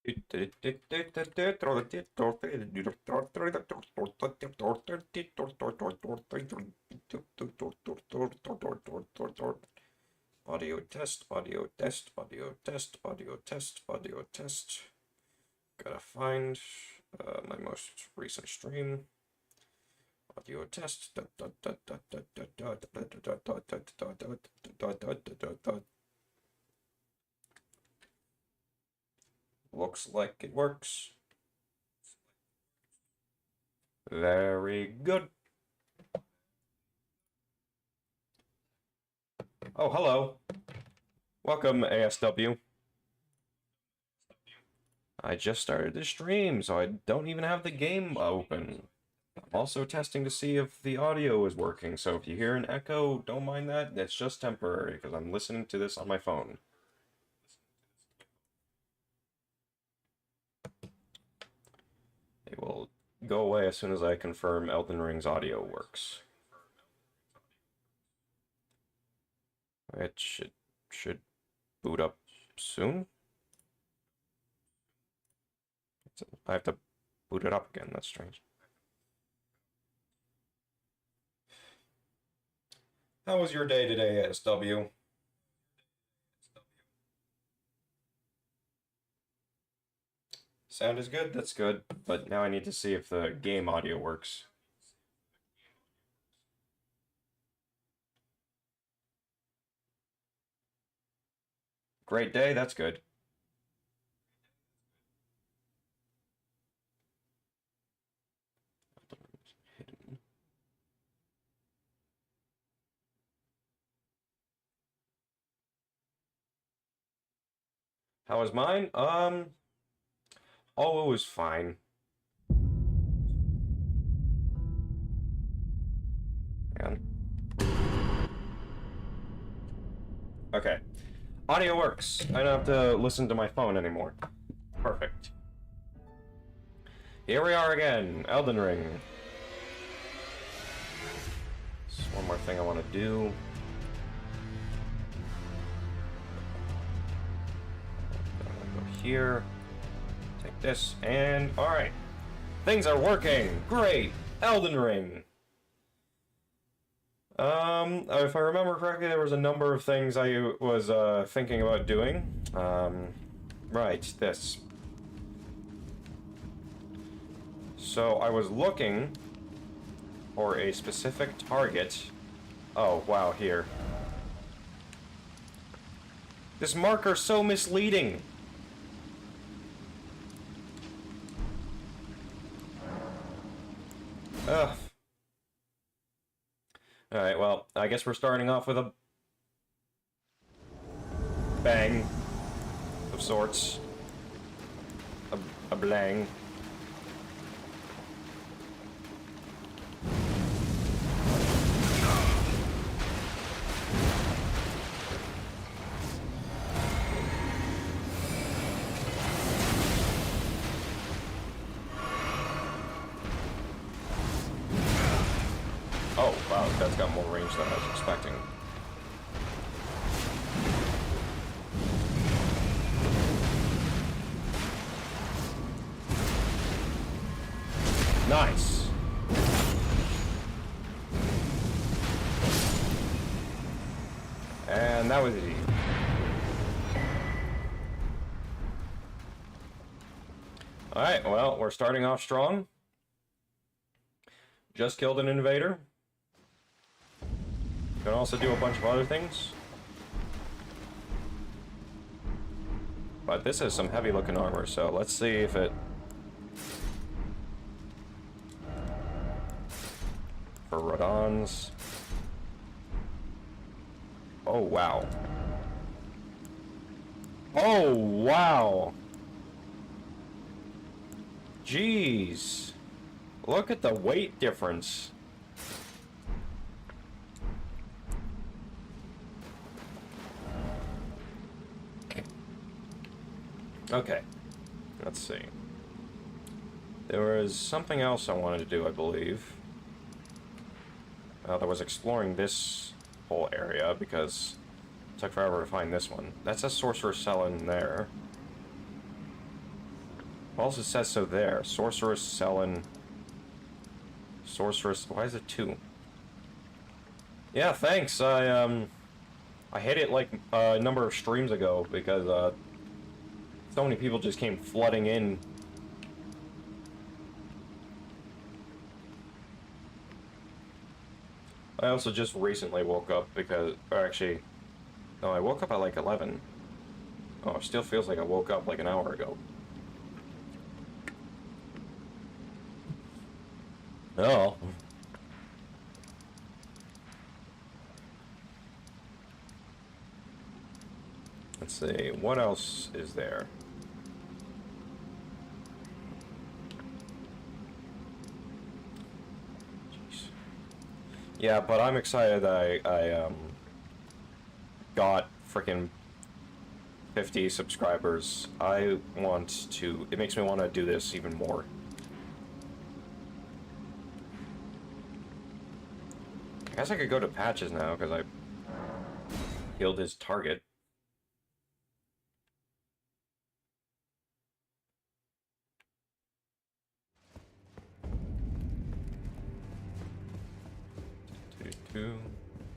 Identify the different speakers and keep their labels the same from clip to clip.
Speaker 1: Audio test, audio test, audio test, audio test, audio test. Gotta find my most recent stream. Audio test. Looks like it works. Very good. Oh, hello. Welcome, ASW. I just started the stream, so I don't even have the game open. I'm also testing to see if the audio is working, so if you hear an echo, don't mind that. It's just temporary, because I'm listening to this on my phone. It will go away as soon as I confirm Elden Ring's audio works. It should boot up soon. I have to boot it up again. That's strange. How was your day today, ASW? Sound is good? That's good. But now I need to see if the game audio works. Great day, that's good. How was mine? Oh, it was fine. Man. Okay. Audio works. I don't have to listen to my phone anymore. Perfect. Here we are again, Elden Ring. Just one more thing I want to do. Go here. Take this, and alright. Things are working! Great! Elden Ring! If I remember correctly, there was a number of things I was thinking about doing. Right, this. So I was looking for a specific target. Oh, wow, here. This marker's so misleading! Ugh. Alright, well, I guess we're starting off with a bang of sorts. A blang. Oh, wow, that's got more range than I was expecting. Nice! And that was easy. Alright, well, we're starting off strong. Just killed an invader. Can also do a bunch of other things. But this is some heavy looking armor, so let's see if it... For Radons. Oh, wow. Oh, wow! Jeez! Look at the weight difference. Okay, let's see. There was something else I wanted to do, I believe. There was exploring this whole area, because it took forever to find this one. That's a sorcerer's cell in there. Also says so there. Sorceress selling. Sorceress. Why is it 2? Yeah, thanks. I hit it like a number of streams ago because so many people just came flooding in. I also just recently woke up because, or actually, no, I woke up at like 11. Oh, it still feels like I woke up like an hour ago. Oh. Let's see, what else is there? Jeez. Yeah, but I'm excited that I got frickin' 50 subscribers. I want to... It makes me want to do this even more. I guess I could go to patches now, because I killed his target.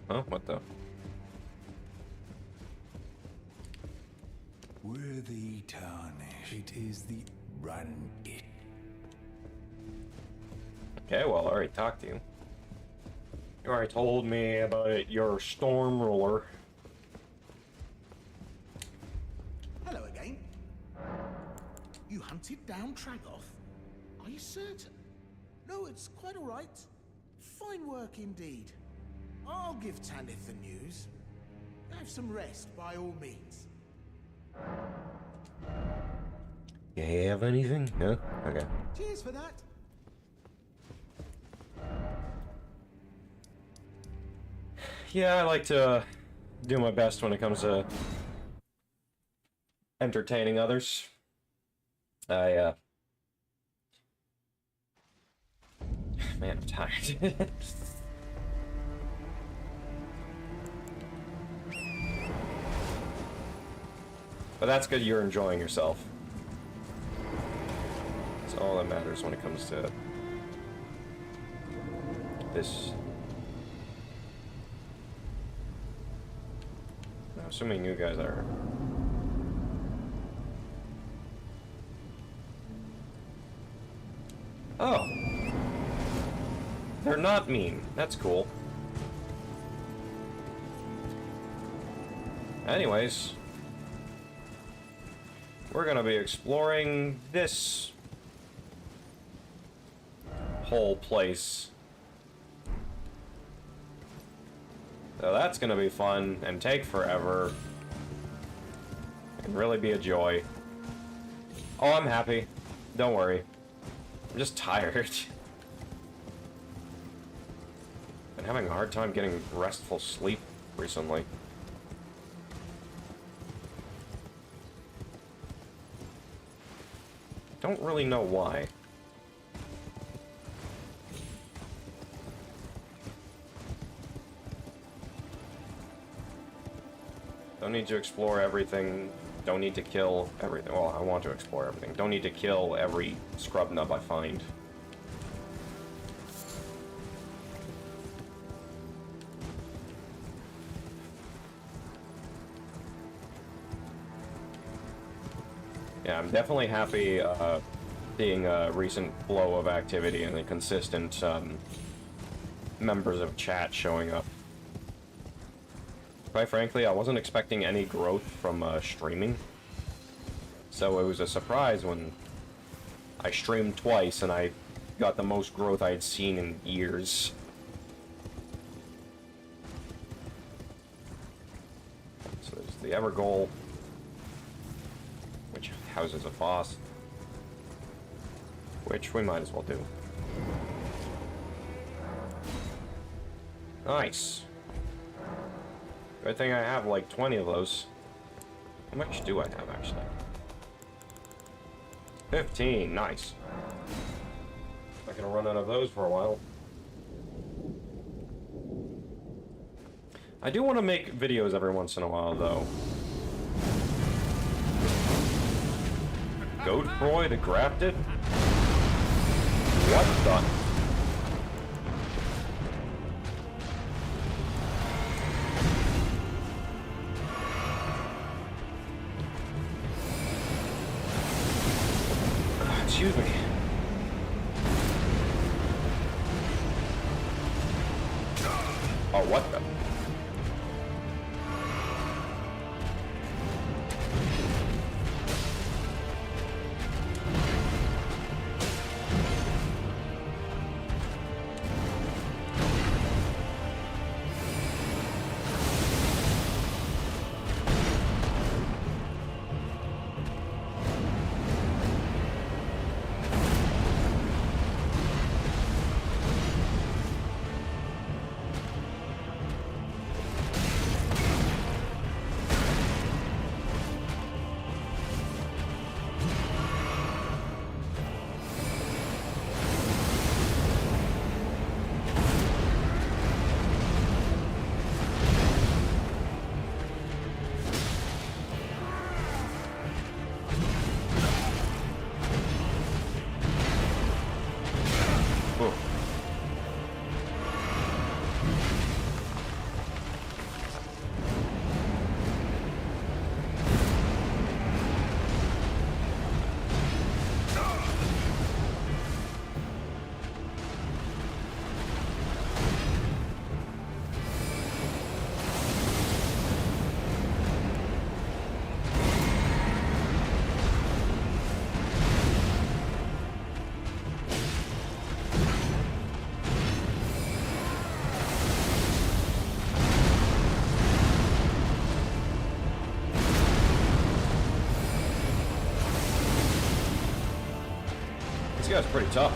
Speaker 1: Oh, what the?
Speaker 2: Worthy tarnish. It is the run it.
Speaker 1: Okay, well, I already talked to you. You already told me about it, your storm ruler.
Speaker 3: Hello again. You hunted down Tragoth? Are you certain? No, it's quite all right. Fine work indeed. I'll give Tanith the news. Have some rest, by all means.
Speaker 1: You have anything? No? Okay.
Speaker 3: Cheers for that.
Speaker 1: Yeah, I like to do my best when it comes to entertaining others. Man, I'm tired. But that's good you're enjoying yourself. That's all that matters when it comes to this. I'm assuming you guys are. Oh. They're not mean. That's cool. Anyways. We're gonna be exploring this whole place. So that's gonna be fun and take forever. And really be a joy. Oh, I'm happy. Don't worry. I'm just tired. Been having a hard time getting restful sleep recently. Don't really know why. Don't need to explore everything. Don't need to kill everything. Well, I want to explore everything. Don't need to kill every scrub nub I find. Yeah, I'm definitely happy seeing a recent flow of activity and the consistent members of chat showing up. Quite frankly, I wasn't expecting any growth from streaming, so it was a surprise when I streamed twice and I got the most growth I had seen in years. So there's the Evergoal, which houses a boss, which we might as well do. Nice. Good thing I have like 20 of those. How much do I have actually? 15, nice. Not gonna run out of those for a while. I do want to make videos every once in a while though. Godefroy to graft it? What the? Excuse me. Oh, what the? This guy's pretty tough.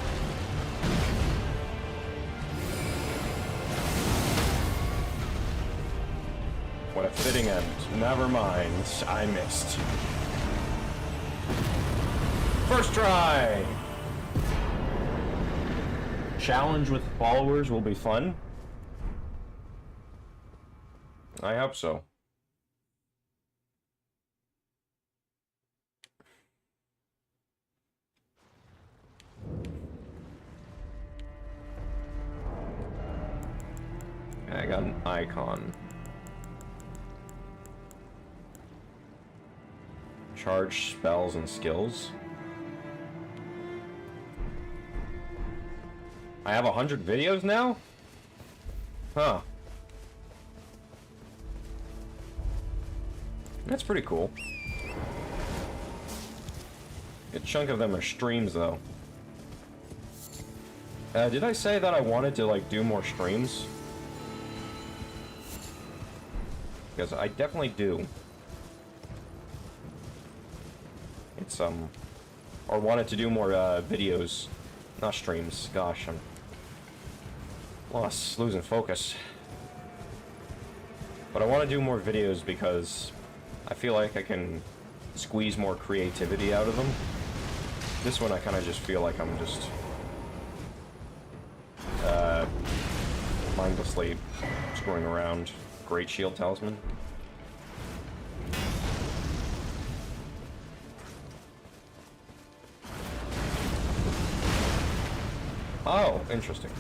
Speaker 1: What a fitting end. Never mind. I missed. First try! Challenge with followers will be fun. I hope so. I got an icon. Charge spells and skills. I have 100 videos now? Huh. That's pretty cool. A chunk of them are streams, though. Did I say that I wanted to, like, do more streams? Because I definitely do. It's, or wanted to do more, videos. Not streams. Gosh, I'm lost, losing focus. But I want to do more videos because I feel like I can squeeze more creativity out of them. This one I kind of just feel like I'm just mindlessly screwing around. Great Shield Talisman. Oh, interesting.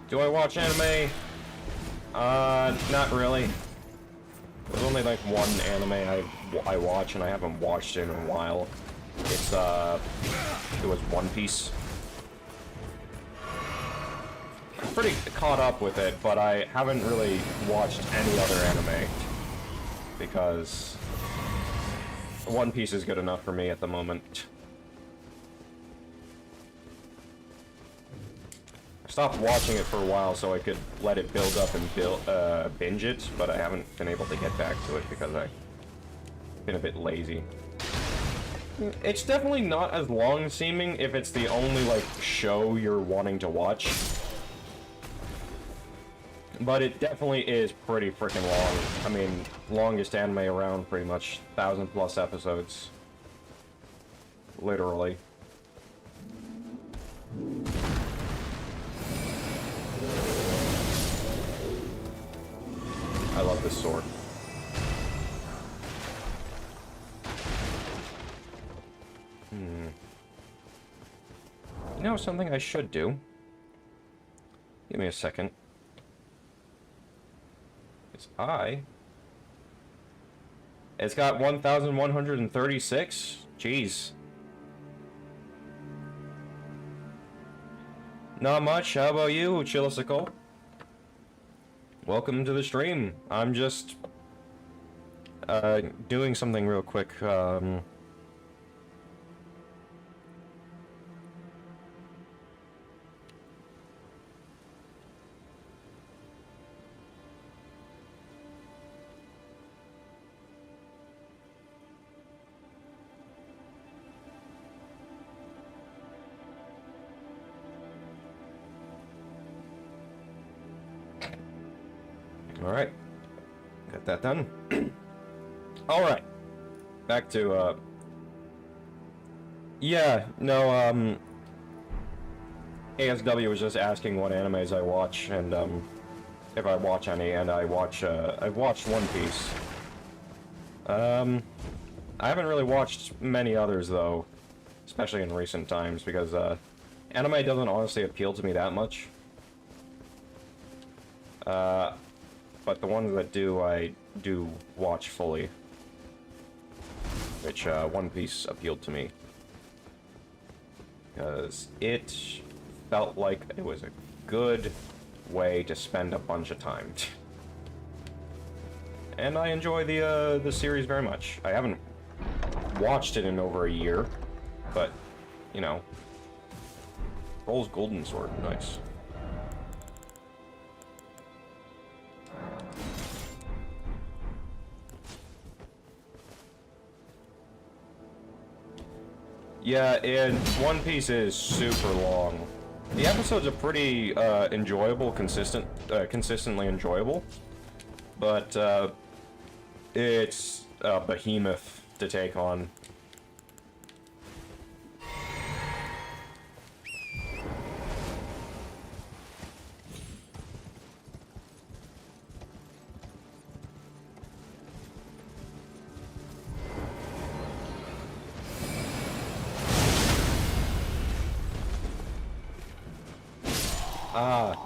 Speaker 1: Do I watch anime? Not really. There's only like one anime I watch, and I haven't watched it in a while. It's, it was One Piece. I'm pretty caught up with it, but I haven't really watched any other anime. Because One Piece is good enough for me at the moment. I stopped watching it for a while so I could let it build up and binge it, but I haven't been able to get back to it because I've been a bit lazy. It's definitely not as long seeming if it's the only, like, show you're wanting to watch. But it definitely is pretty freaking long. I mean, longest anime around, pretty much. 1,000+ episodes. Literally. I love this sword. You know something I should do? Give me a second. It's got 1,136? Jeez. Not much. How about you, Chillisicle? Welcome to the stream. I'm just doing something real quick. Alright. Got that done. Alright. Back to, yeah, no, ASW was just asking what animes I watch, and, if I watch any, and I've watched One Piece. I haven't really watched many others, though, especially in recent times, because, anime doesn't honestly appeal to me that much. But the ones that do, I do watch fully. Which, One Piece appealed to me. Because it felt like it was a good way to spend a bunch of time. And I enjoy the series very much. I haven't watched it in over a year, but, you know. Roll's Golden Sword, nice. Yeah, and One Piece is super long. The episodes are pretty enjoyable, consistently enjoyable, but it's a behemoth to take on.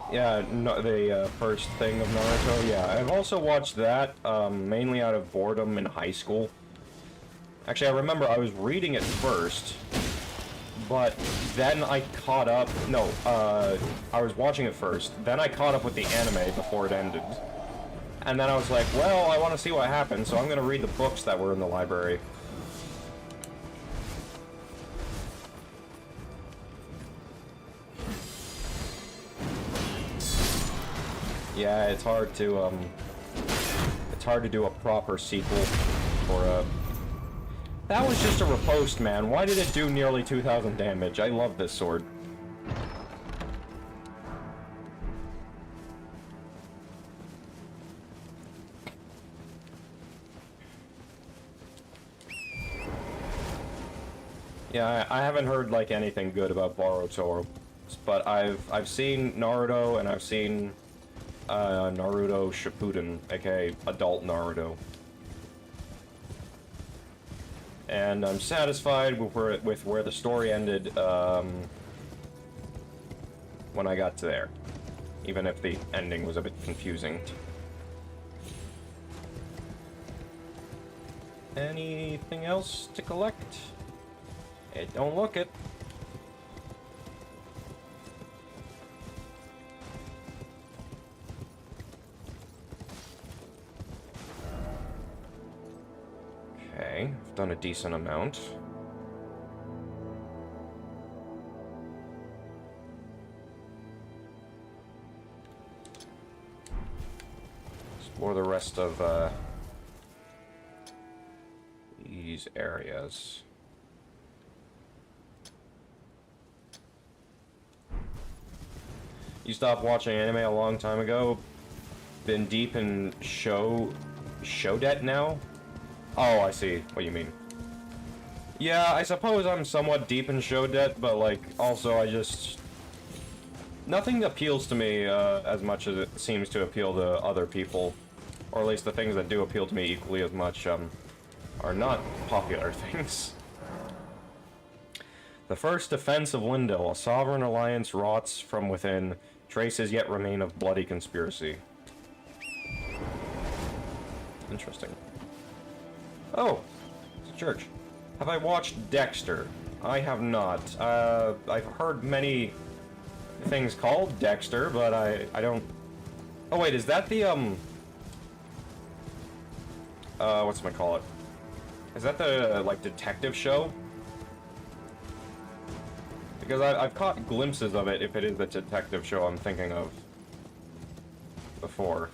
Speaker 1: Yeah, no, the first thing of Naruto, yeah. I've also watched that, mainly out of boredom in high school. Actually, I remember I was reading it first, but then I caught up... No, I was watching it first, then I caught up with the anime before it ended. And then I was like, well, I want to see what happens, so I'm going to read the books that were in the library. Yeah, it's hard to do a proper sequel for a... That was just a riposte, man. Why did it do nearly 2,000 damage? I love this sword. Yeah, I haven't heard, like, anything good about Boruto, but I've seen Naruto, and I've seen... Naruto Shippuden, aka Adult Naruto. And I'm satisfied with where the story ended, when I got to there. Even if the ending was a bit confusing. Anything else to collect? It don't look it. Okay, I've done a decent amount. Explore the rest of these areas. You stopped watching anime a long time ago? been deep in show debt now? Oh, I see what you mean. Yeah, I suppose I'm somewhat deep in show debt, but, like, also I just... Nothing appeals to me as much as it seems to appeal to other people. Or at least the things that do appeal to me equally as much, are not popular things. The first defense of Lindell, a sovereign alliance rots from within, traces yet remain of bloody conspiracy. Interesting. Oh, it's a church. Have I watched Dexter? I have not. I've heard many things called Dexter, but I don't... Oh wait, is that the, whatchamacallit? Is that the, like, detective show? Because I've caught glimpses of it, if it is the detective show I'm thinking of before.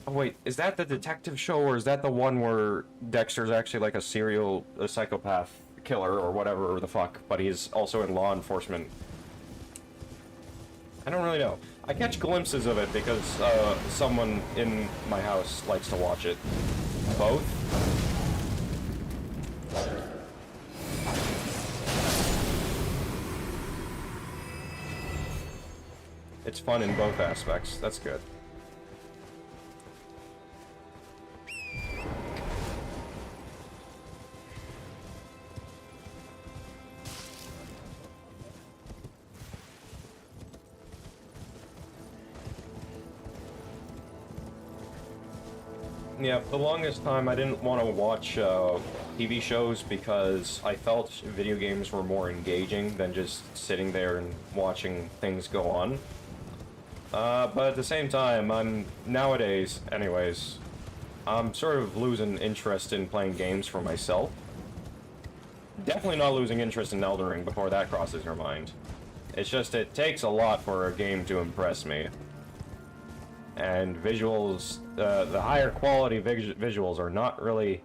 Speaker 1: Oh wait, is that the detective show, or is that the one where Dexter's actually like a psychopath killer, or whatever the fuck, but he's also in law enforcement? I don't really know. I catch glimpses of it because someone in my house likes to watch it. Both? It's fun in both aspects. That's good. Yeah, for the longest time I didn't want to watch TV shows because I felt video games were more engaging than just sitting there and watching things go on. But at the same time, nowadays, anyways, I'm sort of losing interest in playing games for myself. Definitely not losing interest in Elden Ring before that crosses your mind. It's just, it takes a lot for a game to impress me. And visuals, the higher quality visuals are not really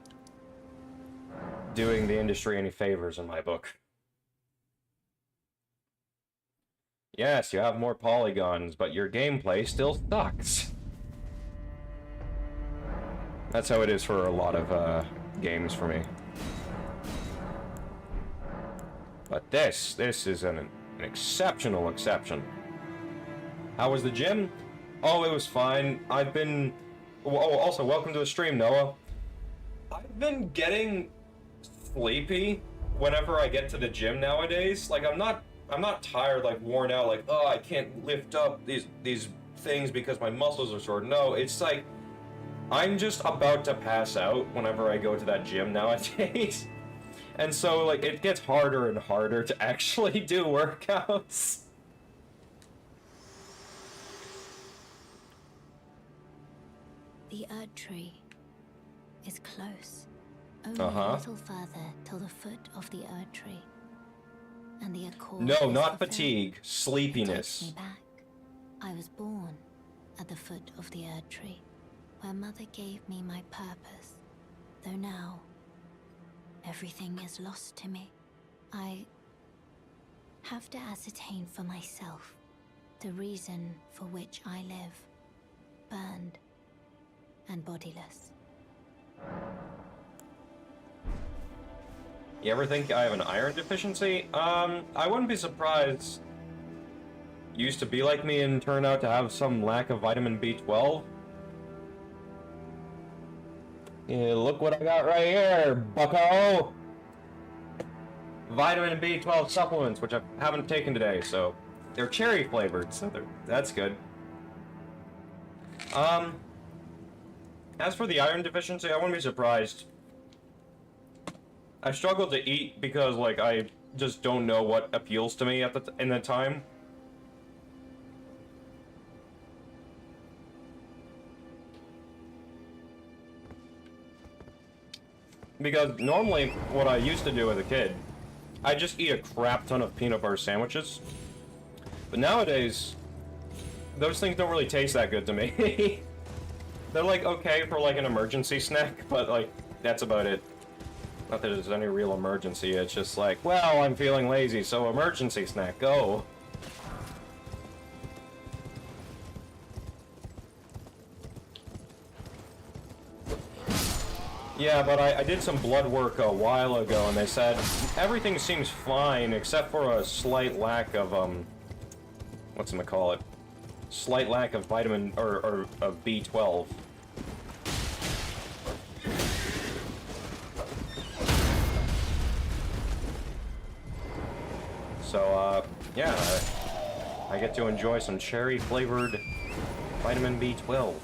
Speaker 1: doing the industry any favors in my book. Yes, you have more polygons, but your gameplay still sucks. That's how it is for a lot of games for me. But this is an exceptional exception. How was the gym? Oh, it was fine. I've been... Oh, also, welcome to the stream, Noah. I've been getting sleepy whenever I get to the gym nowadays. Like, I'm not tired, like, worn out, like, oh, I can't lift up these things because my muscles are sore. No, it's like, I'm just about to pass out whenever I go to that gym nowadays. And so, like, it gets harder and harder to actually do workouts.
Speaker 4: The Erd Tree is close. Only a little further till the foot of the Erd Tree. And the accord
Speaker 1: No, not fatigue. Sleepiness.
Speaker 4: Takes me back. I was born at the foot of the Erd Tree, where Mother gave me my purpose. Though now, everything is lost to me. I have to ascertain for myself the reason for which I live, burned and bodiless.
Speaker 1: You ever think I have an iron deficiency? I wouldn't be surprised. Used to be like me and turned out to have some lack of vitamin B12. Yeah, look what I got right here, bucko! Vitamin B12 supplements, which I haven't taken today, so... They're cherry flavored, so that's good. As for the iron deficiency, I wouldn't be surprised. I struggle to eat because, like, I just don't know what appeals to me in the time. Because normally, what I used to do as a kid, I just eat a crap ton of peanut butter sandwiches. But nowadays, those things don't really taste that good to me. They're, like, okay for, like, an emergency snack, but, like, that's about it. Not that there's any real emergency, it's just like, well, I'm feeling lazy, so emergency snack, go! Yeah, but I did some blood work a while ago, and they said everything seems fine except for a slight lack of, whatchamacallit? Slight lack of vitamin, or of B12. So, yeah, I get to enjoy some cherry-flavored vitamin B12.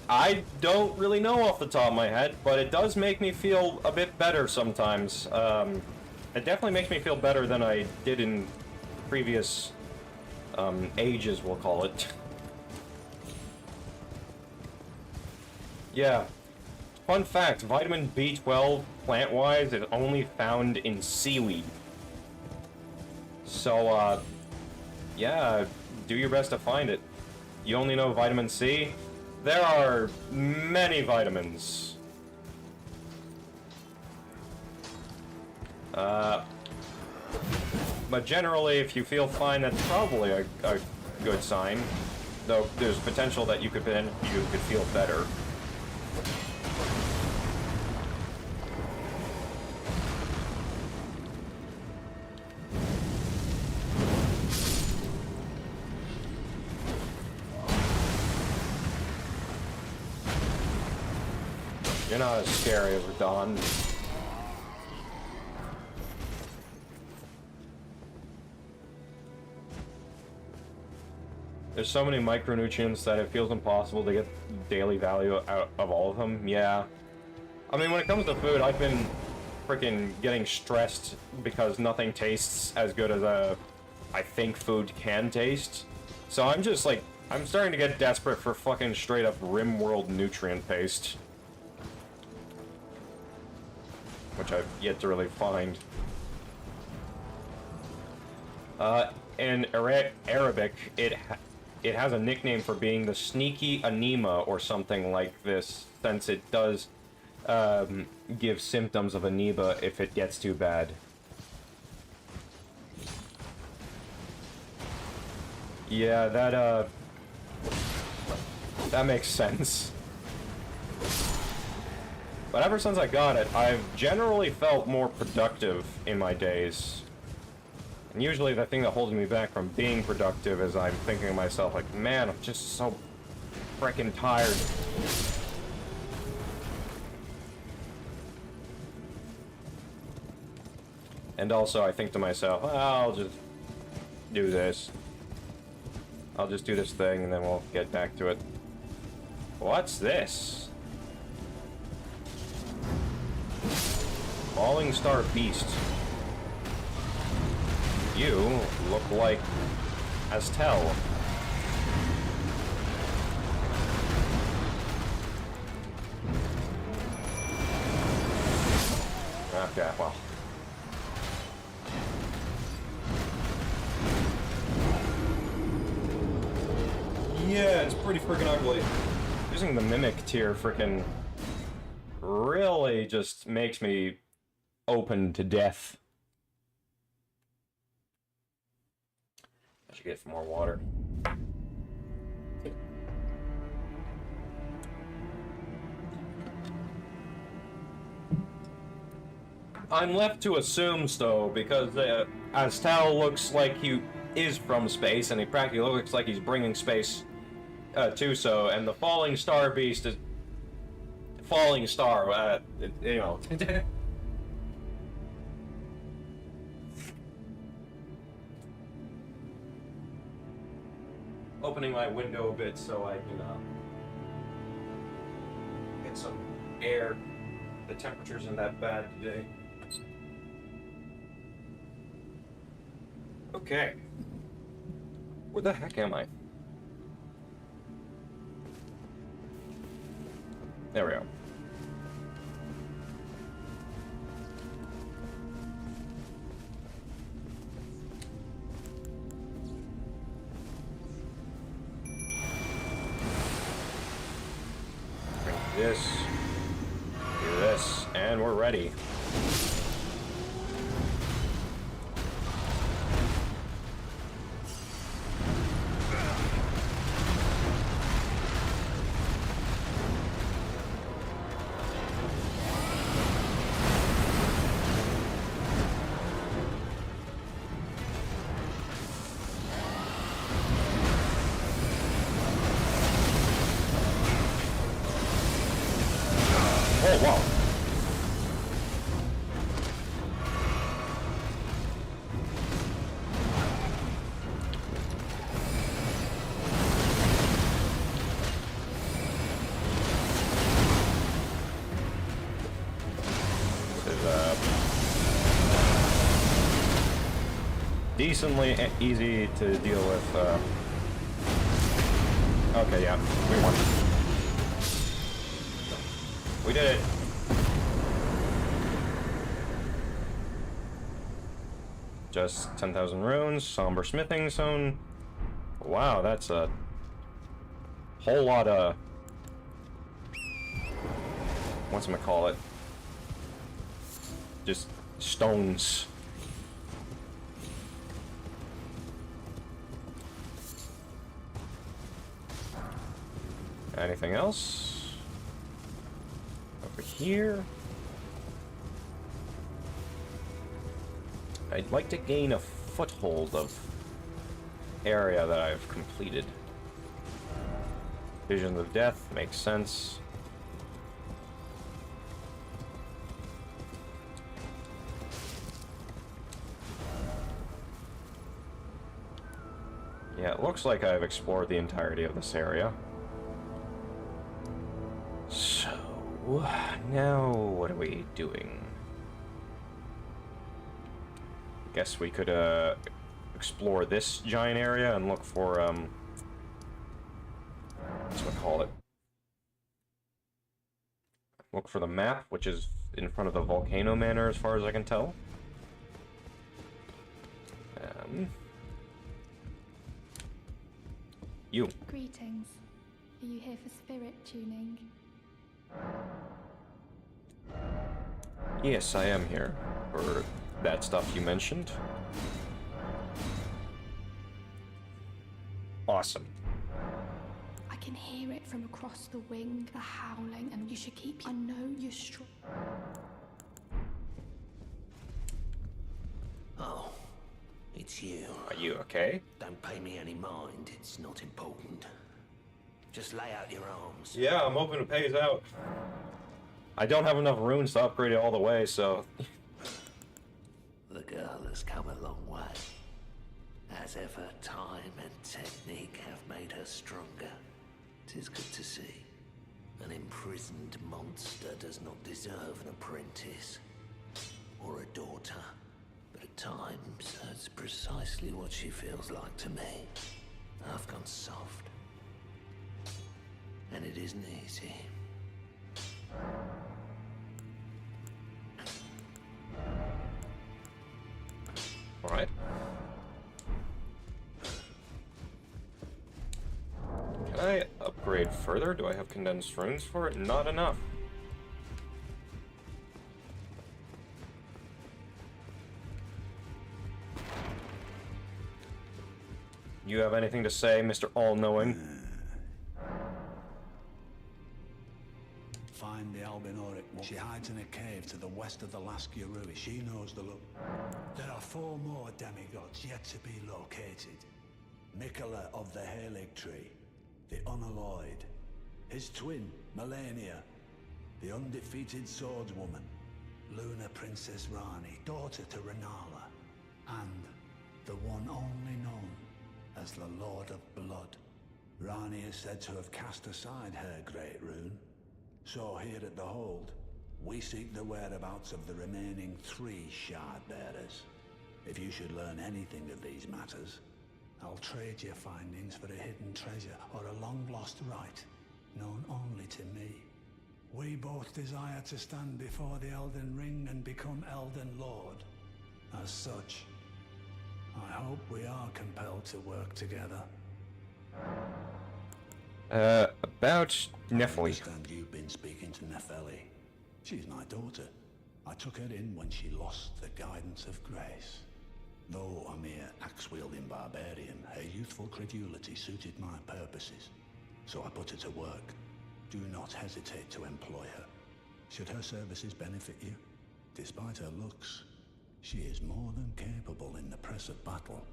Speaker 1: I don't really know off the top of my head, but it does make me feel a bit better sometimes. It definitely makes me feel better than I did in previous ages, we'll call it. Yeah. Fun fact, vitamin B12, plant-wise, is only found in seaweed. So, yeah, do your best to find it. You only know vitamin C? There are many vitamins. But generally, if you feel fine, that's probably a good sign. Though there's potential that you could feel better. You're not as scary as Dawn. There's so many micronutrients that it feels impossible to get daily value out of all of them. Yeah. I mean, when it comes to food, I've been freaking getting stressed because nothing tastes as good as I think food can taste. So I'm just like, I'm starting to get desperate for fucking straight up RimWorld nutrient paste. Which I've yet to really find. In Arabic, it has a nickname for being the sneaky anema or something like this, since it does give symptoms of amoeba if it gets too bad. Yeah, that makes sense. But ever since I got it, I've generally felt more productive in my days. And usually the thing that holds me back from being productive is I'm thinking to myself, like, man, I'm just so freaking tired. And also I think to myself, well, I'll just do this. I'll just do this thing and then we'll get back to it. What's this? Falling Star Beast. You look like Aztel. Okay, well. Yeah, it's pretty freaking ugly. Using the Mimic tier freaking really just makes me open to death. I should get some more water. I'm left to assume, though, because Aztal looks like he is from space, and he practically looks like he's bringing space to so, and the Falling Star Beast is... Falling Star, you know... Opening my window a bit so I can get some air. The temperature isn't that bad today. Okay. Where the heck am I? There we go. This, do this, and we're ready. decently easy to deal with. Okay, yeah, we won. We did it. Just 10,000 runes, somber smithing zone. Wow, that's a whole lot of... what's I'm gonna call it? Just stones. Anything else? Over here. I'd like to gain a foothold of area that I've completed. Visions of Death makes sense. Yeah, it looks like I've explored the entirety of this area. So, now what are we doing? Guess we could explore this giant area and look for what's we call it? Look for the map, which is in front of the volcano manor, as far as I can tell. You.
Speaker 5: Greetings. Are you here for spirit tuning?
Speaker 1: Yes, I am here for that stuff you mentioned. Awesome.
Speaker 5: I can hear it from across the wing, the howling, and you should keep... I know you're strong.
Speaker 6: Oh, it's you.
Speaker 1: Are you okay?
Speaker 6: Don't pay me any mind, it's not important. Just lay out your arms.
Speaker 1: Yeah, I'm hoping it pays out. I don't have enough runes to upgrade it all the way, so...
Speaker 6: The girl has come a long way. As ever, time and technique have made her stronger. 'Tis good to see. An imprisoned monster does not deserve an apprentice. Or a daughter. But at times, that's precisely what she feels like to me. I've gone soft. And it isn't easy.
Speaker 1: Alright. Can I upgrade further? Do I have condensed runes for it? Not enough. You have anything to say, Mr. All-Knowing?
Speaker 2: Find the albinoric woman. She hides in a cave to the west of the Laskia ruin. She knows the look. There are 4 more demigods yet to be located. Mikola of the Halig Tree, the Unalloyed. His twin, Melania, the undefeated swordswoman. Luna Princess Rani, daughter to Renala. And the one only known as the Lord of Blood. Rani is said to have cast aside her great rune. So here at the Hold, we seek the whereabouts of the remaining 3 shard bearers. If you should learn anything of these matters, I'll trade your findings for a hidden treasure or a long-lost right, known only to me. We both desire to stand before the Elden Ring and become Elden Lord. As such, I hope we are compelled to work together.
Speaker 1: About
Speaker 2: I
Speaker 1: Nefeli.
Speaker 2: understand you've been speaking to Nefeli. She's my daughter. I took her in when she lost the guidance of grace. Though a mere axe-wielding barbarian, her youthful credulity suited my purposes. So I put her to work. Do not hesitate to employ her. Should her services benefit you, despite her looks, she is more than capable in the press of battle.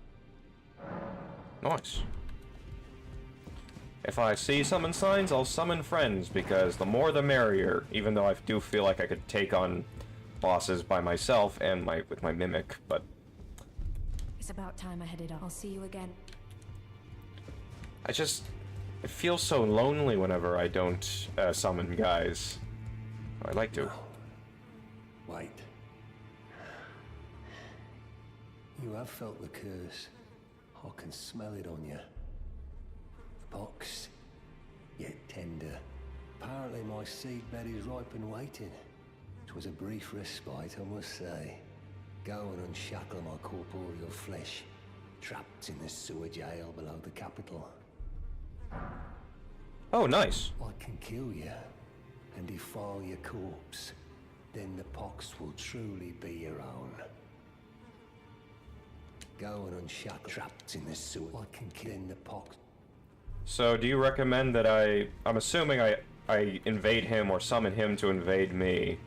Speaker 1: Nice. If I see summon signs, I'll summon friends, because the more the merrier, even though I do feel like I could take on bosses by myself and with my mimic, but...
Speaker 7: It's about time I headed off. I'll see you again.
Speaker 1: It feels so lonely whenever I don't summon guys. I'd like to.
Speaker 6: Wait.
Speaker 8: You have felt the curse. I can smell it on you. Boxed, yet tender. Apparently my seedbed is ripe and waiting. 'Twas a brief respite, I must say. Go and unshackle my corporeal flesh, trapped in the sewer jail below the capital.
Speaker 1: Oh, nice.
Speaker 8: I can kill you and defile your corpse. Then the pox will truly be your own. Go and unshackle, trapped in the sewer. I can kill the pox.
Speaker 1: So, do you recommend that I'm assuming I invade him or summon him to invade me,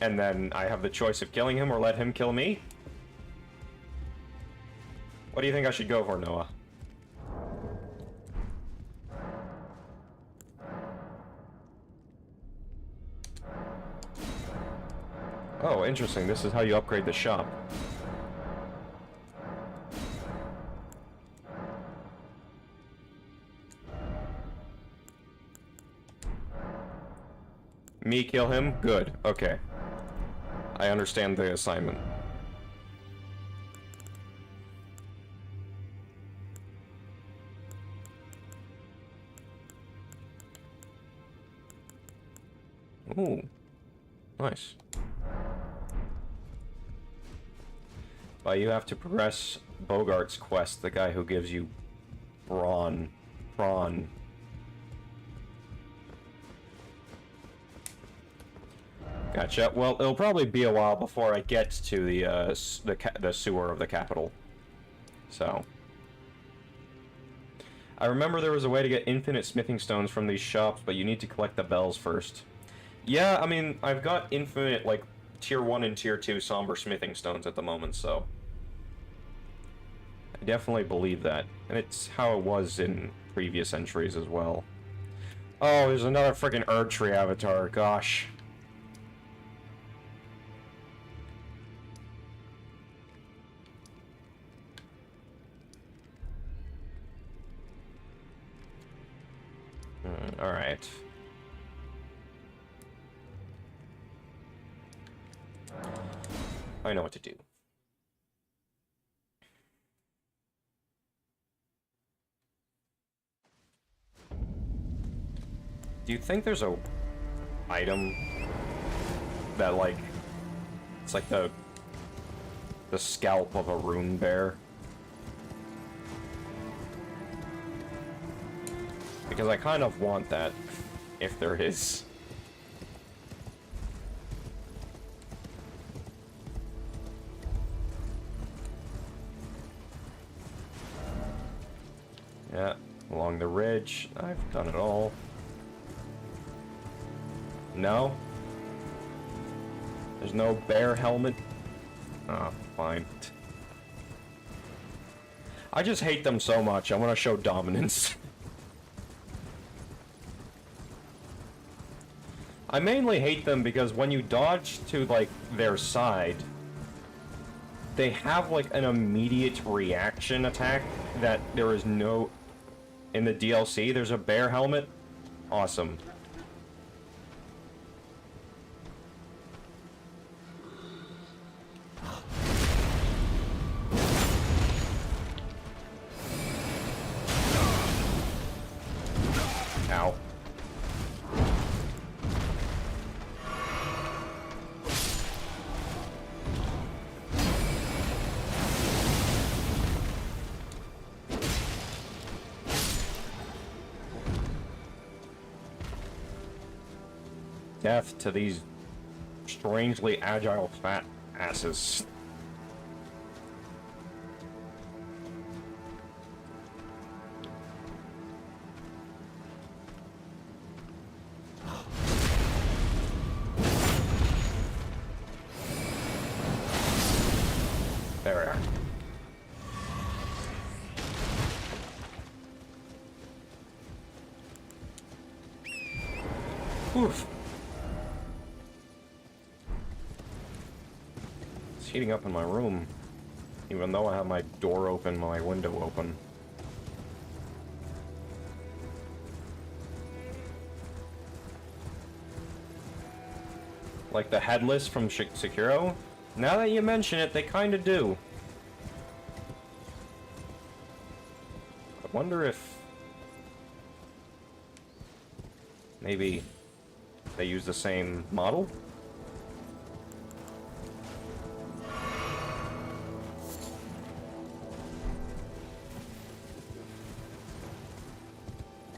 Speaker 1: and then I have the choice of killing him or let him kill me? What do you think I should go for, Noah? Oh, interesting. This is how you upgrade the shop. Me kill him? Good. Okay. I understand the assignment. Ooh. Nice. But you have to progress Bogart's quest, the guy who gives you prawn. Gotcha. Well, it'll probably be a while before I get to the sewer of the capital. So, I remember there was a way to get infinite smithing stones from these shops, but you need to collect the bells first. Yeah, I mean, I've got infinite, like, Tier 1 and Tier 2 somber smithing stones at the moment, so I definitely believe that. And it's how it was in previous entries as well. Oh, there's another freaking Erdtree avatar, gosh. Alright. I know what to do. Do you think there's a item that, like, it's like the scalp of a rune bear? Because I kind of want that, if there is. Yeah, along the ridge, I've done it all. No? There's no bear helmet? Oh, fine. I just hate them so much, I want to show dominance. I mainly hate them because when you dodge to, like, their side, they have, like, an immediate reaction attack that there is no... In the DLC, there's a bear helmet. Awesome. Ow. Death to these strangely agile fat asses. There we are. Oof. It's heating up in my room, even though I have my door open, my window open. Like the headless from Sekiro? Now that you mention it, they kinda do. I wonder if maybe they use the same model?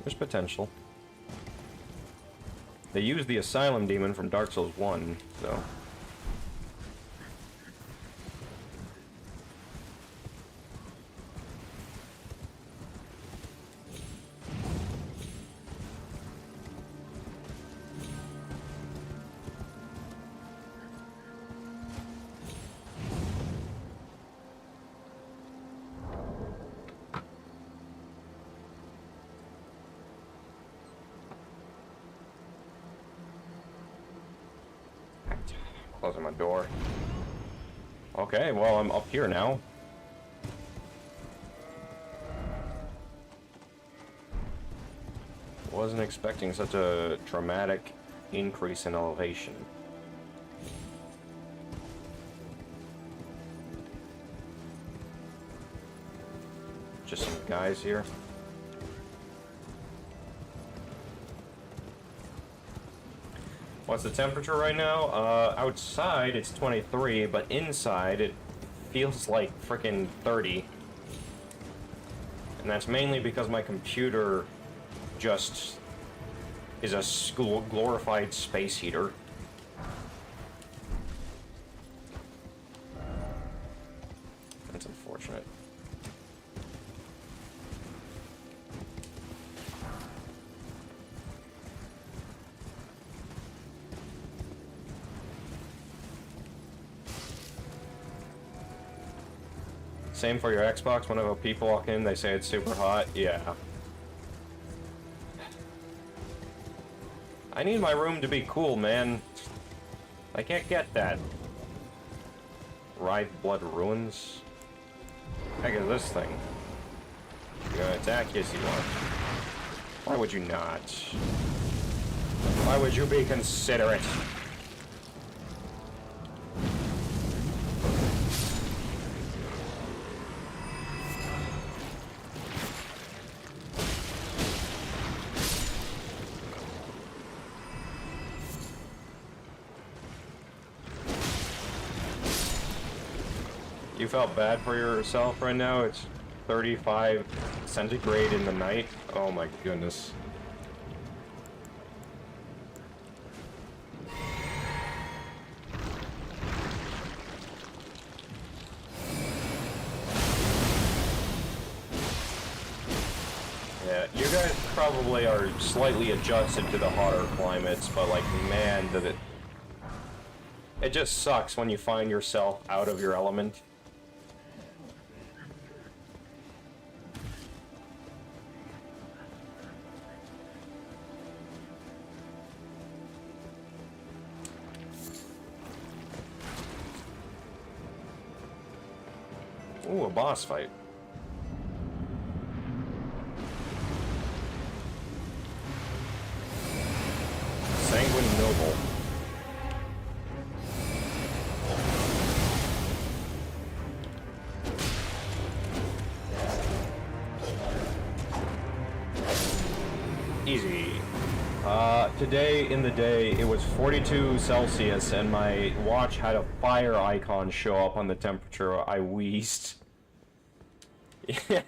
Speaker 1: There's potential. They used the Asylum Demon from Dark Souls 1, so... Closing my door. Okay, well, I'm up here now. Wasn't expecting such a dramatic increase in elevation. Just some guys here. What's the temperature right now? Outside it's 23, but inside it feels like frickin' 30. And that's mainly because my computer just is a glorified space heater. That's unfortunate. Same for your Xbox. Whenever people walk in, they say it's super hot. Yeah. I need my room to be cool, man. I can't get that. Writhe Blood Ruins. Heck is this thing? You gonna attack? Yes, you are. Why would you not? Why would you be considerate? You felt bad for yourself right now? It's 35 centigrade in the night? Oh my goodness. Yeah, you guys probably are slightly adjusted to the hotter climates, but like, man, did it... It just sucks when you find yourself out of your element. Ooh, a boss fight. Sanguine Noble. Easy. Today in the day, it was 42 Celsius, and my watch had a fire icon show up on the temperature. I wheezed. You're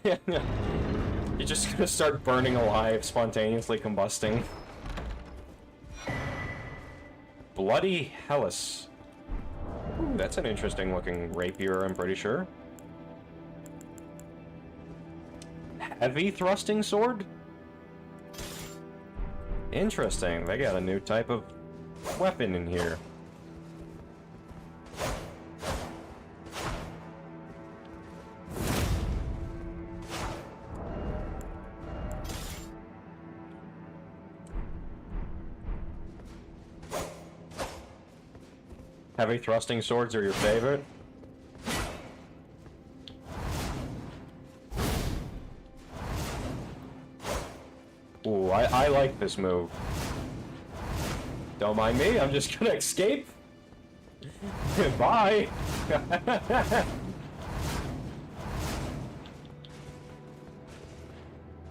Speaker 1: just gonna start burning alive, spontaneously combusting. Bloody Hellas. Ooh, that's an interesting looking rapier, I'm pretty sure. Heavy thrusting sword? Interesting, they got a new type of weapon in here. Heavy thrusting swords are your favorite? Ooh, I like this move. Don't mind me, I'm just gonna escape. Bye!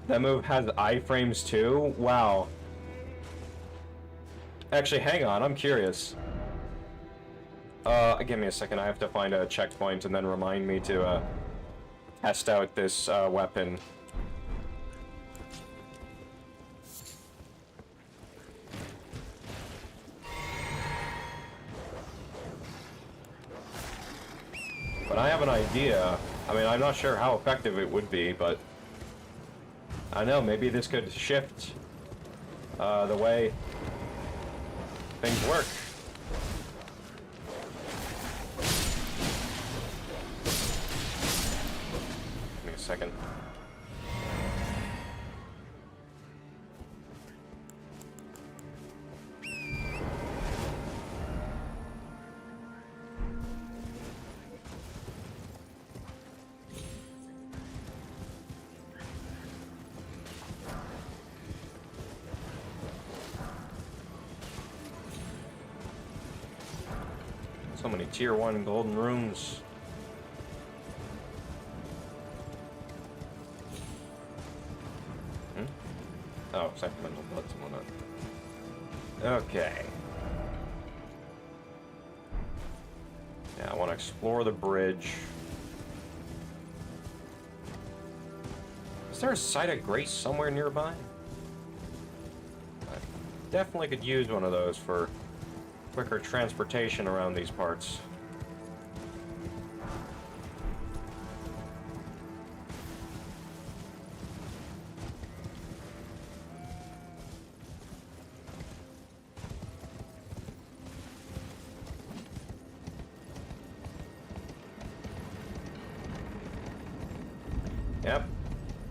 Speaker 1: That move has iframes too? Wow. Actually, hang on, I'm curious. Give me a second, I have to find a checkpoint and then remind me to, test out this, weapon. But I have an idea. I mean, I'm not sure how effective it would be, but... I know, maybe this could shift, the way things work. Give me a second. So many tier 1 golden rooms. Oh, sacramental bloods and whatnot. Okay. Yeah, I want to explore the bridge. Is there a site of grace somewhere nearby? I definitely could use one of those for quicker transportation around these parts. Yep.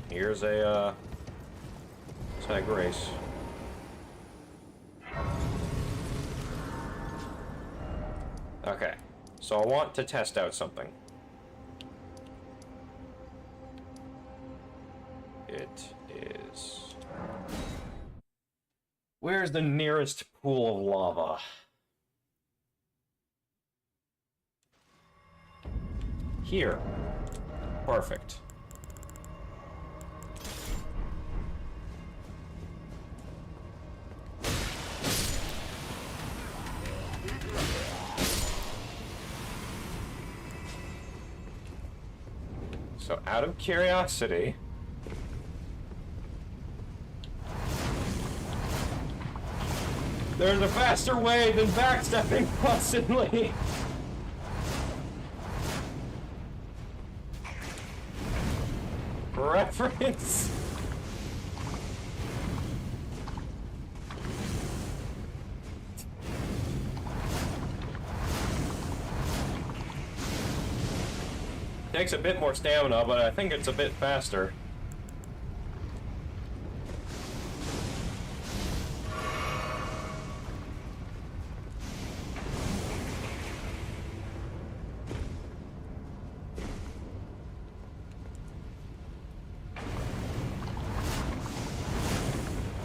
Speaker 1: Here's a, site of grace. Okay, so I want to test out something. It is... Where's the nearest pool of lava? Here. Perfect. So, out of curiosity, there's a faster way than backstepping constantly. Reference. Takes a bit more stamina, but I think it's a bit faster.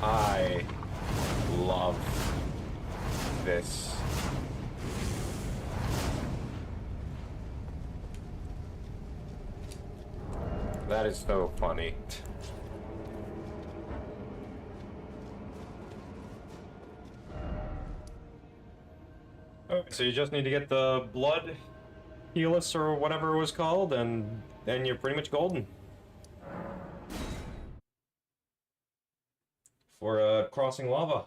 Speaker 1: I love this. That is so funny. Okay, so you just need to get the blood helix or whatever it was called, and then you're pretty much golden. For crossing lava.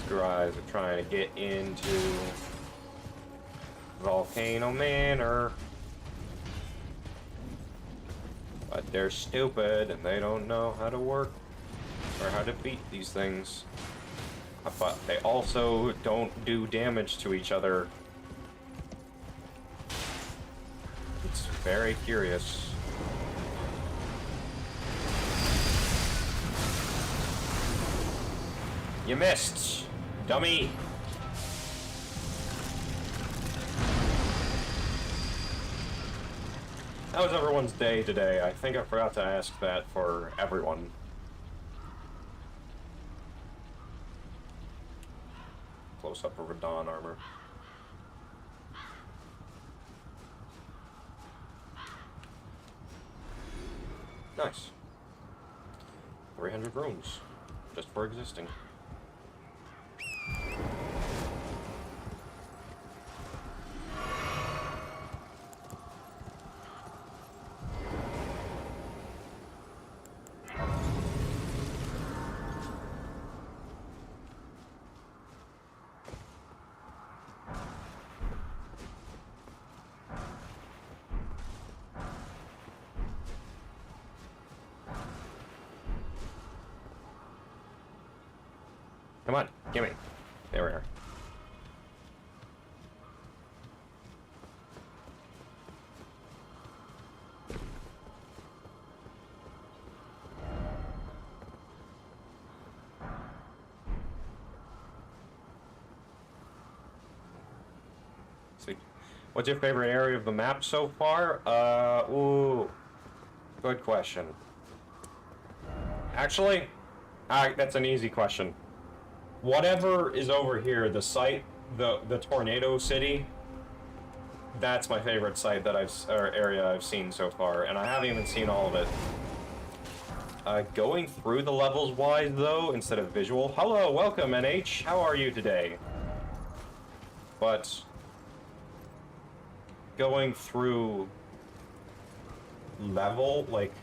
Speaker 1: Guys are trying to get into Volcano Manor, but they're stupid and they don't know how to work or how to beat these things. But they also don't do damage to each other Very curious. You missed, dummy. How was everyone's day today? I think I forgot to ask that for everyone. Close up of Radon armor. Nice. 300 rooms, just for existing. Come on, gimme. There we are. Sweet. What's your favorite area of the map so far? Ooh. Good question. Actually, that's an easy question. Whatever is over here, the site, the tornado city, that's my favorite site that area I've seen so far, and I haven't even seen all of it. Going through the levels wise though, instead of visual. Hello, welcome NH. How are you today? But going through level, like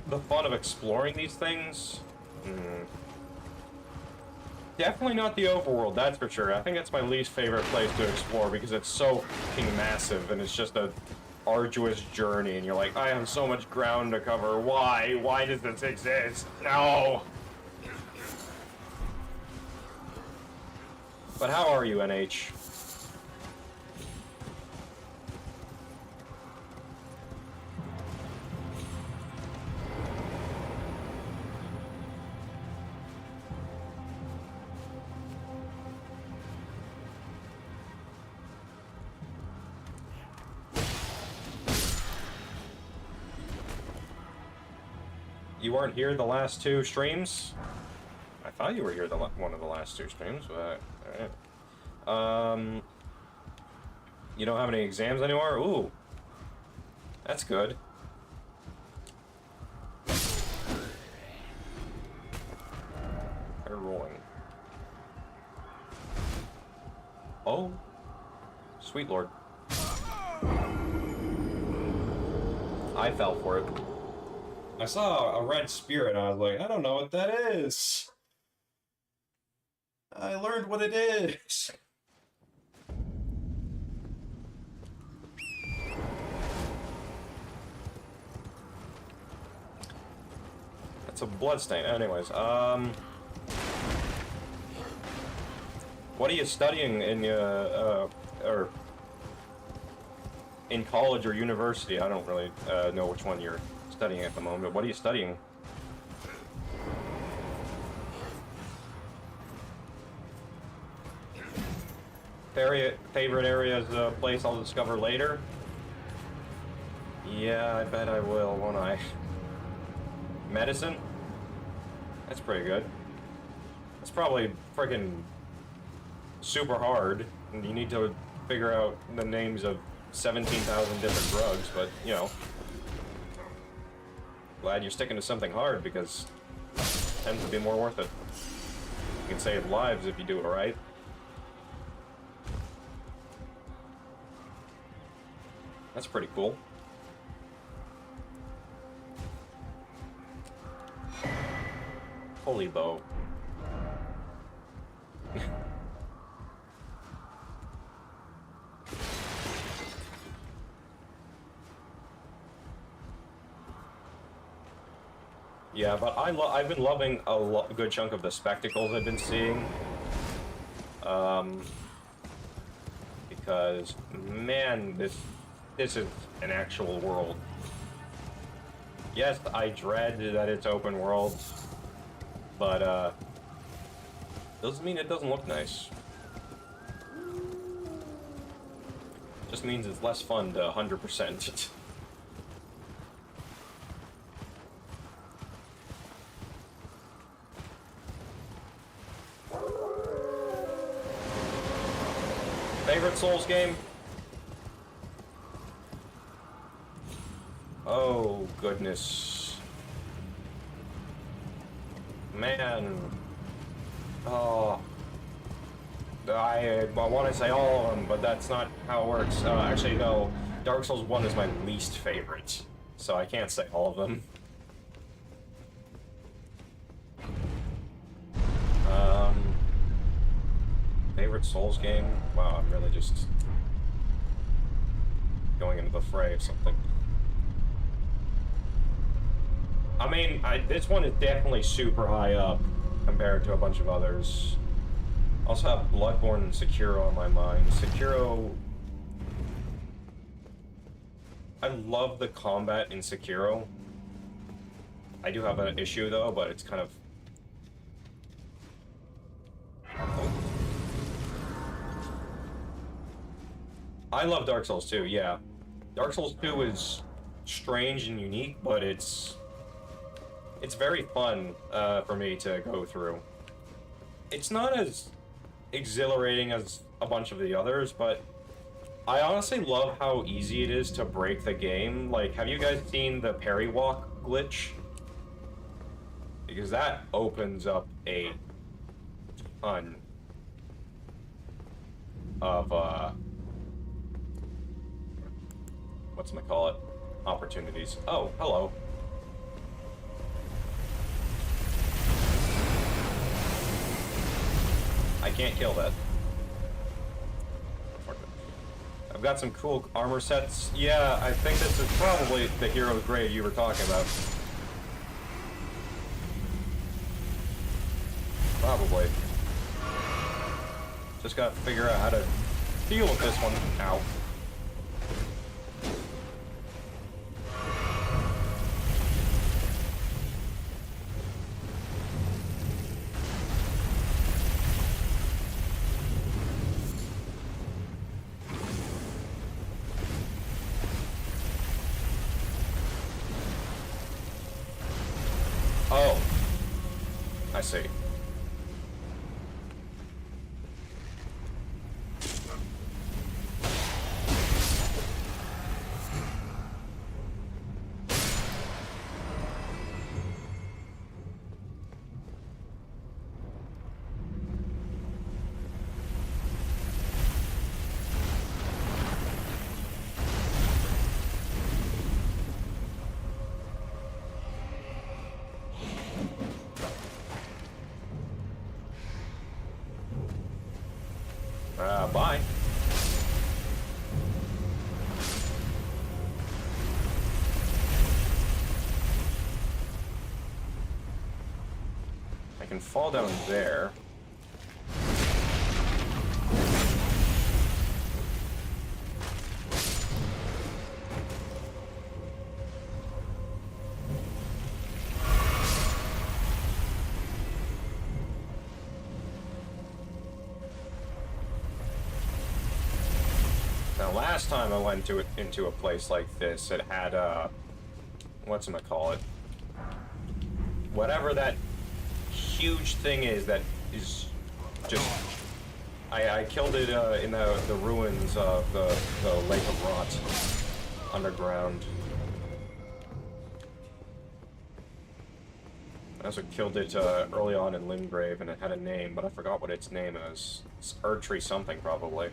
Speaker 1: the fun of exploring these things. Definitely not the overworld, that's for sure. I think it's my least favorite place to explore because it's so fucking massive and it's just a arduous journey and you're like, I have so much ground to cover. Why? Why does this exist? No! But how are you, NH? You weren't here the last two streams? I thought you were here one of the last two streams, but alright. You don't have any exams anymore? Ooh. That's good. They're rolling. Oh. Sweet lord. I fell for it. I saw a red spirit and I was like, I don't know what that is. I learned what it is. That's a bloodstain. Anyways, what are you studying in or in college or university? I don't really know which one you're studying at the moment. What are you studying? Favorite area is a place I'll discover later? Yeah, I bet I will, won't I? Medicine? That's pretty good. That's probably freaking super hard, and you need to figure out the names of 17,000 different drugs, but, you know. Glad you're sticking to something hard, because it tends to be more worth it. You can save lives if you do it right. That's pretty cool. Holy bow. Yeah, but I've been loving a good chunk of the spectacles I've been seeing. Because, man, this is an actual world. Yes, I dread that it's open world, but doesn't mean it doesn't look nice. Just means it's less fun to 100%. Favorite Souls game? Oh, goodness. Man. Oh. I want to say all of them, but that's not how it works. Actually, no. Dark Souls 1 is my least favorite, so I can't say all of them. Favorite Souls game? Wow, I'm really just going into the fray of something. I mean, this one is definitely super high up compared to a bunch of others. I also have Bloodborne and Sekiro on my mind. Sekiro... I love the combat in Sekiro. I do have an issue though, but it's kind of... Oh. I love Dark Souls 2, yeah. Dark Souls 2 is strange and unique, but it's very fun for me to go through. It's not as exhilarating as a bunch of the others, but I honestly love how easy it is to break the game. Like, have you guys seen the parry walk glitch? Because that opens up a ton of, whatchamacallit, opportunities. Oh, hello. I can't kill that. I've got some cool armor sets. Yeah, I think this is probably the hero's grave you were talking about. Probably. Just gotta figure out how to deal with this one. Ow. Oh. I see. Bye. I can fall down there. Last time I went into a place like this, it had whatchamacallit, whatever that huge thing is that is just. I killed it in the ruins of the Lake of Rot underground. I also killed it early on in Limgrave, and it had a name, but I forgot what its name is. It's Erdtree something, probably.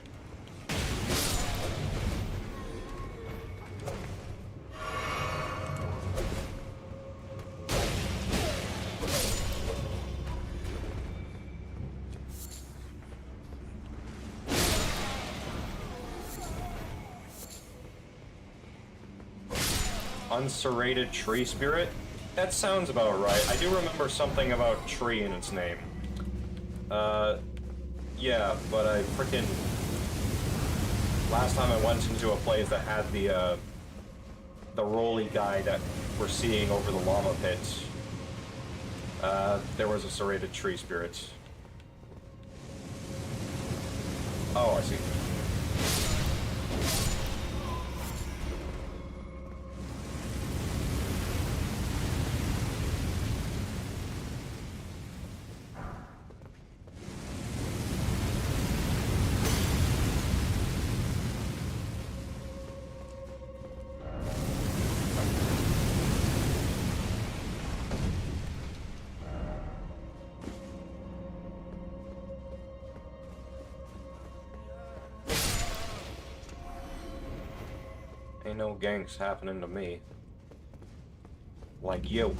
Speaker 1: Unserrated tree spirit? That sounds about right. I do remember something about tree in its name. Yeah, but I frickin'... Last time I went into a place that had the rolly guy that we're seeing over the lava pit, there was a serrated tree spirit. Oh, I see. Ain't no ganks happening to me. Like you.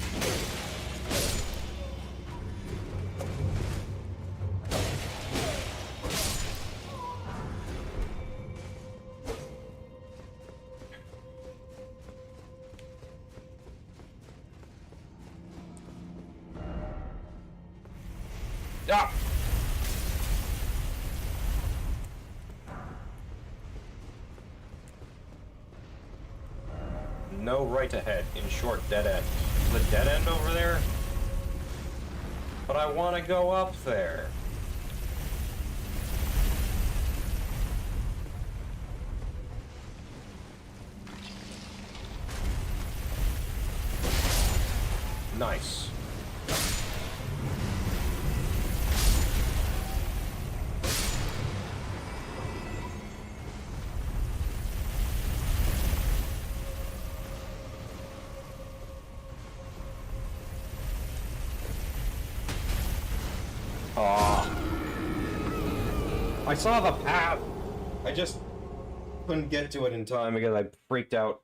Speaker 1: Ah! No right ahead. In short, dead end. The dead end over there? But I want to go up there. Nice. I saw the path! I just couldn't get to it in time because I freaked out.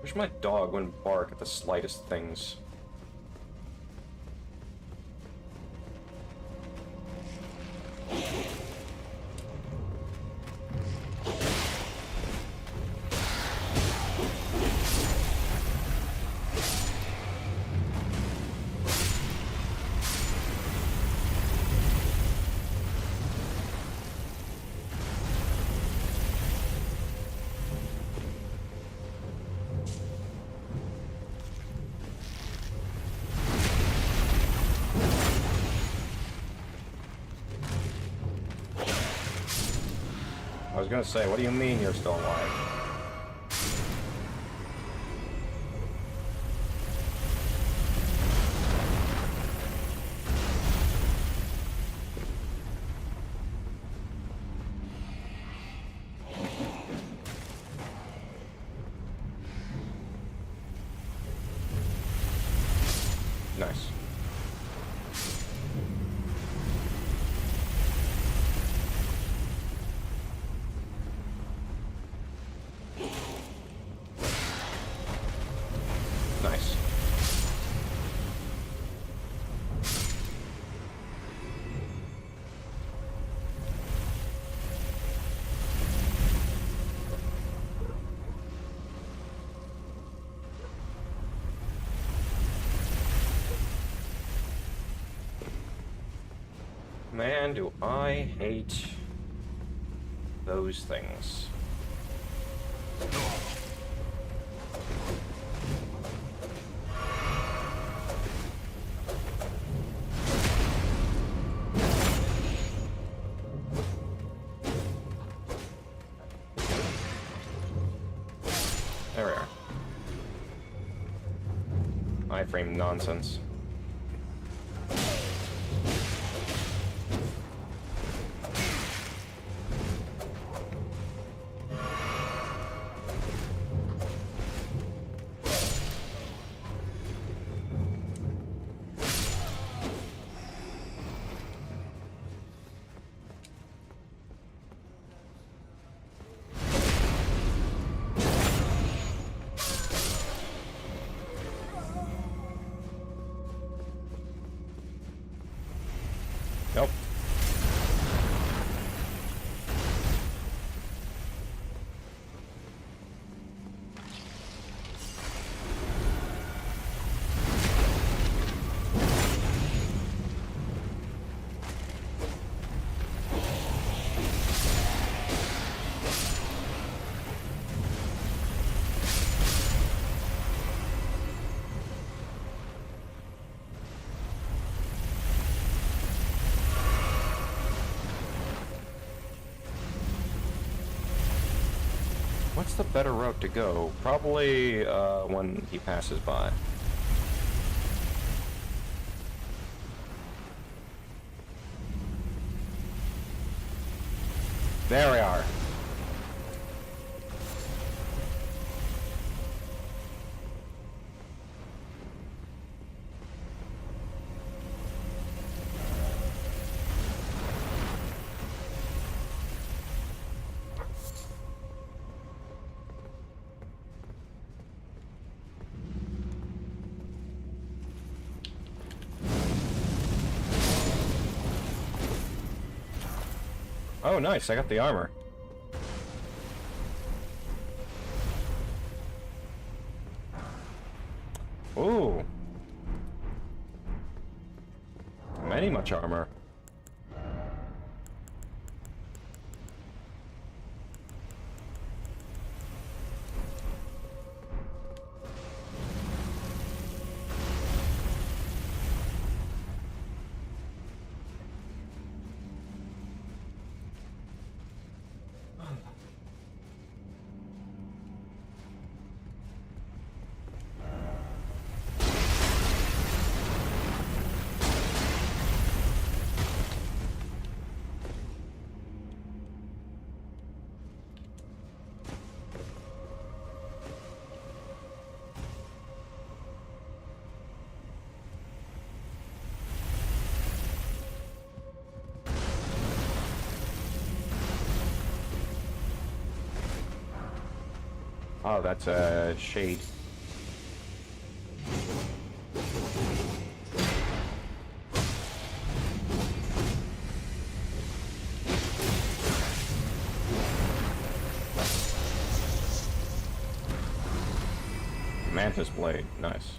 Speaker 1: Wish my dog wouldn't bark at the slightest things. I was gonna say, what do you mean you're still alive? Nice. Nice. Man, do I hate those things. There we are. Iframe nonsense. What's the better route to go? Probably when he passes by. There we are. Oh, nice, I got the armor. Ooh. Many much armor. Oh, that's a shade. Mantis blade, nice.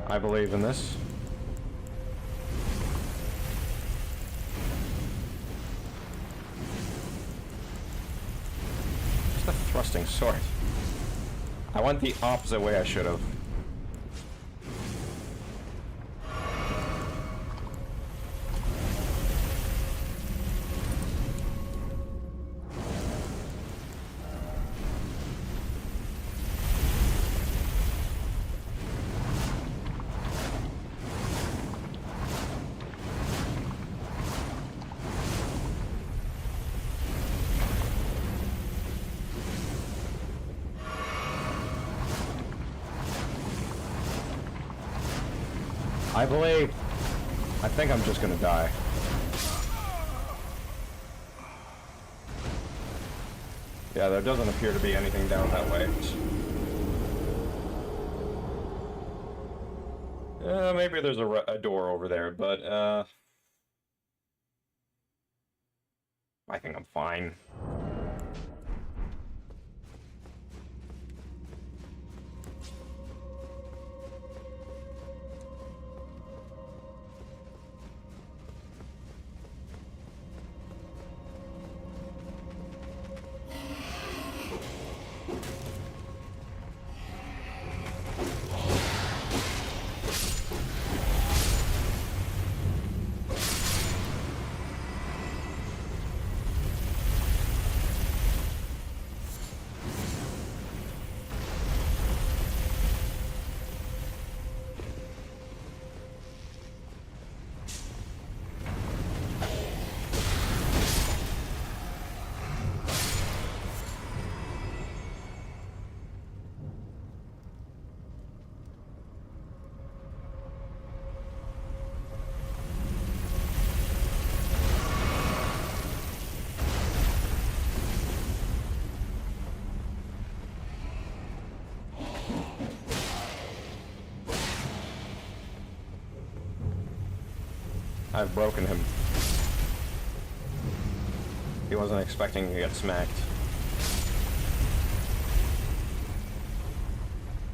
Speaker 1: I believe in this. What's the thrusting sword? I went the opposite way I should have. I believe. I think I'm just gonna die. Yeah, there doesn't appear to be anything down that way. Maybe there's a door over there, but I think I'm fine. I've broken him. He wasn't expecting to get smacked.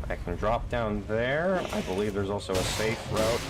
Speaker 1: I can drop down there. I believe there's also a safe route.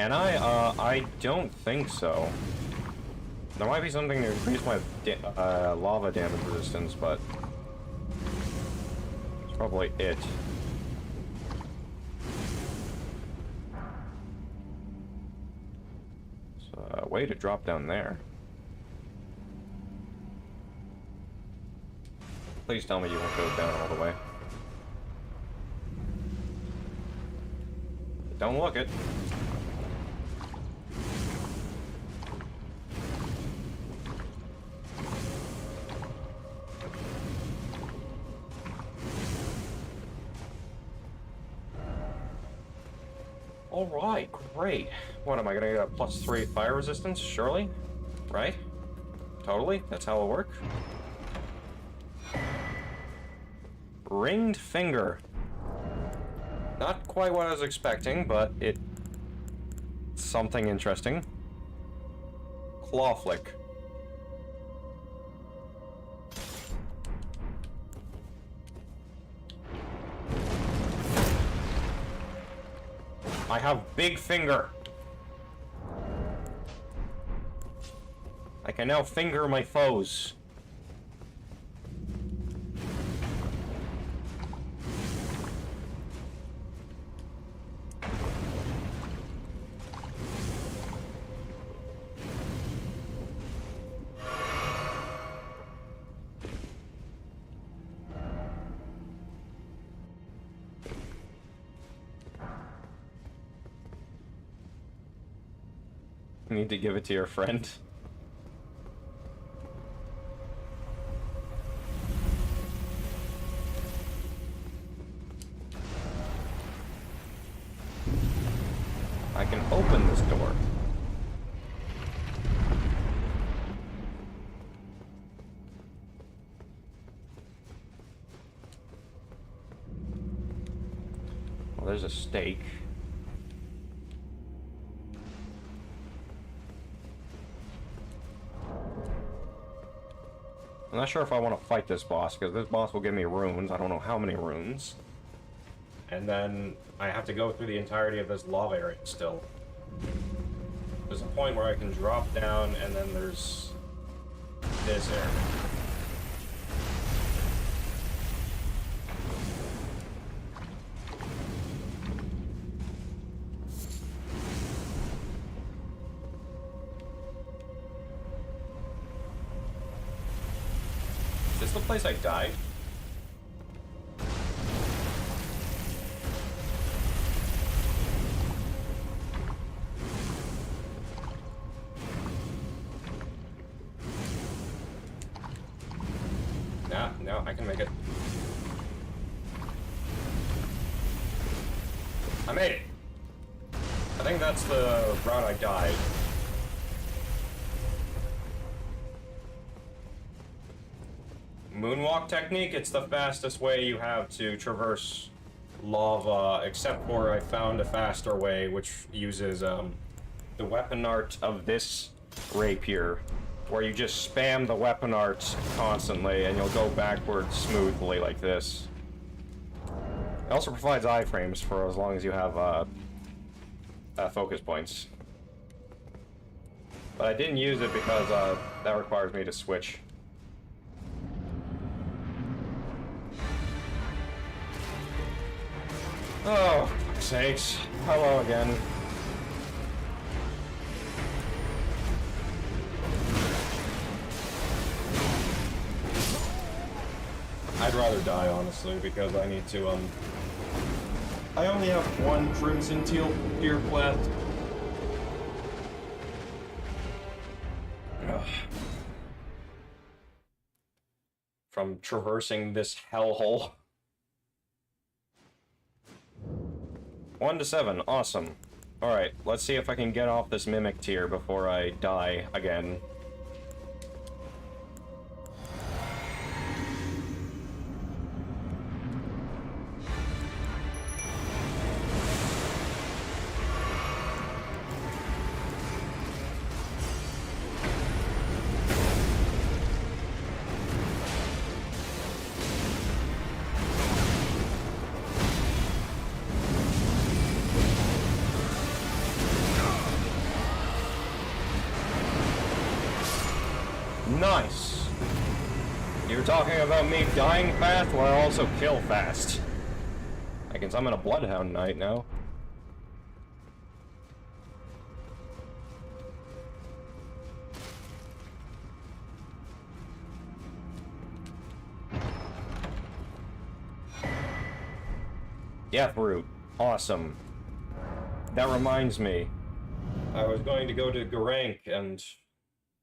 Speaker 1: Can I? I don't think so. There might be something to increase my lava damage resistance, but it's probably it. So, way to drop down there. Please tell me you won't go down all the way. Don't look it. Alright, great. What, am I gonna get a +3 fire resistance? Surely? Right? Totally? That's how it'll work? Ringed finger. Not quite what I was expecting, but it's something interesting. Claw flick. I have big finger. I can now finger my foes. You need to give it to your friend. I can open this door. Well, there's a stake. I'm not sure if I want to fight this boss, because this boss will give me runes. I don't know how many runes. And then I have to go through the entirety of this lava area still. There's a point where I can drop down, and then there's this area. Is this the place I died? No, I can make it. I made it! I think that's the route I died. Moonwalk technique, it's the fastest way you have to traverse lava, except for I found a faster way, which uses the weapon art of this rapier, where you just spam the weapon art constantly and you'll go backwards smoothly like this. It also provides iframes for as long as you have focus points. But I didn't use it because that requires me to switch. Oh, for fuck's sakes. Hello again. I'd rather die, honestly, because I need to, I only have one Crimson Teal Tear left. Ugh. From traversing this hellhole. 1 to 7, awesome. Alright, let's see if I can get off this Mimic tier before I die again. Nice! You're talking about me dying fast, well, I also kill fast. I can summon a Bloodhound Knight now. Deathroot. Awesome. That reminds me. I was going to go to Garank and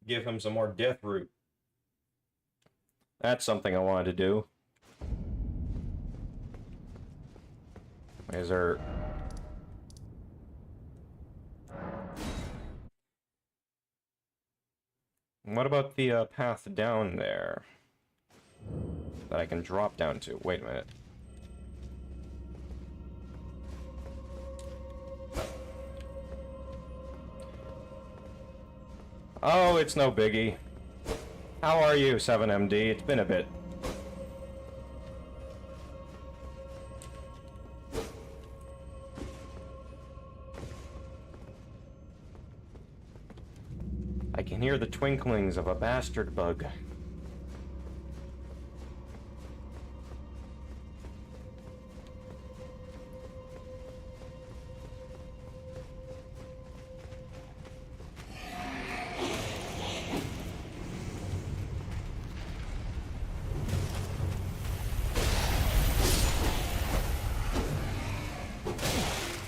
Speaker 1: give him some more Deathroot. That's something I wanted to do. Is there... What about the path down there? That I can drop down to? Wait a minute. Oh, it's no biggie. How are you, 7MD? It's been a bit. I can hear the twinklings of a bastard bug.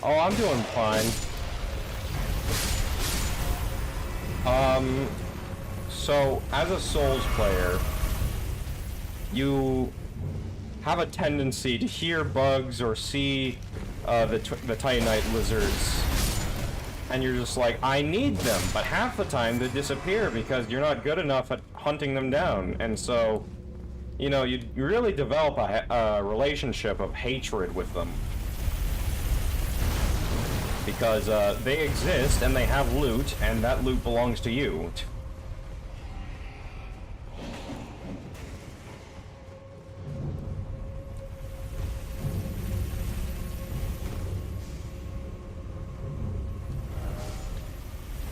Speaker 1: Oh, I'm doing fine. So, as a Souls player, you have a tendency to hear bugs or see the Titanite lizards, and you're just like, I need them, but half the time they disappear because you're not good enough at hunting them down, and so, you know, you really develop a relationship of hatred with them. Because they exist, and they have loot, and that loot belongs to you.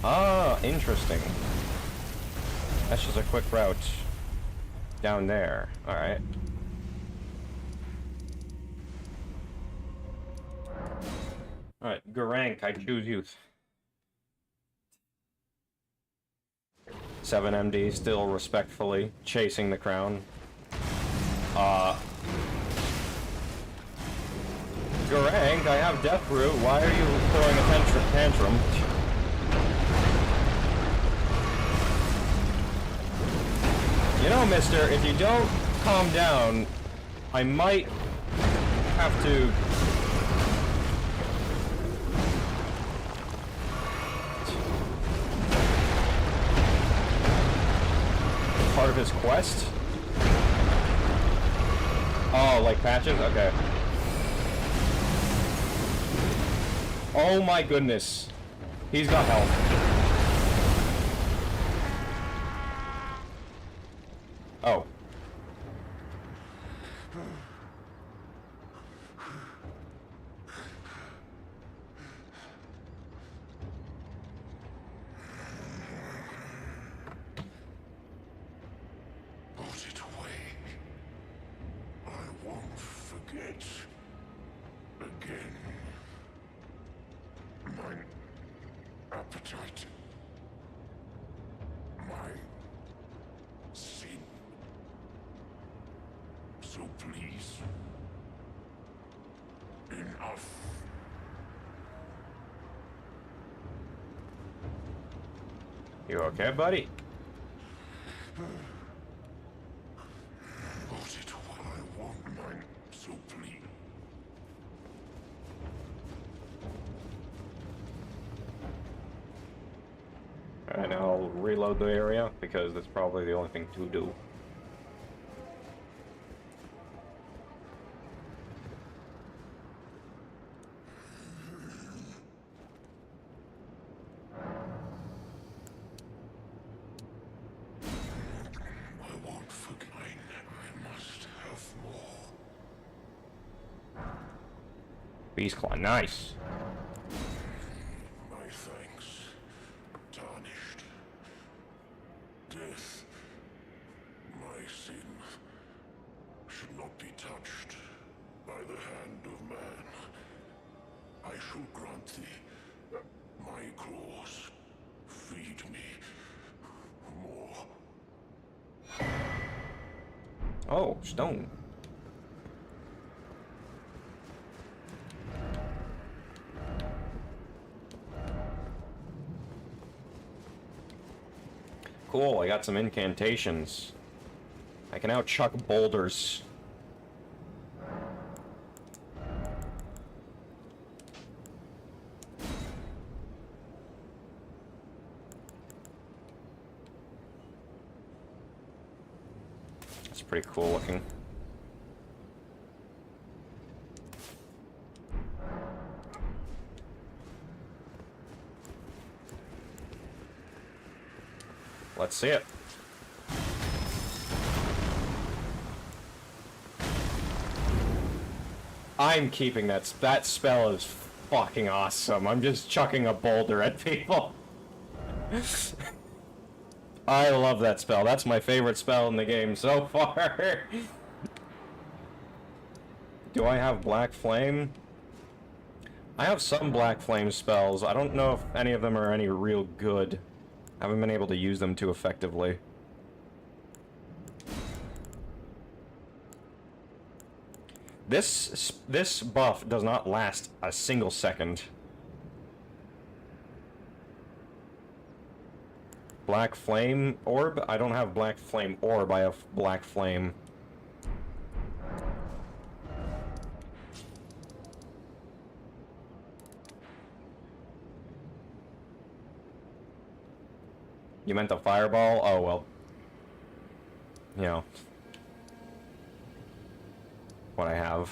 Speaker 1: Ah, interesting. That's just a quick route down there. Alright. Alright, Garank, I choose youth. 7MD still respectfully chasing the crown. Garank, I have Deathroot. Why are you throwing a tantrum? You know, mister, if you don't calm down, I might have to... Part of his quest? Oh, like patches? Okay. Oh my goodness. He's got health. Oh.
Speaker 2: Put it away. I won't forget again. My appetite. My sin. So please. Enough.
Speaker 1: You okay, buddy?
Speaker 2: Put it away. I want mine. So please.
Speaker 1: Alright, now I'll reload the area, because that's probably the only thing to do.
Speaker 2: I won't forget. I must have more.
Speaker 1: Beast Claw, nice.
Speaker 2: My thanks. Tarnished. Death
Speaker 9: sin should not be touched by the hand of man. I shall grant thee my claws. Feed me more.
Speaker 1: Oh, stone. Cool, I got some incantations. I can now chuck boulders. It's pretty cool looking. Let's see it. I'm keeping that. That spell is fucking awesome. I'm just chucking a boulder at people. I love that spell. That's my favorite spell in the game so far. Do I have Black Flame? I have some Black Flame spells. I don't know if any of them are any real good. I haven't been able to use them too effectively. This buff does not last a single second. Black Flame Orb? I don't have Black Flame Orb, I have Black Flame. You meant the fireball? Oh, well. You know. What I have.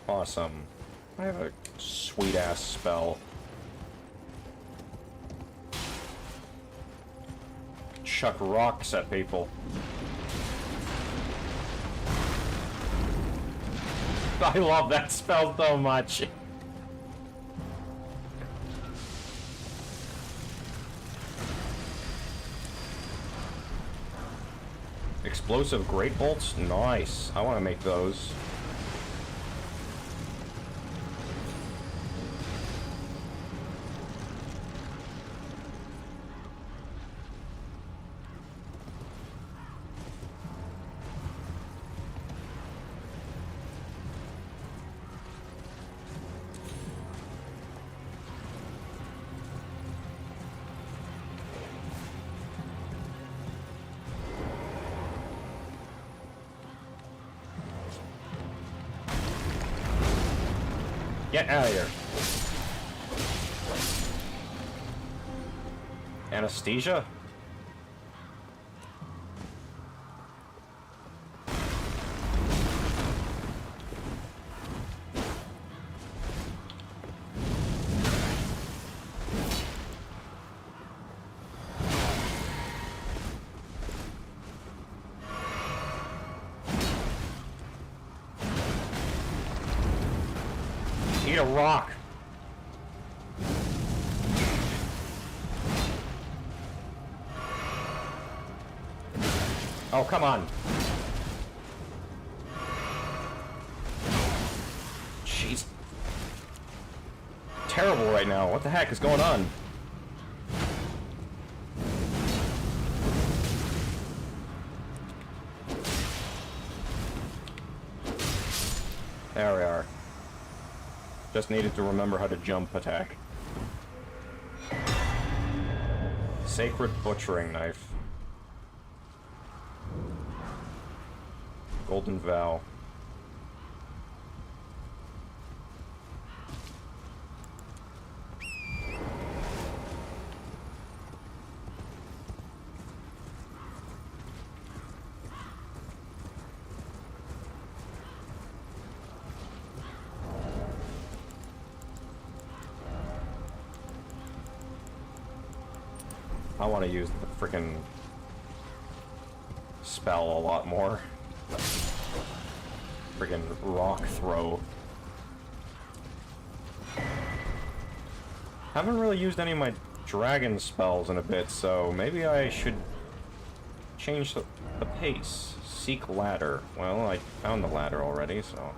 Speaker 1: Awesome. I have a sweet-ass spell. Chuck rocks at people. I love that spell so much. Explosive great bolts? Nice. I want to make those. Get out of here. Anesthesia? Eat a rock. Oh, come on. Jeez. Terrible right now. What the heck is going on? There we are. Just needed to remember how to jump attack. Sacred butchering knife. Golden vow. I want to use the frickin' spell a lot more. friggin' rock throw. Haven't really used any of my dragon spells in a bit, so maybe I should change the pace. Seek ladder. Well, I found the ladder already, so...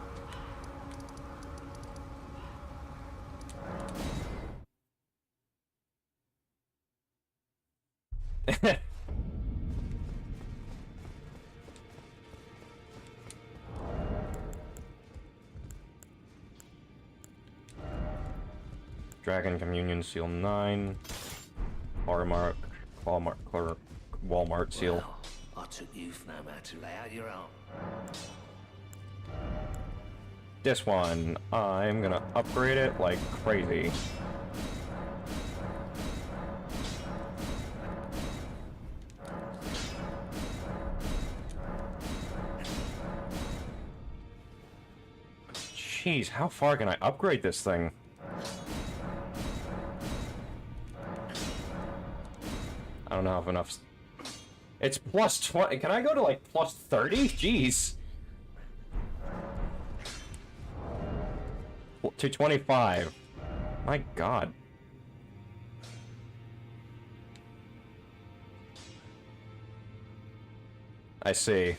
Speaker 1: Dragon Communion Seal 9. Walmart Seal.
Speaker 6: Well, I took you for no man to lay out your arm.
Speaker 1: This one, I'm gonna upgrade it like crazy. Jeez, how far can I upgrade this thing? I don't know if enough... It's plus 20... Can I go to, like, plus 30? Jeez. To 25. My god. I see.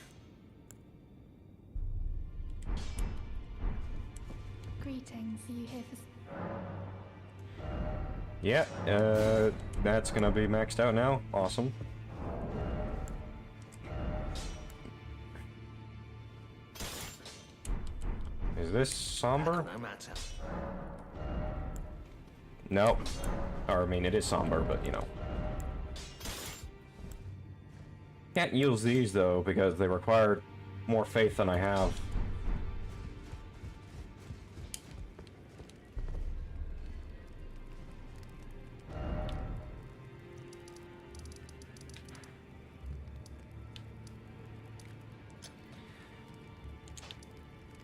Speaker 5: Greetings, are you here for...
Speaker 1: Yeah, that's gonna be maxed out now. Awesome. Is this somber?
Speaker 6: No matter.
Speaker 1: No. Or, I mean, it is somber, but, you know. Can't use these, though, because they require more faith than I have.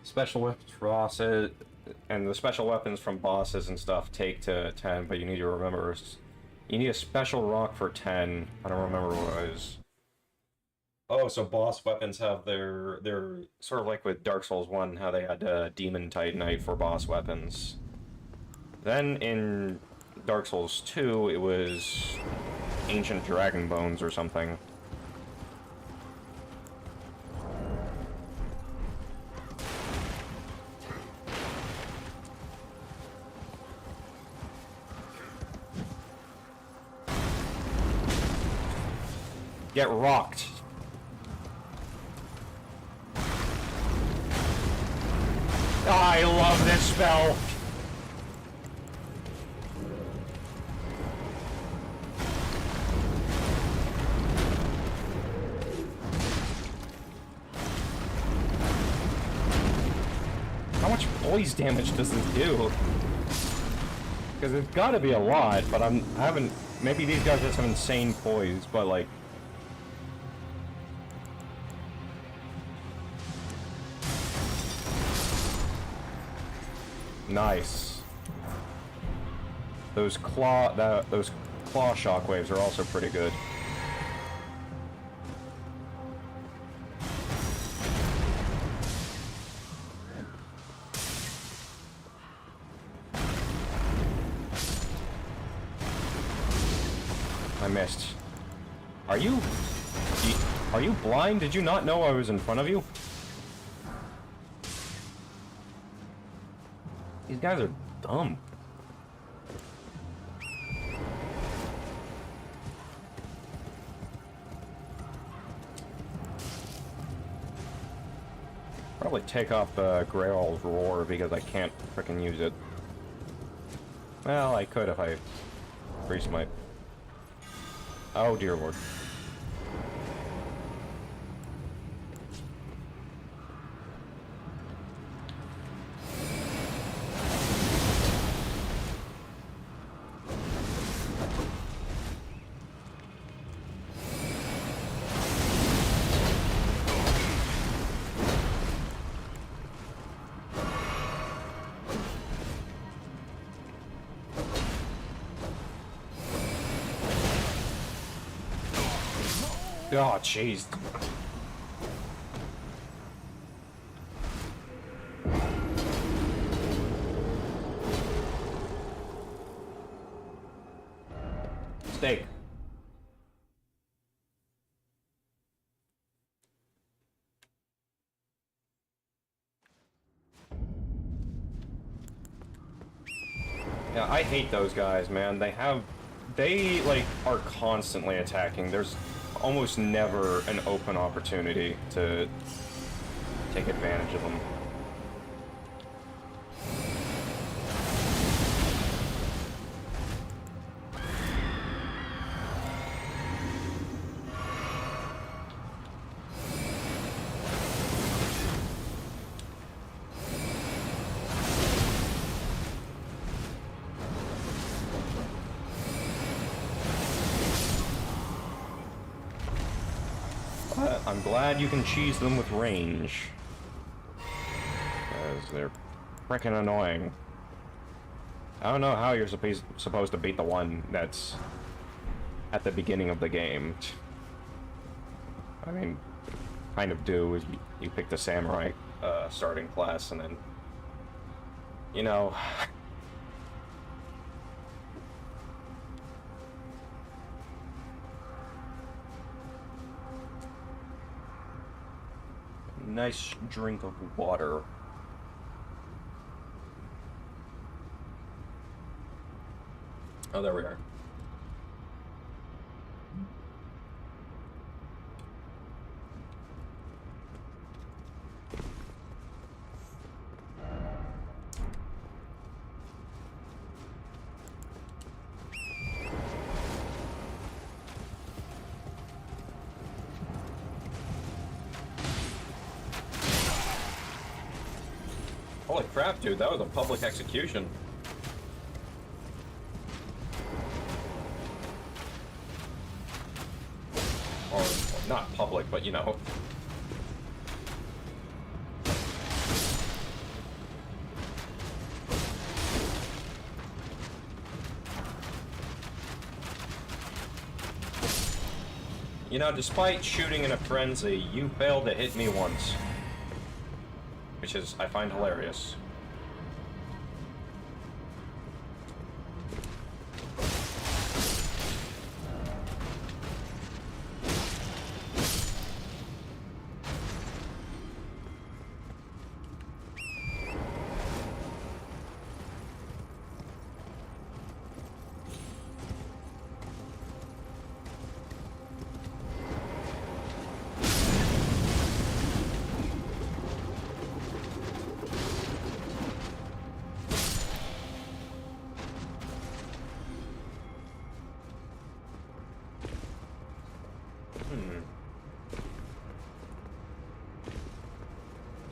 Speaker 1: Special weapons for bosses, and the special weapons from bosses and stuff take to 10, but you need to remember, you need a special rock for 10. I don't remember what it is. Oh, so boss weapons have their sort of like with Dark Souls 1, how they had Demon Titanite for boss weapons. Then in Dark Souls 2, it was Ancient Dragon Bones or something. Get rocked. I love this spell. How much poise damage does this do? Because it's got to be a lot, but I haven't. Maybe these guys just have insane poise, but like. Nice. Those claw shockwaves are also pretty good. I missed. Are you blind? Did you not know I was in front of you? These guys are dumb. Probably take off Grail's Roar because I can't frickin' use it. Well, I could if I increase my... Oh dear lord. Oh, jeez. mistake. Yeah, I hate those guys, man. They, like, are constantly attacking. There's almost never an open opportunity to take advantage of them. But I'm glad you can cheese them with range. Because they're frickin' annoying. I don't know how you're supposed to beat the one that's at the beginning of the game. I mean, kind of do is you pick the samurai starting class and then, you know... Nice drink of water. Oh, there we are. Holy crap, dude, that was a public execution. Or, well, not public, but you know. You know, despite shooting in a frenzy, you failed to hit me once. Which is, I find hilarious.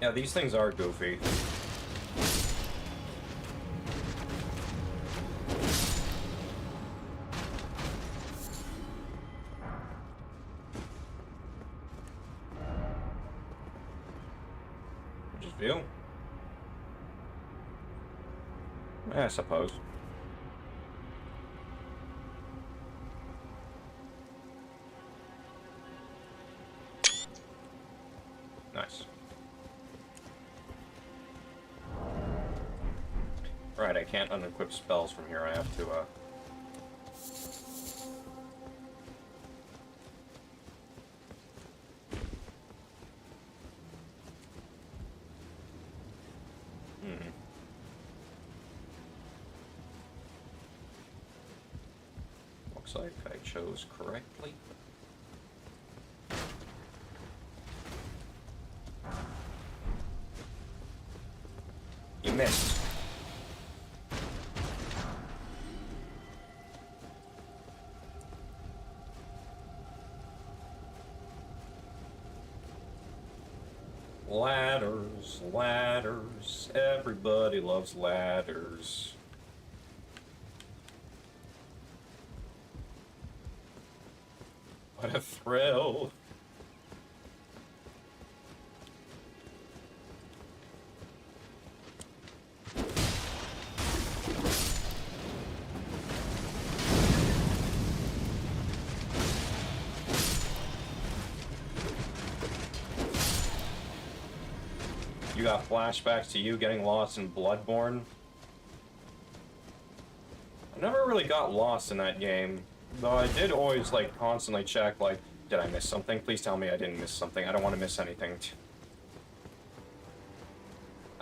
Speaker 1: Yeah, these things are goofy. Just view? I suppose. Nice. Right, I can't unequip spells from here. I have to, Looks like I chose correctly. You missed. Ladders, ladders, everybody loves ladders. What a thrill. You got flashbacks to you getting lost in Bloodborne? I never really got lost in that game. Though I did always, like, constantly check, like, did I miss something? Please tell me I didn't miss something. I don't want to miss anything.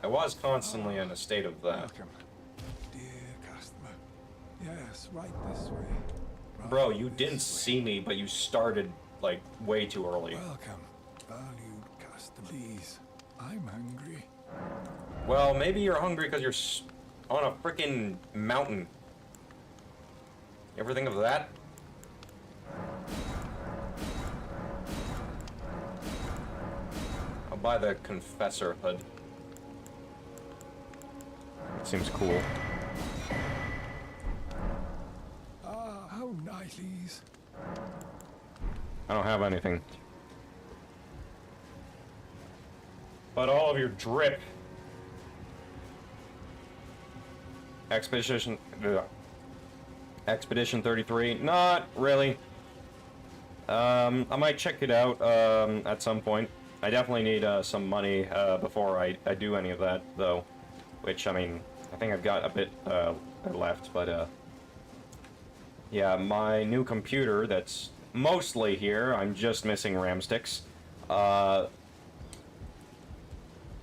Speaker 1: I was constantly in a state of that.
Speaker 10: Welcome, dear customer. Yes, right this way. Right
Speaker 1: Bro, you
Speaker 10: this
Speaker 1: didn't
Speaker 10: way.
Speaker 1: see me, but you started, like, way too early.
Speaker 10: Welcome, valued customer. Please, I'm hungry.
Speaker 1: Well, maybe you're hungry because you're on a freaking mountain. You ever think of that? I'll buy the Confessor hood. It seems cool.
Speaker 10: Ah, how nice. Please.
Speaker 1: I don't have anything. But all of your drip. Expedition 33, not really. I might check it out at some point. I definitely need some money before I do any of that, though. Which, I mean, I think I've got a bit left, but yeah, my new computer that's mostly here, I'm just missing RAM sticks,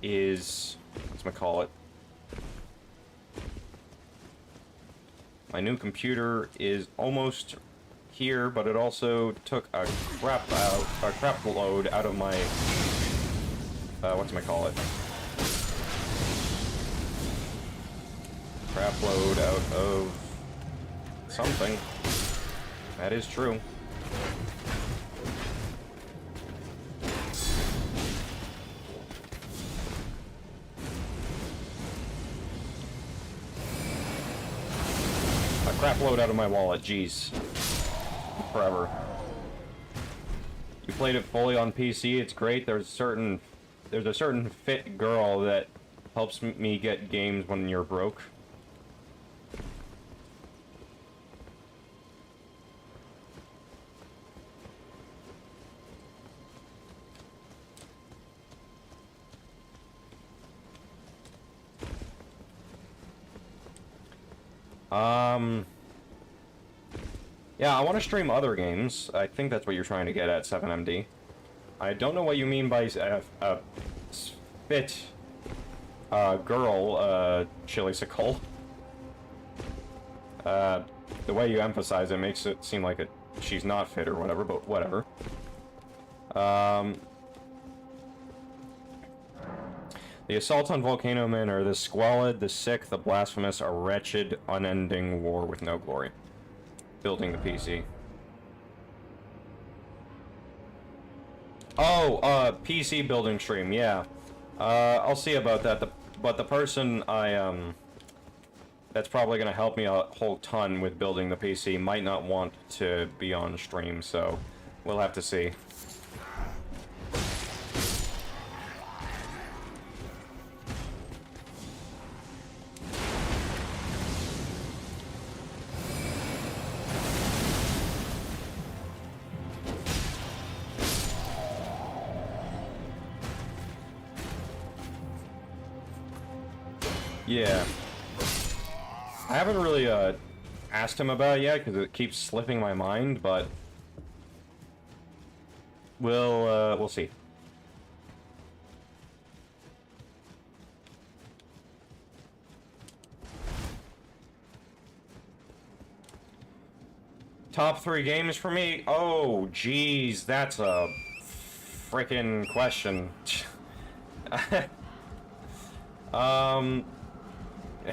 Speaker 1: is, whatchamacallit? My new computer is almost here, but it also took a crap load out of my, whatchamacallit? Crap load out of something. That is true. A crap load out of my wallet, jeez. Forever. You played it fully on PC, it's great. There's a certain fit girl that helps me get games when you're broke. Yeah, I want to stream other games. I think that's what you're trying to get at, 7MD. I don't know what you mean by fit girl, Chili Sickle. The way you emphasize it makes it seem like she's not fit or whatever, but whatever. The assault on Volcano Manor, the squalid, the sick, the blasphemous, a wretched, unending war with no glory. Building the PC. Oh, PC building stream, yeah. I'll see about that. But the person that's probably gonna help me a whole ton with building the PC might not want to be on stream, so we'll have to see. Yeah. I haven't really asked him about it yet because it keeps slipping my mind, but we'll see. Top 3 games for me? Oh, geez, that's a frickin' question.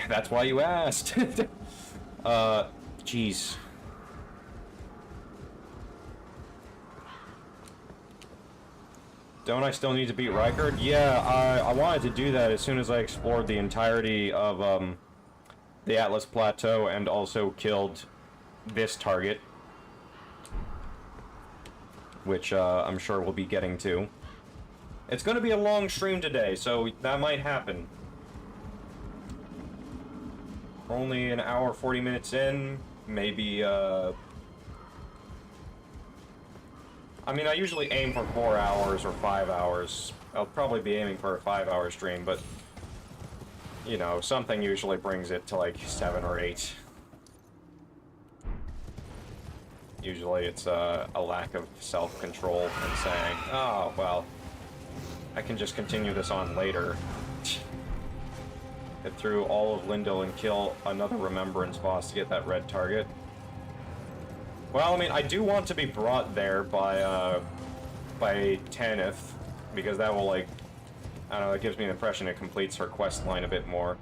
Speaker 1: That's why you asked. Jeez. Don't I still need to beat Riker? Yeah, I wanted to do that as soon as I explored the entirety of, the Atlas Plateau and also killed this target. Which, I'm sure we'll be getting to. It's gonna be a long stream today, so that might happen. Only an hour, 40 minutes in, maybe, I mean, I usually aim for 4 hours or 5 hours. I'll probably be aiming for a 5-hour stream, but, you know, something usually brings it to, like, 7 or 8. Usually it's a lack of self-control and saying, oh, well, I can just continue this on later. Get through all of Lindell and kill another Remembrance boss to get that red target. Well, I mean, I do want to be brought there by Tanith, because that will, like, I don't know, it gives me the impression it completes her quest line a bit more.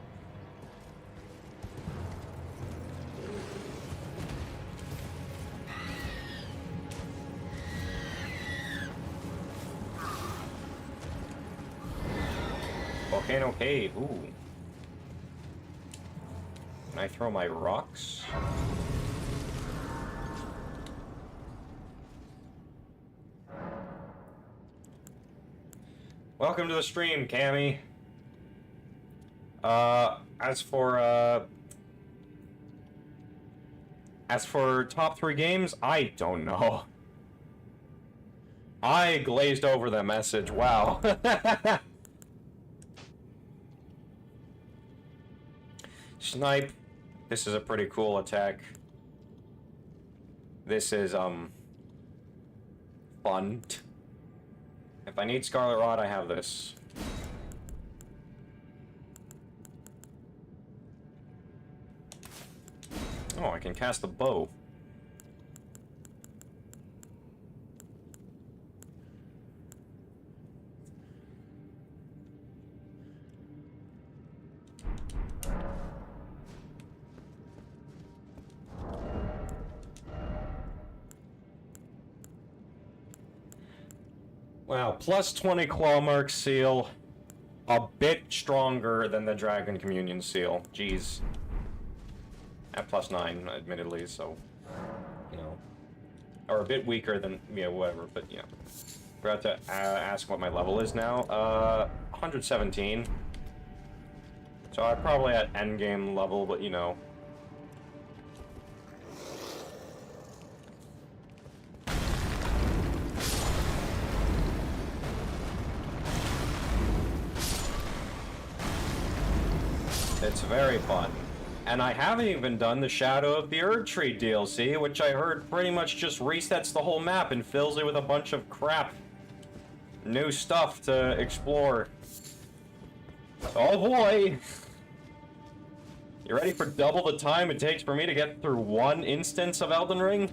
Speaker 1: Volcano Cave, ooh. Can I throw my rocks? Welcome to the stream, Cammy. As for top 3 games, I don't know. I glazed over the message, wow. Snipe. This is a pretty cool attack. This is, fun. If I need Scarlet Rod, I have this. Oh, I can cast the bow. Wow, plus 20 claw mark seal. A bit stronger than the Dragon Communion seal. Jeez. At plus 9, admittedly, so, you know. Or a bit weaker than, yeah, whatever, but yeah. Forgot to ask what my level is now. 117. So I'm probably at endgame level, but you know. It's very fun. And I haven't even done the Shadow of the Erd Tree DLC, which I heard pretty much just resets the whole map and fills it with a bunch of crap. New stuff to explore. Oh boy! You ready for double the time it takes for me to get through one instance of Elden Ring?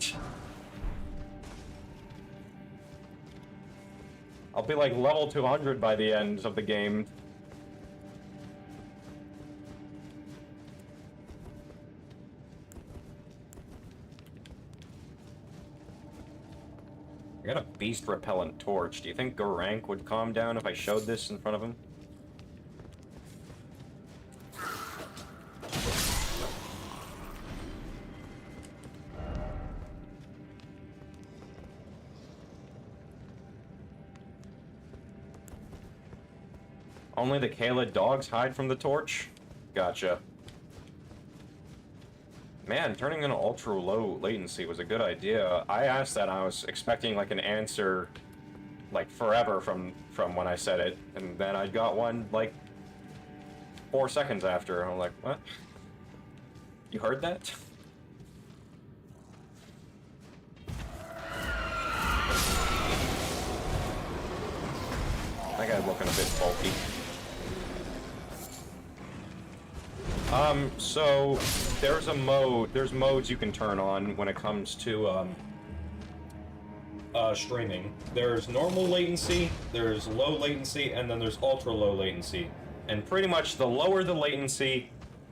Speaker 1: I'll be like level 200 by the end of the game. I got a beast repellent torch. Do you think Gorank would calm down if I showed this in front of him? Only the Kayla dogs hide from the torch? Gotcha. Man, turning on ultra low latency was a good idea. I asked that and I was expecting like an answer like forever from when I said it, and then I got one like 4 seconds after. I'm like, what? You heard that? That guy's looking a bit bulky. So there's modes you can turn on when it comes to, streaming. There's normal latency, there's low latency, and then there's ultra low latency. And pretty much the lower the latency,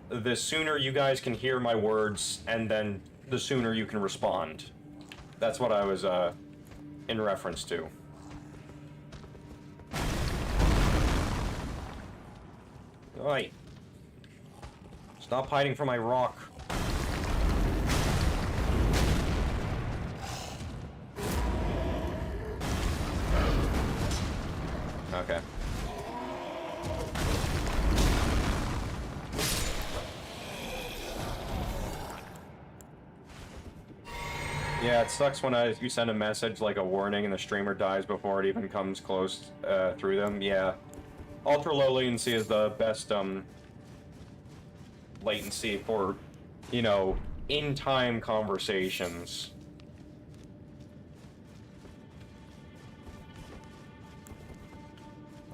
Speaker 1: the sooner you guys can hear my words, and then the sooner you can respond. That's what I was, in reference to. Oi. Stop hiding from my rock. Okay. Yeah, it sucks when you send a message like a warning and the streamer dies before it even comes close through them. Yeah. Ultra low latency is the best latency for, you know, in-time conversations.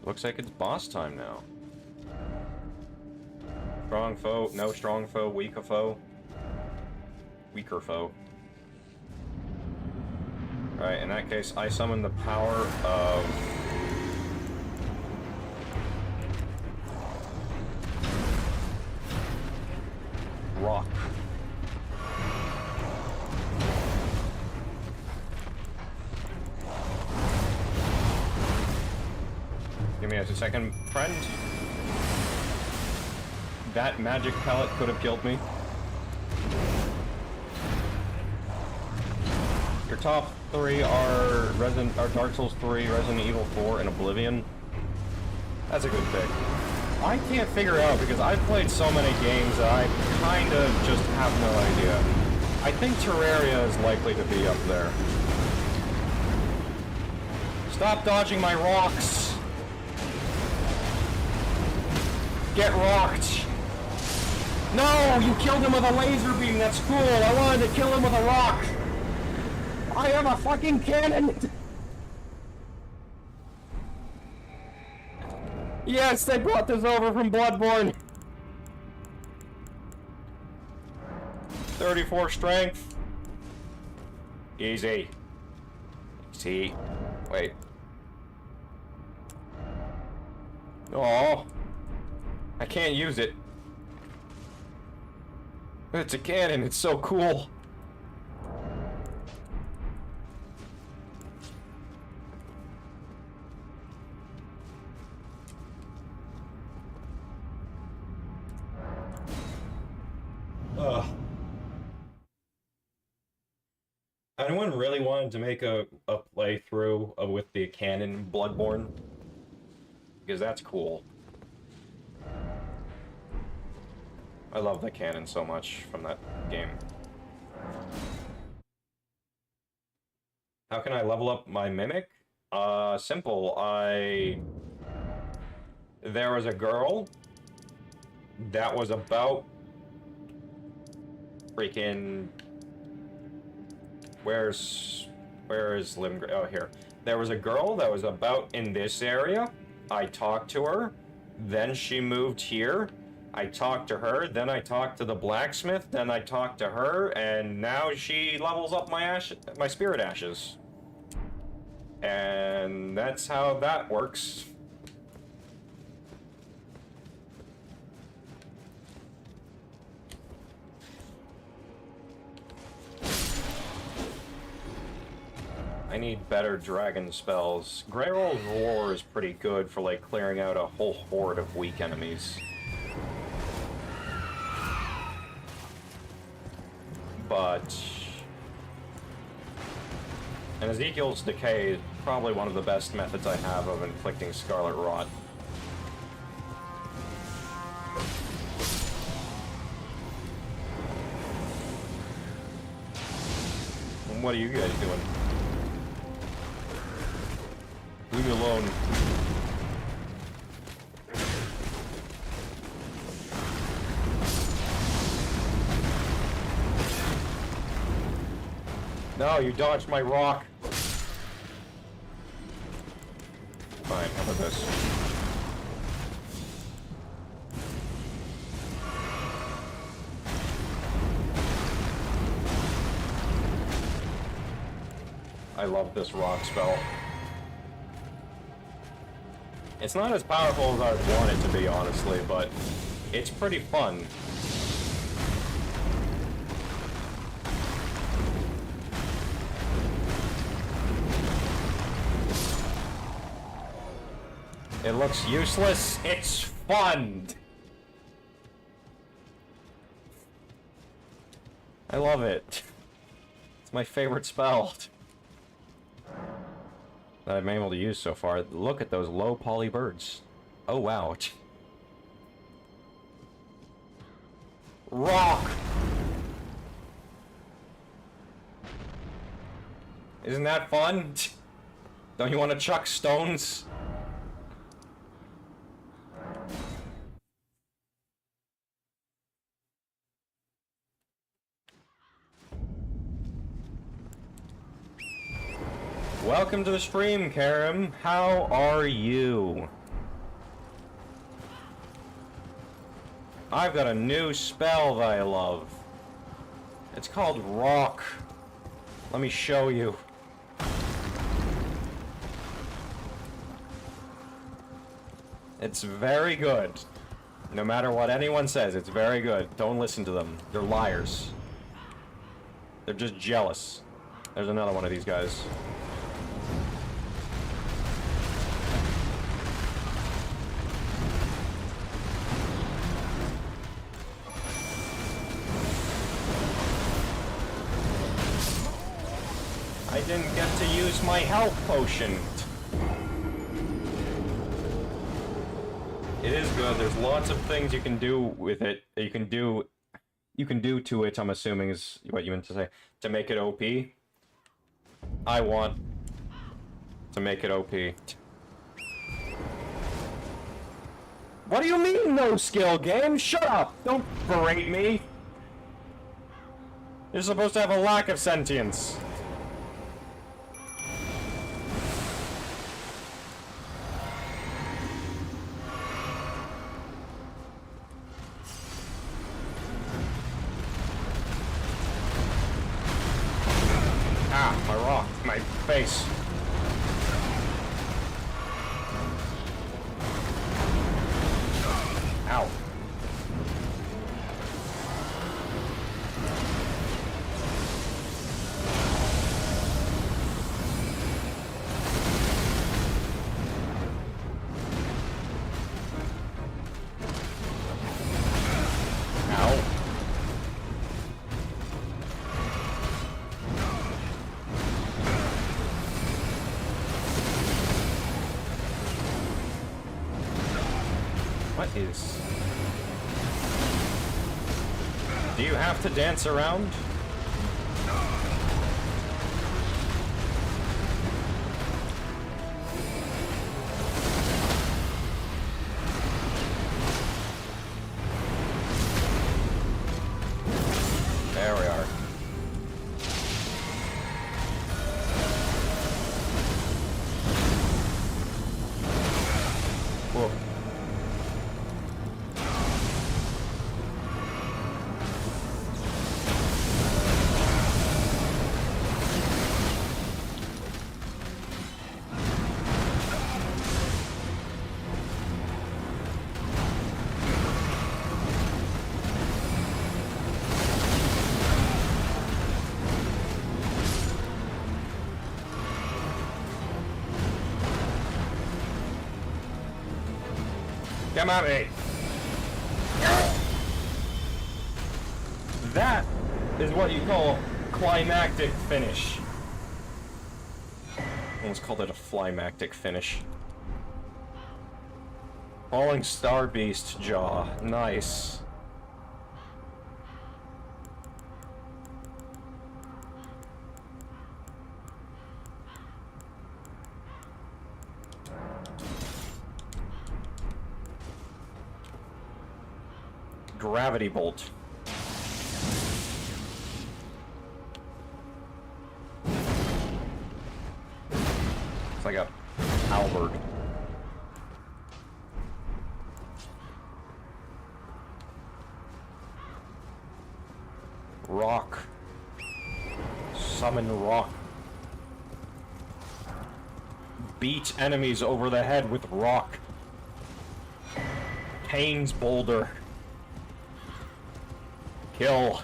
Speaker 1: Looks like it's boss time now. Strong foe, no strong foe, weaker foe. Weaker foe. Alright, in that case, I summon the power of... rock. Give me a second, friend. That magic pellet could have killed me. Your top three are Dark Souls 3, Resident Evil 4, and Oblivion. That's a good pick. I can't figure out because I've played so many games that I kind of just have no idea. I think Terraria is likely to be up there. Stop dodging my rocks! Get rocked! No! You killed him with a laser beam! That's cool! I wanted to kill him with a rock! I have a fucking cannon! Yes, they brought this over from Bloodborne! 34 strength. Easy. See? Wait. Oh, I can't use it. It's a cannon, it's so cool. Ugh. Anyone really wanted to make a playthrough with the cannon Bloodborne? Because that's cool. I love the cannon so much from that game. How can I level up my Mimic? Simple. There was a girl that was about freaking... Where is Limgrave? Oh, here. There was a girl that was about in this area. I talked to her. Then she moved here. I talked to her. Then I talked to the blacksmith. Then I talked to her. And now she levels up my spirit ashes. And that's how that works. I need better dragon spells. Greyroll's Roar is pretty good for, like, clearing out a whole horde of weak enemies. But... And Ezekiel's Decay is probably one of the best methods I have of inflicting Scarlet Rot. And what are you guys doing? Leave me alone. No, you dodged my rock. Fine, how about this? I love this rock spell. It's not as powerful as I would want it to be, honestly, but it's pretty fun. It looks useless. It's fun! I love it. It's my favorite spell that I've been able to use so far. Look at those low poly birds. Oh wow. Rock! Isn't that fun? Don't you want to chuck stones? Welcome to the stream, Karim. How are you? I've got a new spell that I love. It's called Rock. Let me show you. It's very good. No matter what anyone says, it's very good. Don't listen to them. They're liars. They're just jealous. There's another one of these guys. I didn't get to use my health potion. It is good. There's lots of things you can do with it. You can do to it, I'm assuming is what you meant to say, to make it OP. I want to make it OP. What do you mean, no skill game? Shut up! Don't berate me! You're supposed to have a lack of sentience. Ah, my rock, my face. Ow. Ow. What is... Do you have to dance around? There we are. Whoa. Come at me! That is what you call climactic finish. Almost called it a flymactic finish. Falling Star Beast jaw. Nice. Gravity bolt. It's like a halberd. Rock. Summon rock. Beat enemies over the head with rock. Kane's boulder. Kill.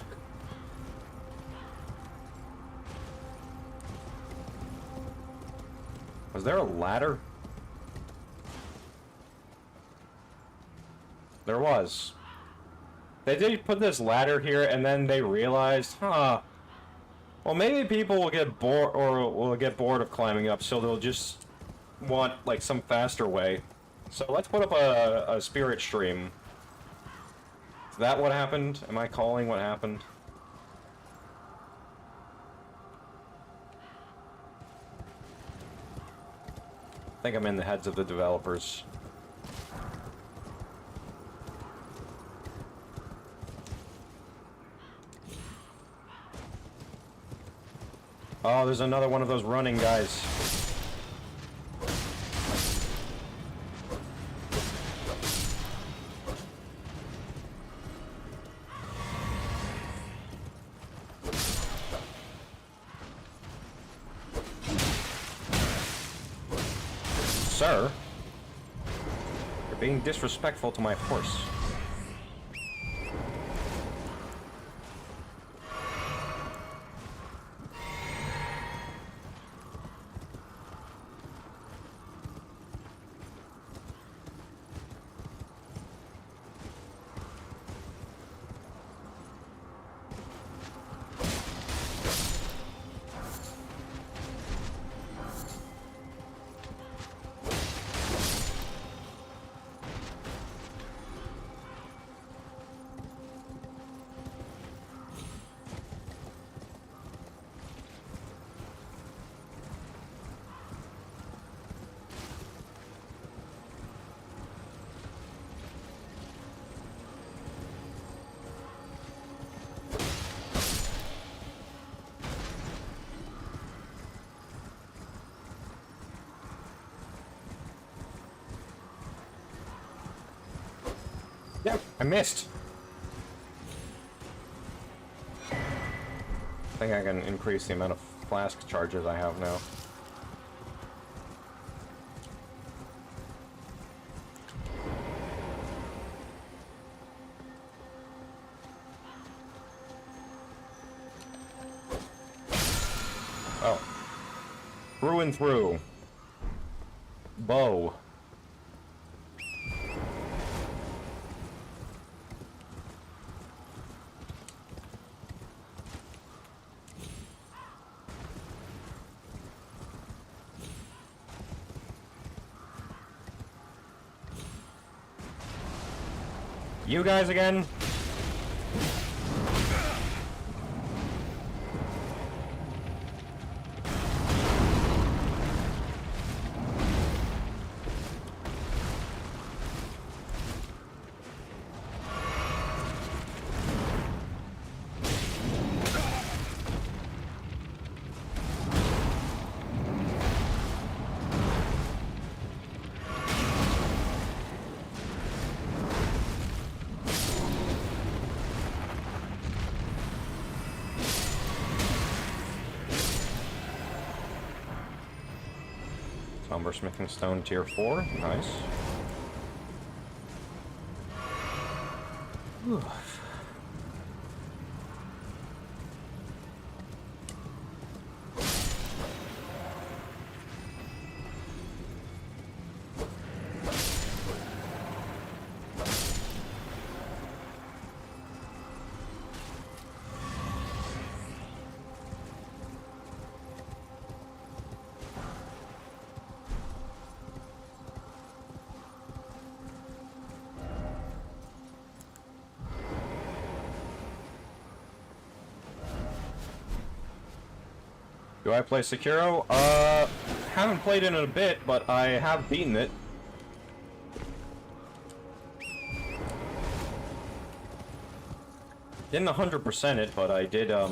Speaker 1: Was there a ladder? There was. They did put this ladder here and then they realized, huh, well maybe people will get bored or will get bored of climbing up, so they'll just want like some faster way. So let's put up a spirit stream. Is that what happened? Am I calling what happened? I think I'm in the heads of the developers. Oh, there's another one of those running guys. sir. You're being disrespectful to my horse. Yep, I missed. I think I can increase the amount of flask charges I have now. Oh. Through and through. Bow. You guys again? Smithing Stone Tier 4, nice. Whew. Do I play Sekiro? Haven't played it in a bit, but I have beaten it. Didn't 100% it, but I did, a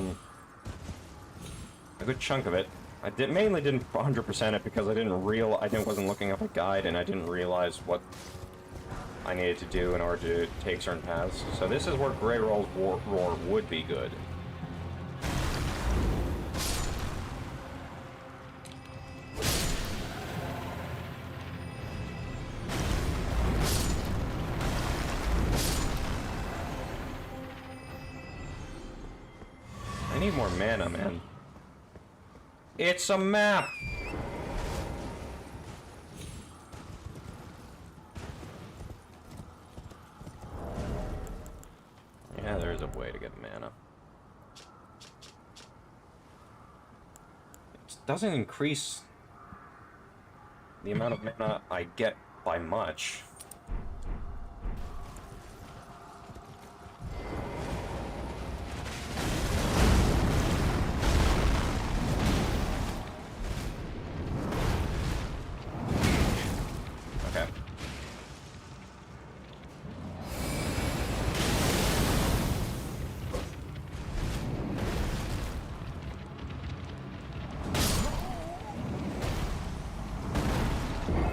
Speaker 1: good chunk of it. Mainly didn't 100% it because I wasn't looking up a guide and I didn't realize what I needed to do in order to take certain paths. So this is where Grey Roll's Roar would be good. I need more mana, man. It's a map! Yeah, there's a way to get mana. It doesn't increase the amount of mana I get by much.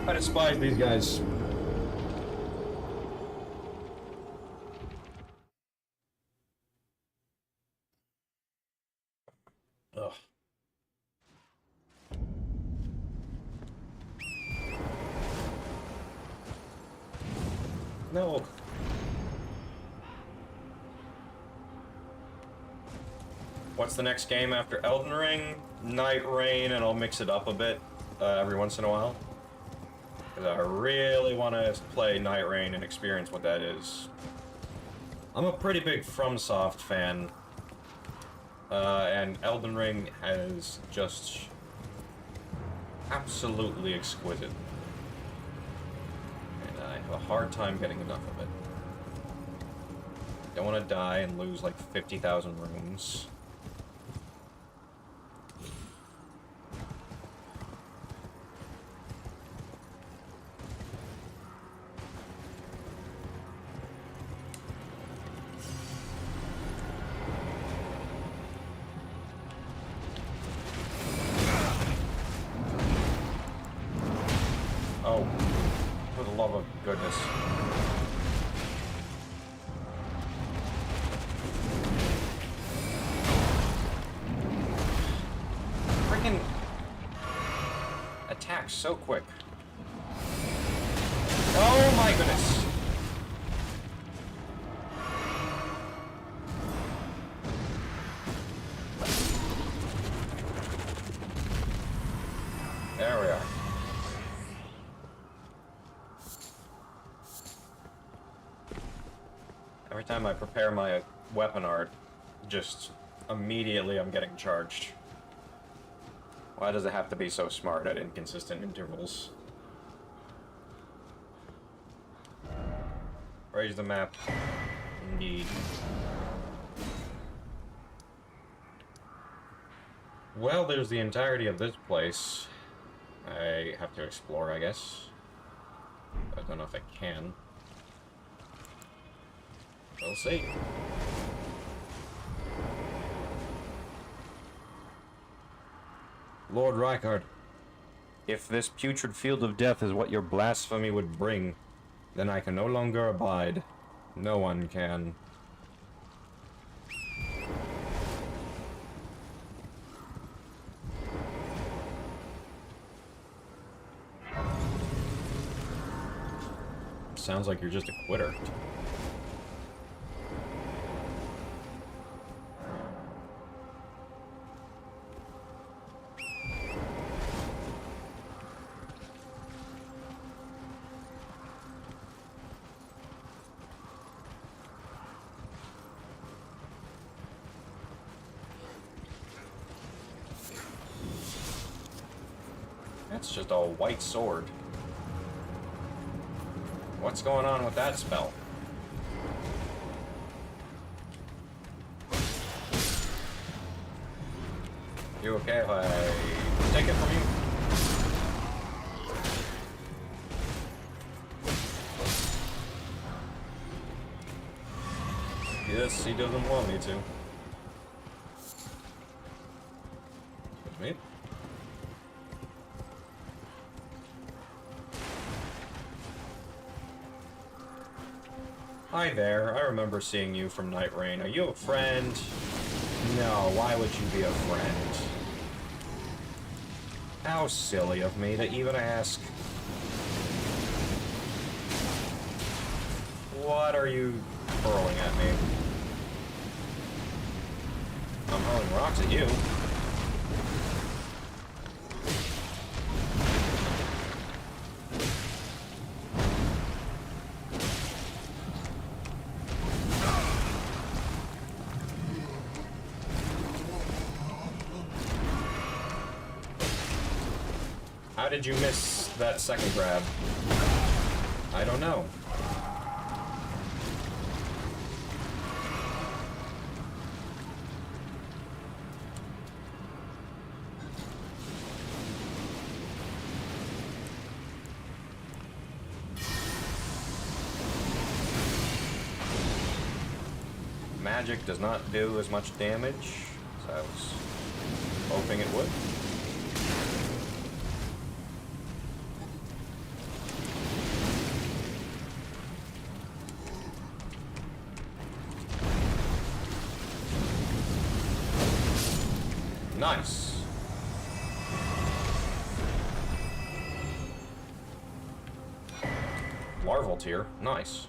Speaker 1: I despise these guys. Ugh. No. What's the next game after Elden Ring? Night Rain, and I'll mix it up a bit every once in a while. Because I really want to play Night Rain and experience what that is. I'm a pretty big FromSoft fan. And Elden Ring is just absolutely exquisite. And I have a hard time getting enough of it. Don't want to die and lose like 50,000 rooms. Oh, for the love of goodness. Freaking attack so quick. Oh my goodness. There we are. Every time I prepare my weapon art, just immediately I'm getting charged. Why does it have to be so smart at inconsistent intervals? Raise the map. Indeed. Well, there's the entirety of this place. I have to explore, I guess. I don't know if I can. We'll see. Lord Rykard, if this putrid field of death is what your blasphemy would bring, then I can no longer abide. No one can. Sounds like you're just a quitter. That's just a white sword. What's going on with that spell? You okay if I take it from you? Yes, he doesn't want me to. With me? Hi there, I remember seeing you from Night Rain. Are you a friend? No, why would you be a friend? How silly of me to even ask. What are you hurling at me? I'm hurling rocks at you. How did you miss that second grab? I don't know. Magic does not do as much damage as I was hoping it would. Nice. Larval tier. Nice.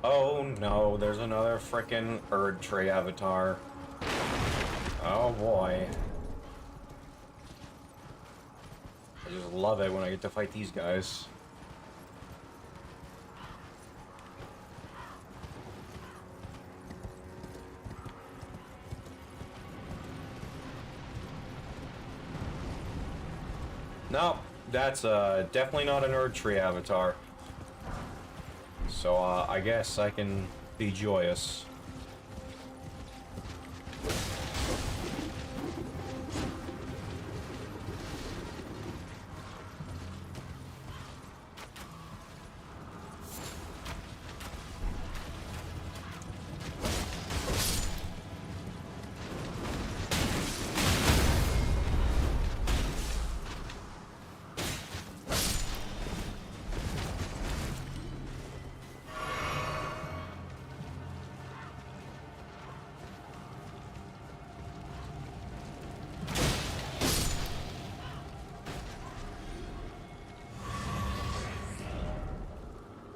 Speaker 1: Oh no, there's another frickin' Erd Tree avatar. Oh boy. I just love it when I get to fight these guys. No, that's definitely not an Erd Tree avatar. So I guess I can be joyous.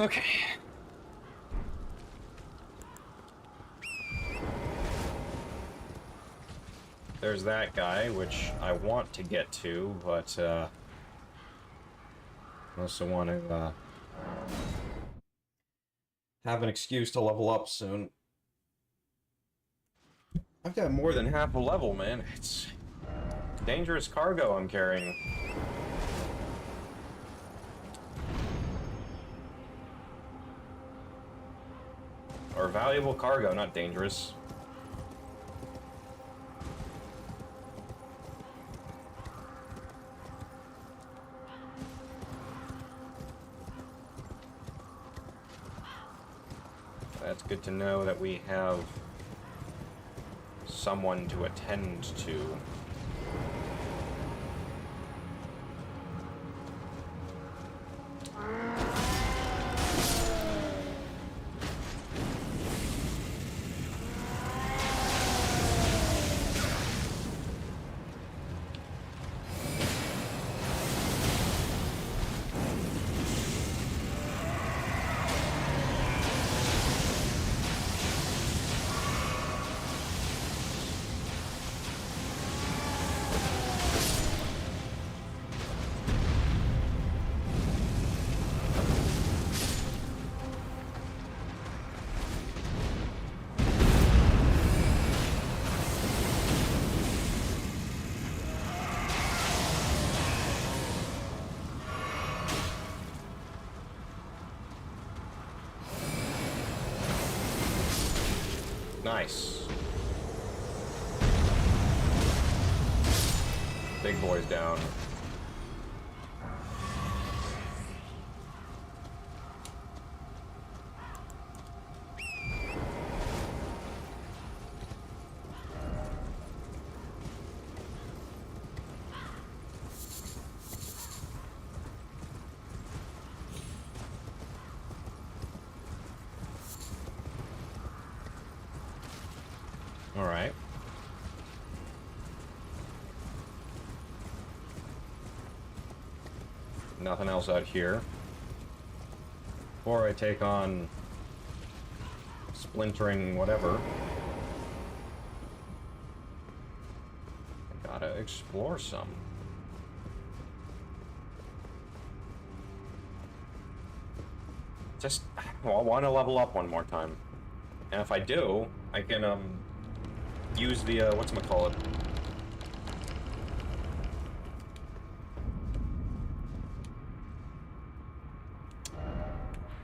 Speaker 1: Okay. There's that guy, which I want to get to, but, I also want to, have an excuse to level up soon. I've got more than half a level, man. It's dangerous cargo I'm carrying. Or valuable cargo, not dangerous. That's good to know that we have someone to attend to. Nice. Big boy's down. All right. Nothing else out here. Before I take on splintering whatever, I gotta explore some. Just, well, I want to level up one more time. And if I do, I can, use the, whatchamacallit.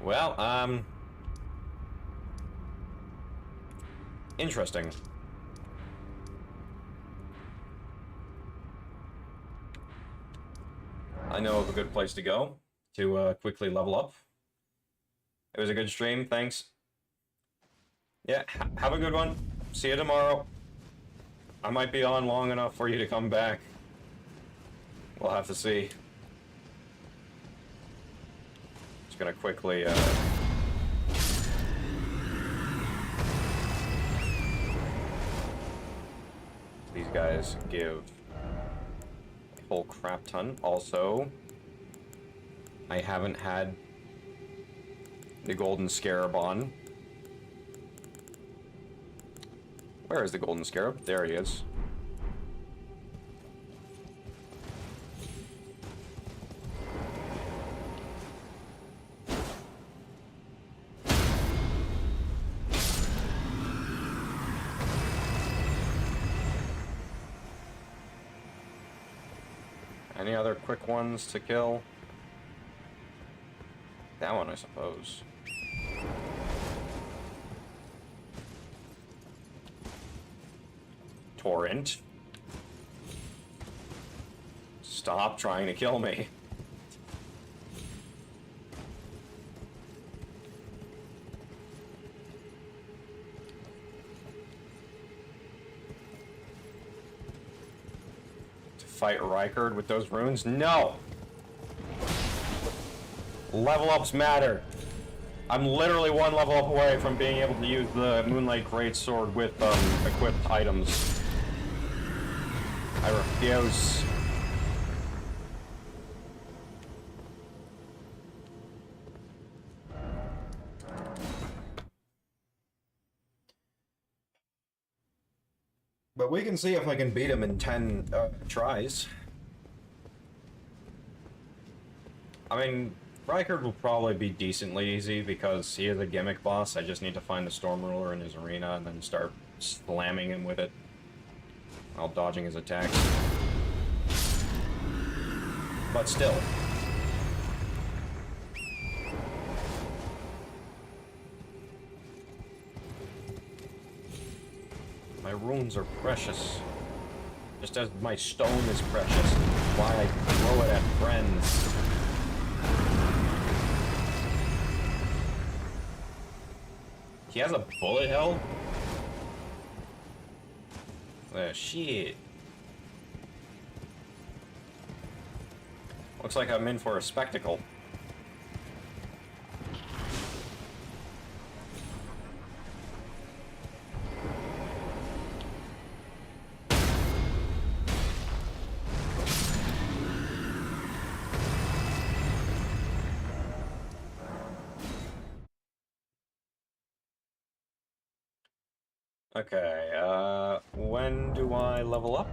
Speaker 1: Well, interesting. I know of a good place to go to, quickly level up. It was a good stream, thanks. Yeah, have a good one. See you tomorrow. I might be on long enough for you to come back. We'll have to see. Just gonna quickly, these guys give a whole crap ton. Also, I haven't had the golden scarab on Where is the golden scarab? There he is. Any other quick ones to kill? That one, I suppose. Torrent. Stop trying to kill me. To fight Rykard with those runes? No! Level ups matter. I'm literally one level up away from being able to use the Moonlight Greatsword with equipped items. I refuse. But we can see if I can beat him in 10 tries. I mean, Rykard will probably be decently easy because he is a gimmick boss. I just need to find the Storm Ruler in his arena and then start slamming him with it while dodging his attacks. But still. My runes are precious. Just as my stone is precious. Why I throw it at friends. He has a bullet hell? Shit. Looks like I'm in for a spectacle. Okay, when do I level up?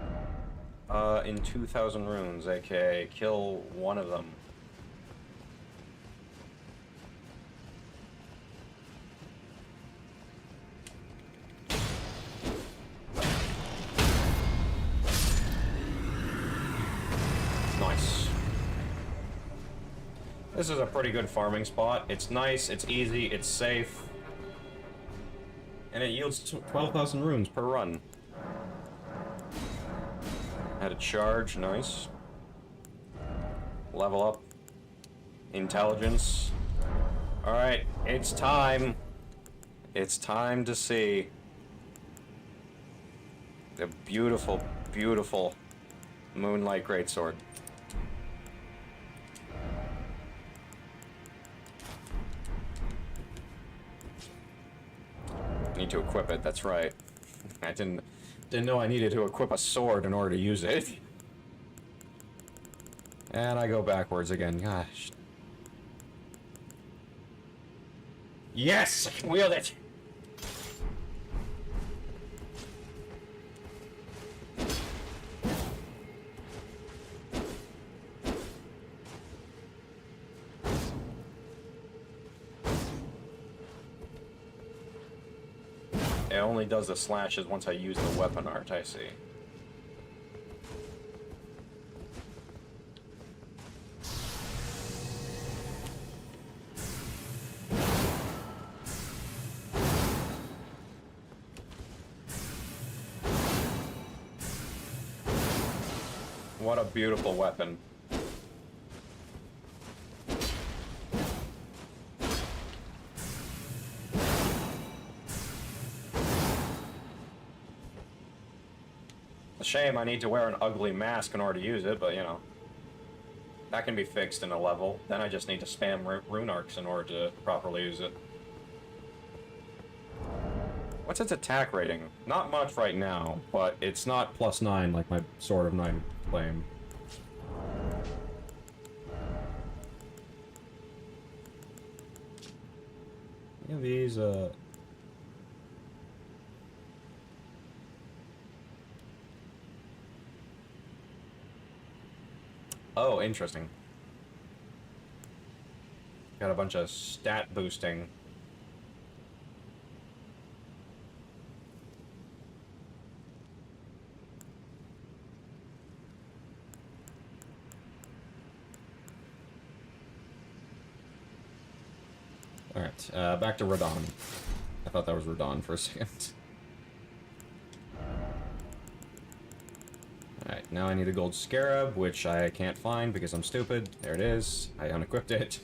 Speaker 1: In 2,000 runes, aka kill one of them. Nice. This is a pretty good farming spot. It's nice, it's easy, it's safe. And it yields 12,000 runes per run. Had a charge, nice. Level up. Intelligence. Alright, it's time. It's time to see the beautiful, beautiful Moonlight Greatsword. Need to equip it, that's right. I didn't know I needed to equip a sword in order to use it. And I go backwards again, gosh. Yes! I can wield it! It only does the slashes once I use the weapon art, I see. What a beautiful weapon. Shame I need to wear an ugly mask in order to use it, but you know. That can be fixed in a level. Then I just need to spam rune arcs in order to properly use it. What's its attack rating? Not much right now, but it's not +9 like my Sword of Night Flame. Yeah, these, Oh, interesting. Got a bunch of stat boosting. Alright, back to Radon. I thought that was Radon for a second. Alright, now I need a gold scarab, which I can't find because I'm stupid. There it is. I unequipped it.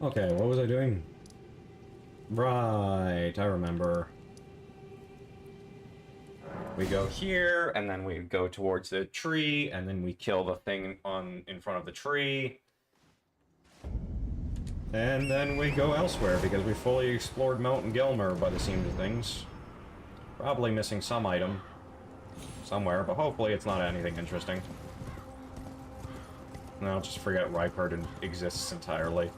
Speaker 1: Okay, what was I doing? Right, I remember. We go here, and then we go towards the tree, and then we kill the thing in front of the tree. And then we go elsewhere, because we fully explored Mountain Gilmer by the seams of things. Probably missing some item somewhere, but hopefully it's not anything interesting. And I'll just forget Ripard exists entirely.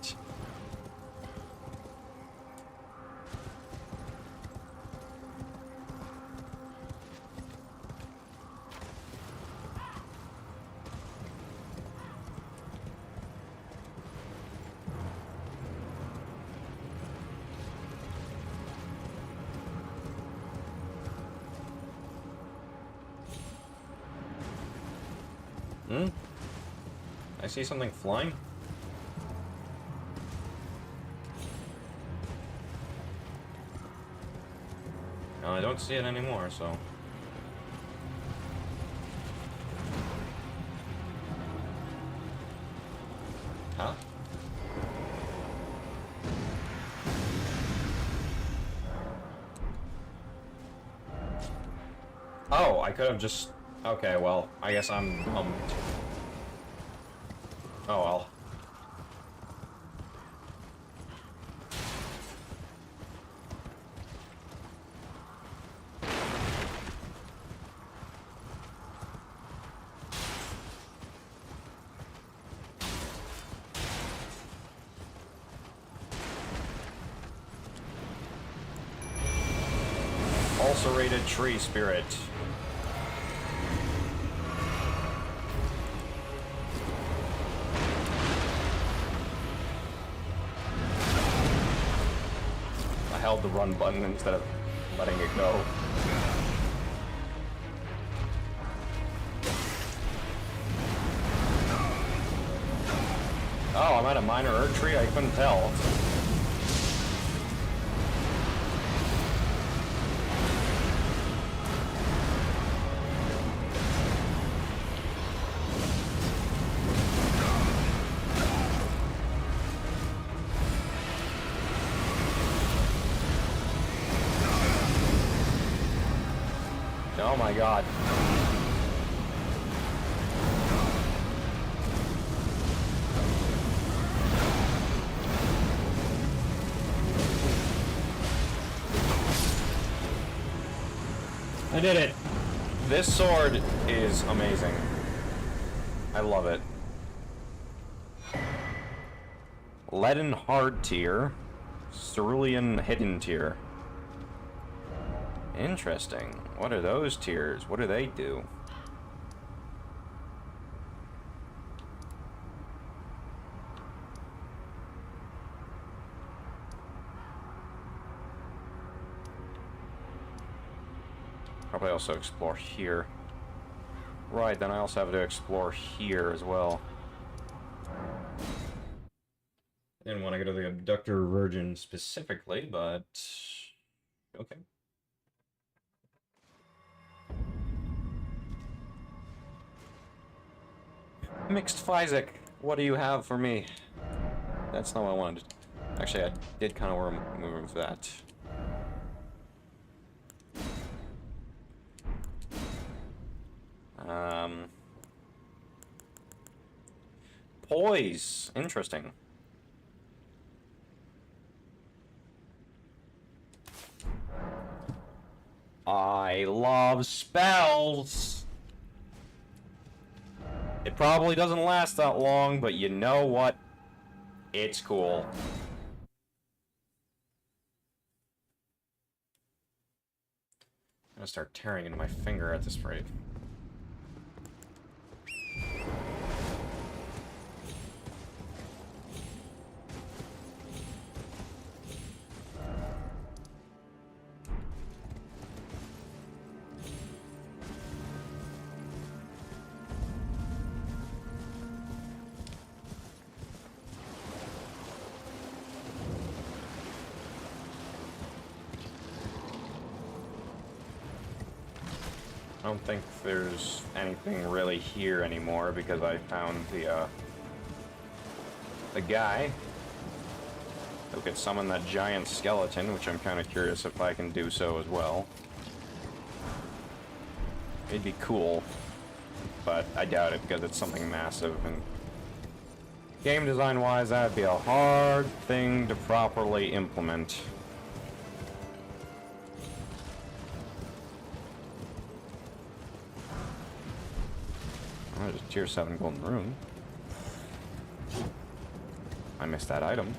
Speaker 1: I see something flying. No, I don't see it anymore, so... Huh? Oh, I could have just... Okay, well, I guess I'm dumb. Oh well. Ulcerated tree spirit. The run button instead of letting it go. Oh, I'm at a minor Erd tree? I couldn't tell. Oh my god. I did it! This sword is amazing. I love it. Leaden hard tier. Cerulean hidden tier. Interesting. What are those tiers? What do they do? Probably also explore here. Right, then I also have to explore here as well. I didn't want to go to the Abductor Virgin specifically, but... okay. Mixed Physik, what do you have for me? That's not what I wanted. Actually, I did kind of want to move that. Poise. Interesting. I love spells! It probably doesn't last that long, but you know what? It's cool. gonna start tearing into my finger at this rate. I don't think there's anything really here anymore because I found the guy who could summon that giant skeleton, which I'm kind of curious if I can do so as well. It'd be cool, but I doubt it because it's something massive, and game design-wise, that'd be a hard thing to properly implement. Oh, there's a tier 7 golden rune. I missed that item.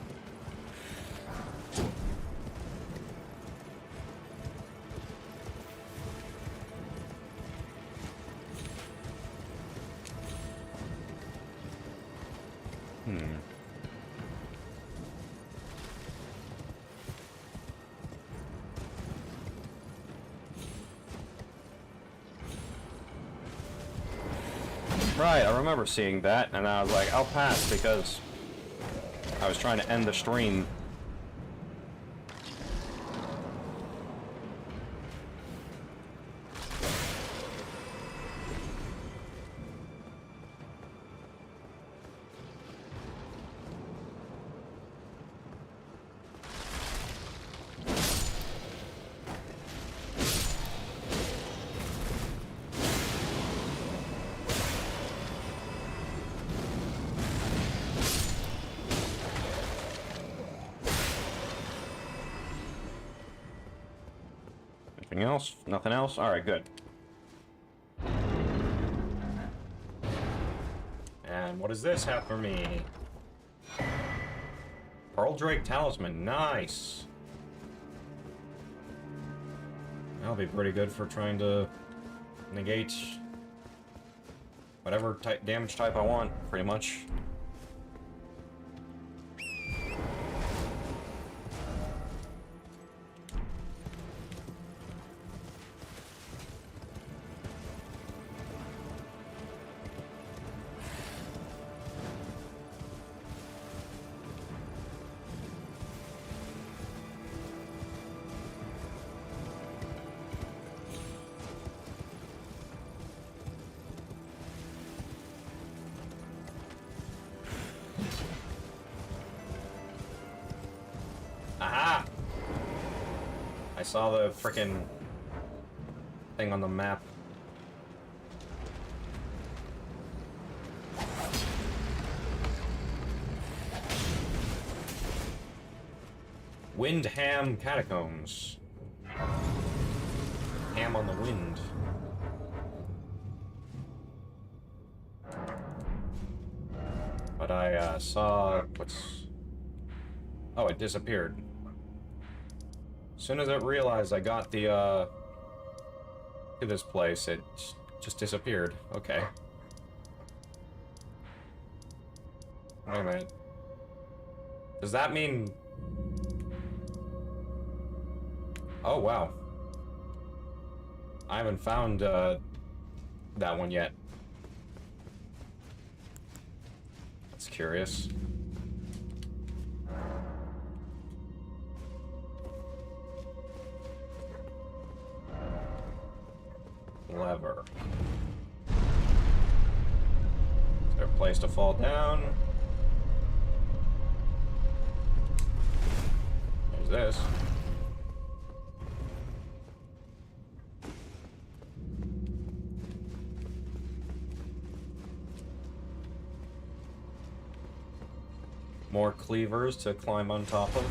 Speaker 1: Right, I remember seeing that, and I was like, I'll pass because I was trying to end the stream. Anything else? Nothing else? Alright, good. And what does this have for me? Pearl Drake Talisman. Nice! That'll be pretty good for trying to negate whatever damage type I want, pretty much. Aha! I saw the frickin' thing on the map. Windham Catacombs. Ham on the wind. But I saw what's... Oh, it disappeared. As soon as I realized I got the, to this place, it just disappeared. Okay. Wait a minute. Does that mean... Oh, wow. I haven't found, that one yet. That's curious. Lever. Is there a place to fall down? There's this. More cleavers to climb on top of.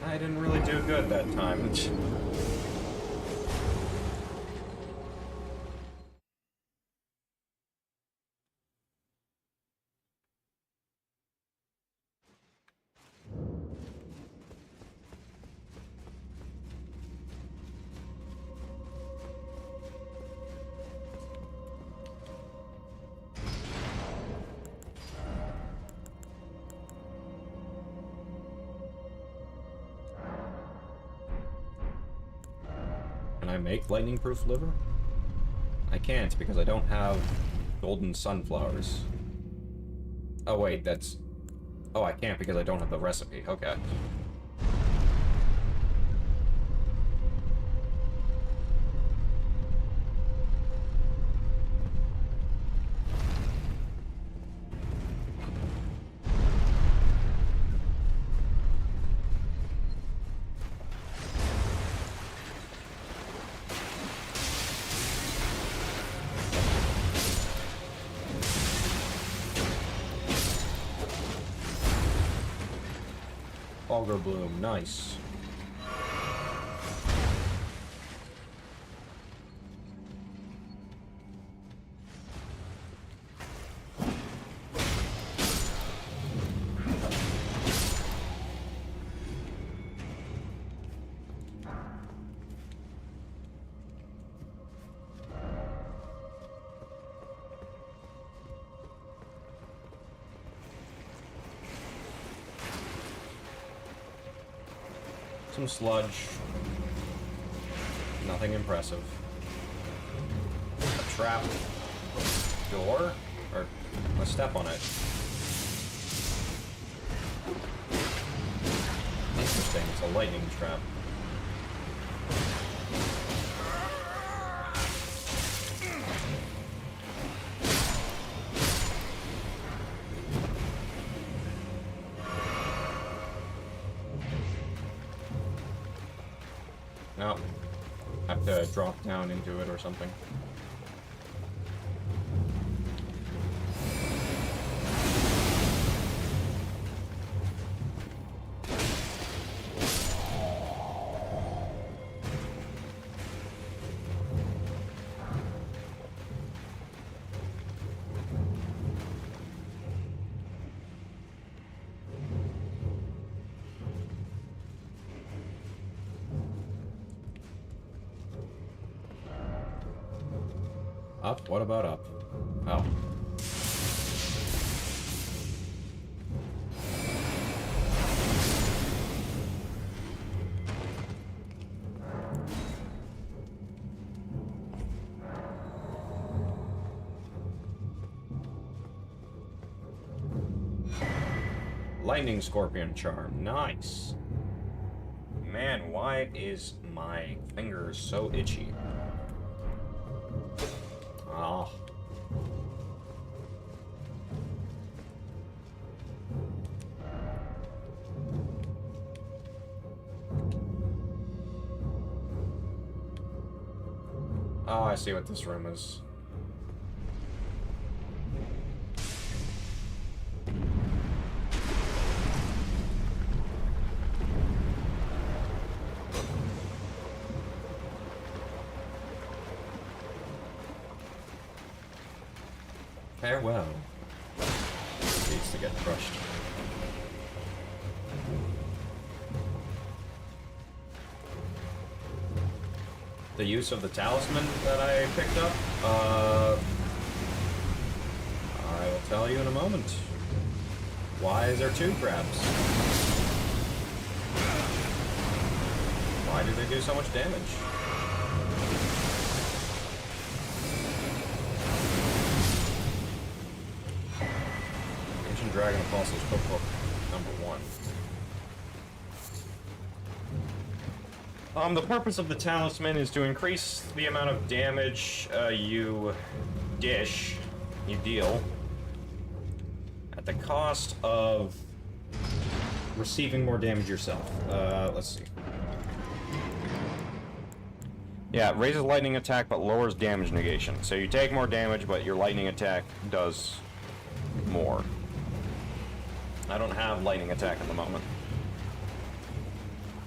Speaker 1: I didn't really do good that time. I make lightning-proof liver? I can't, because I don't have golden sunflowers. Oh, wait, that's... Oh, I can't because I don't have the recipe. Okay. Auger Bloom, nice. Some sludge. Nothing impressive. A trap door? Or a step on it. Interesting, it's a lightning trap. No. Have to drop down into it or something. Up? What about up? Oh. Lightning Scorpion Charm. Nice. Man, why is my finger so itchy? Oh. Oh, I see what this room is. Farewell. Needs to get crushed. The use of the talisman that I picked up, I will tell you in a moment. Why is there 2 crabs? Why do they do so much damage? Dragon Apostles Cookbook #1. The purpose of the talisman is to increase the amount of damage you deal, at the cost of receiving more damage yourself. Let's see. Yeah, it raises lightning attack but lowers damage negation. So you take more damage, but your lightning attack does more. I don't have lightning attack at the moment,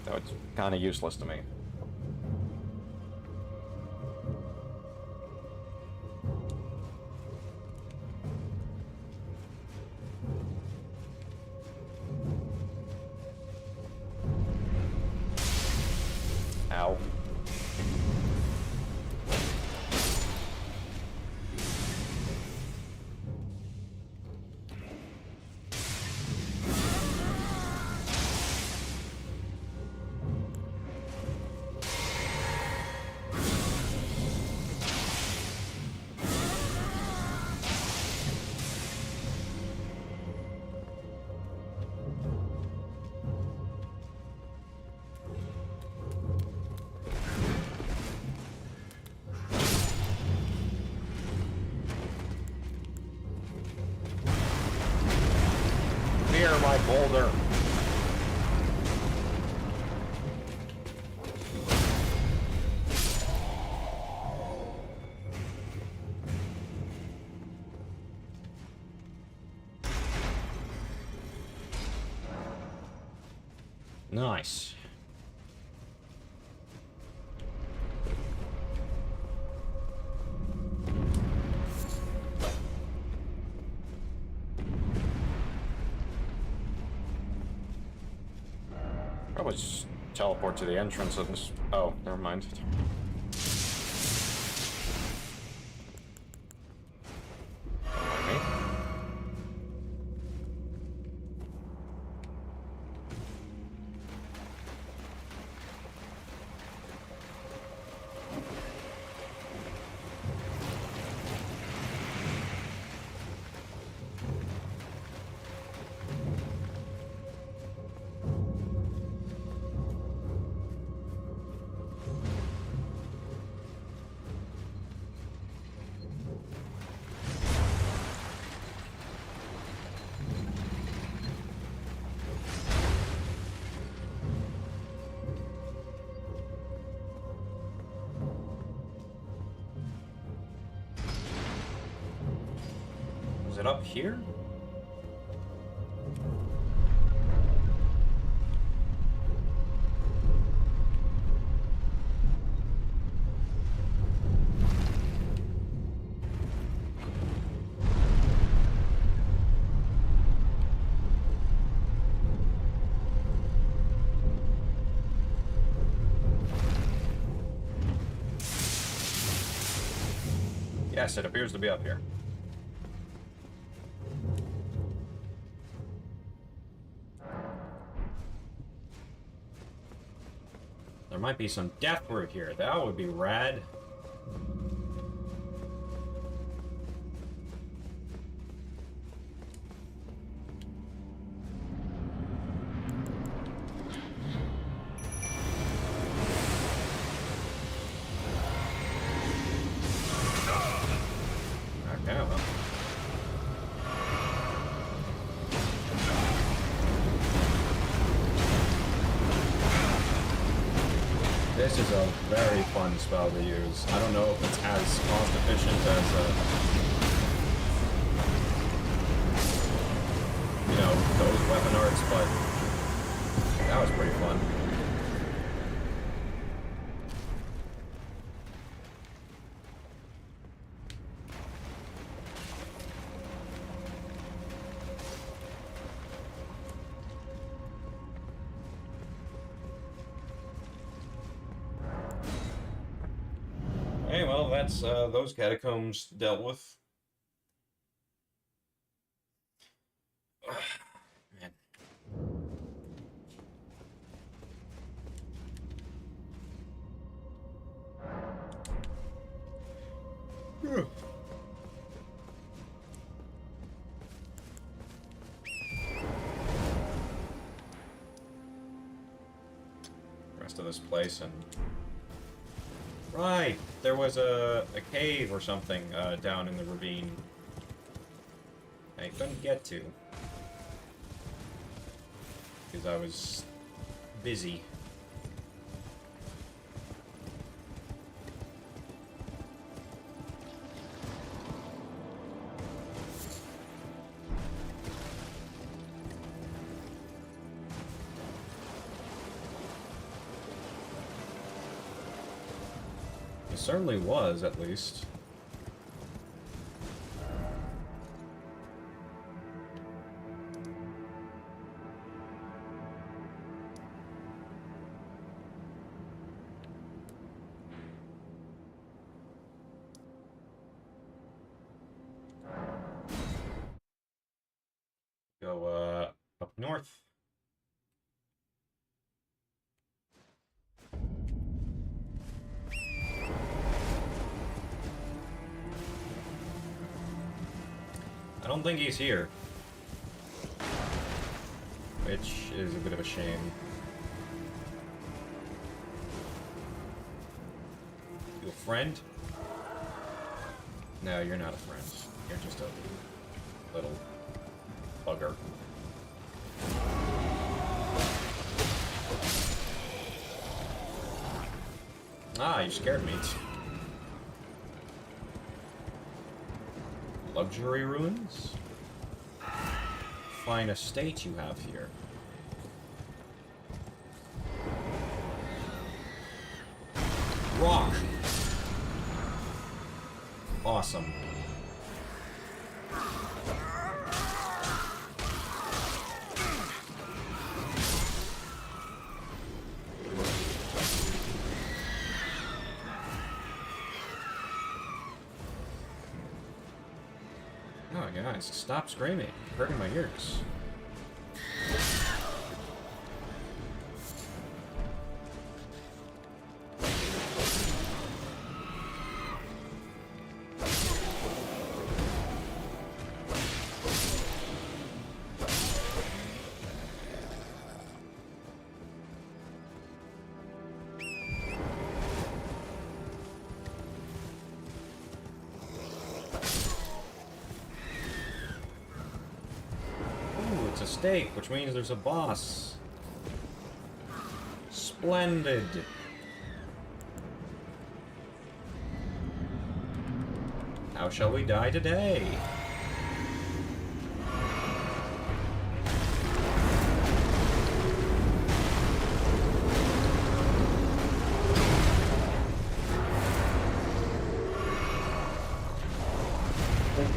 Speaker 1: so it's kind of useless to me. Ow. boulder. Nice. Probably just teleport to the entrance of this. Oh, never mind. Is it up here? Yes, it appears to be up here. There might be some death root here. That would be rad. Okay, well. This is a very fun spell to use. I don't know if it's as cost efficient as, you know, those weapon arts, but that was pretty fun. Hey, well, that's those catacombs dealt with. Man. Rest of this place and. Right, there was a cave or something down in the ravine I couldn't get to because I was busy. Certainly was, at least. Go, up north. I don't think he's here. Which is a bit of a shame. You a friend? No, you're not a friend. You're just a little bugger. Ah, you scared me. Luxury ruins? Fine estate you have here. Rock! Awesome. Oh, guys, stop screaming. You're hurting my ears. It's a stake, which means there's a boss. Splendid. How shall we die today?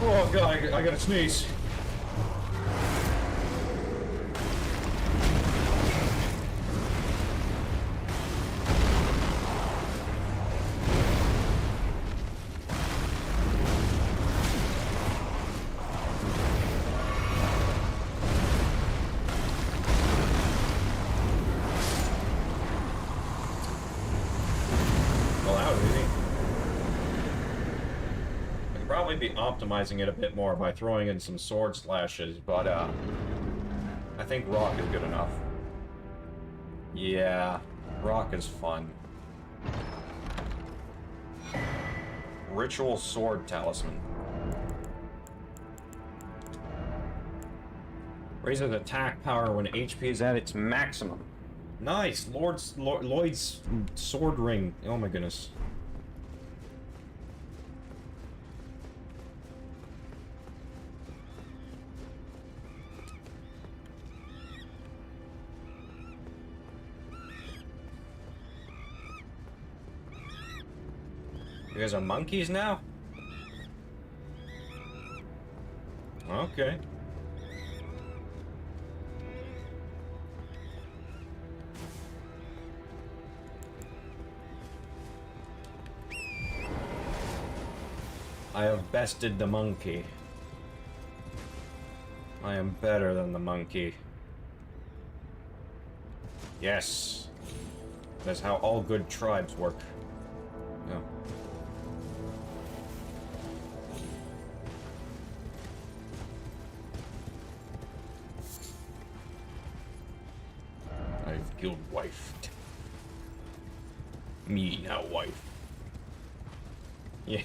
Speaker 1: Oh god, I gotta sneeze. Be optimizing it a bit more by throwing in some sword slashes, but I think rock is good enough. Yeah, rock is fun. Ritual sword talisman. Raises attack power when HP is at its maximum. Nice, Lloyd's sword ring. Oh my goodness. You guys are monkeys now? Okay. I have bested the monkey. I am better than the monkey. Yes. That's how all good tribes work. Oh. I've guild wifed. Me now wife. Yeah.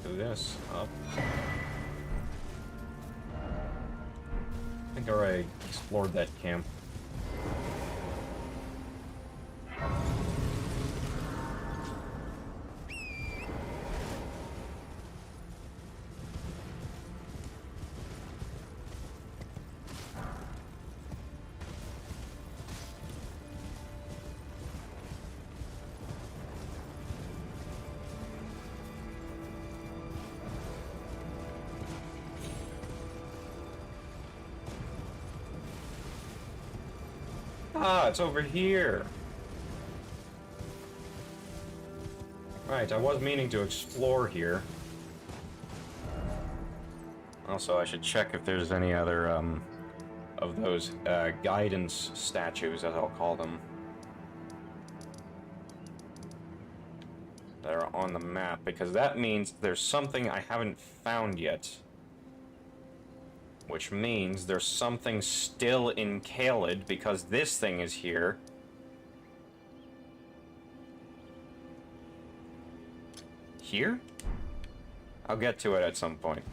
Speaker 1: Do this up. I think I already explored that camp. Ah, it's over here. Right, I was meaning to explore here. Also, I should check if there's any other, of those, guidance statues, as I'll call them, that are on the map, because that means there's something I haven't found yet. Which means there's something still in Caelid, because this thing is here. Here? I'll get to it at some point.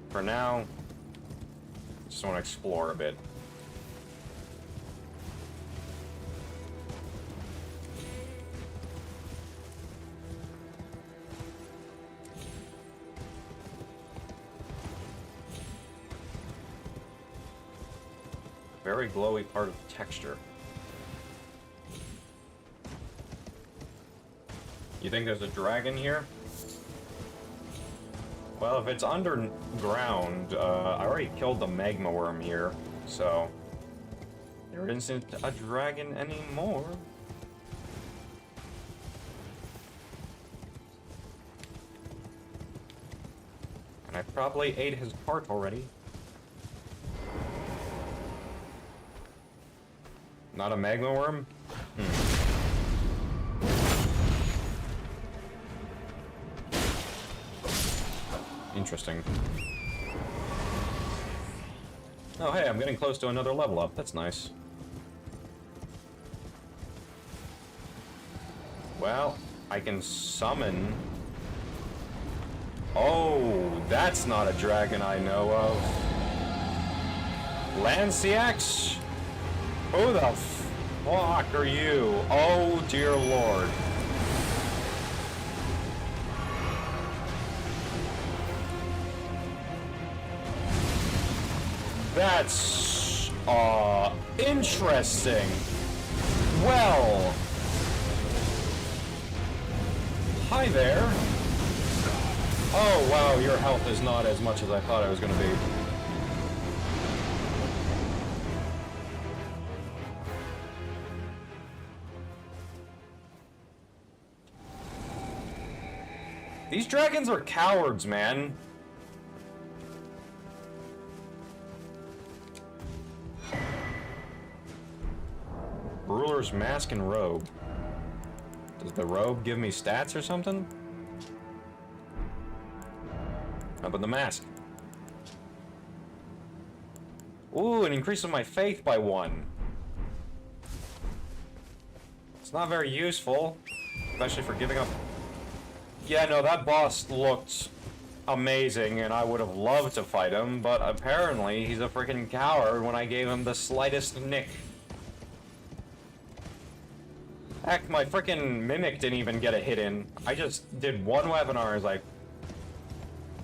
Speaker 1: For now, Just want to explore a bit. Very glowy part of the texture. You think there's a dragon here? Well, if it's underground, I already killed the magma worm here, so there isn't a dragon anymore. And I probably ate his heart already. Not a magma worm? Interesting. Oh hey, I'm getting close to another level up. That's nice. Well, I can summon... Oh, that's not a dragon I know of. Lanciax? Who the fuck are you? Oh dear lord. That's, interesting. Well. Hi there. Oh, wow, your health is not as much as I thought it was gonna be. These dragons are cowards, man. Ruler's mask and robe. Does the robe give me stats or something? How about the mask? Ooh, it increases my faith by 1. It's not very useful, especially for giving up. Yeah, no, that boss looked amazing, and I would have loved to fight him, but apparently he's a freaking coward when I gave him the slightest nick. Heck, my freaking mimic didn't even get a hit in. I just did one webinar, I was like,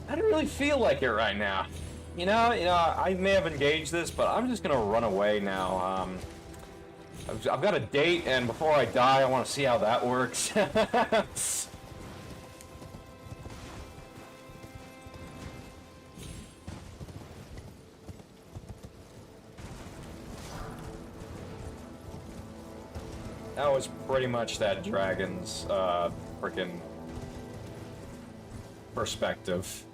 Speaker 1: I don't really feel like it right now. You know, I may have engaged this, but I'm just gonna run away now. I've got a date, and before I die, I want to see how that works. That was pretty much that dragon's, frickin' perspective.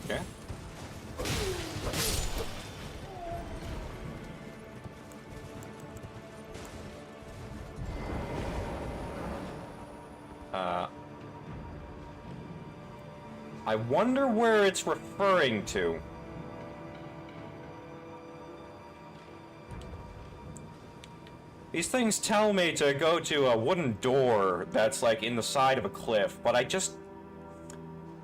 Speaker 1: Okay. I wonder where it's referring to. These things tell me to go to a wooden door that's like in the side of a cliff, but I just...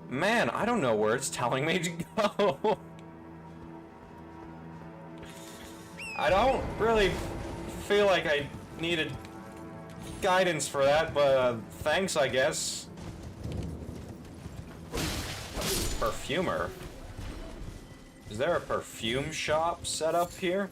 Speaker 1: Man, I don't know where it's telling me to go. I don't really feel like I needed guidance for that, but thanks, I guess. Perfumer. Is there a perfume shop set up here?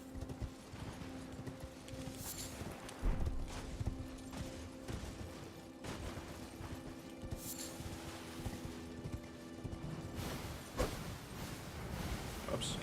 Speaker 1: Oops.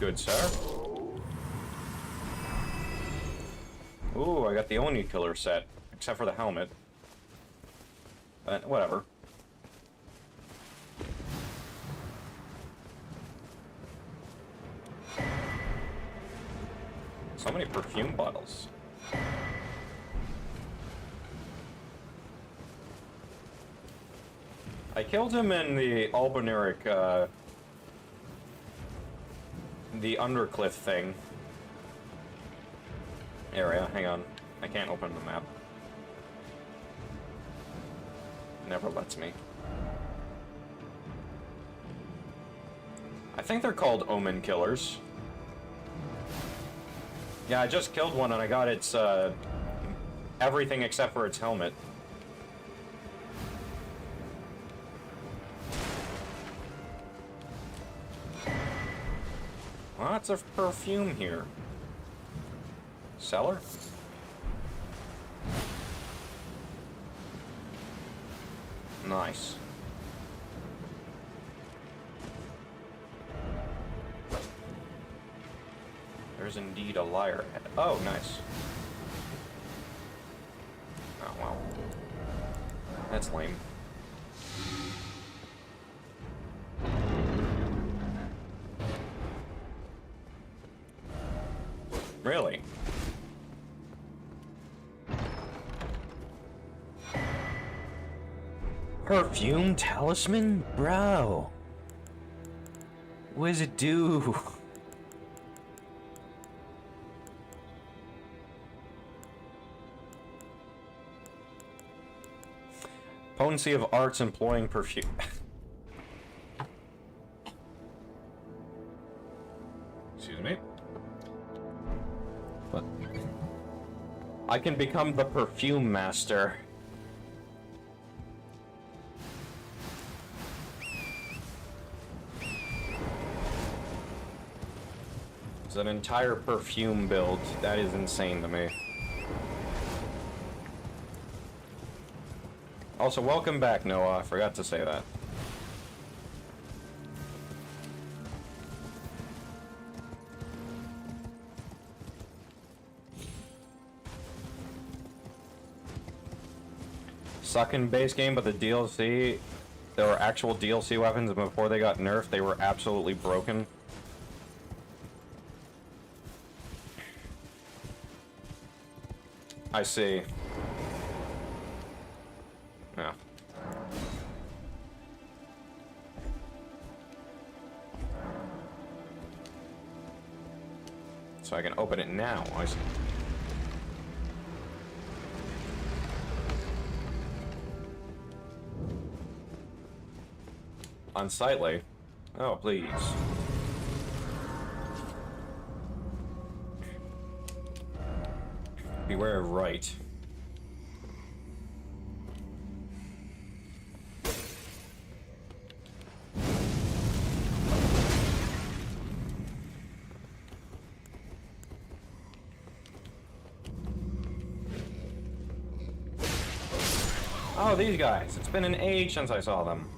Speaker 1: good sir. Ooh, I got the Oni killer set, except for the helmet. But whatever. So many perfume bottles. I killed him in the Albineric, the Undercliff thing. Area, hang on. I can't open the map. Never lets me. I think they're called Omen Killers. Yeah, I just killed one and I got its, everything except for its helmet. Lots of perfume here. Cellar? Nice. There's indeed a liar head. Oh, nice. Oh, wow. That's lame. Really? Perfume talisman? Bro. What does it do? Potency of arts employing perfume. Excuse me. What? I can become the perfume master. It's an entire perfume build. That is insane to me. Also, welcome back, Noah. I forgot to say that. Sucking base game, but the DLC, there were actual DLC weapons, and before they got nerfed, they were absolutely broken. I see. Yeah. So I can open it now. I see. Unsightly. Oh, please. Beware of right. Oh, these guys. It's been an age since I saw them.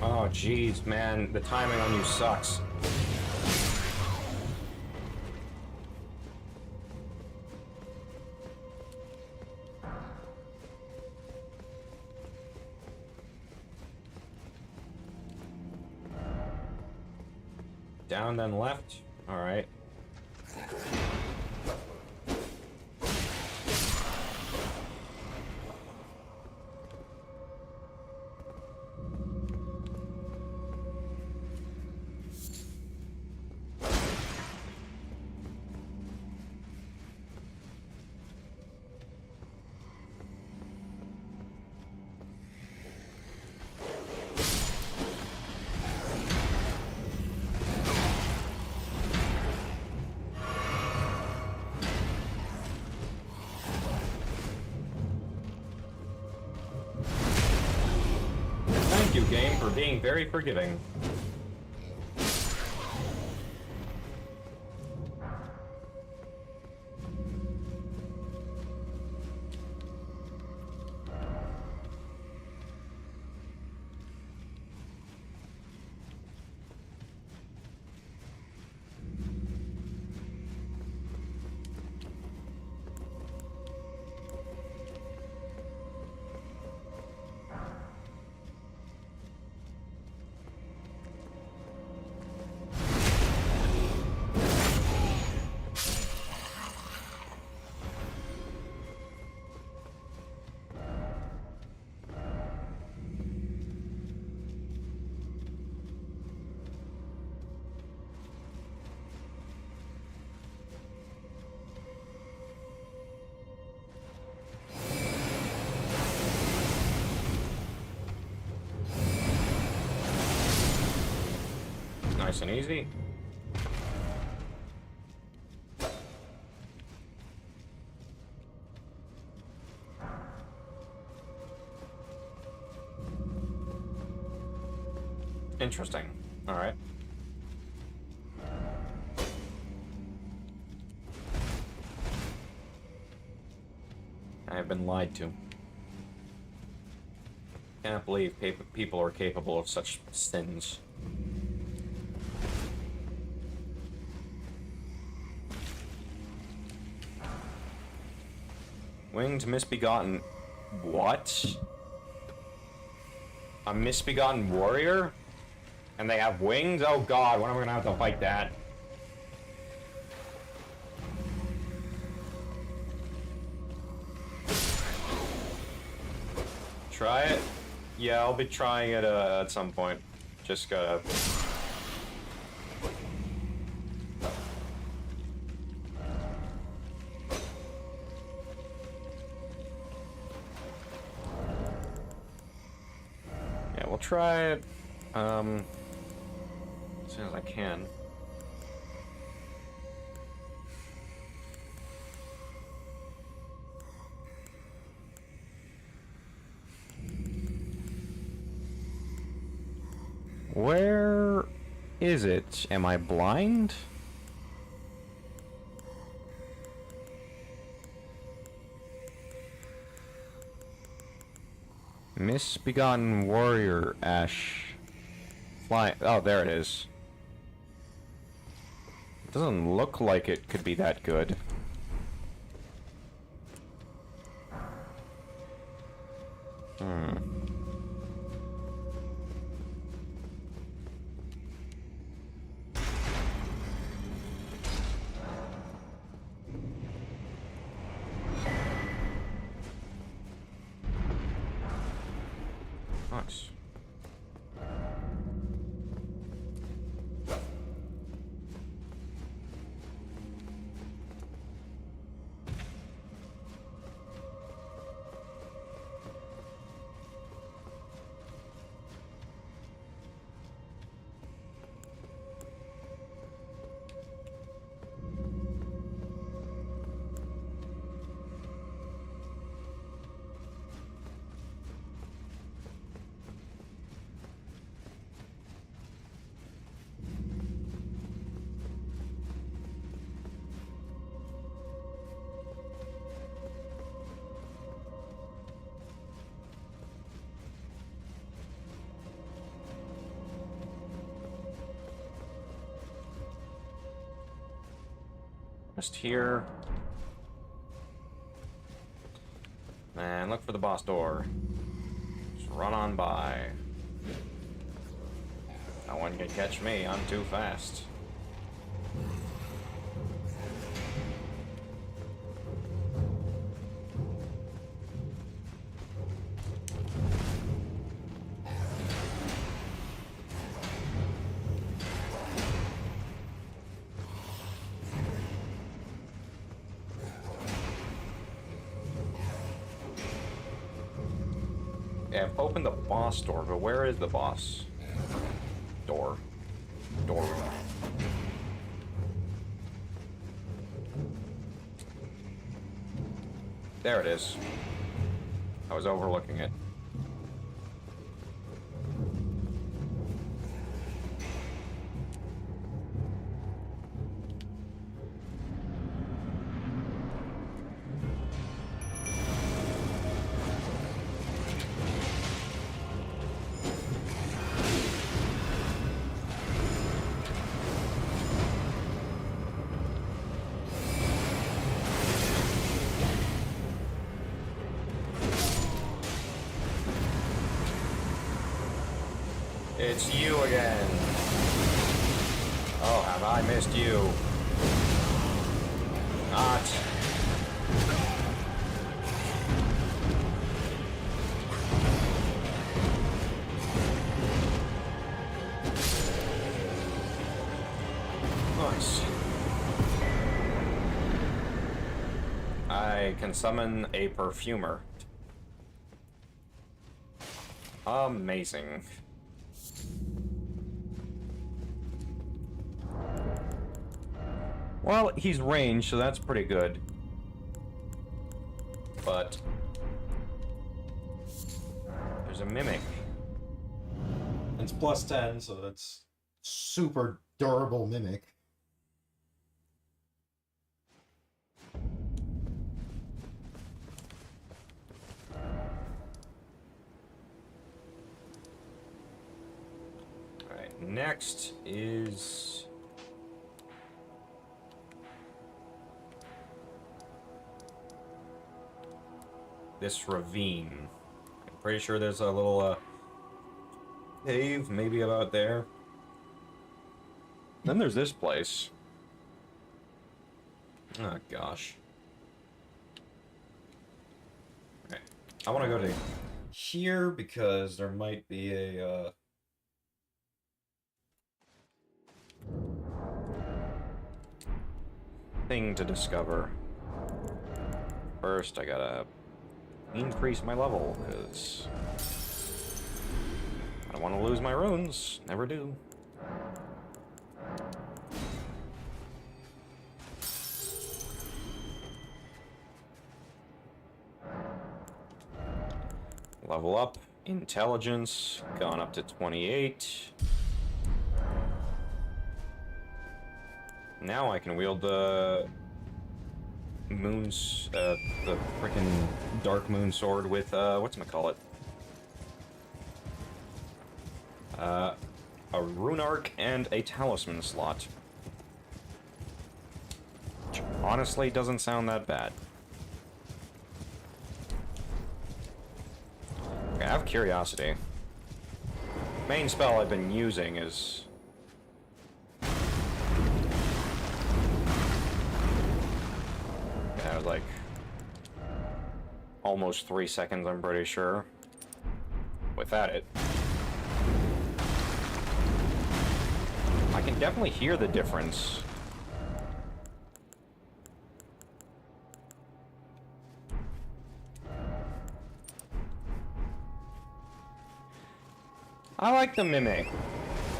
Speaker 1: Oh, jeez, man. The timing on you sucks. Down, then left. All right. for being very forgiving. Nice and easy. Interesting. All right. I have been lied to. Can't believe people are capable of such sins. Winged misbegotten. What? A misbegotten warrior? And they have wings? Oh god, when am I gonna have to fight that? Try it? Yeah, I'll be trying it at some point. Just gotta... Yeah, we'll try it, as soon as I can. Where is it? Am I blind? Misbegotten warrior ash. Fly. Oh, there it is. It doesn't look like it could be that good. Nice. Just here. And look for the boss door. Just run on by. No one can catch me, I'm too fast. Yeah, I've opened the boss door, but where is the boss? Door. Door. There it is. I was overlooking it. It's you again. Oh, have I missed you? Not. Nice. I can summon a perfumer. Amazing. Well, he's ranged, so that's pretty good. But there's a mimic.
Speaker 11: It's plus 10, so that's super durable mimic.
Speaker 1: Alright, next is this ravine. I'm pretty sure there's a little cave maybe about there. Then there's this place. Oh gosh. Okay. I want to go to here because there might be a thing to discover. First, I gotta increase my level because I don't want to lose my runes. Never do. Level up. Intelligence. Gone up to 28. Now I can wield the moons, the frickin' dark moon sword with, whatchamacallit? A rune arc and a talisman slot. Which honestly doesn't sound that bad. Okay, I have curiosity. Main spell I've been using is like almost 3 seconds, I'm pretty sure. Without it, I can definitely hear the difference. I like the mimic.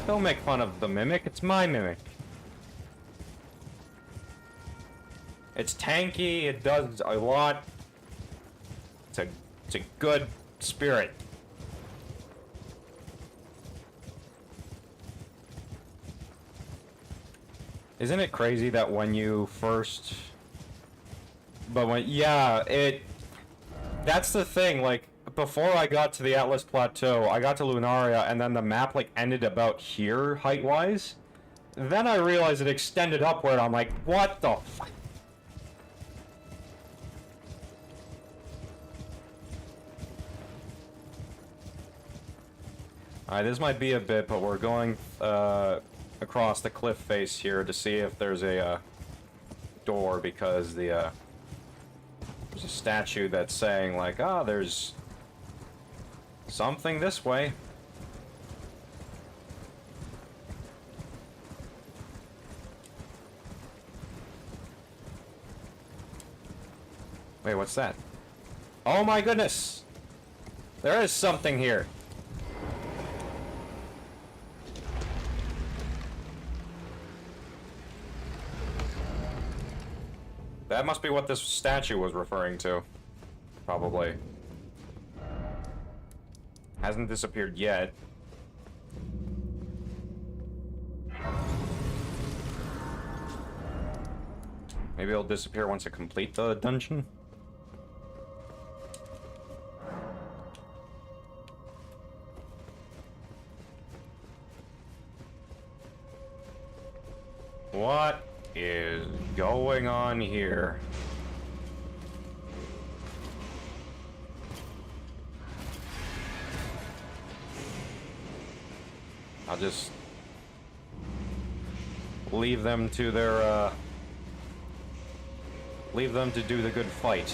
Speaker 1: Don't make fun of the mimic, it's my mimic. It's tanky, it does a lot. It's a good spirit. Isn't it crazy that when you first... But when... Yeah, that's the thing, like, before I got to the Atlas Plateau, I got to Lunaria, and then the map, like, ended about here, height-wise. Then I realized it extended upward, I'm like, what the fuck? Alright, this might be a bit, but we're going across the cliff face here to see if there's a door, because there's a statue that's saying, like, there's something this way. Wait, what's that? Oh my goodness! There is something here! That must be what this statue was referring to. Probably. Hasn't disappeared yet. Maybe it'll disappear once I complete the dungeon? What is going on here? I'll just leave them to their, leave them to do the good fight.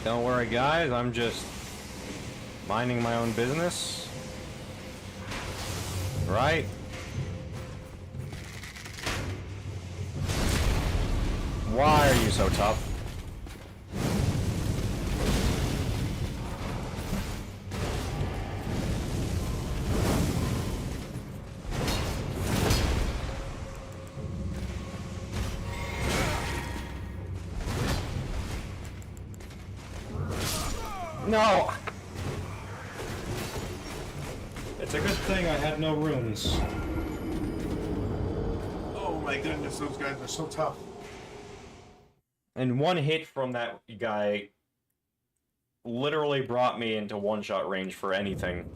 Speaker 1: Don't worry, guys, I'm just minding my own business. Right? Why are you so tough? No! It's a good thing I had no runes.
Speaker 10: Oh my goodness, those guys are so tough.
Speaker 1: And one hit from that guy literally brought me into one-shot range for anything.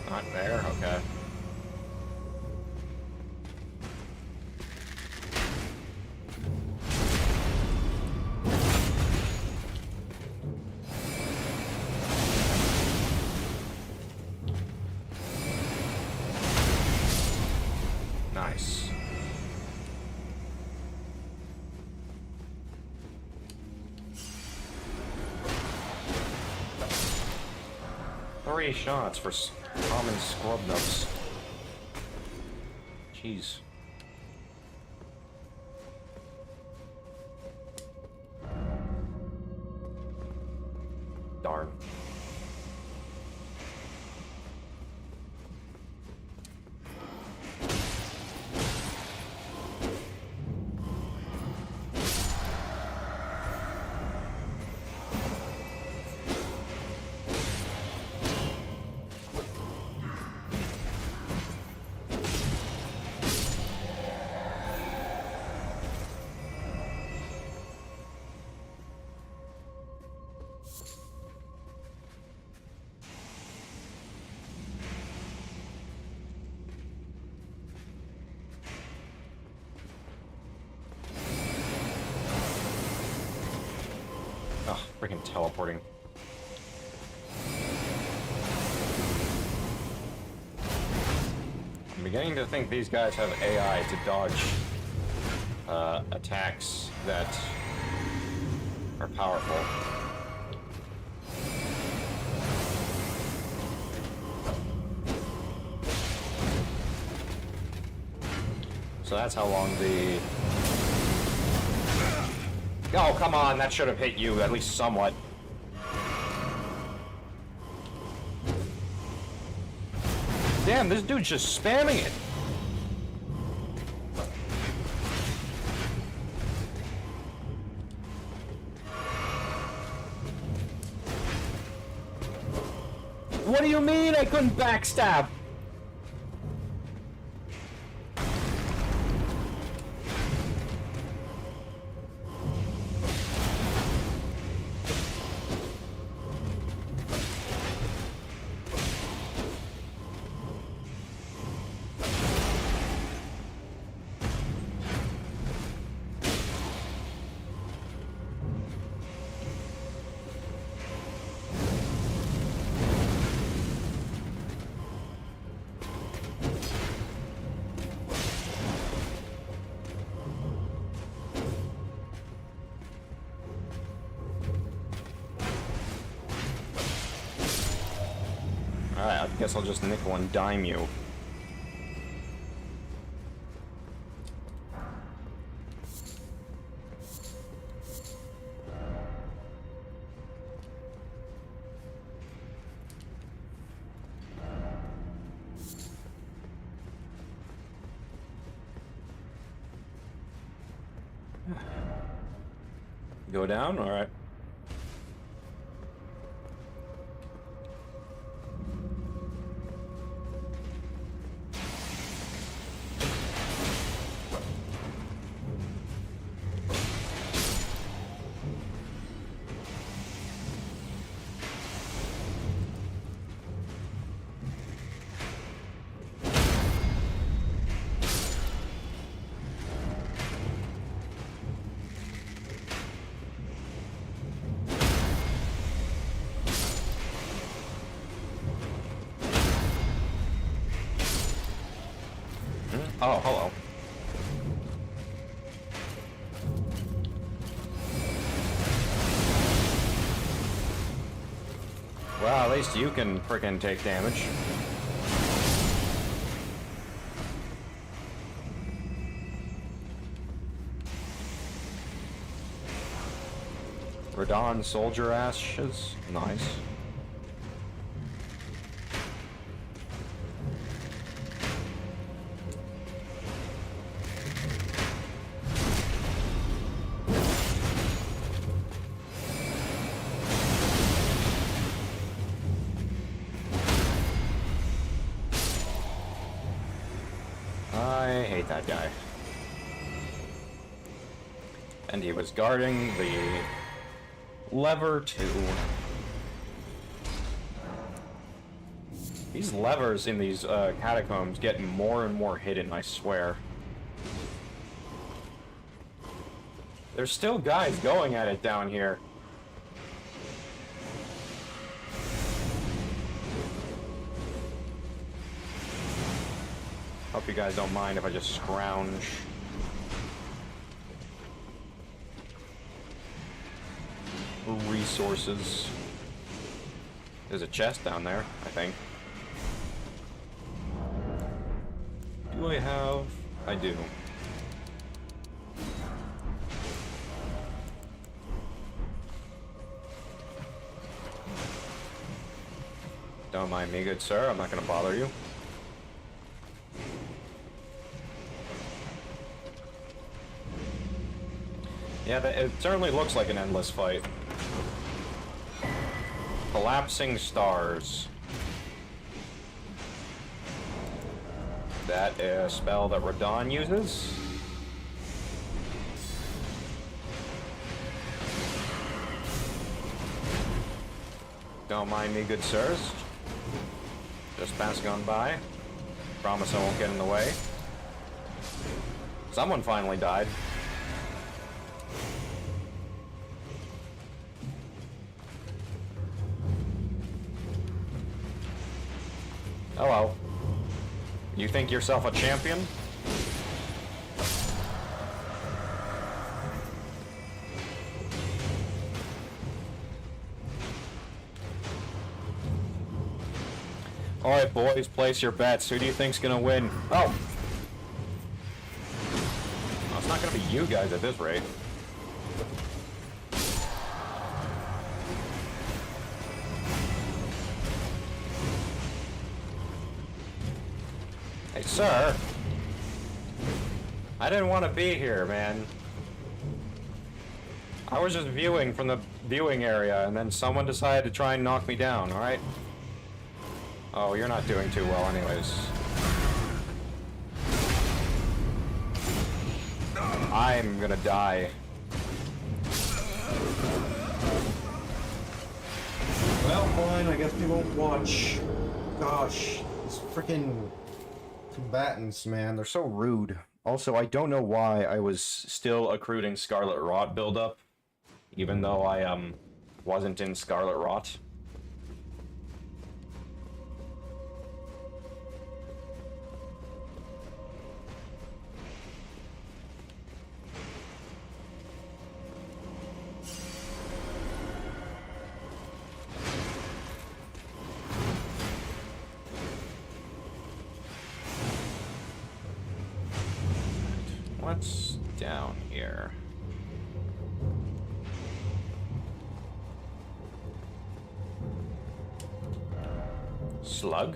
Speaker 1: Not there? Okay. Nice. Three shots for common scrub nuts. Jeez. Darn. Ugh, freaking teleporting. I'm beginning to think these guys have AI to dodge attacks that are powerful. So that's how long the... Oh, come on, that should have hit you, at least somewhat. Damn, this dude's just spamming it. What do you mean I couldn't backstab? Guess I'll just nickel and dime you. Go down? Alright. Oh, hello. Well, at least you can frickin' take damage. Radon soldier ashes. Nice. I hate that guy. And he was guarding the lever too. These levers in these catacombs get more and more hidden, I swear. There's still guys going at it down here. Hope you guys don't mind if I just scrounge. Resources. There's a chest down there, I think. Do I have? I do. Don't mind me, good sir. I'm not gonna bother you. Yeah, it certainly looks like an endless fight. Collapsing stars. That is a spell that Radon uses. Don't mind me, good sirs. Just passing on by. Promise I won't get in the way. Someone finally died. Hello. You think yourself a champion? Alright, boys, place your bets. Who do you think's gonna win? Oh! Oh, it's not gonna be you guys at this rate. Hey, sir. I didn't want to be here, man. I was just viewing from the viewing area, and then someone decided to try and knock me down, alright? Oh, you're not doing too well anyways. I'm gonna die.
Speaker 11: Well, fine, I guess we won't watch. Gosh, these freaking combatants, man, they're so rude.
Speaker 1: Also, I don't know why I was still accruing Scarlet Rot buildup, even though I, wasn't in Scarlet Rot. What's down here? Slug?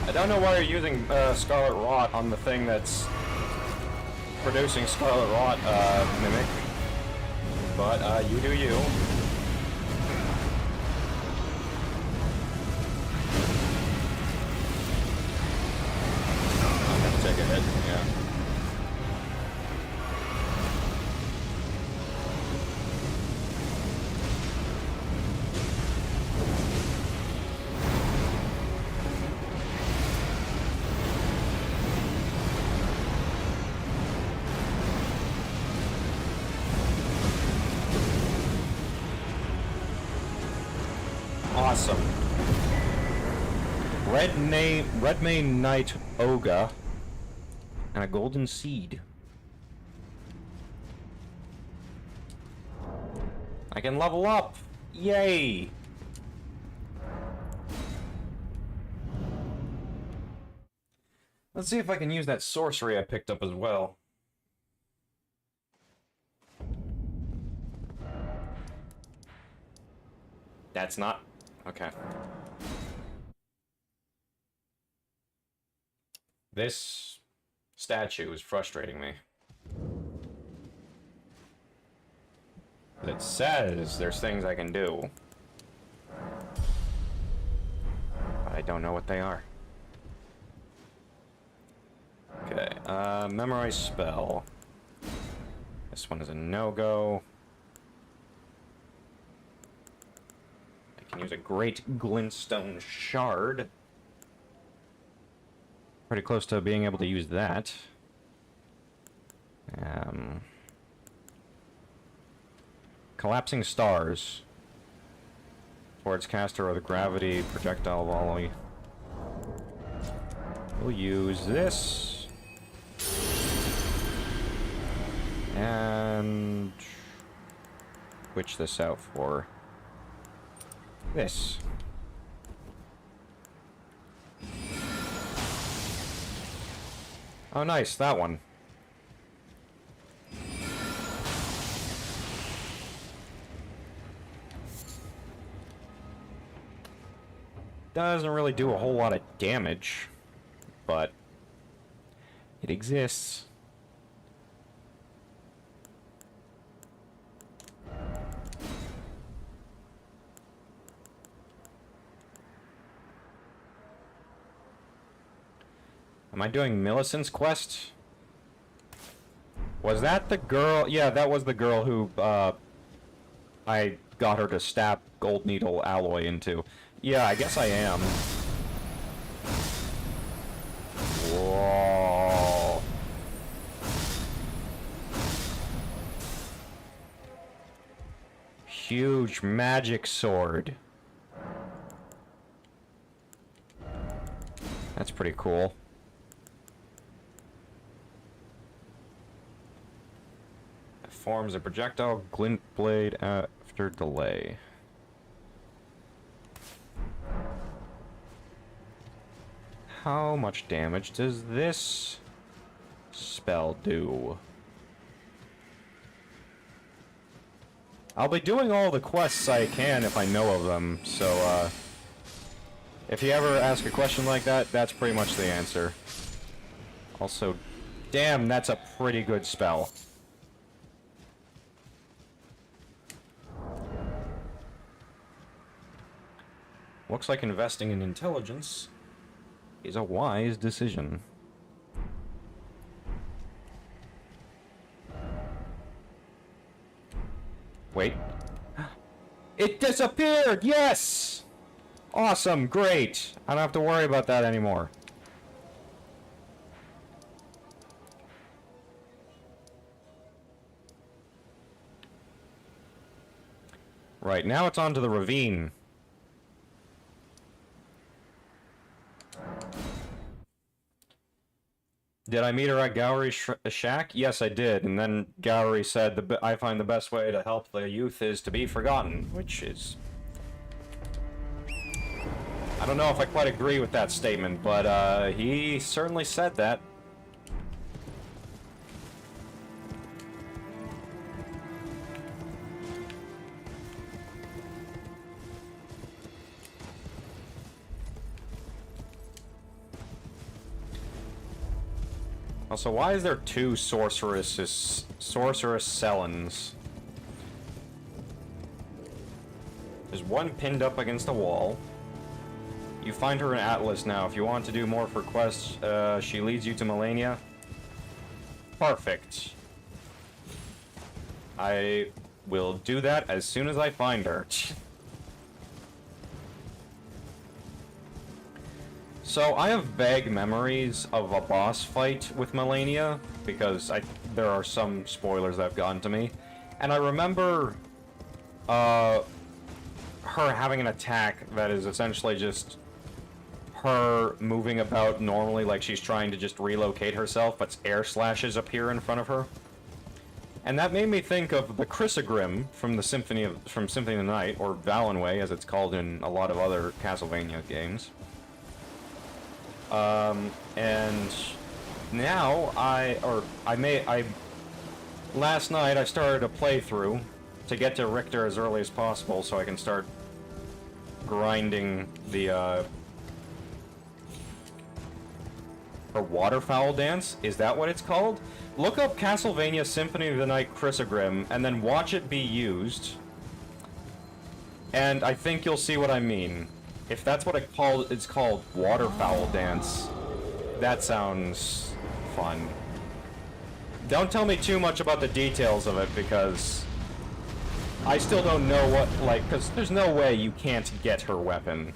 Speaker 1: I don't know why you're using Scarlet Rot on the thing that's producing Scarlet Rot, Mimic. But, you do you. I'm gonna take a hit, yeah. Awesome. Red Mane Knight Ogre and a golden seed. I can level up! Yay! Let's see if I can use that sorcery I picked up as well. That's not... Okay. This statue is frustrating me. It says there's things I can do. But I don't know what they are. Okay, memorize spell. This one is a no-go. I can use a great glintstone shard. Pretty close to being able to use that. Collapsing stars. Towards caster or the gravity projectile volley. We'll use this. And switch this out for this. Oh, nice, that one. Doesn't really do a whole lot of damage, but it exists. Am I doing Millicent's quest? Was that the girl? Yeah, that was the girl who, I got her to stab Gold Needle Alloy into. Yeah, I guess I am. Whoa. Huge magic sword. That's pretty cool. Forms a projectile glint blade after delay. How much damage does this spell do? I'll be doing all the quests I can if I know of them, so if you ever ask a question like that, that's pretty much the answer. Also, damn, that's a pretty good spell. Looks like investing in intelligence is a wise decision. Wait. It disappeared! Yes! Awesome, great. I don't have to worry about that anymore. Right, now it's on to the ravine. Did I meet her at Gowry's shack? Yes, I did, and then Gowry said, I find the best way to help the youth is to be forgotten, which is... I don't know if I quite agree with that statement, but he certainly said that. Also, why is there two sorceress Selens? There's one pinned up against a wall. You find her in Atlas now. If you want to do more for quests, she leads you to Melania. Perfect. I will do that as soon as I find her. So, I have vague memories of a boss fight with Melania, because there are some spoilers that have gotten to me. And I remember, her having an attack that is essentially just her moving about normally like she's trying to just relocate herself, but air slashes appear in front of her. And that made me think of the Chrysogrim from Symphony of the Night, or Valenway, as it's called in a lot of other Castlevania games. And now last night I started a playthrough to get to Richter as early as possible so I can start grinding the, her waterfowl dance? Is that what it's called? Look up Castlevania Symphony of the Night Chrysogrim and then watch it be used. And I think you'll see what I mean. If that's what it's called waterfowl dance, that sounds fun. Don't tell me too much about the details of it, because I still don't know what, because there's no way you can't get her weapon.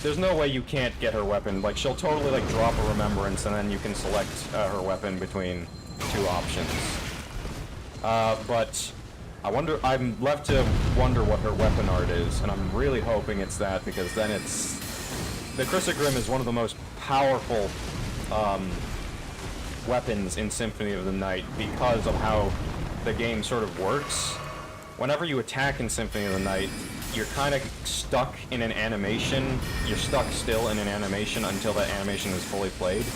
Speaker 1: There's no way you can't get her weapon. Like, she'll totally, drop a remembrance, and then you can select her weapon between two options. But I'm left to wonder what her weapon art is, and I'm really hoping it's that, because then it's... The Chrysogrim is one of the most powerful, weapons in Symphony of the Night because of how the game sort of works. Whenever you attack in Symphony of the Night, you're kind of stuck in an animation. You're stuck still in an animation until that animation is fully played.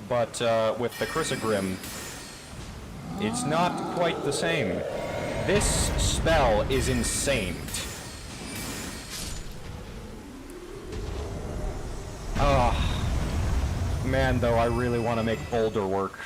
Speaker 1: But, with the Chrysogrim, it's not quite the same. This spell is insane. Man, though, I really want to make Boulder work.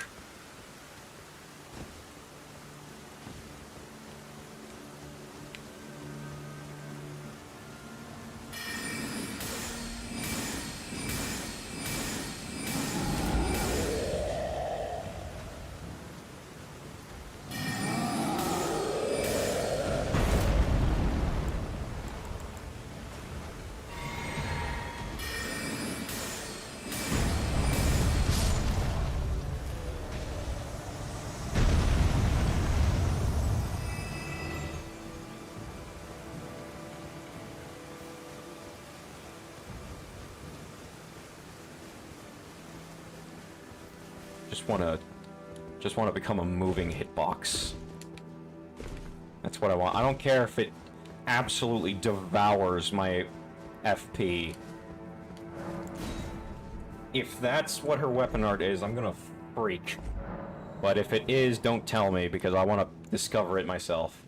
Speaker 1: Just want to become a moving hitbox. That's what I want. I don't care if it absolutely devours my FP. If that's what her weapon art is, I'm gonna freak. But if it is, don't tell me, because I want to discover it myself.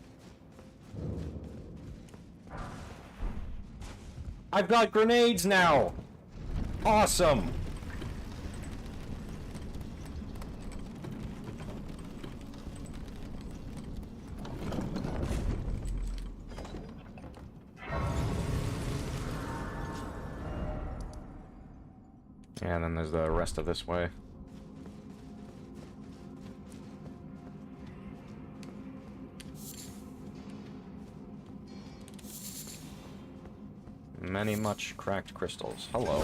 Speaker 1: I've got grenades now! Awesome! And then there's the rest of this way. Many much cracked crystals. Hello.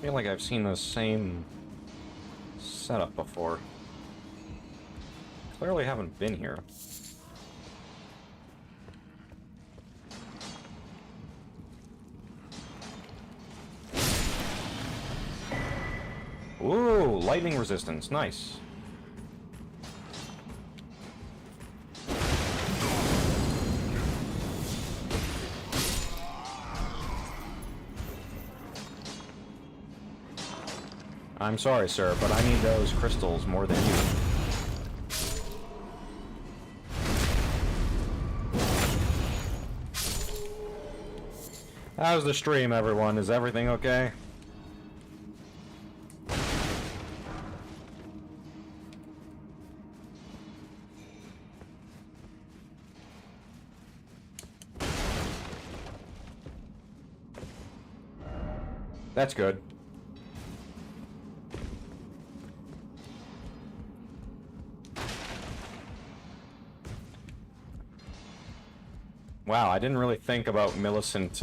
Speaker 1: feel like I've seen the same setup before. Clearly haven't been here. Ooh, lightning resistance, nice. I'm sorry, sir, but I need those crystals more than you. How's the stream, everyone? Is everything okay? That's good. Wow, I didn't really think about Millicent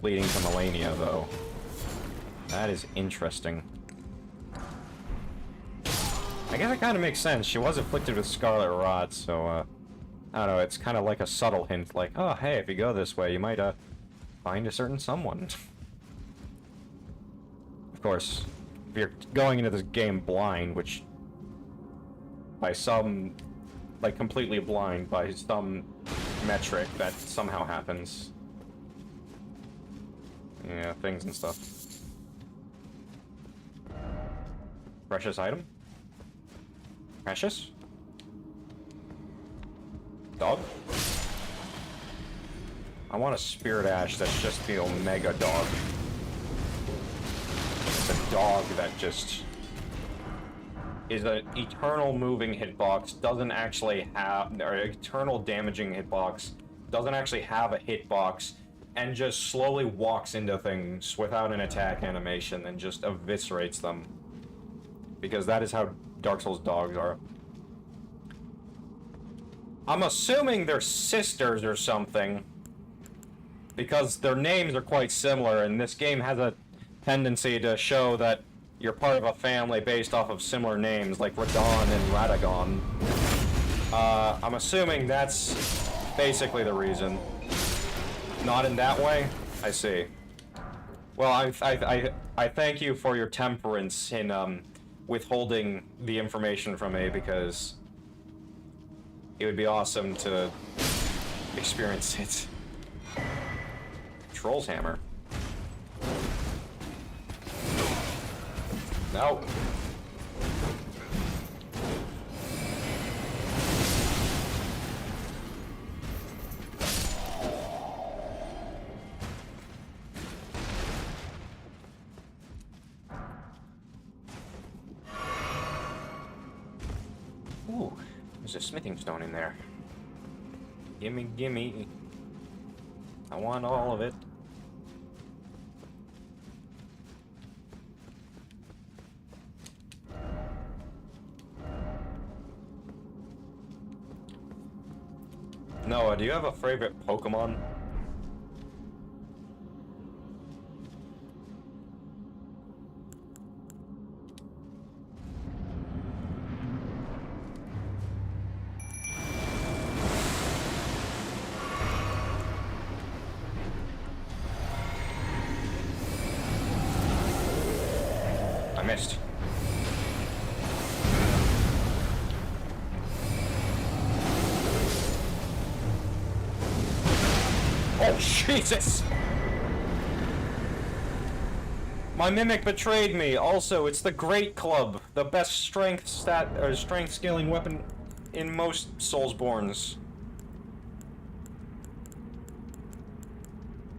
Speaker 1: leading to Melania, though. That is interesting. I guess it kind of makes sense. She was afflicted with Scarlet Rot, so, I don't know, it's kind of like a subtle hint, like, oh, hey, if you go this way, you might, find a certain someone. Of course, if you're going into this game blind, which, by some, like, completely blind, by some metric, that somehow happens. Yeah, things and stuff. Precious item? Precious? Dog? I want a Spirit Ash that's just the Omega dog. It's a dog that just is an eternal moving hitbox, doesn't actually have, or eternal damaging hitbox, doesn't actually have a hitbox, and just slowly walks into things without an attack animation and just eviscerates them. Because that is how Dark Souls dogs are. I'm assuming they're sisters or something, because their names are quite similar, and this game has a tendency to show that you're part of a family based off of similar names, like Radon and Radagon. I'm assuming that's basically the reason. Not in that way? I see. Well, I thank you for your temperance in withholding the information from me, because it would be awesome to experience it. Troll's Hammer. No. Ooh, there's a smithing stone in there. Gimme, gimme. I want all of it. Noah, do you have a favorite Pokemon? I missed. Oh, Jesus! My Mimic betrayed me. Also, it's the Great Club, the best strength scaling weapon in most Soulsborns.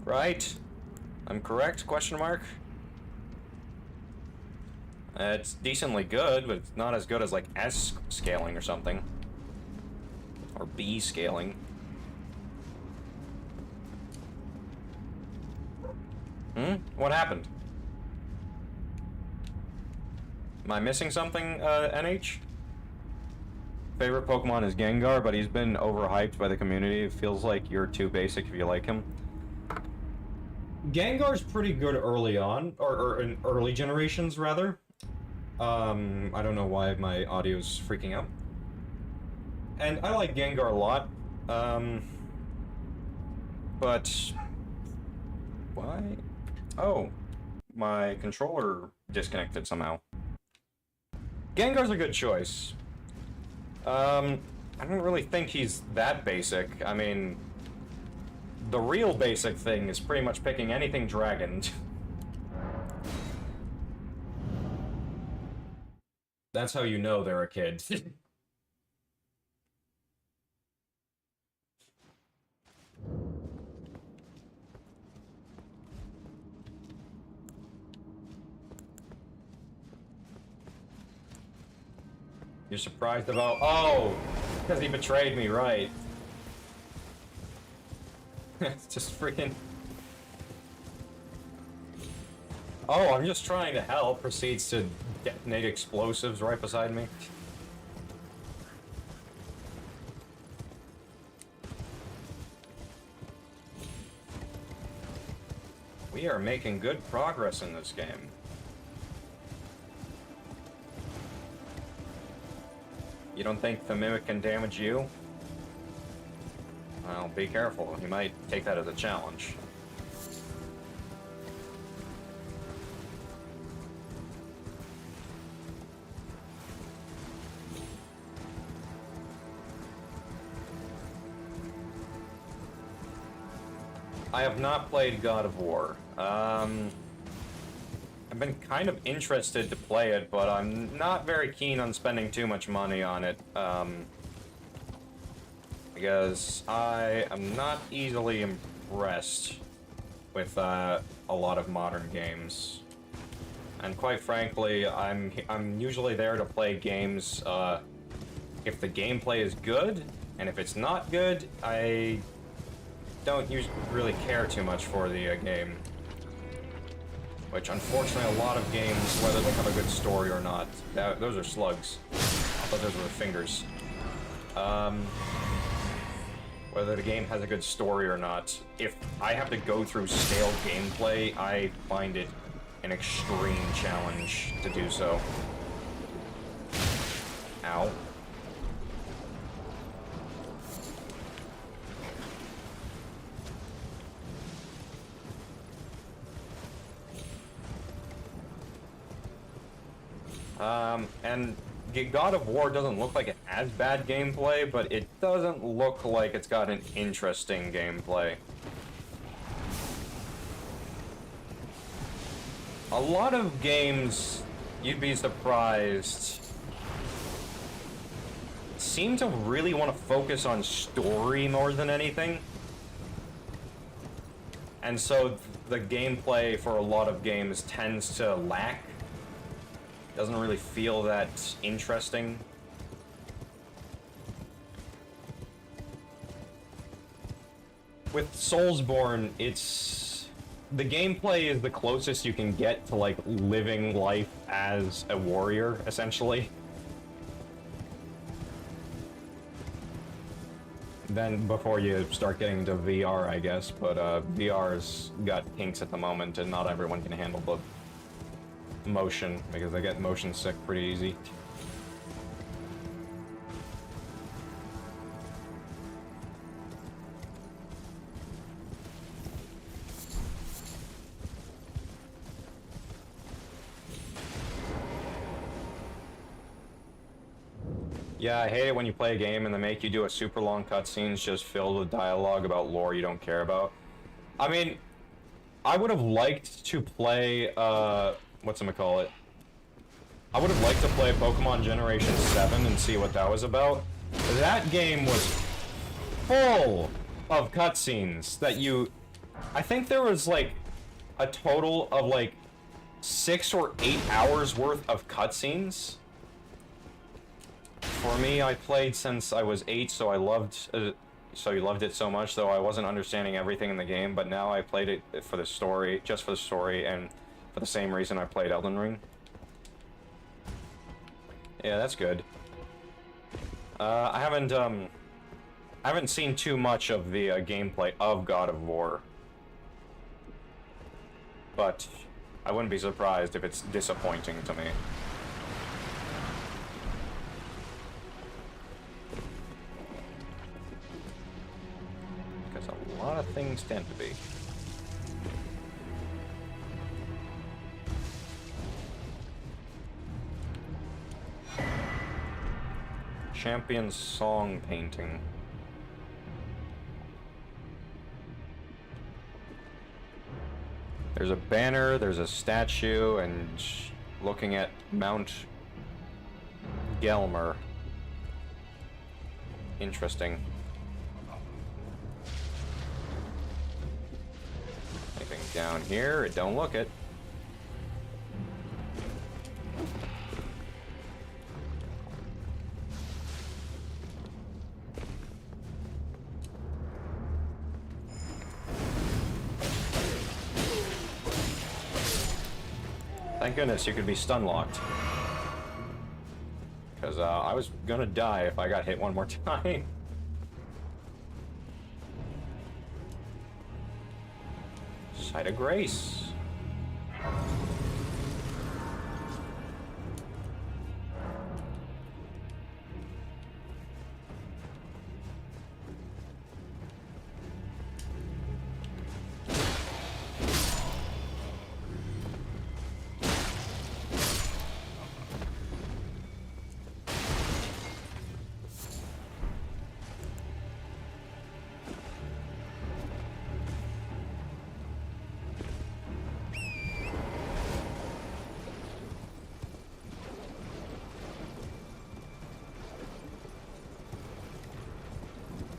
Speaker 1: Right? I'm correct? Question mark? It's decently good, but it's not as good as, like, S scaling or something. Or B scaling. What happened? Am I missing something, NH? Favorite Pokemon is Gengar, but he's been overhyped by the community. It feels like you're too basic if you like him. Gengar's pretty good early on, or in early generations, rather. I don't know why my audio's freaking out. And I like Gengar a lot. But... Why? Oh. My controller disconnected somehow. Gengar's a good choice. I don't really think he's that basic. I mean... The real basic thing is pretty much picking anything dragon. That's how you know they're a kid. You're surprised about... Oh! Because he betrayed me, right. It's just freaking... Oh, I'm just trying to help. Proceeds to detonate explosives right beside me. We are making good progress in this game. You don't think the Mimic can damage you? Well, be careful. He might take that as a challenge. I have not played God of War. I've been kind of interested to play it, but I'm not very keen on spending too much money on it. Because I am not easily impressed with a lot of modern games. And quite frankly, I'm usually there to play games if the gameplay is good, and if it's not good, I don't really care too much for the game. Which, unfortunately, a lot of games, whether they have a good story or not, those are slugs. I thought those were fingers. Whether the game has a good story or not, if I have to go through stale gameplay, I find it an extreme challenge to do so. Ow. And God of War doesn't look like it has bad gameplay, but it doesn't look like it's got an interesting gameplay. A lot of games, you'd be surprised, seem to really want to focus on story more than anything. And so the gameplay for a lot of games tends to lack. Doesn't really feel that interesting. With Soulsborne, it's... the gameplay is the closest you can get to, like, living life as a warrior, essentially. Then, before you start getting into VR, I guess, but VR's got kinks at the moment, and not everyone can handle the motion, because I get motion sick pretty easy. Yeah, I hate it when you play a game and they make you do a super long cutscenes just filled with dialogue about lore you don't care about. I mean, I would have liked to play, whatchamacallit? I would have liked to play Pokemon Generation 7 and see what that was about. That game was full of cutscenes that you... I think there was, like, a total of, like, 6 or 8 hours worth of cutscenes. For me, I played since I was 8, so I loved... so you loved it so much, though I wasn't understanding everything in the game, but now I played it for the story, just for the story, and for the same reason I played Elden Ring. Yeah, that's good. I haven't seen too much of the gameplay of God of War. but I wouldn't be surprised if it's disappointing to me. Because a lot of things tend to be. Champion song painting. There's a banner, there's a statue, and looking at Mount Gelmer. Interesting. Anything down here? It don't look it. Thank goodness you could be stun locked. Because I was gonna die if I got hit one more time. Site of Grace.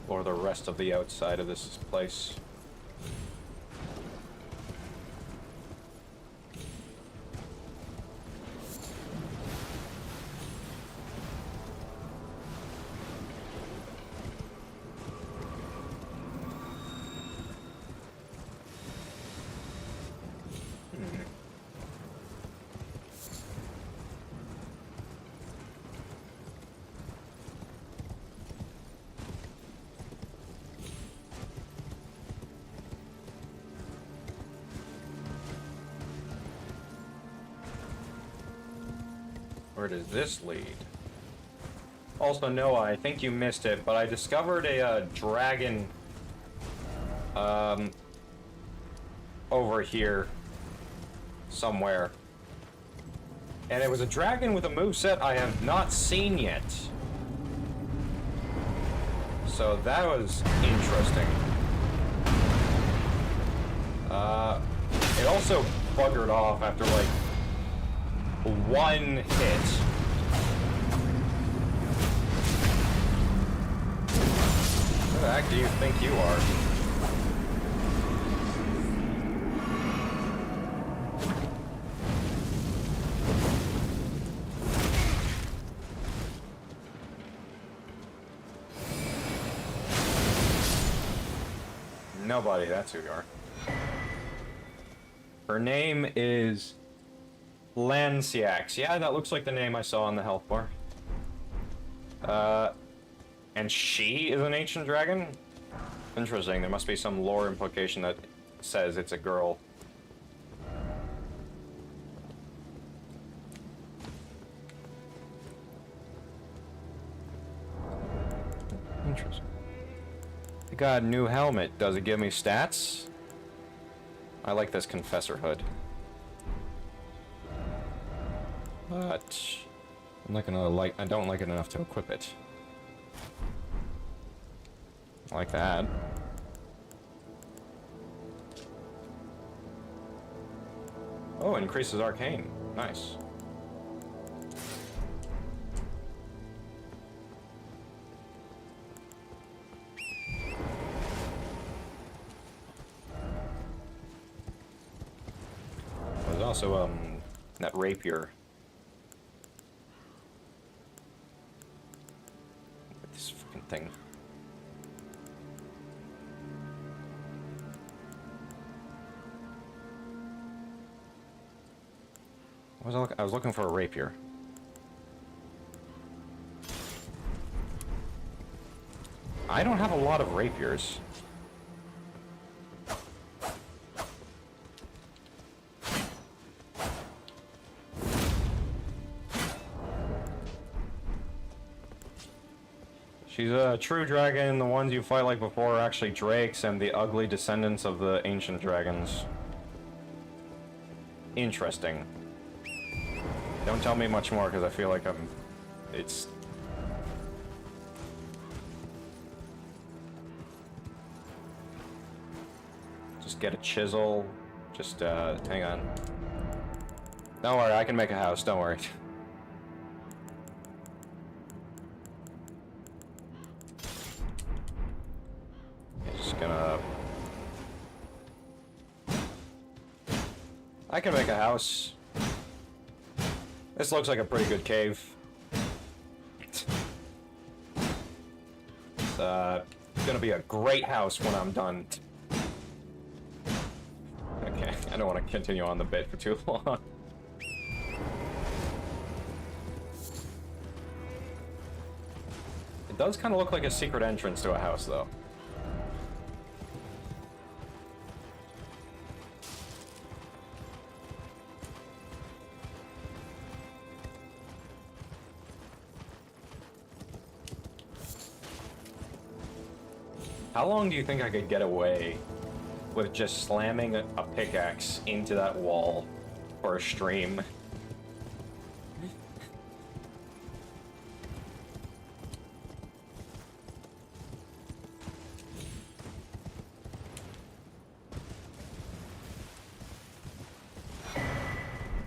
Speaker 1: Or the rest of the outside of this place. Where does this lead? Also, Noah, I think you missed it, but I discovered a dragon over here somewhere. And it was a dragon with a moveset I have not seen yet. So that was interesting. It also buggered off after like one hit. Who the heck do you think you are? Nobody, that's who you are. Her name is Lanciax. Yeah, that looks like the name I saw on the health bar. And she is an ancient dragon? Interesting, there must be some lore implication that says it's a girl. Interesting. I got a new helmet. Does it give me stats? I like this Confessor hood. But I'm not gonna I don't like it enough to equip it. Like that. Oh, it increases arcane. Nice. There's also that rapier. This fucking thing. I was looking for a rapier. I don't have a lot of rapiers. She's a true dragon. The ones you fight like before are actually drakes and the ugly descendants of the ancient dragons. Interesting. Don't tell me much more because I feel like it's... Just get a chisel. Just, hang on. Don't worry, I can make a house, don't worry. Just gonna... I can make a house. This looks like a pretty good cave. It's gonna be a great house when I'm done. Okay, I don't want to continue on the bit for too long. It does kind of look like a secret entrance to a house, though. How long do you think I could get away with just slamming a pickaxe into that wall for a stream?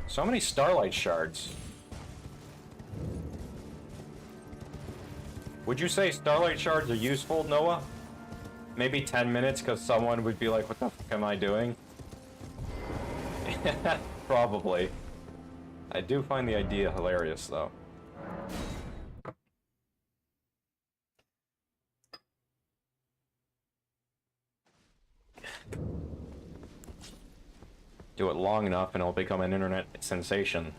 Speaker 1: So many starlight shards. Would you say starlight shards are useful, Noah? Maybe 10 minutes, because someone would be like, what the fuck am I doing? Probably. I do find the idea hilarious, though. Do it long enough and it'll become an internet sensation.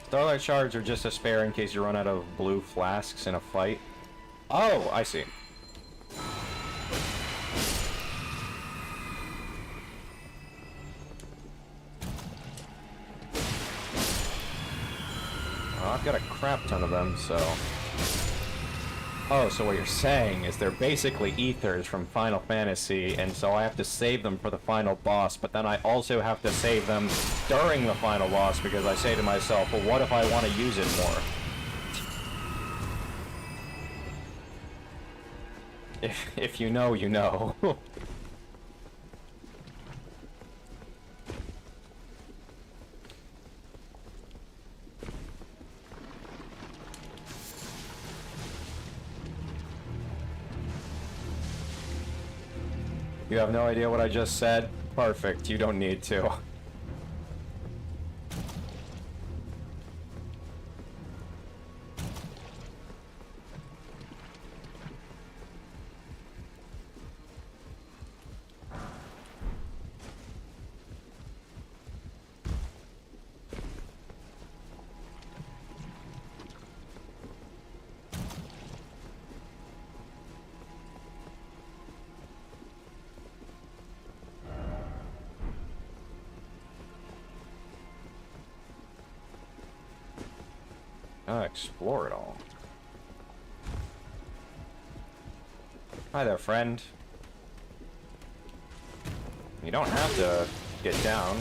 Speaker 1: Starlight shards are just a spare in case you run out of blue flasks in a fight. Oh, I see. Well, I've got a crap ton of them, so... Oh, so what you're saying is they're basically ethers from Final Fantasy, and so I have to save them for the final boss, but then I also have to save them during the final boss because I say to myself, well, what if I want to use it more? If you know, you know. You have no idea what I just said? Perfect, you don't need to. Explore it all. Hi there, friend. You don't have to get down.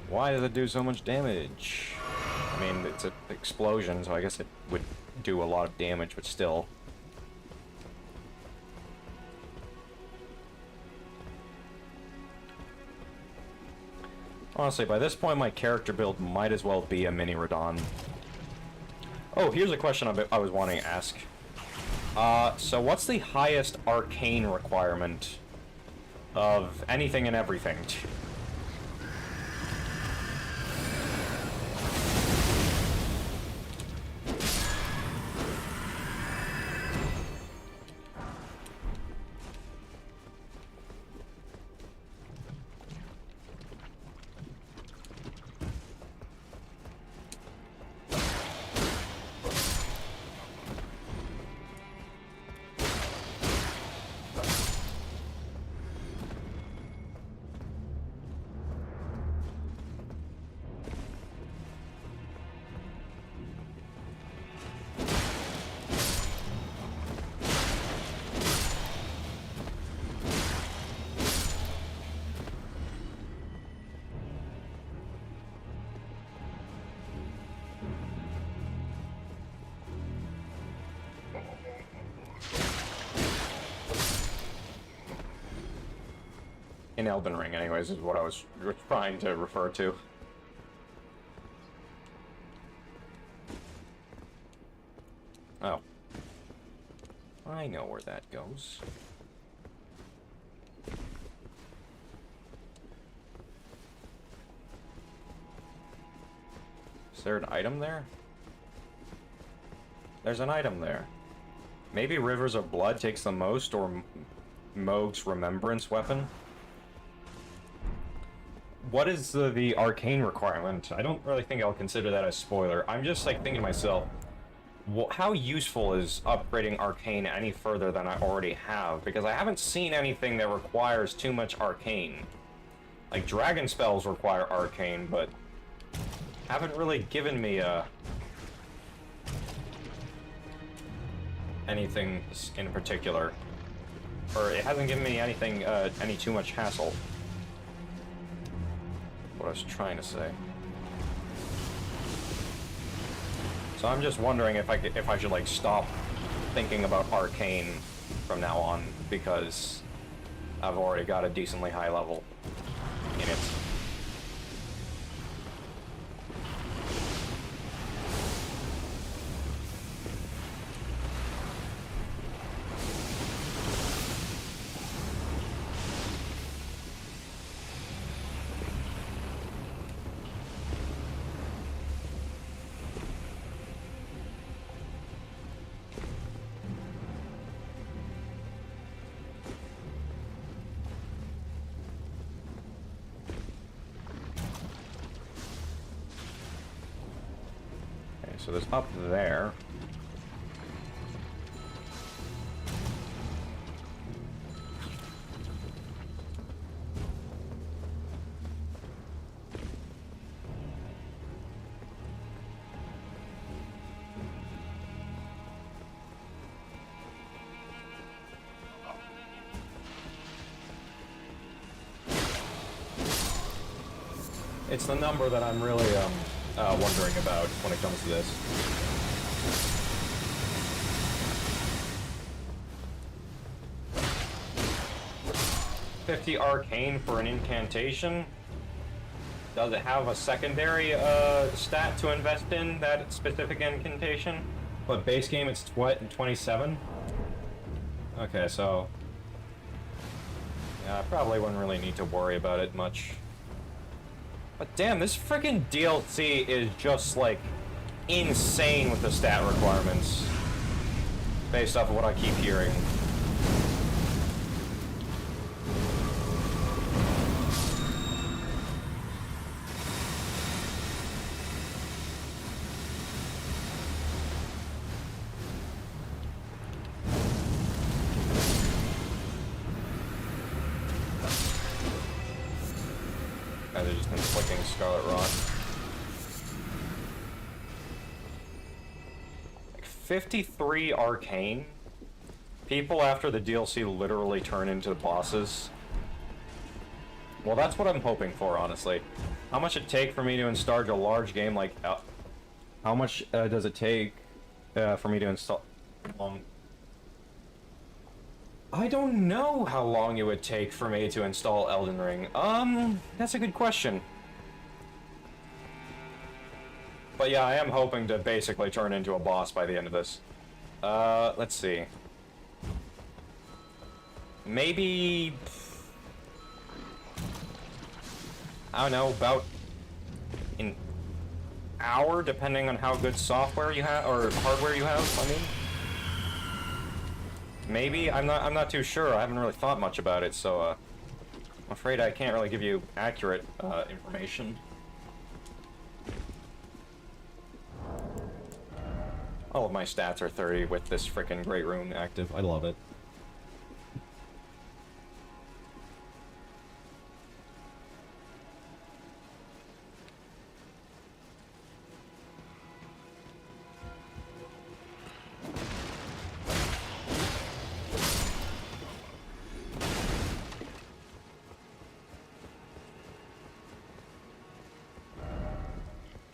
Speaker 1: Why does it do so much damage? I mean, it's an explosion, so I guess it would do a lot of damage, but still. Honestly, by this point, my character build might as well be a mini Radon. Oh, here's a question I was wanting to ask. So what's the highest arcane requirement of anything and everything? In Elden Ring, anyways, is what I was trying to refer to. Oh. I know where that goes. Is there an item there? There's an item there. Maybe Rivers of Blood takes the most, or Mohg's Remembrance weapon? What is the arcane requirement? I don't really think I'll consider that a spoiler. I'm just like thinking to myself, how useful is upgrading arcane any further than I already have? Because I haven't seen anything that requires too much arcane. Like dragon spells require arcane, but haven't really given me anything in particular, or it hasn't given me anything any too much hassle. What I was trying to say. So I'm just wondering if I should like stop thinking about arcane from now on, because I've already got a decently high level in it. So there's up there. It's the number that I'm really wondering about when it comes to this. $50 arcane for an incantation? Does it have a secondary stat to invest in that specific incantation? But base game it's what, 27? Okay, so yeah, I probably wouldn't really need to worry about it much. But damn, this freaking DLC is just, like, insane with the stat requirements. Based off of what I keep hearing. They've just been flicking Scarlet Rot. Like 53 arcane? People after the DLC literally turn into bosses. Well, that's what I'm hoping for, honestly. How much it take for me to install a large game like... how much does it take for me to install... I don't know how long it would take for me to install Elden Ring. That's a good question. But yeah, I am hoping to basically turn into a boss by the end of this. Let's see. Maybe... I don't know, about an hour, depending on how good software you have, or hardware you have, I mean. Maybe? I'm not too sure. I haven't really thought much about it, so I'm afraid I can't really give you accurate information. All of my stats are 30 with this frickin' Great Rune active. I love it.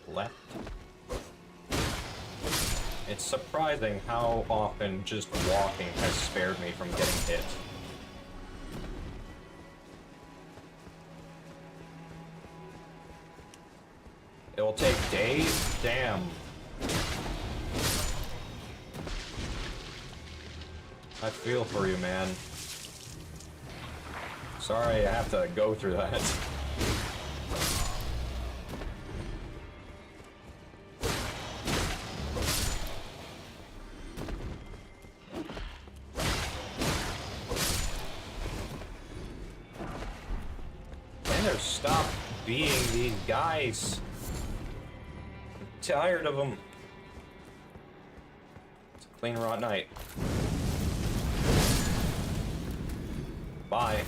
Speaker 1: Left. It's surprising how often just walking has spared me from getting hit. days? Damn. I feel for you, man. Sorry I have to go through that. Stop being these guys. I'm tired of them. It's a clean, raw night. Bye.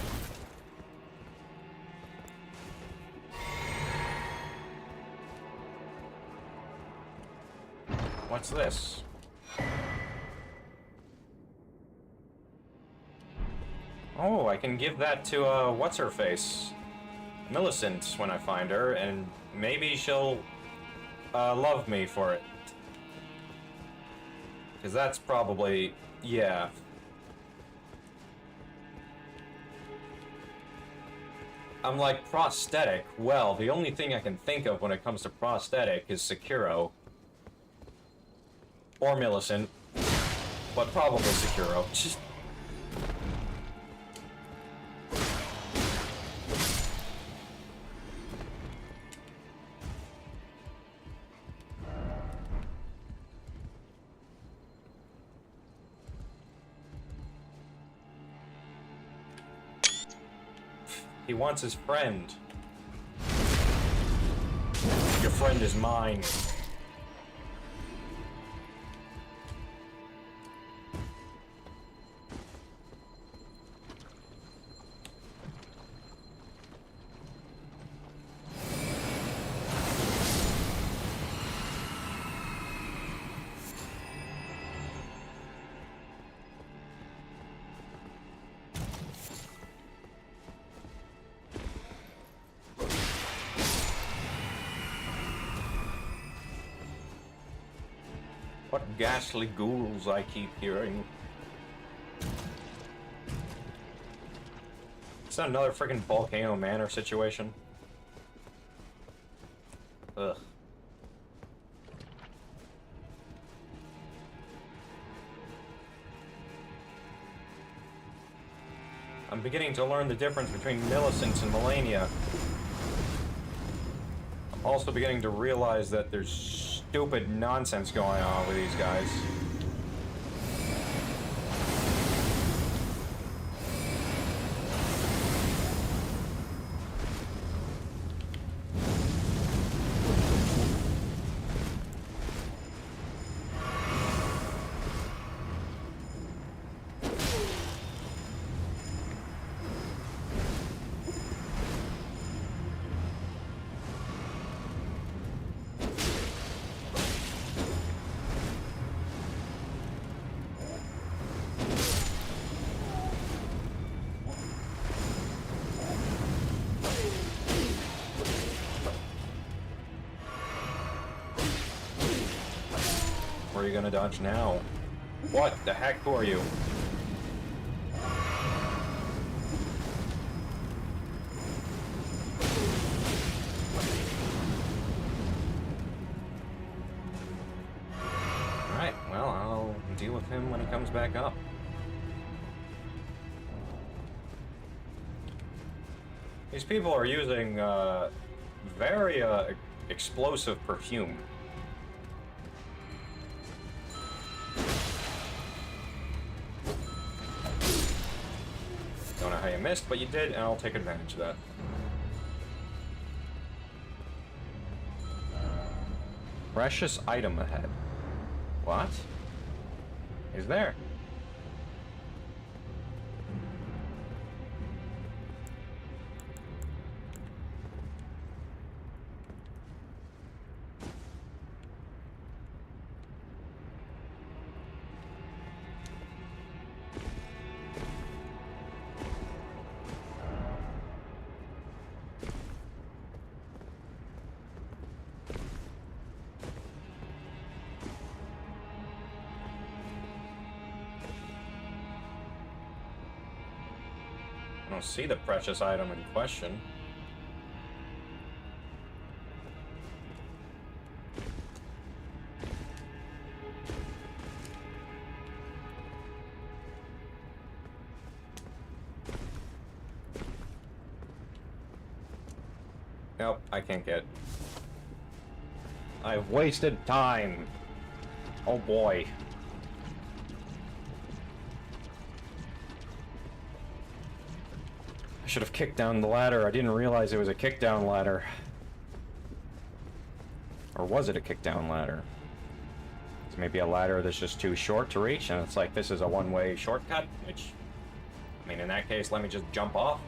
Speaker 1: What's this? Oh, I can give that to, what's-her-face? Millicent when I find her, and maybe she'll love me for it. Because that's probably, yeah. I'm like, prosthetic. Well, the only thing I can think of when it comes to prosthetic is Sekiro. Or Millicent. But probably Sekiro. Just... He wants his friend. Your friend is mine. What ghastly ghouls I keep hearing. Is that another freaking Volcano Manor situation? Ugh. I'm beginning to learn the difference between Millicent and Melania. I'm also beginning to realize that there's stupid nonsense going on with these guys. Where are you gonna dodge now? What the heck? Who are you? Alright, well, I'll deal with him when he comes back up. These people are using, very, explosive perfume. Don't know how you missed, but you did, and I'll take advantage of that. Precious item ahead. What? He's there. I don't see the precious item in question. Nope, I can't get. I've wasted time. Oh boy. I should have kicked down the ladder. I didn't realize it was a kick down ladder. Or was it a kick down ladder? It's maybe a ladder that's just too short to reach, and it's like this is a one-way shortcut, which, I mean, in that case, let me just jump off.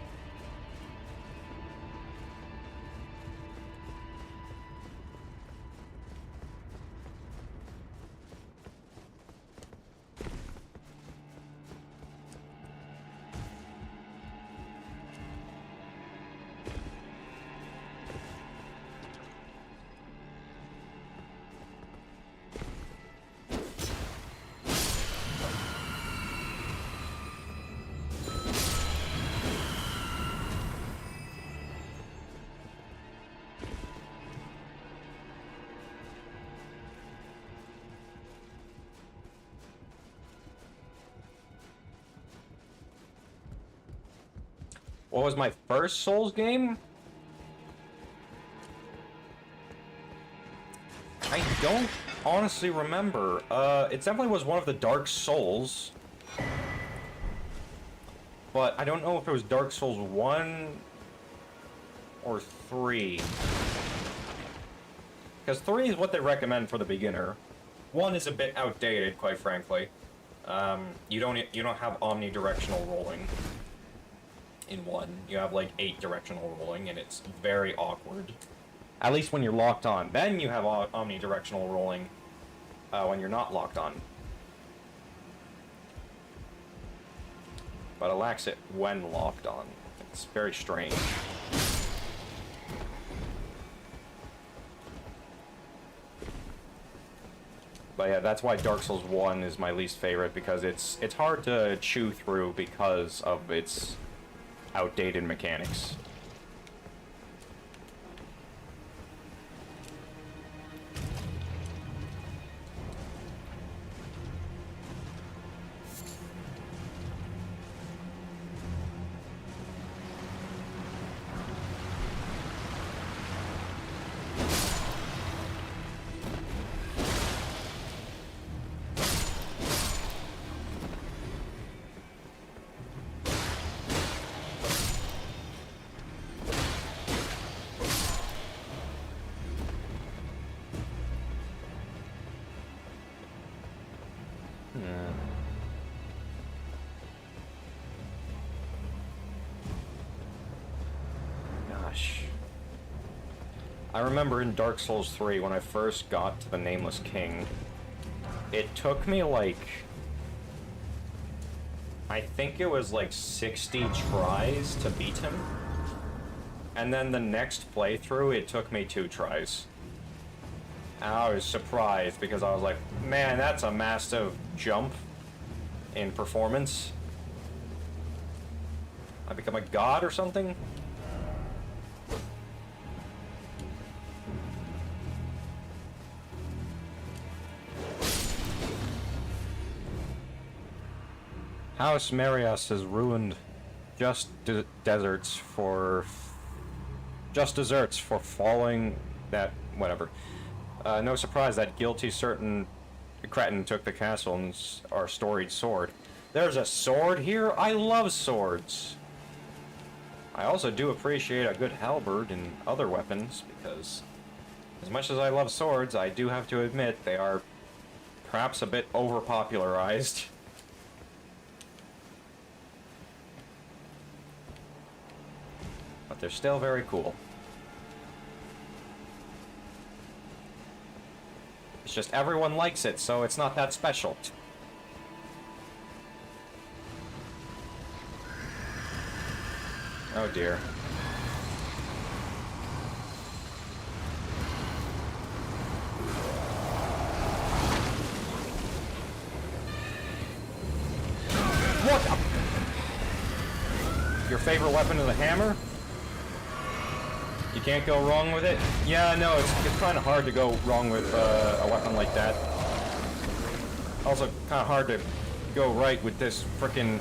Speaker 1: What was my first Souls game? I don't honestly remember. It definitely was one of the Dark Souls. But I don't know if it was Dark Souls 1 or 3. Because 3 is what they recommend for the beginner. 1 is a bit outdated, quite frankly. You don't have omnidirectional rolling. In 1, you have like 8 directional rolling, and it's very awkward. At least when you're locked on. Then you have omnidirectional rolling when you're not locked on. But it lacks it when locked on. It's very strange. But yeah, that's why Dark Souls 1 is my least favorite, because it's hard to chew through because of its outdated mechanics. Gosh. I remember in Dark Souls 3 when I first got to the Nameless King, it took me like, I think it was like 60 tries to beat him. And then the next playthrough, it took me 2 tries. And I was surprised because I was like, man, that's a massive jump in performance. I become a god or something? House Marius has ruined just desserts for falling that whatever. No surprise that guilty certain cretin took the castle and our storied sword. There's a sword here? I love swords. I also do appreciate a good halberd and other weapons, because as much as I love swords, I do have to admit they are perhaps a bit overpopularized. But they're still very cool. It's just everyone likes it, so it's not that special. Oh dear. What the? Your favorite weapon is a hammer? You can't go wrong with it? Yeah, no, it's kind of hard to go wrong with a weapon like that. Also, kind of hard to go right with this frickin'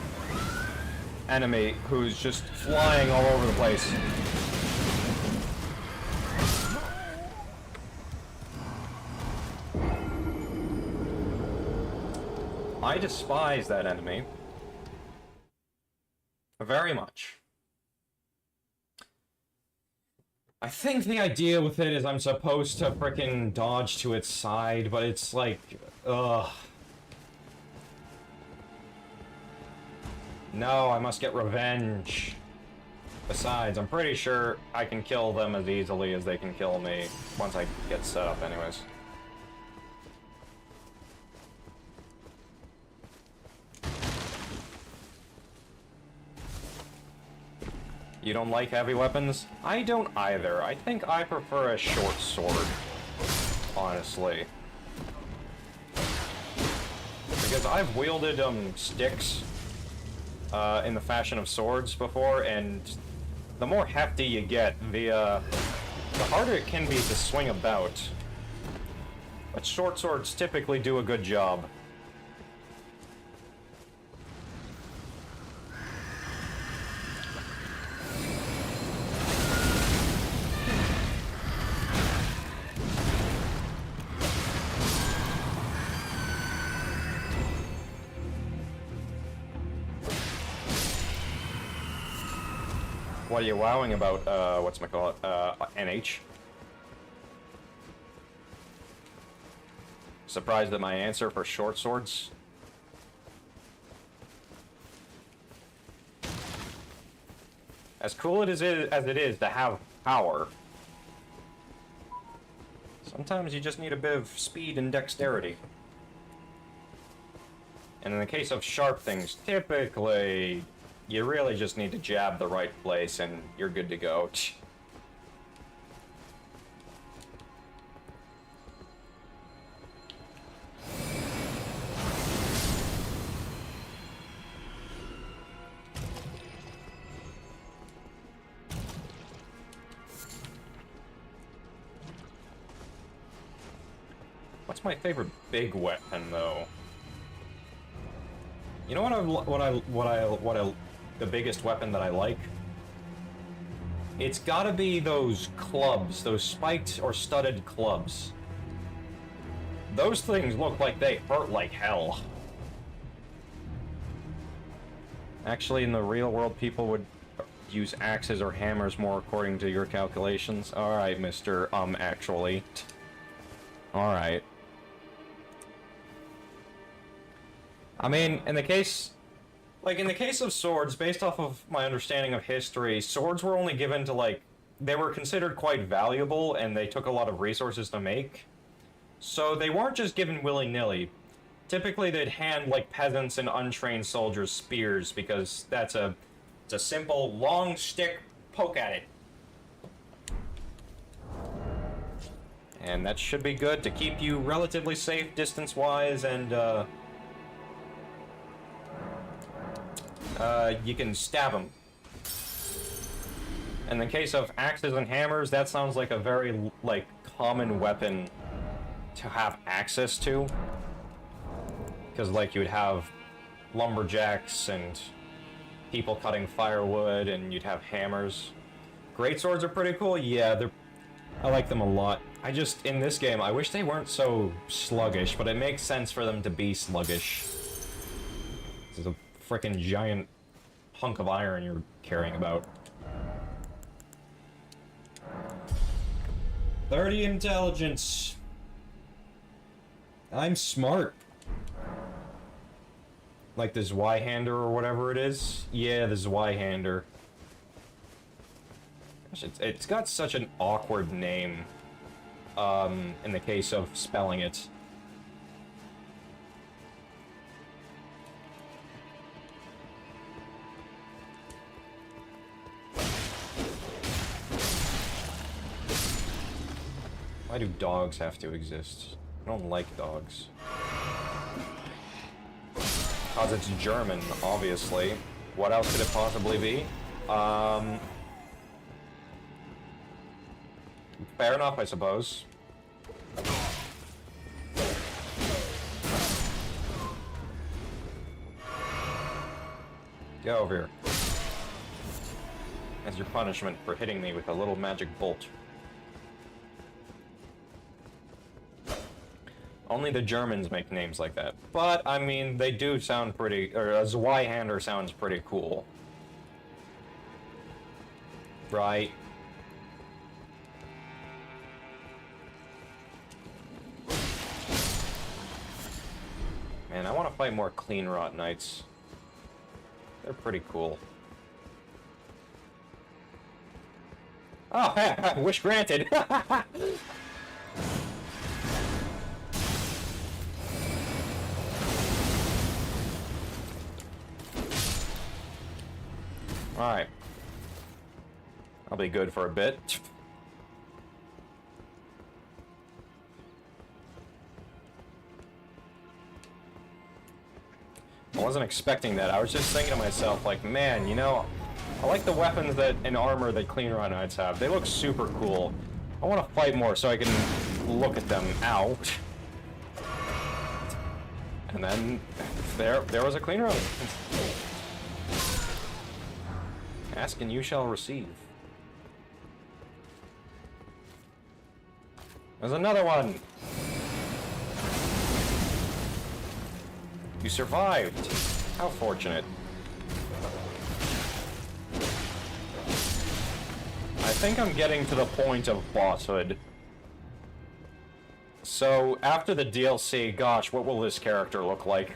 Speaker 1: enemy who's just flying all over the place. I despise that enemy. Very much. I think the idea with it is I'm supposed to frickin' dodge to its side, but it's like, ugh. No, I must get revenge. Besides, I'm pretty sure I can kill them as easily as they can kill me once I get set up anyways. You don't like heavy weapons? I don't either. I think I prefer a short sword, honestly. Because I've wielded, sticks, in the fashion of swords before, and the more hefty you get, the harder it can be to swing about. But short swords typically do a good job. What are you wowing about, whatchamacallit, NH? Surprised at my answer for short swords? As cool as it is to have power, sometimes you just need a bit of speed and dexterity. And in the case of sharp things, typically, you really just need to jab the right place and you're good to go. What's my favorite big weapon, though? You know what the biggest weapon that I like? It's gotta be those clubs, those spiked or studded clubs. Those things look like they hurt like hell. Actually, in the real world, people would use axes or hammers more according to your calculations. Alright, Mr. Actually. Alright. I mean, in the case of swords, based off of my understanding of history, swords were only given to, they were considered quite valuable, and they took a lot of resources to make. So they weren't just given willy-nilly. Typically, they'd hand, peasants and untrained soldiers spears, because it's a simple, long stick, poke at it. And that should be good to keep you relatively safe distance-wise, and, you can stab them. In the case of axes and hammers, that sounds like a very, common weapon to have access to. Because, you would have lumberjacks and people cutting firewood, and you'd have hammers. Greatswords are pretty cool, yeah, I like them a lot. In this game, I wish they weren't so sluggish, but it makes sense for them to be sluggish. This is a frickin' giant hunk of iron you're carrying about. 30 intelligence. I'm smart. Like the Zweihander or whatever it is? Yeah, the Zweihander. Gosh, it's got such an awkward name, in the case of spelling it. Why do dogs have to exist? I don't like dogs. Cause it's German, obviously. What else could it possibly be? Fair enough, I suppose. Get over here. As your punishment for hitting me with a little magic bolt. Only the Germans make names like that. But, I mean, they do sound pretty... Or a Zweihander sounds pretty cool. Right? Man, I want to fight more Clean Rot Knights. They're pretty cool. Oh, wish granted! Alright. I'll be good for a bit. I wasn't expecting that. I was just thinking to myself, like, man, you know, I like the weapons that and armor that Clean Rot Knights have. They look super cool. I want to fight more so I can look at them. Ow. And then there was a Clean Rot. Ask and you shall receive. There's another one! You survived! How fortunate. I think I'm getting to the point of bosshood. So, after the DLC, gosh, what will this character look like?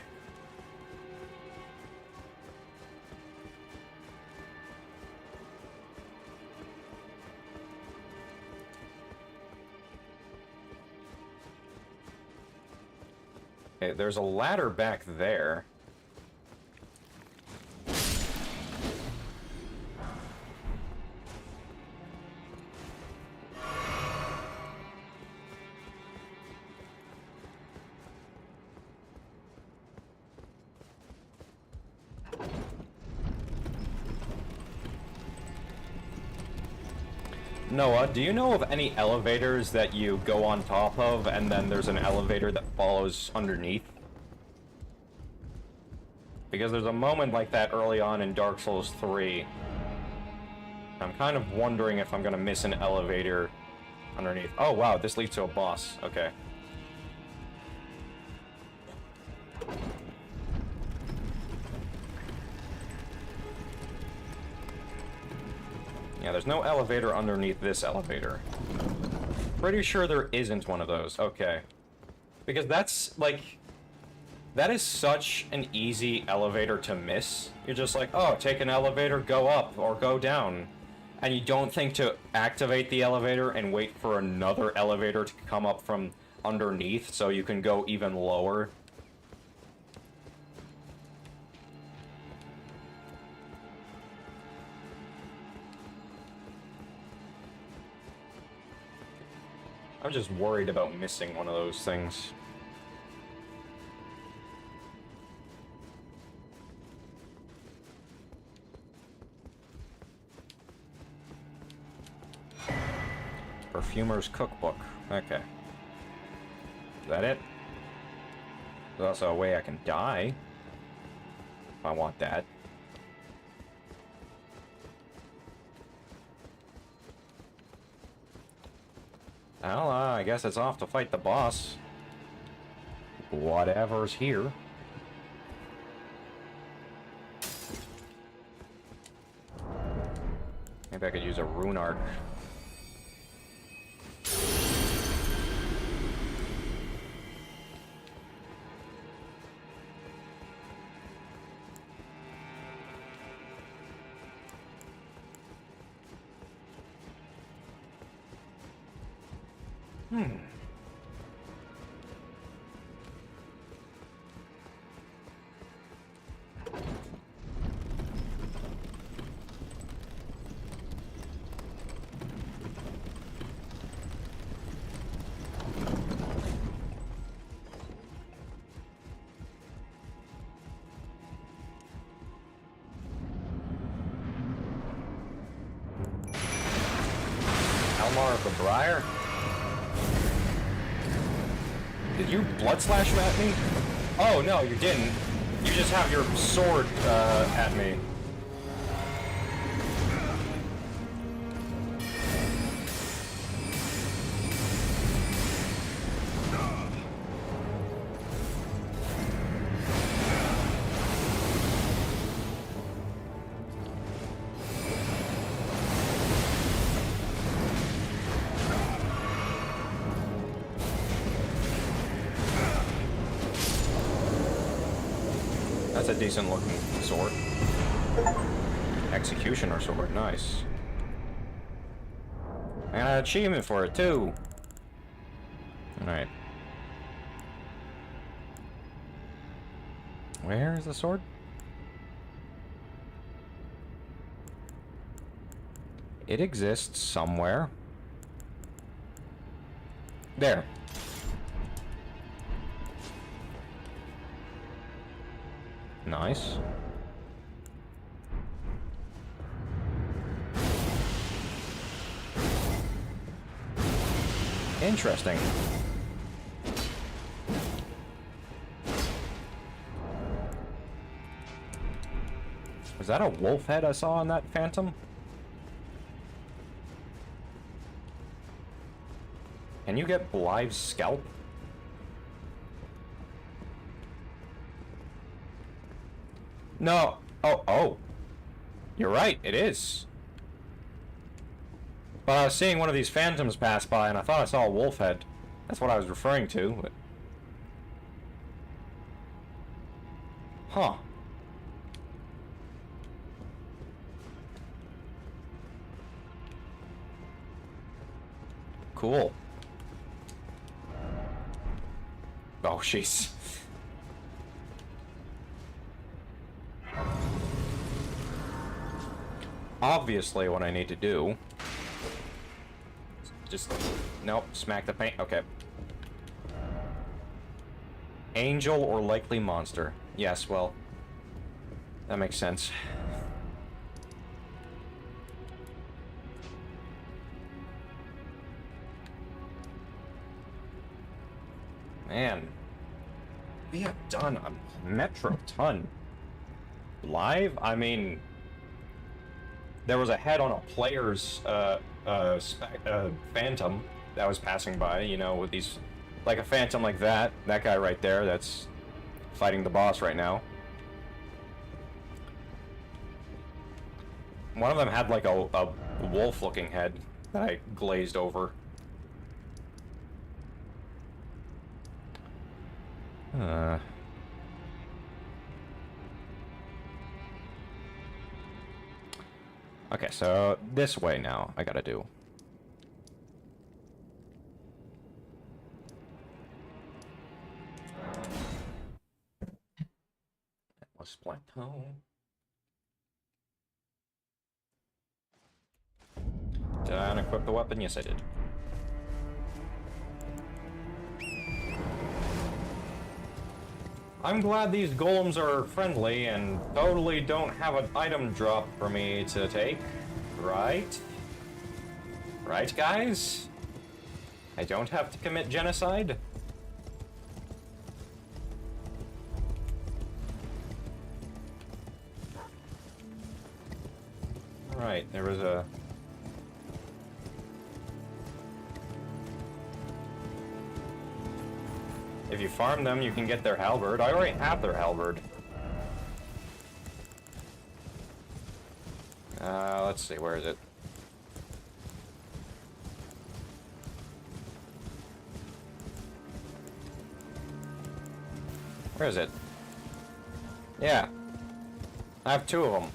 Speaker 1: Okay, there's a ladder back there. Noah, do you know of any elevators that you go on top of and then there's an elevator that follows underneath? Because there's a moment like that early on in Dark Souls 3. I'm kind of wondering if I'm gonna miss an elevator underneath. Oh wow, this leads to a boss. Okay. Yeah, there's no elevator underneath this elevator. Pretty sure there isn't one of those. Okay. Because that's, like... That is such an easy elevator to miss. You're just like, oh, take an elevator, go up, or go down. And you don't think to activate the elevator and wait for another elevator to come up from underneath so you can go even lower. I'm just worried about missing one of those things. Perfumer's Cookbook. Okay. Is that it? There's also a way I can die. If I want that. Well, I guess it's off to fight the boss. Whatever's here. Maybe I could use a rune arc. Of the Briar? Did you blood slash at me? Oh, no, you didn't. You just have your sword at me. That's a decent looking sword. Executioner sword, nice. I got an achievement for it too. Alright. Where is the sword? It exists somewhere. There. Nice. Interesting. Was that a wolf head I saw in that phantom? Can you get Blythe's scalp? No. Oh. You're right, it is. But I was seeing one of these phantoms pass by and I thought I saw a wolf head. That's what I was referring to. But... Huh. Cool. Oh, jeez. Obviously, what I need to do... Just... Nope, smack the paint. Okay. Angel or likely monster. Yes, well... That makes sense. Man. We have done a metro ton. Live? I mean... There was a head on a player's, phantom that was passing by, you know, with these... Like a phantom like that. That guy right there, that's fighting the boss right now. One of them had like a wolf-looking head that I glazed over. Okay, so this way now, I gotta do. Atlas Plateau. Did I unequip the weapon? Yes, I did. I'm glad these golems are friendly and totally don't have an item drop for me to take. Right? Right, guys? I don't have to commit genocide? Alright, there was a... If you farm them, you can get their halberd. I already have their halberd. Let's see, where is it? Where is it? Yeah. I have two of them.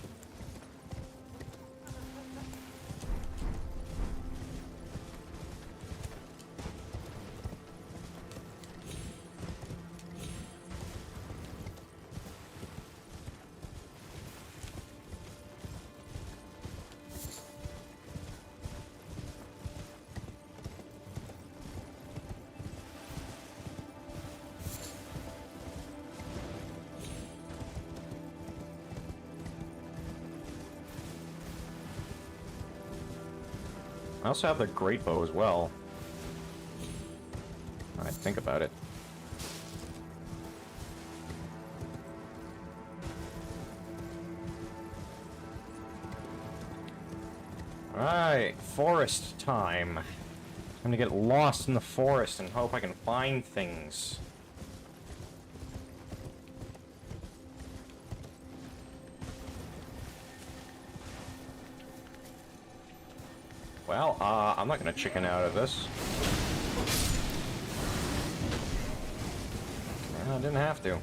Speaker 1: I also have the great bow as well. I think about it. Alright, forest time. I'm gonna get lost in the forest and hope I can find things. Well, I'm not gonna chicken out of this. I didn't have to.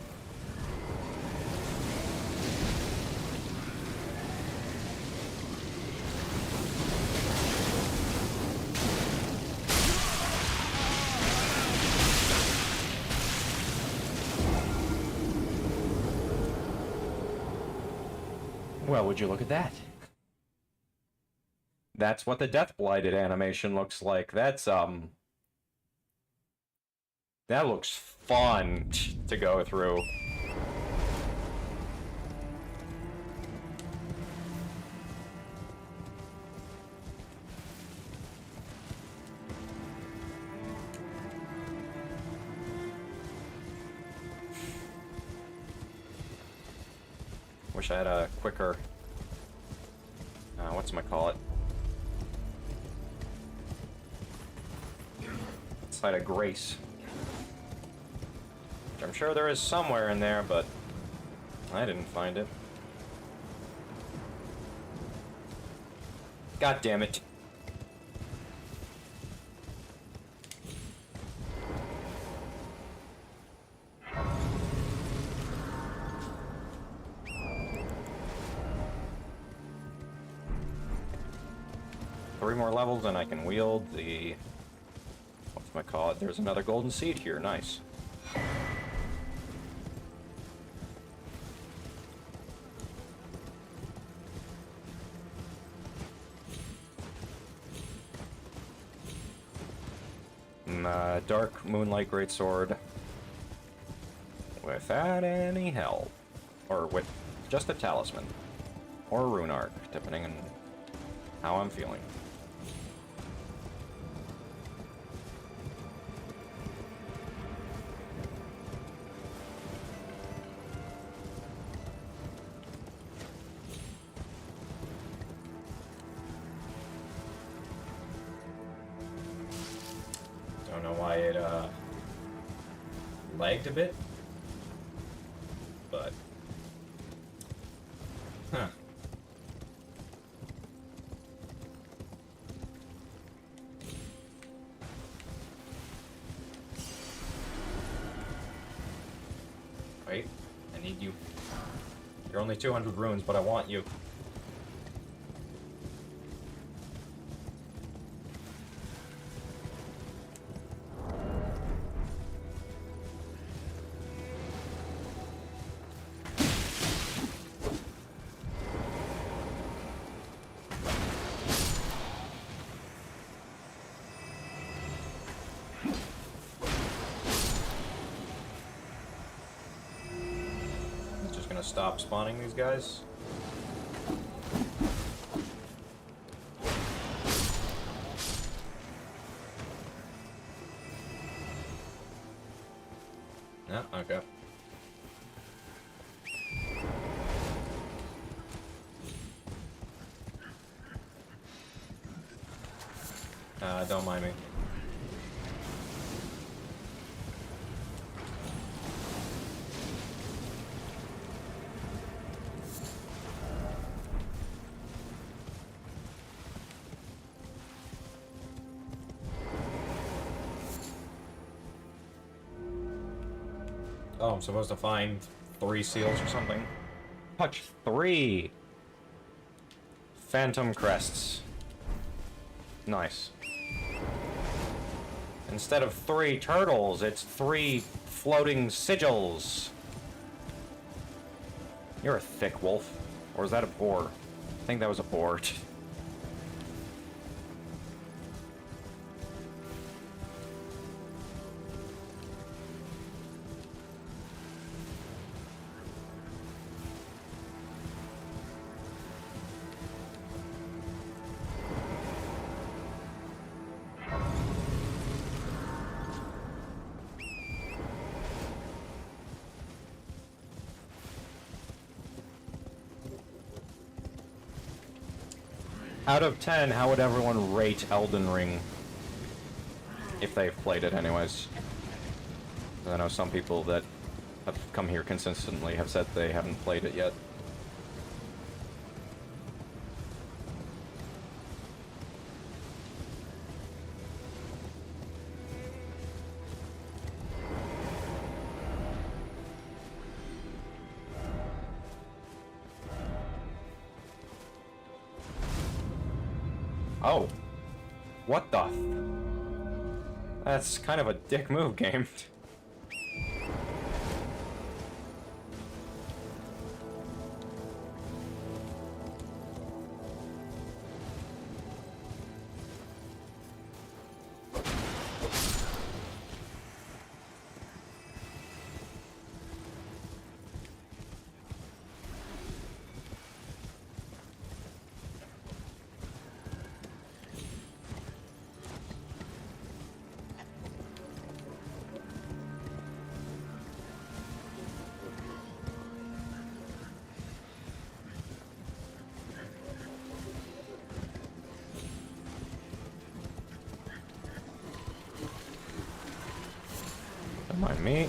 Speaker 1: Well, would you look at that? That's what the Death Blighted animation looks like. That's, that looks fun to go through. Wish I had a quicker, whatchamacallit? Site of Grace. Which I'm sure there is somewhere in there, but I didn't find it. God damn it. Three more levels and I can wield the... whatchamacallit? There's another golden seed here, nice. Dark Moonlight Greatsword. Without any help. Or with just a talisman. Or a rune arc, depending on how I'm feeling. Don't know why it lagged a bit, but huh. Wait, I need you. You're only 200 runes, but I want you. Stop spawning these guys. No, okay. Don't mind me. Oh, I'm supposed to find 3 seals or something. Touch 3! Phantom crests. Nice. Instead of 3 turtles, it's 3 floating sigils. You're a thick wolf. Or is that a boar? I think that was a boar. Out of 10, how would everyone rate Elden Ring? If they've played it anyways. I know some people that have come here consistently have said they haven't played it yet. Oh. What the? That's kind of a dick move, game. Don't mind me.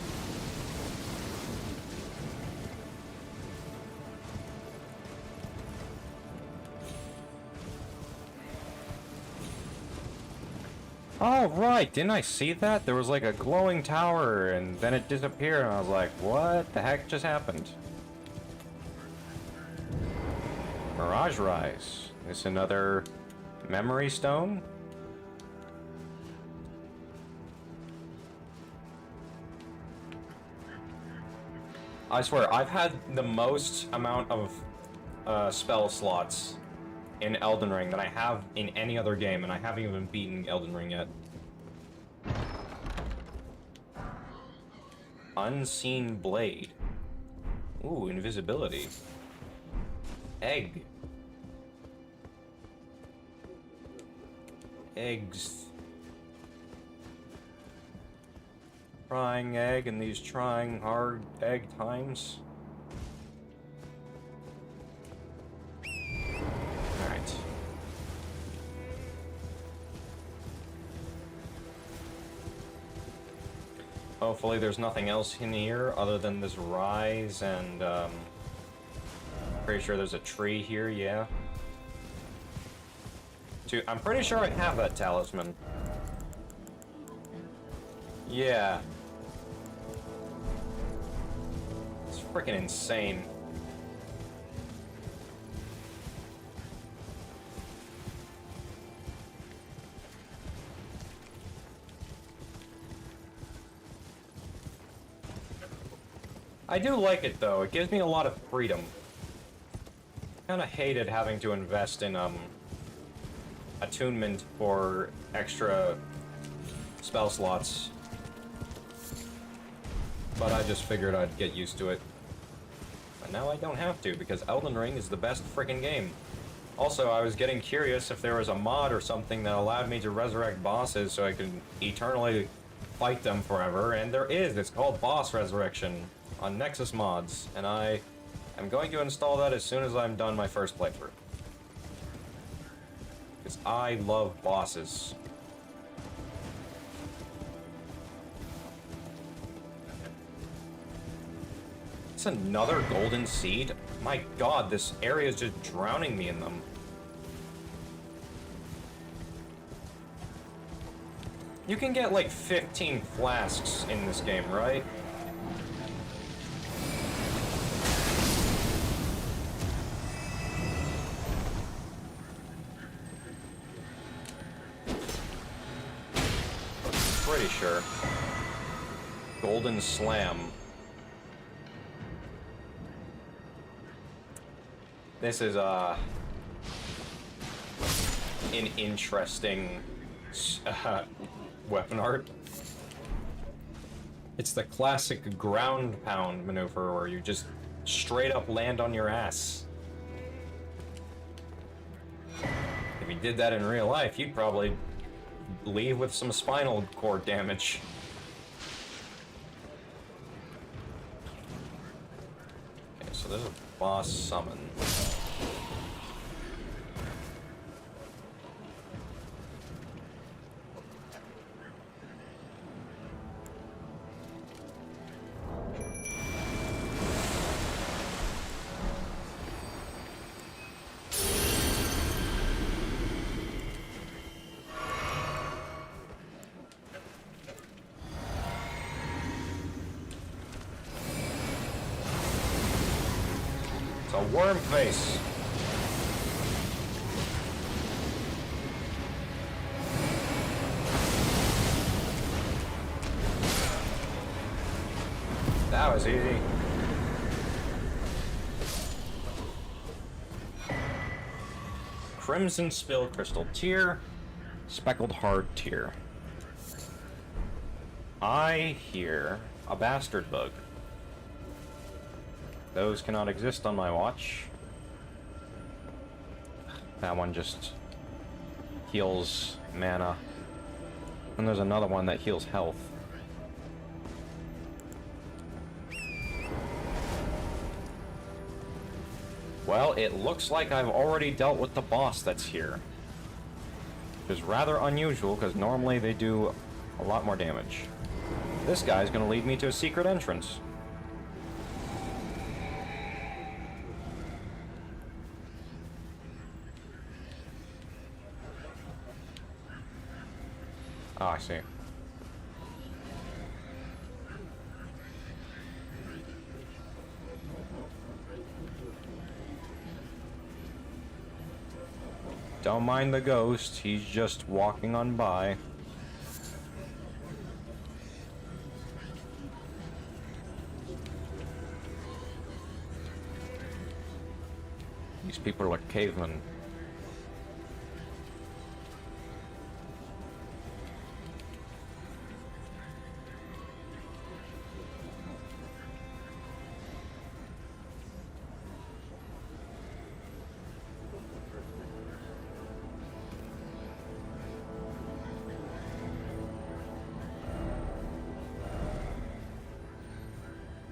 Speaker 1: Oh, right, didn't I see that? There was like a glowing tower and then it disappeared and I was like, what the heck just happened? Mirage Rise. Is another memory stone? I swear, I've had the most amount of spell slots in Elden Ring than I have in any other game, and I haven't even beaten Elden Ring yet. Unseen Blade. Ooh, invisibility. Egg. Eggs. Trying egg in these trying hard egg times. Alright. Hopefully there's nothing else in here other than this rise and pretty sure there's a tree here, yeah. I'm pretty sure I have that talisman. Yeah. It's freaking insane. I do like it though, it gives me a lot of freedom. Kinda hated having to invest in attunement for extra spell slots. But I just figured I'd get used to it. But now I don't have to, because Elden Ring is the best freaking game. Also, I was getting curious if there was a mod or something that allowed me to resurrect bosses so I could eternally fight them forever, and there is. It's called Boss Resurrection on Nexus Mods, and I am going to install that as soon as I'm done my first playthrough. Because I love bosses. It's another golden seed? My god, this area is just drowning me in them. You can get like 15 flasks in this game, right? Pretty sure. Golden Slam. This is, an interesting, weapon art. It's the classic ground pound maneuver where you just straight up land on your ass. If you did that in real life, you'd probably leave with some spinal cord damage. Okay, so there's a boss summon. Worm face. That was easy. Crimson Spill Crystal Tear, Speckled Heart Tear. I hear a bastard bug. Those cannot exist on my watch. That one just heals mana. And there's another one that heals health. Well, it looks like I've already dealt with the boss that's here. Which is rather unusual, because normally they do a lot more damage. This guy's gonna lead me to a secret entrance. Ah, I see. Don't mind the ghost, he's just walking on by. These people are cavemen.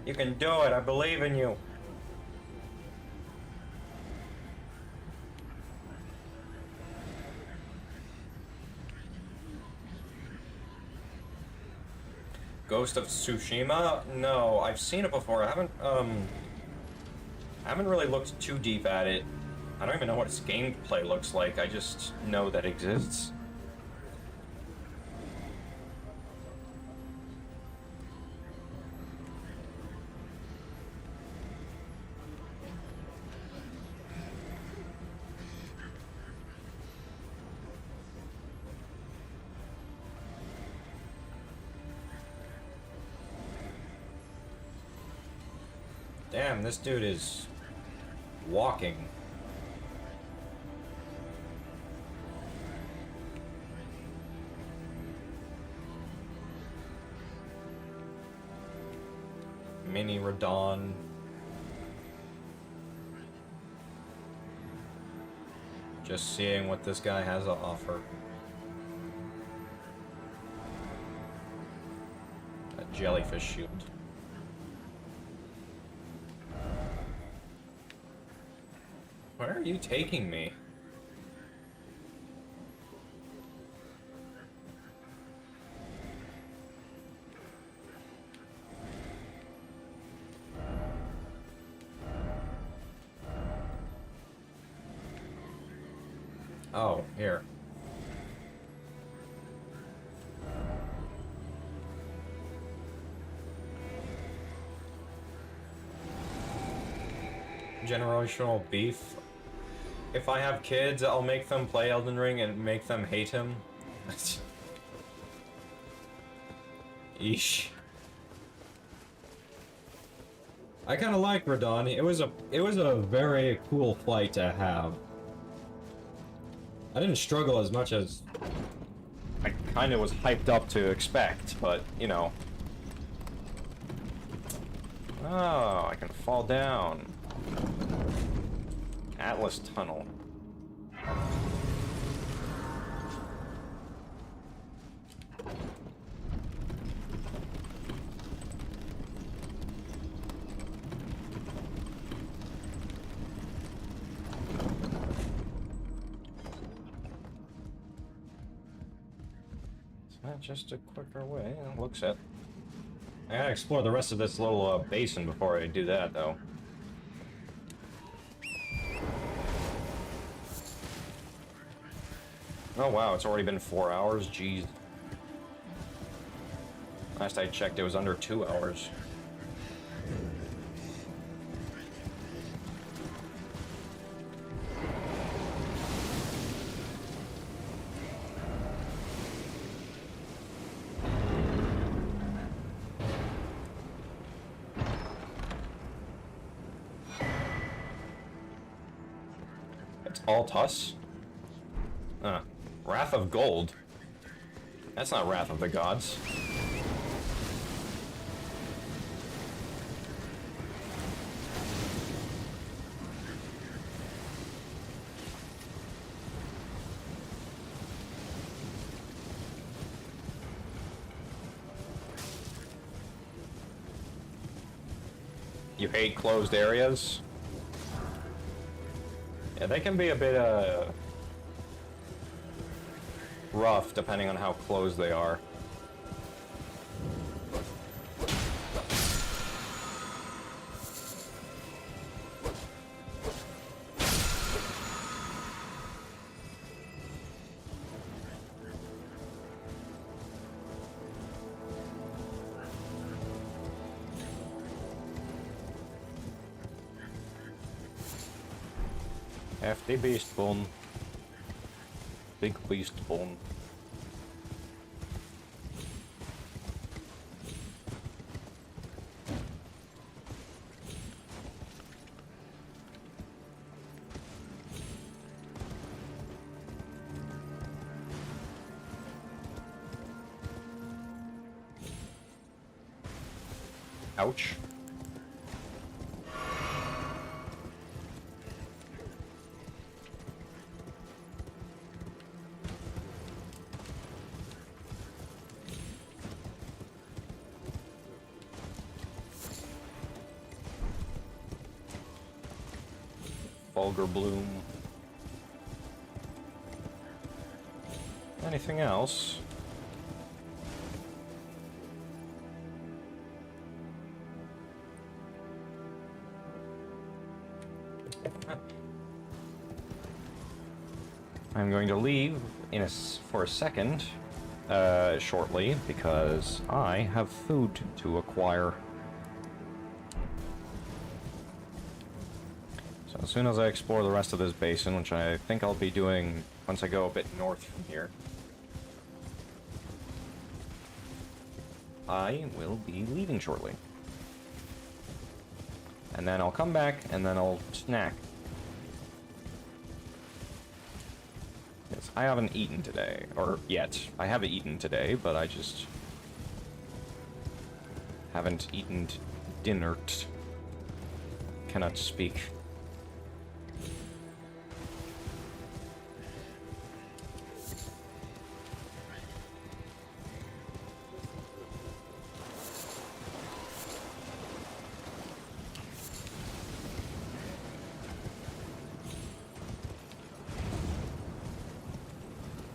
Speaker 1: You can do it, I believe in you. Ghost of Tsushima? No, I've seen it before. I haven't really looked too deep at it. I don't even know what its gameplay looks like. I just know that it exists. Damn, this dude is walking. Mini Radon. Just seeing what this guy has to offer. A jellyfish shield. Where are you taking me? Oh, here. Generational beef. If I have kids, I'll make them play Elden Ring and make them hate him. Eesh. I kind of like Radon. It was a very cool fight to have. I didn't struggle as much as I kind of was hyped up to expect, but you know. Oh, I can fall down. Atlas Tunnel. Is that just a quicker way? It looks it. I gotta explore the rest of this little basin before I do that, though. Oh wow, it's already been 4 hours? Jeez. Last I checked, it was under 2 hours. It's all Tuss? Wrath of Gold? That's not Wrath of the Gods. You hate closed areas? Yeah, they can be a bit, rough depending on how closed they are. Hefty beast bone. Big beast bone. Ouch. Vulgar bloom. Anything else? I'm going to leave for a second, shortly, because I have food to acquire. So as soon as I explore the rest of this basin, which I think I'll be doing once I go a bit north from here, I will be leaving shortly. And then I'll come back, and then I'll snack. Yes, I haven't eaten today, or yet. I haven't eaten today, but I just haven't eaten dinner. Cannot speak.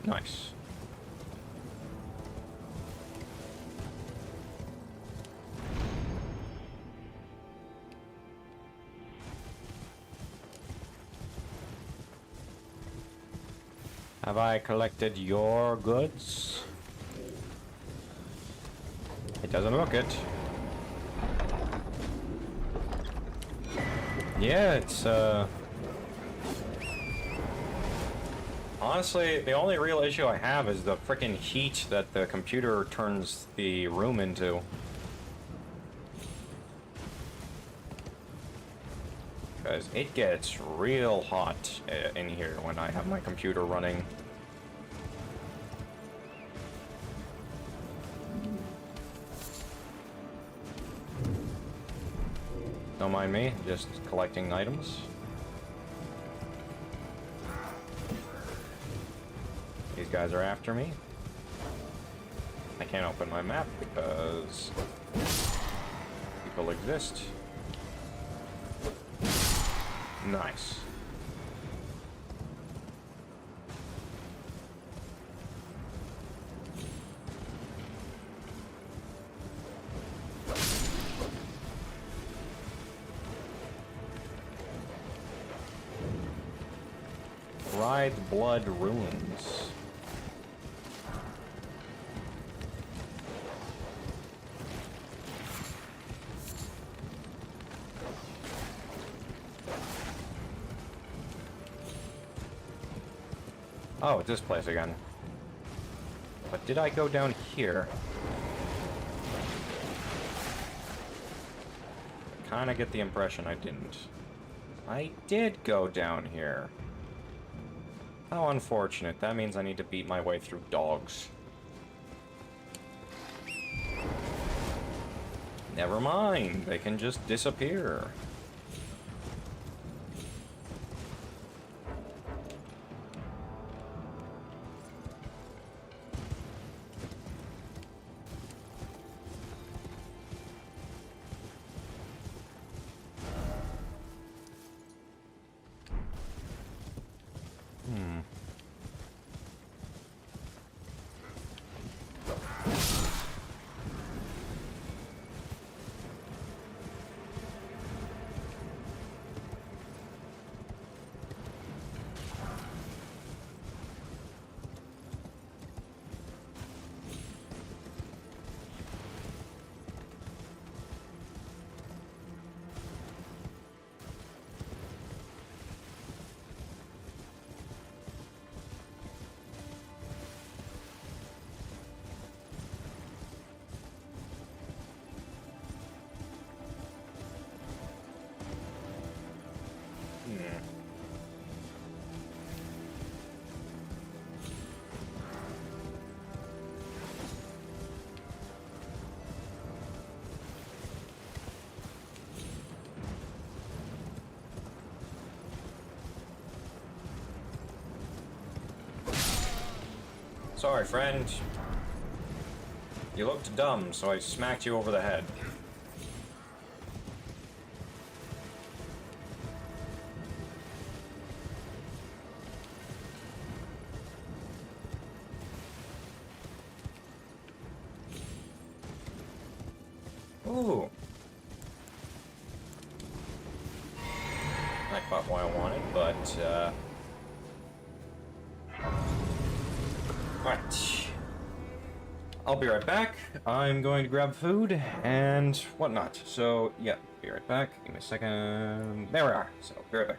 Speaker 1: Nice. Have I collected your goods? It doesn't look it. Yeah, it's, honestly, the only real issue I have is the frickin' heat that the computer turns the room into. Because it gets real hot in here when I have my computer running. Don't mind me, just collecting items. These guys are after me. I can't open my map because people exist. Nice. Dried blood ruins. Oh, it's this place again. But did I go down here? I kinda get the impression I didn't. I did go down here. How unfortunate. That means I need to beat my way through dogs. Never mind. They can just disappear. Sorry, friend. You looked dumb, so I smacked you over the head. Ooh. Not quite what I wanted, but, Alright. I'll be right back. I'm going to grab food and whatnot. So, yeah, be right back. Give me a second. There we are. So, be right back.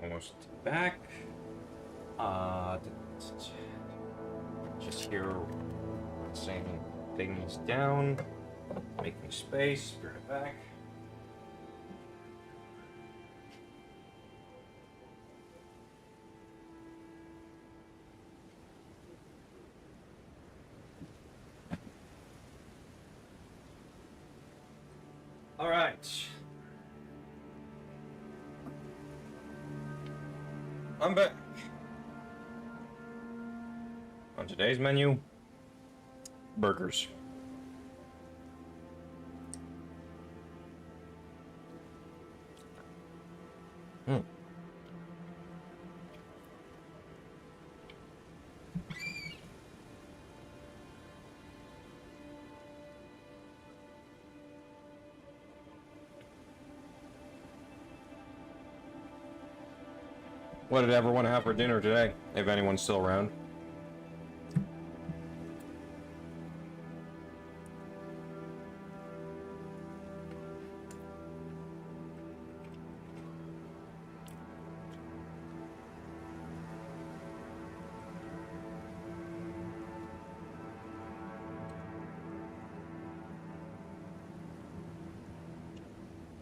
Speaker 1: almost back. Just here, saying things down, making space, bring it back. All right. I'm back. On today's menu, burgers. What did everyone have for dinner today, if anyone's still around?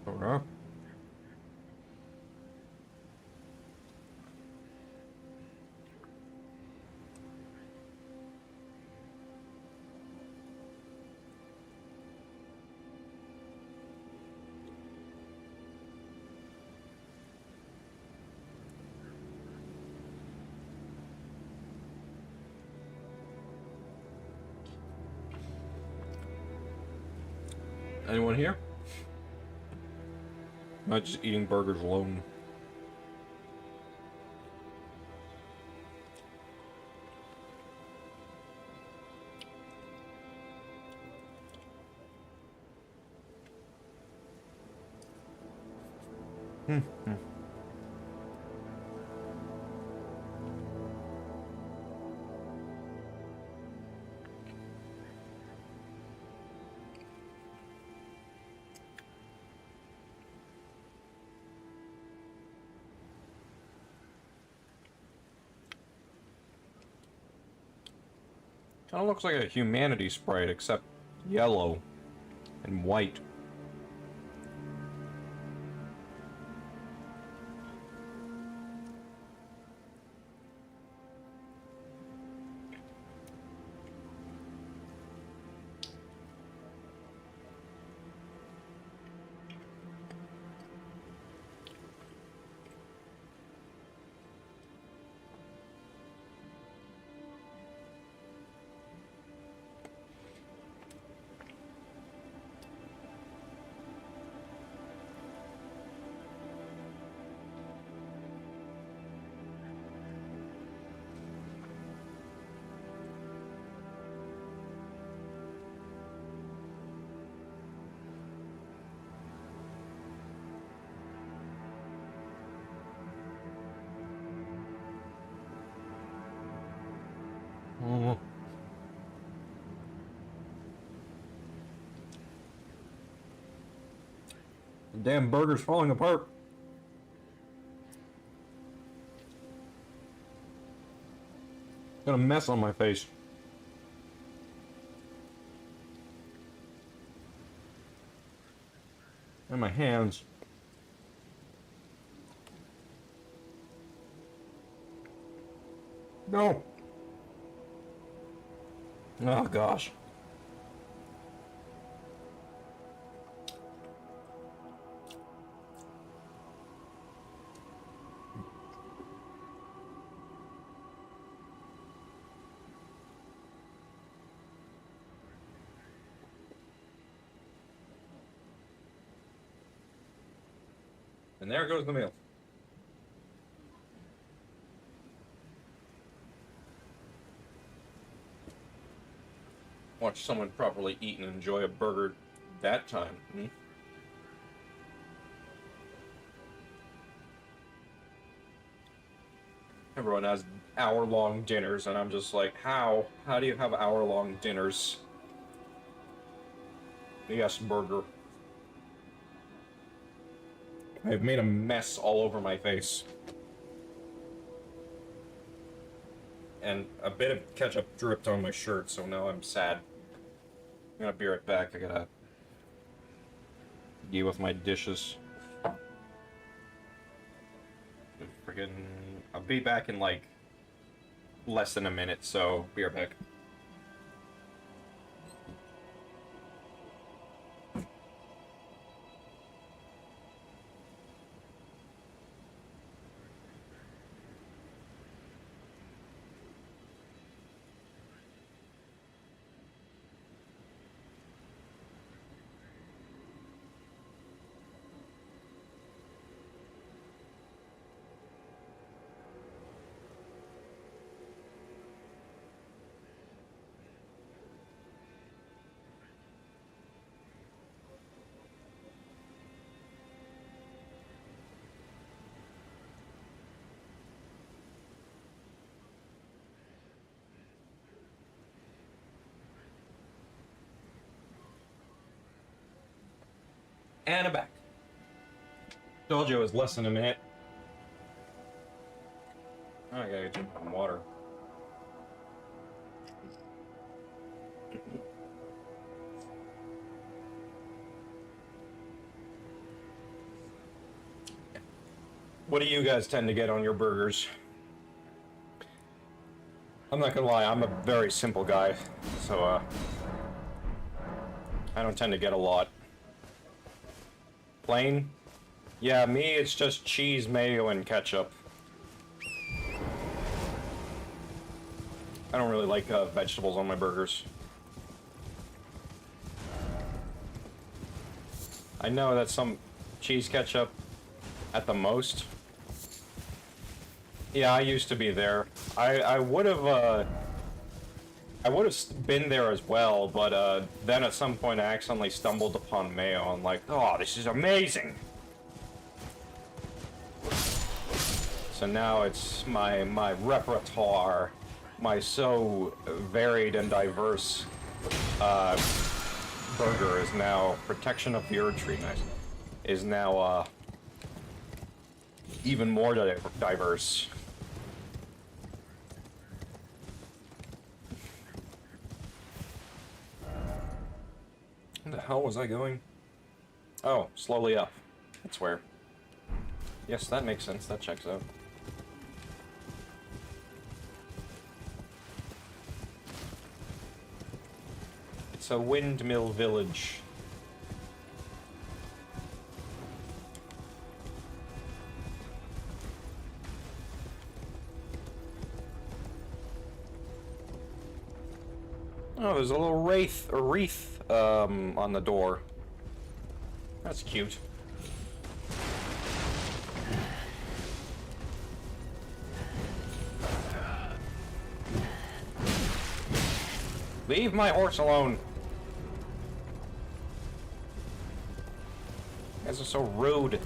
Speaker 1: Okay. Anyone here? Not just eating burgers alone. Kind of looks like a humanity sprite, except yellow and white. The damn burger's falling apart. Got a mess on my face. And my hands. No. Oh gosh. And there goes the meal. Watch someone properly eat and enjoy a burger that time. Everyone has hour-long dinners, and I'm just like, how? How do you have hour-long dinners? Yes, burger. I've made a mess all over my face. and a bit of ketchup dripped on my shirt, so now I'm sad. I'm gonna be right back. I gotta deal with my dishes. Friggin', I'll be back in like less than a minute, so be right back. And I'm back. Told you it was less than a minute. Oh, I gotta drink some water. What do you guys tend to get on your burgers? I'm not gonna lie, I'm a very simple guy, so I don't tend to get a lot. Plain? Yeah, me, it's just cheese, mayo, and ketchup. I don't really like vegetables on my burgers. I know that's some cheese ketchup at the most. Yeah, I used to be there. I would have been there as well, but then at some point I accidentally stumbled upon mayo and like, oh, this is amazing. So now it's my repertoire, my so varied and diverse burger is now protection of the Erd Tree. Nice. Is now even more diverse. Where the hell was I going? Oh, slowly up. That's where. Yes, that makes sense. That checks out. It's a windmill village. Oh, there's a little wreath on the door. That's cute. Leave my horse alone. You guys are so rude.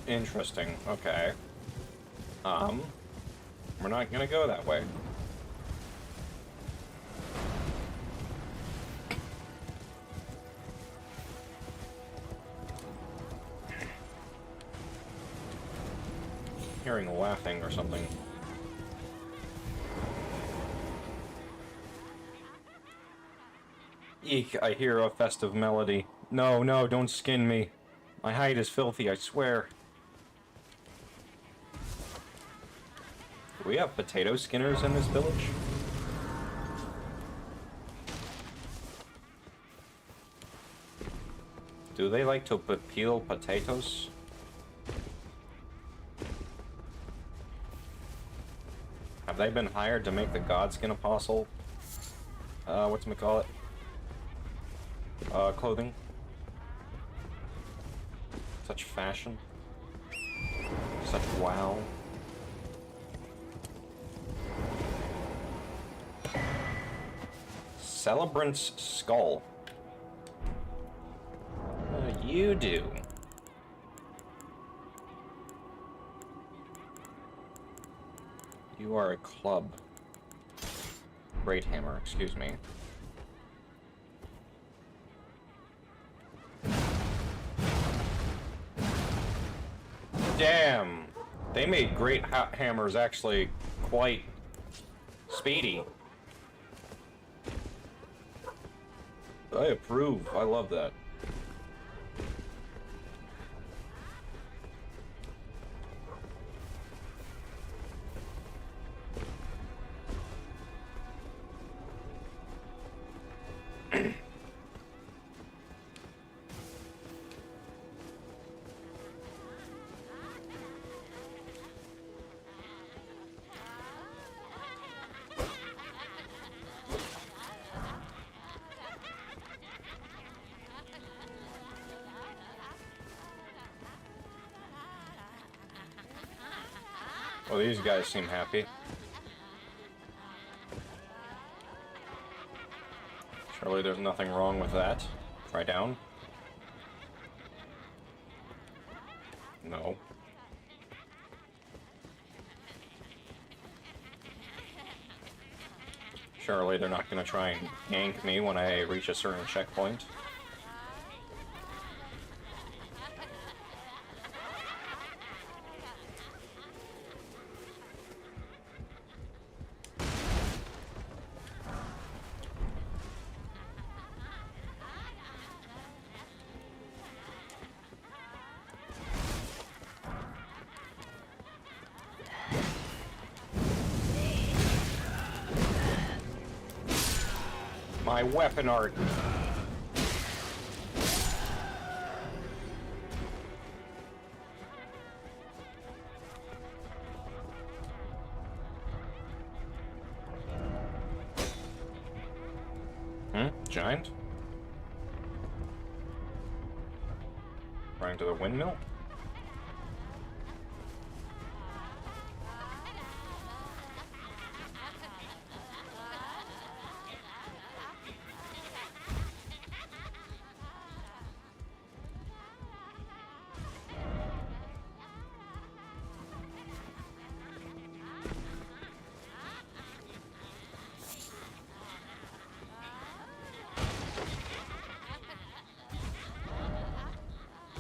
Speaker 1: Interesting. Okay. We're not gonna go that way. Hearing laughing or something. Eek, I hear a festive melody. No, no, don't skin me. My hide is filthy, I swear. Do we have potato skinners in this village? Do they like to peel potatoes? Have they been hired to make the Godskin Apostle? Whatchamacallit? clothing. Such fashion. Such wow. Celebrant's skull. You do. You are a club. Great hammer, excuse me. Damn! They made great hammers actually quite speedy. I approve. I love that. Well, these guys seem happy. Surely there's nothing wrong with that. Try down. No. Surely they're not going to try and gank me when I reach a certain checkpoint. My weapon art. Giant? Running to the windmill?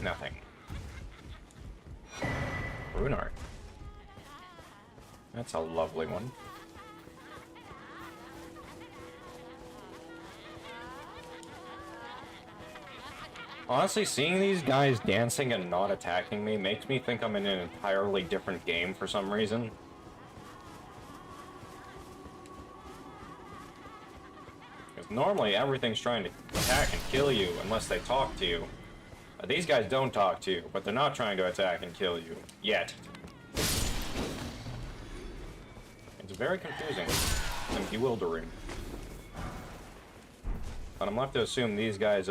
Speaker 1: Nothing. Rune art. That's a lovely one. Honestly, seeing these guys dancing and not attacking me makes me think I'm in an entirely different game for some reason. Because normally everything's trying to attack and kill you unless they talk to you. These guys don't talk to you, but they're not trying to attack and kill you. Yet. It's very confusing and bewildering. But I'm left to assume these guys,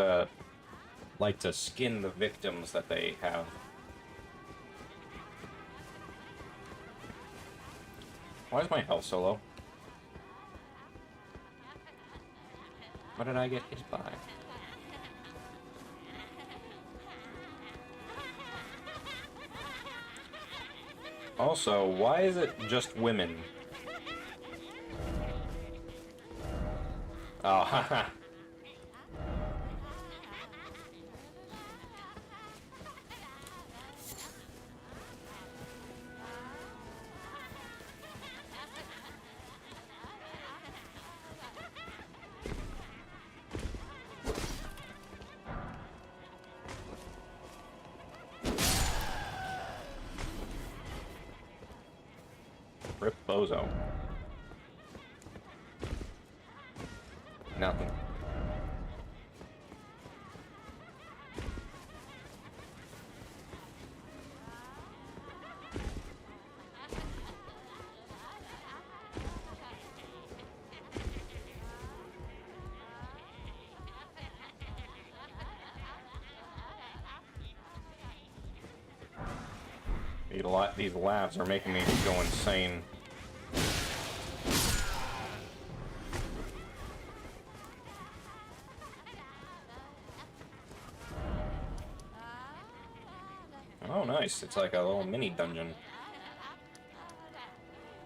Speaker 1: like to skin the victims that they have. Why is my health so low? What did I get hit by? Also, why is it just women? Oh, haha. Rip bozo. Nothing. These labs are making me go insane. Oh, nice. It's like a little mini dungeon.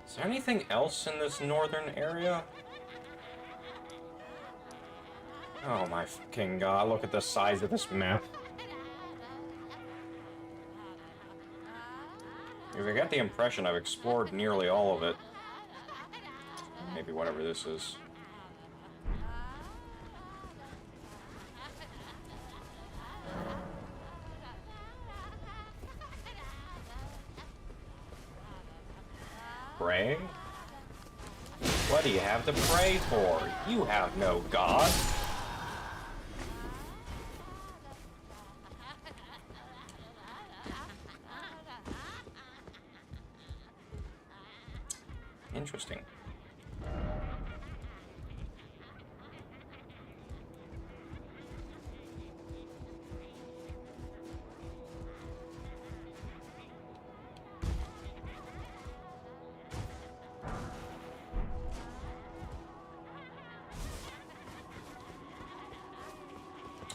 Speaker 1: Is there anything else in this northern area? Oh my fucking god, look at the size of this map. Because I get the impression I've explored nearly all of it. Maybe whatever this is. Praying? What do you have to pray for? You have no god. Interesting.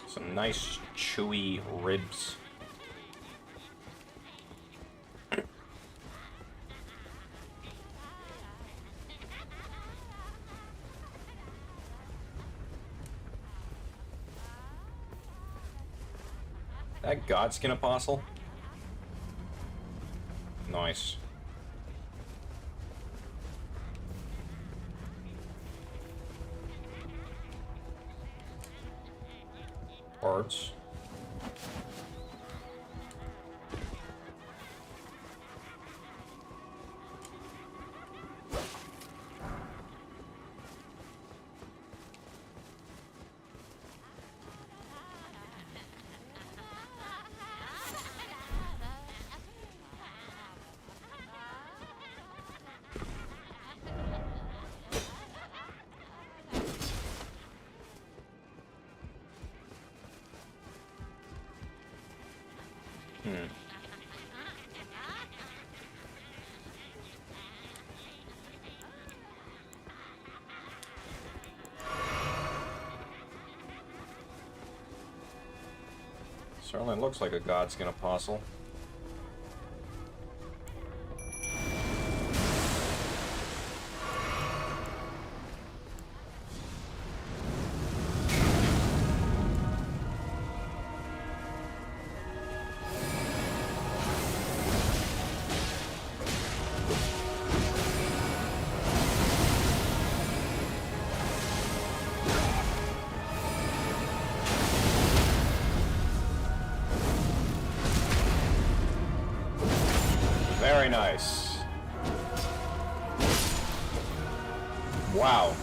Speaker 1: Some nice chewy ribs. That Godskin Apostle? Nice. Parts. Certainly looks like a Godskin Apostle. Very nice. Wow.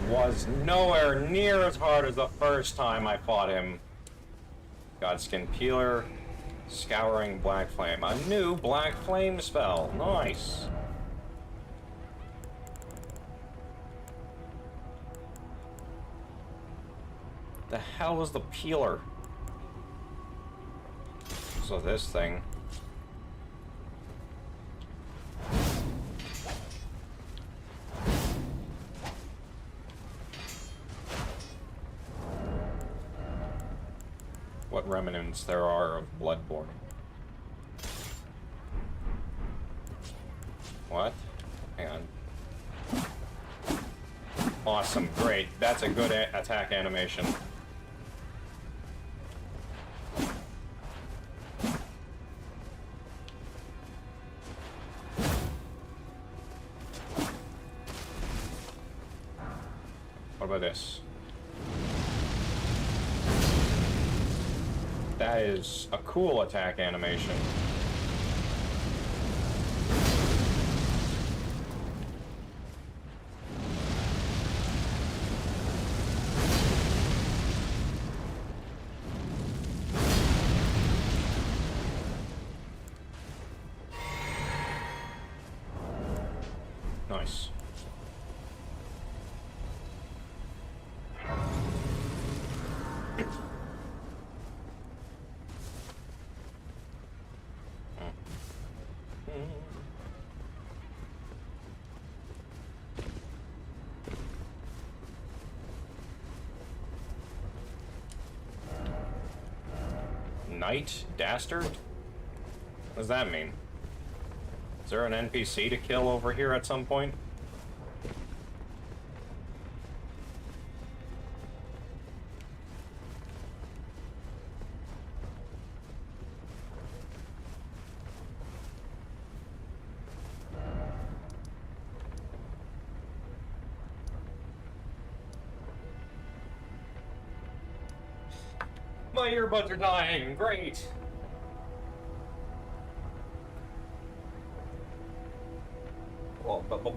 Speaker 1: Was nowhere near as hard as the first time I fought him. Godskin Peeler, Scouring Black Flame. A new Black Flame spell. Nice. The hell was the Peeler? So this thing. What remnants there are of Bloodborne. What? Hang on. Awesome, great. That's a good attack animation. What about this? That is a cool attack animation. Nice. Knight? Dastard? What does that mean? Is there an NPC to kill over here at some point? My earbuds are dying. Great. Well, but okay.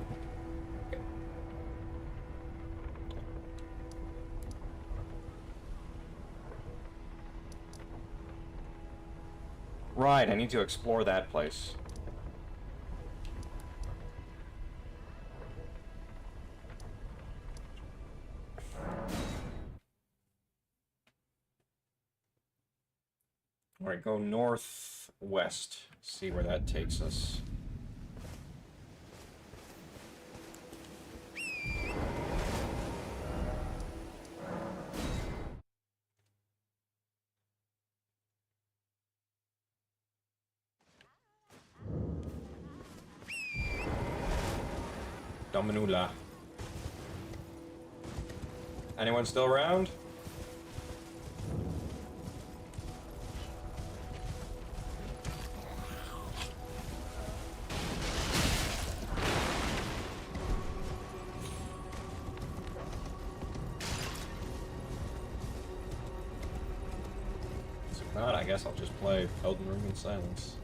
Speaker 1: Right, I need to explore that place. Alright, go northwest. See where that takes us. Dominula. Anyone still around? If not, I guess I'll just play Elden Ring in silence.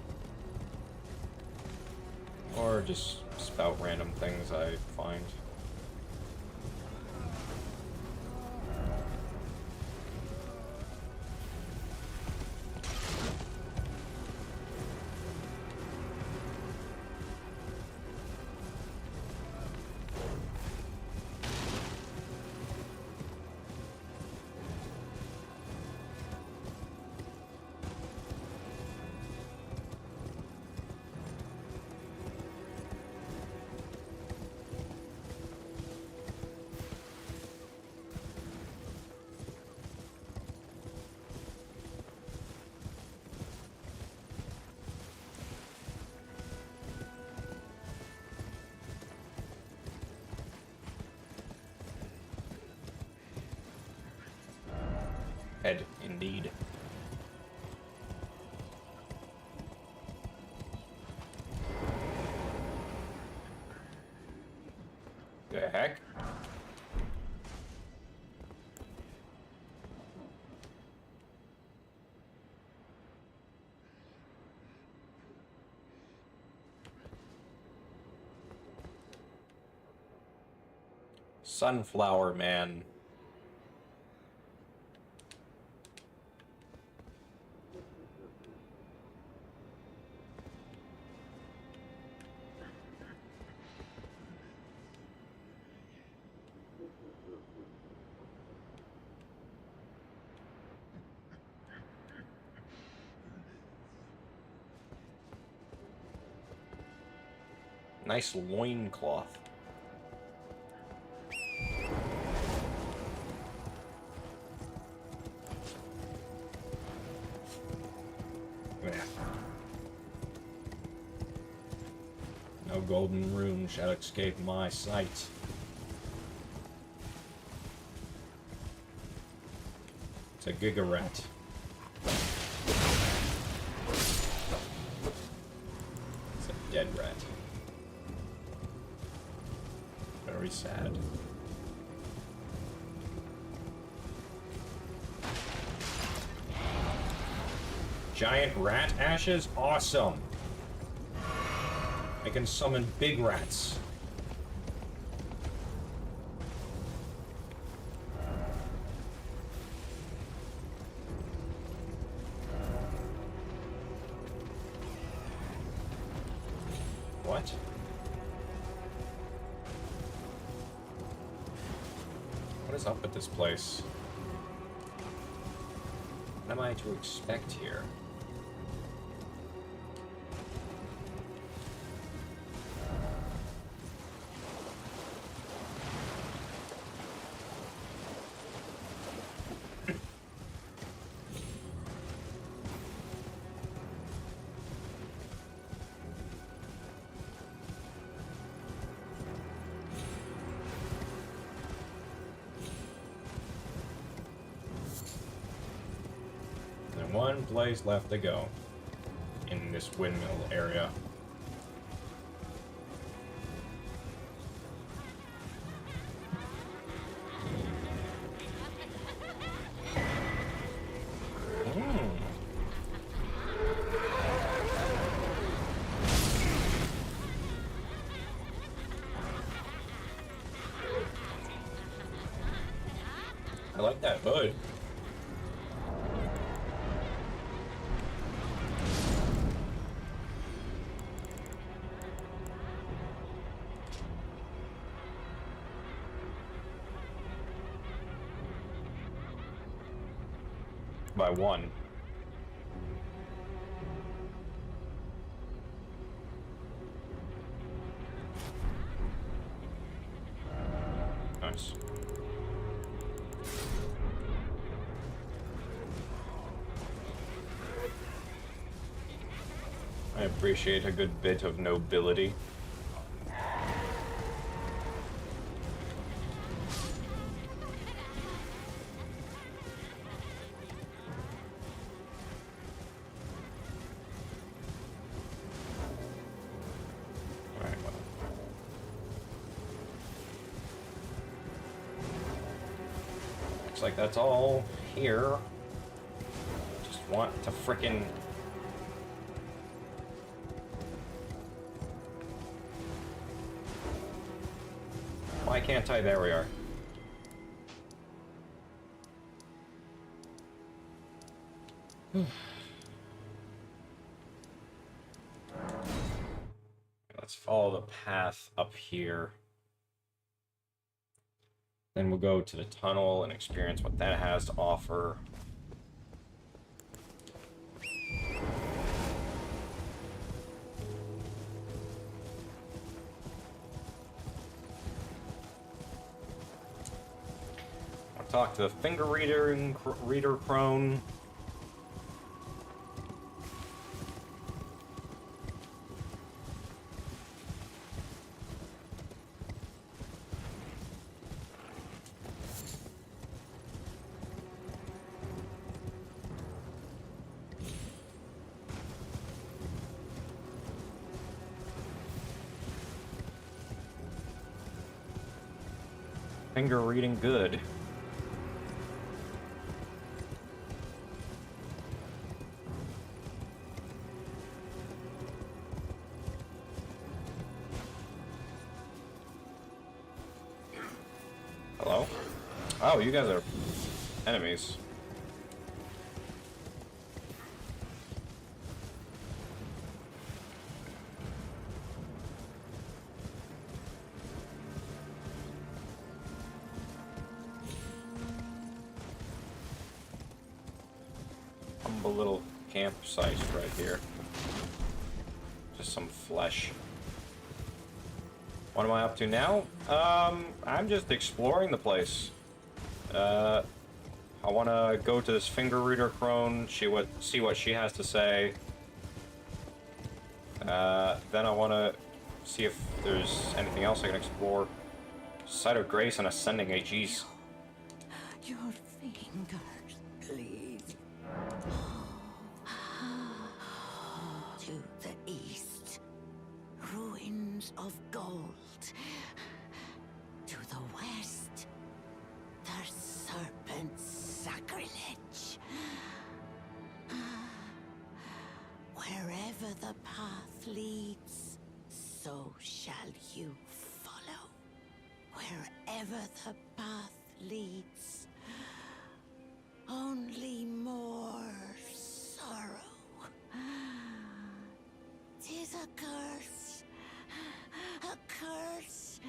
Speaker 1: Or just spout random things I find. Head, indeed. The heck? Sunflower Man. Nice loincloth. Yeah. No golden rune shall escape my sight. It's a Giga Rat. It's a dead rat. Very sad. Giant rat ashes? Awesome! I can summon big rats. What? What is up with this place? What am I to expect here? one place left to go in this windmill area. I like that hood. By one. Nice. I appreciate a good bit of nobility. Alright, well. Looks like that's all here. Just want to frickin' why can't I? There we are. Let's follow the path up here. Then we'll go to the tunnel and experience what that has to offer. Talk to the finger reader and reader crone. Finger reading good. Hello? Oh, you guys are enemies. Humble little campsite right here. Just some flesh. What am I up to now? I'm just exploring the place. I want to go to this finger reader crone, see what she has to say. Then I want to see if there's anything else I can explore. Site of Grace and Ascending AGs.
Speaker 12: Your fingers, please. To the east, ruins of gold. To the west, the serpent's sacrilege. Wherever the path leads, so shall you follow. Wherever the path leads, only more sorrow. 'Tis a curse. A curse.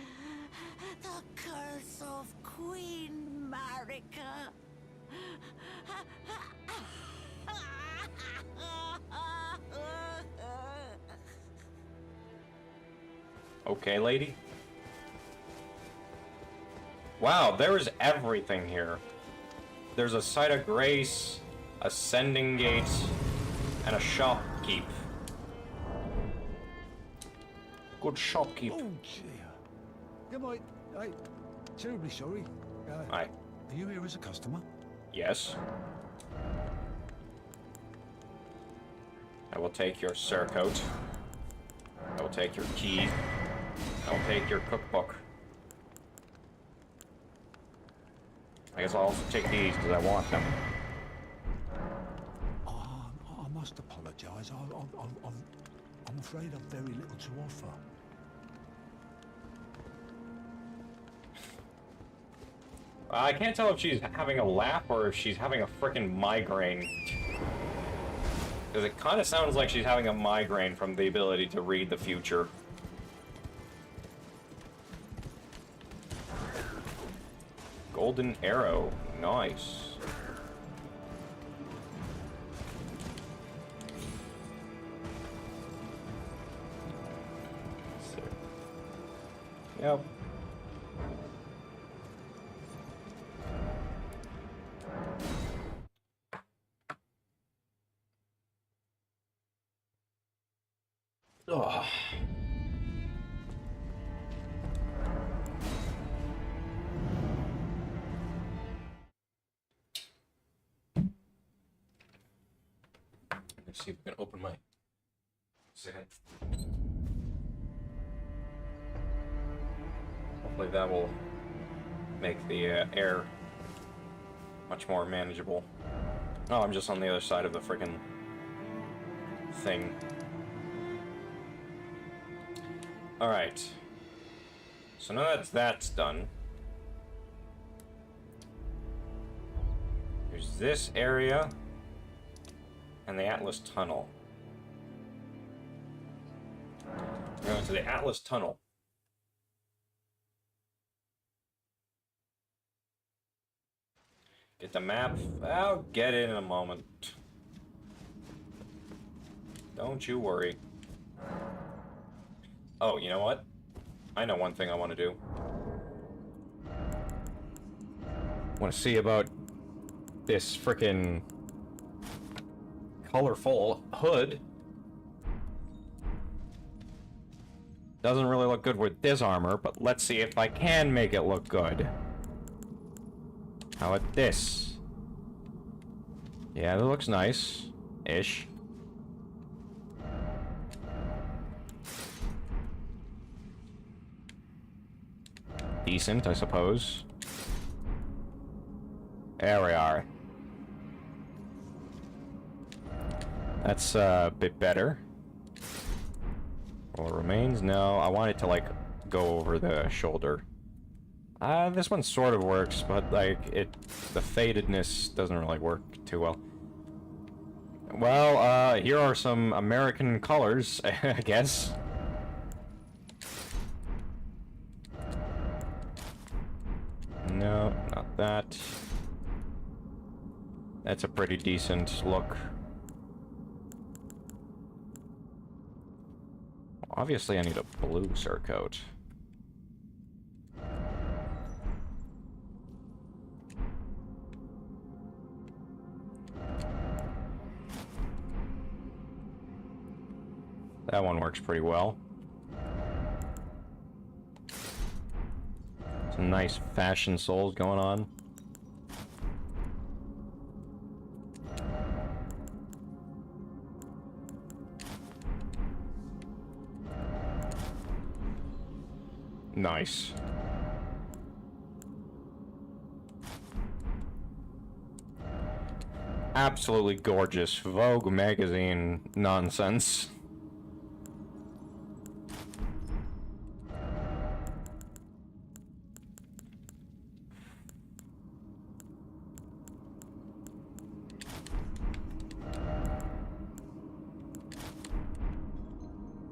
Speaker 12: The curse of Queen Marika.
Speaker 1: Okay, lady. Wow, there is everything here. There's a Site of Grace, Ascending Gate, and a shopkeep. Good shopkeep.
Speaker 2: Oh, dear. Good night. I'm terribly sorry.
Speaker 1: Hi.
Speaker 2: Are you here as a customer?
Speaker 1: Yes. I will take your surcoat. I will take your key. I will take your cookbook. I guess I'll also take these because I want them.
Speaker 2: I must apologise. I'm afraid I've very little to offer.
Speaker 1: I can't tell if she's having a laugh or if she's having a frickin' migraine. Because it kind of sounds like she's having a migraine from the ability to read the future. Golden arrow. Nice. Yep. Ugh. Let's see if we can open my second. Hopefully that will make the air much more manageable. Oh, I'm just on the other side of the freaking thing. Alright. So now that that's done, there's this area and the Atlas Tunnel. We're going to the Atlas Tunnel. Get the map. I'll get it in a moment. Don't you worry. Oh, you know what? I know one thing I want to do. I want to see about this frickin' colorful hood. Doesn't really look good with this armor, but let's see if I can make it look good. How about this? Yeah, that looks nice-ish. Decent, I suppose. There we are. That's a bit better. Well, it remains. No, I want it to, like, go over the shoulder. This one sort of works, but, like, the fadedness doesn't really work too well. Well, here are some American colors, I guess. No, not that. That's a pretty decent look. Obviously, I need a blue surcoat. That one works pretty well. Some nice fashion souls going on. Nice. Absolutely gorgeous Vogue magazine nonsense.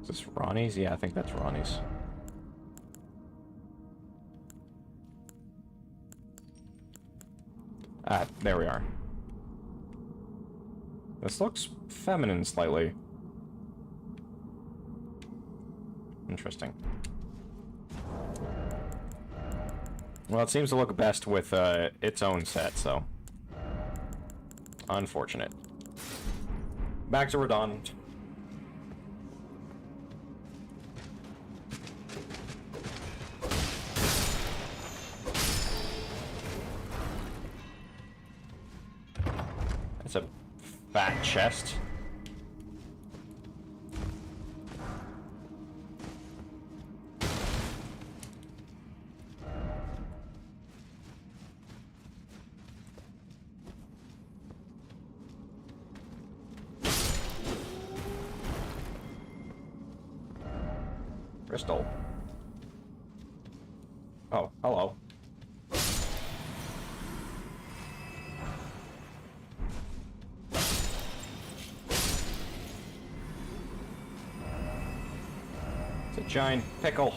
Speaker 1: Is this Ronnie's? Yeah, I think that's Ronnie's. Ah, there we are. This looks feminine slightly. Interesting. Well, it seems to look best with its own set, so... Unfortunate. Back to Radon. That's a fat chest. Crystal. Oh, hello. It's a giant pickle.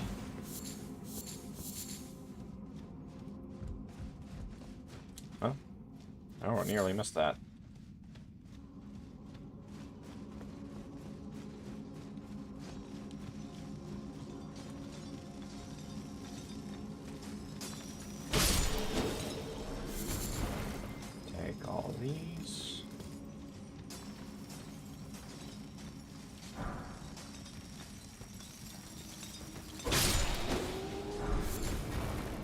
Speaker 1: Huh? Oh, I nearly missed that. Take all these.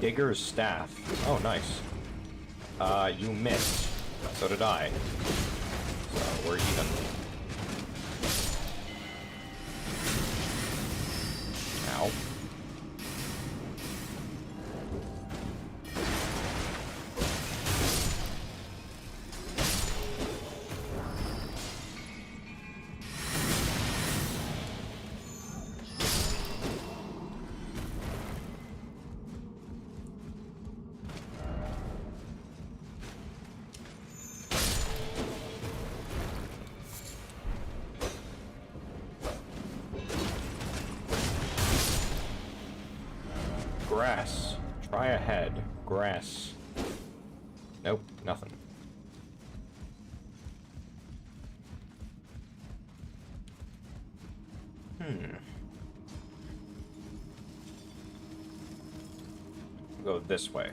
Speaker 1: Digger's staff. Oh, nice. You missed. So did I. So we're even. Ow. Grass. Try ahead. Grass. Nope, nothing. Go this way.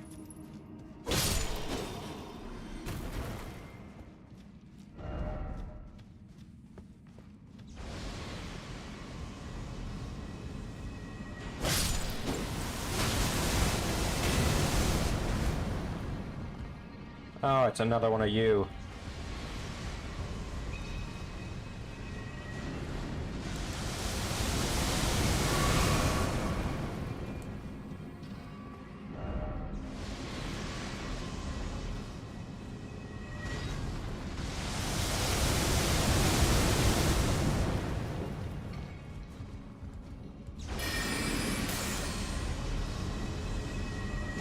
Speaker 1: Oh, it's another one of you.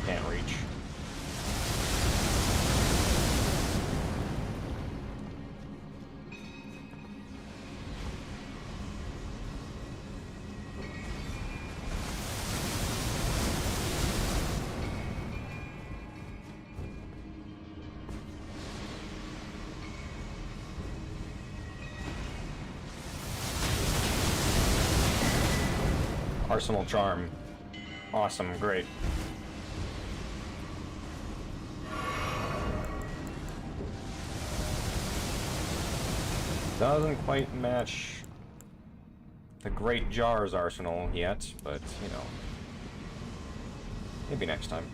Speaker 1: Can't reach. Arsenal charm. Awesome, great. Doesn't quite match the Great Jar's arsenal yet, but, you know, maybe next time.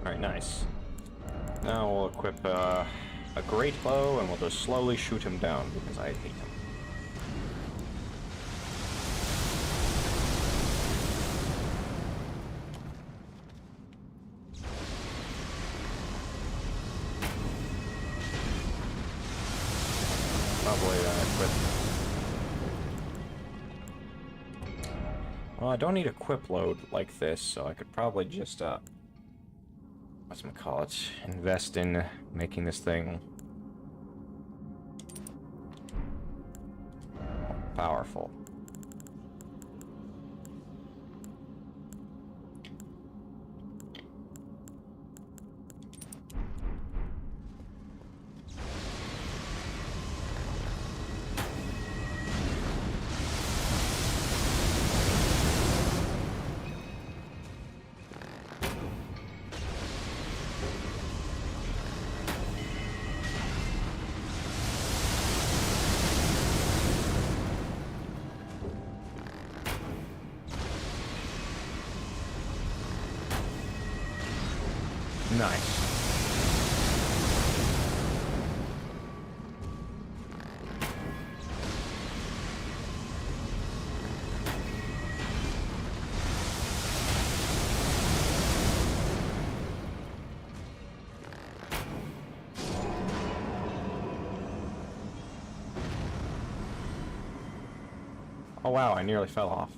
Speaker 1: Alright, nice. Now we'll equip a great bow and we'll just slowly shoot him down because I hate him. Probably equip. Well, I don't need a equip load like this, so I could probably just whatchamacallit, invest in making this thing powerful. Nice. Oh wow, I nearly fell off.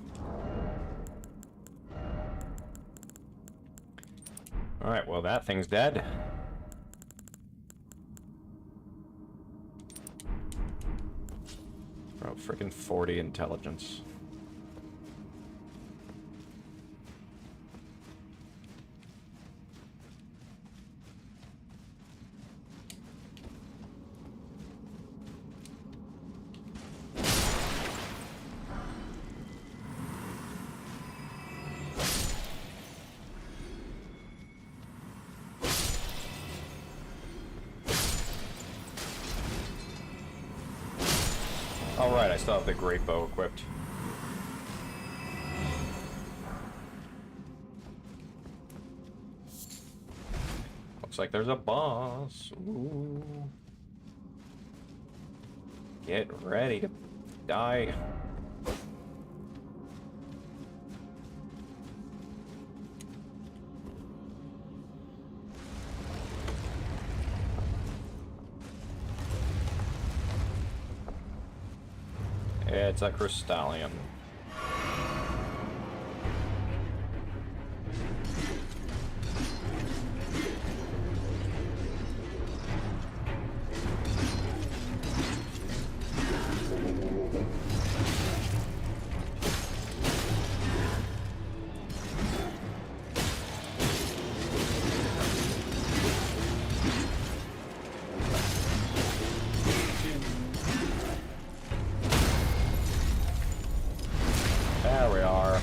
Speaker 1: Alright, well that thing's dead. Bro, freaking 40 intelligence. Alright, I still have the great bow equipped. Looks like there's a boss. Ooh. Get ready to die. It's a crystallium. There we are.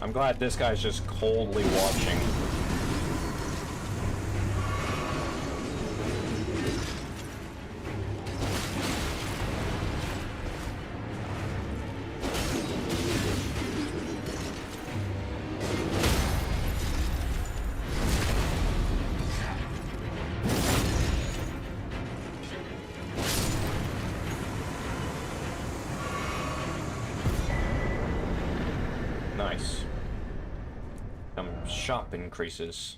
Speaker 1: I'm glad this guy's just coldly watching. Nice. Some shop increases.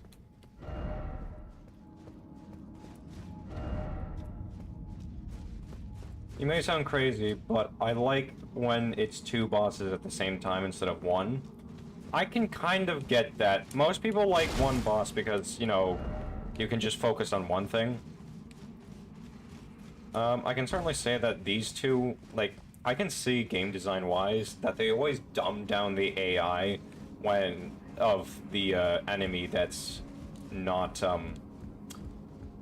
Speaker 1: You may sound crazy, but I like when it's two bosses at the same time instead of one. I can kind of get that. Most people like one boss because, you know, you can just focus on one thing. I can certainly say that these two, like, I can see game design-wise that they always dumb down the AI when of the enemy that's not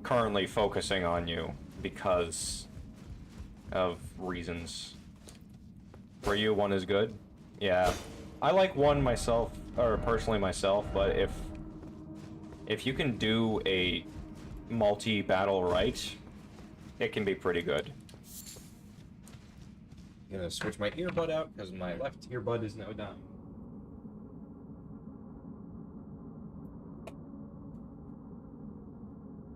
Speaker 1: currently focusing on you because of reasons. For you, one is good? Yeah. I like one myself, or personally myself, but if you can do a multi-battle right, it can be pretty good. I'm gonna switch my earbud out because my left earbud is now down.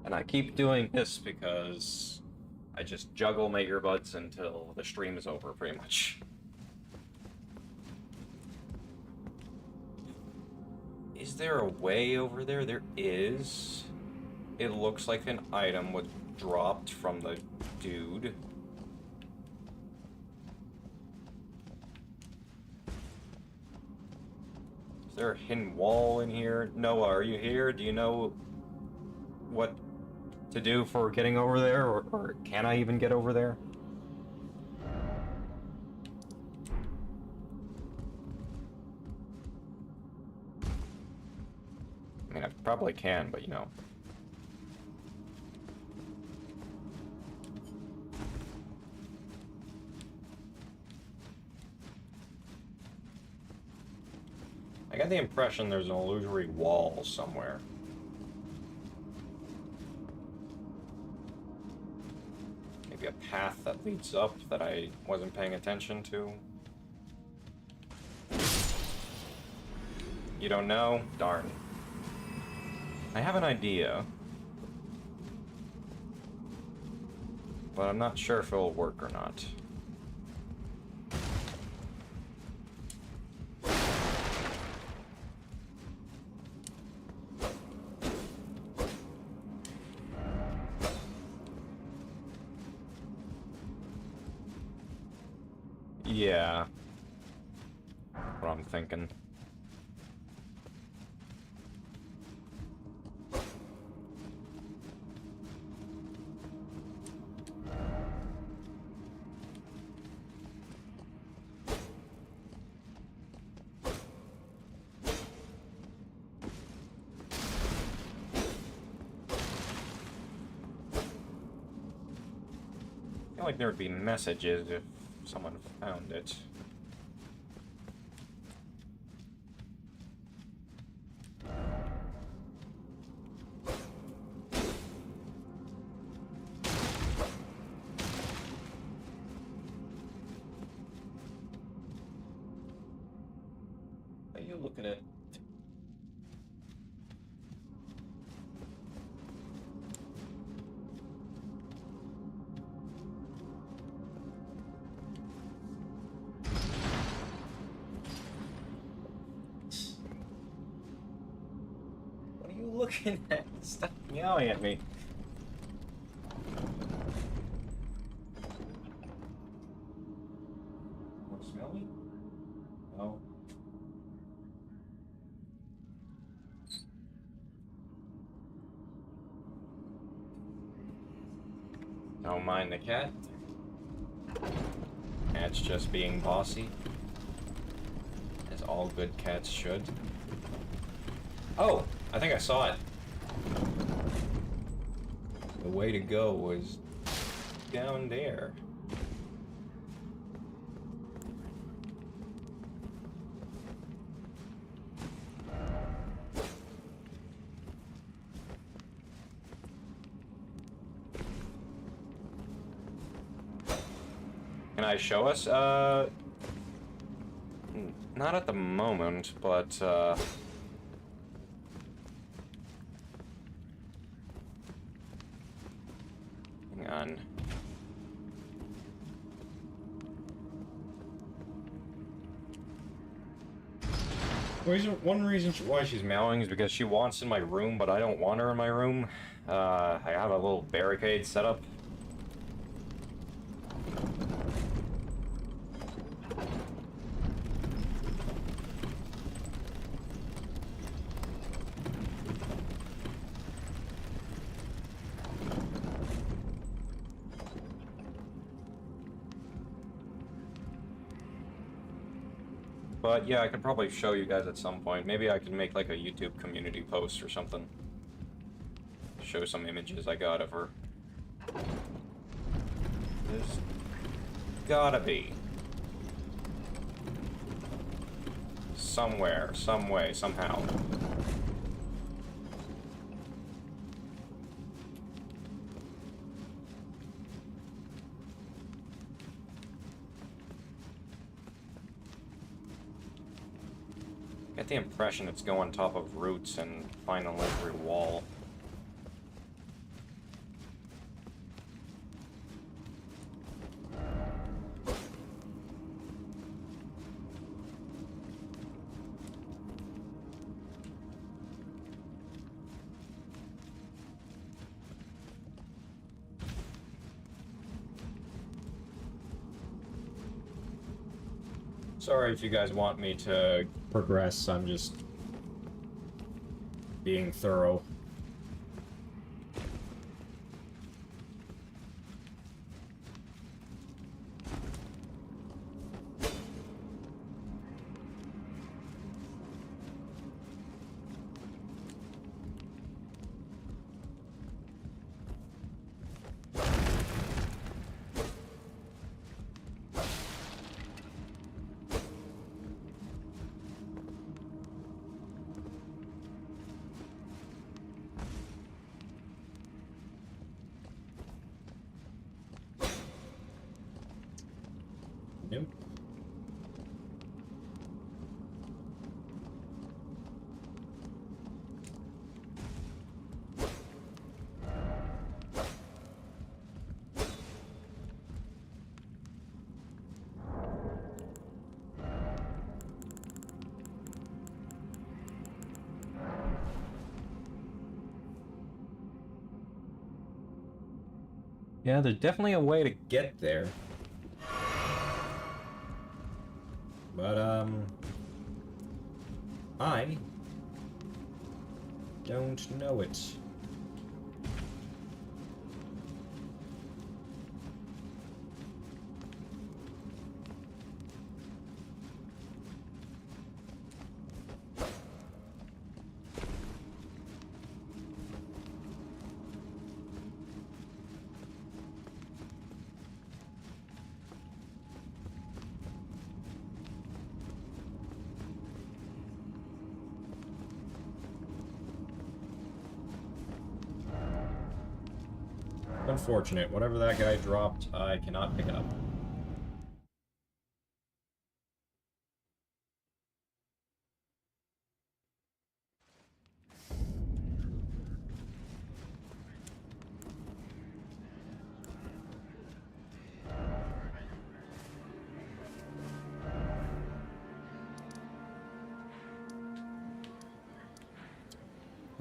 Speaker 1: And I keep doing this because I just juggle my earbuds until the stream is over, pretty much. Is there a way over there? There is. It looks like an item was dropped from the dude. Is there a hidden wall in here? Noah, are you here? Do you know what to do for getting over there? Or can I even get over there? I mean, I probably can, but you know. I got the impression there's an illusory wall somewhere. Maybe a path that leads up that I wasn't paying attention to. You don't know? Darn. I have an idea, but I'm not sure if it'll work or not. Yeah. What I'm thinking. I feel like there would be messages if someone found it. Are you looking at? What are you looking at? Stop yelling at me. Want to smell me? No. Don't mind the cat. Cat's just being bossy. As all good cats should. Oh! I think I saw it. The way to go was down there. Can I show us? Not at the moment, but, hang on. One reason why she's meowing is because she wants in my room, but I don't want her in my room. I have a little barricade set up. But yeah, I could probably show you guys at some point. Maybe I can make like a YouTube community post or something. Show some images I got of her. There's gotta be. Somewhere, some way, somehow. Get the impression it's go on top of roots and find on every wall. Sorry if you guys want me to progress, I'm just being thorough. Yeah, there's definitely a way to get there. But, I don't know it. Unfortunate. Whatever that guy dropped, I cannot pick it up.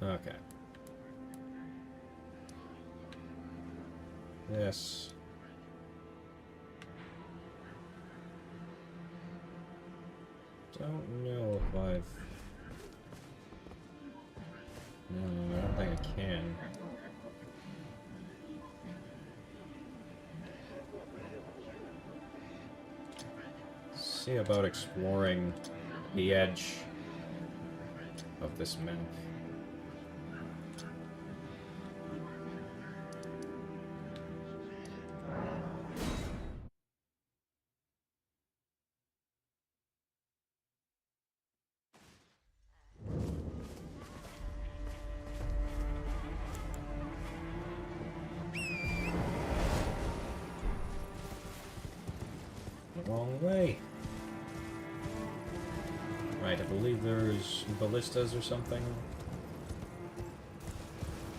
Speaker 1: Okay. Yes. Don't know if I've... No, I don't think I can. See about exploring the edge of this map. Wrong way. Right, I believe there's ballistas or something.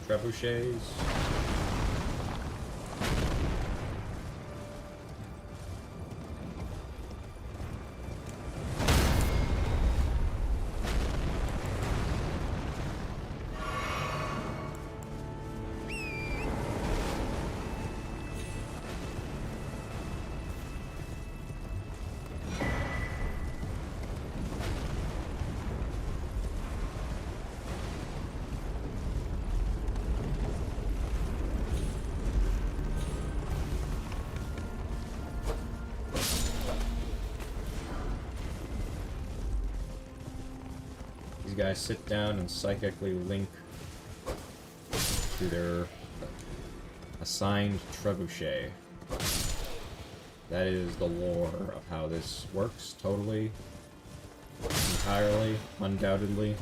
Speaker 1: Trebuchets. These guys sit down and psychically link to their assigned trebuchet. That is the lore of how this works, totally, entirely, undoubtedly.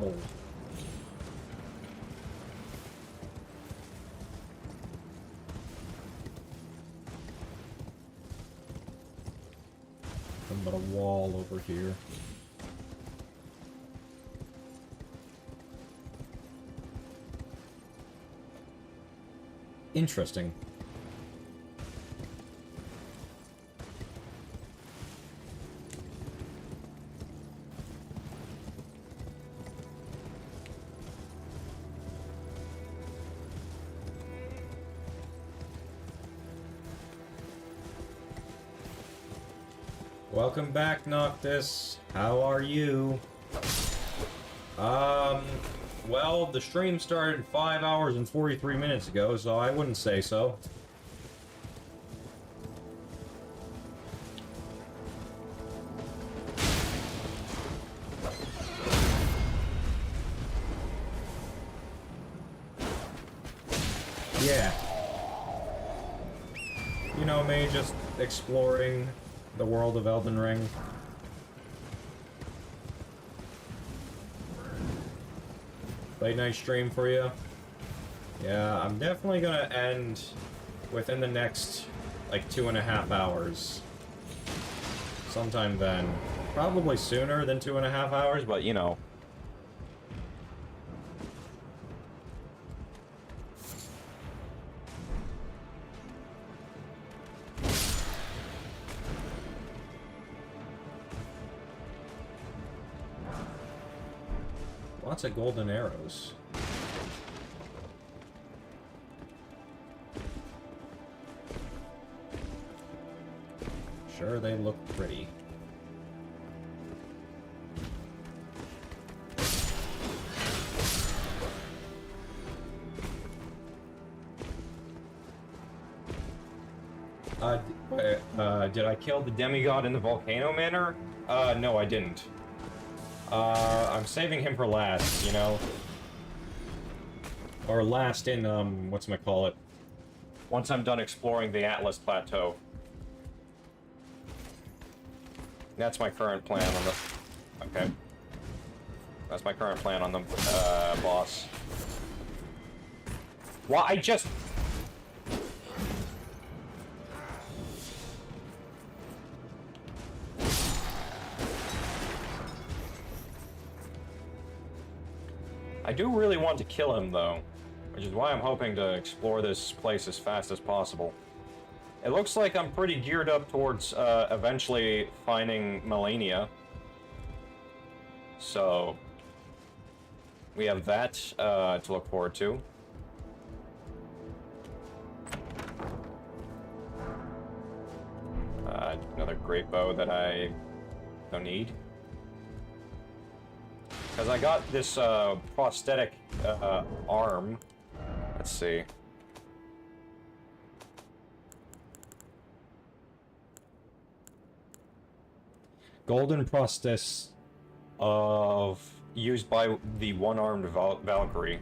Speaker 1: Oh. Nothing but a wall over here. Interesting. Welcome back, Noctis. How are you? Well, the stream started 5 hours and 43 minutes ago, so I wouldn't say so. Yeah. You know me, just exploring the world of Elden Ring. Late night stream for you. Yeah, I'm definitely gonna end within the next, like, 2.5 hours. sometime then. Probably sooner than 2.5 hours, but you know. Lots of golden arrows. Sure, they look pretty. Did I kill the demigod in the volcano manor? No, I didn't. I'm saving him for last, you know? Or last in, whatchamacallit. Once I'm done exploring the Atlas Plateau. That's my current plan on the... Okay. That's my current plan on the, boss. Well, I just... I do really want to kill him, though, which is why I'm hoping to explore this place as fast as possible. It looks like I'm pretty geared up towards eventually finding Melania. So, we have that to look forward to. Another great bow that I don't need. Because I got this prosthetic arm. Let's see. Golden prosthesis of used by the one-armed Valkyrie.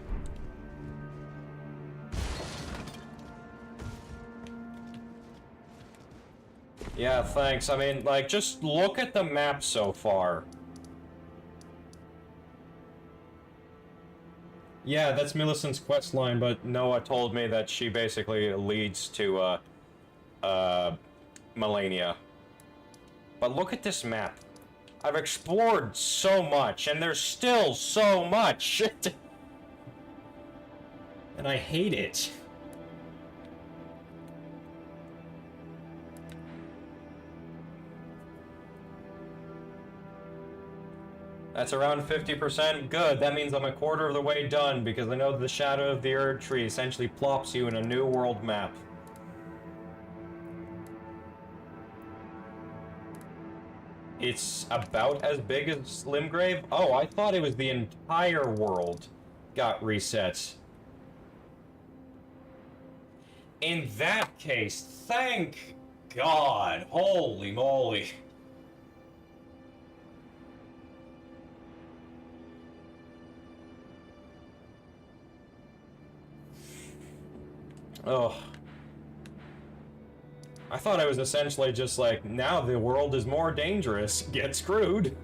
Speaker 1: Yeah, thanks. I mean, like, just look at the map so far. Yeah, that's Millicent's questline, but Noah told me that she basically leads to, Melania. But look at this map. I've explored so much, and there's still so much! And I hate it. That's around 50%. Good, that means I'm a quarter of the way done, because I know the shadow of the Erd Tree essentially plops you in a new world map. It's about as big as Limgrave? Oh, I thought it was the entire world got reset. In that case, thank God. Holy moly. Oh. I thought it was essentially just like, now the world is more dangerous. Get screwed.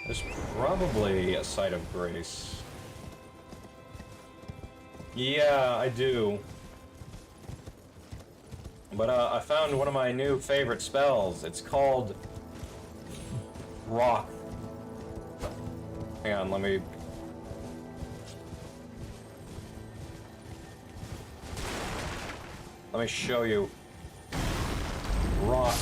Speaker 1: There's probably a site of grace. Yeah, I do. But I found one of my new favorite spells. It's called Rock. Hang on, let me... Let me show you. Rock.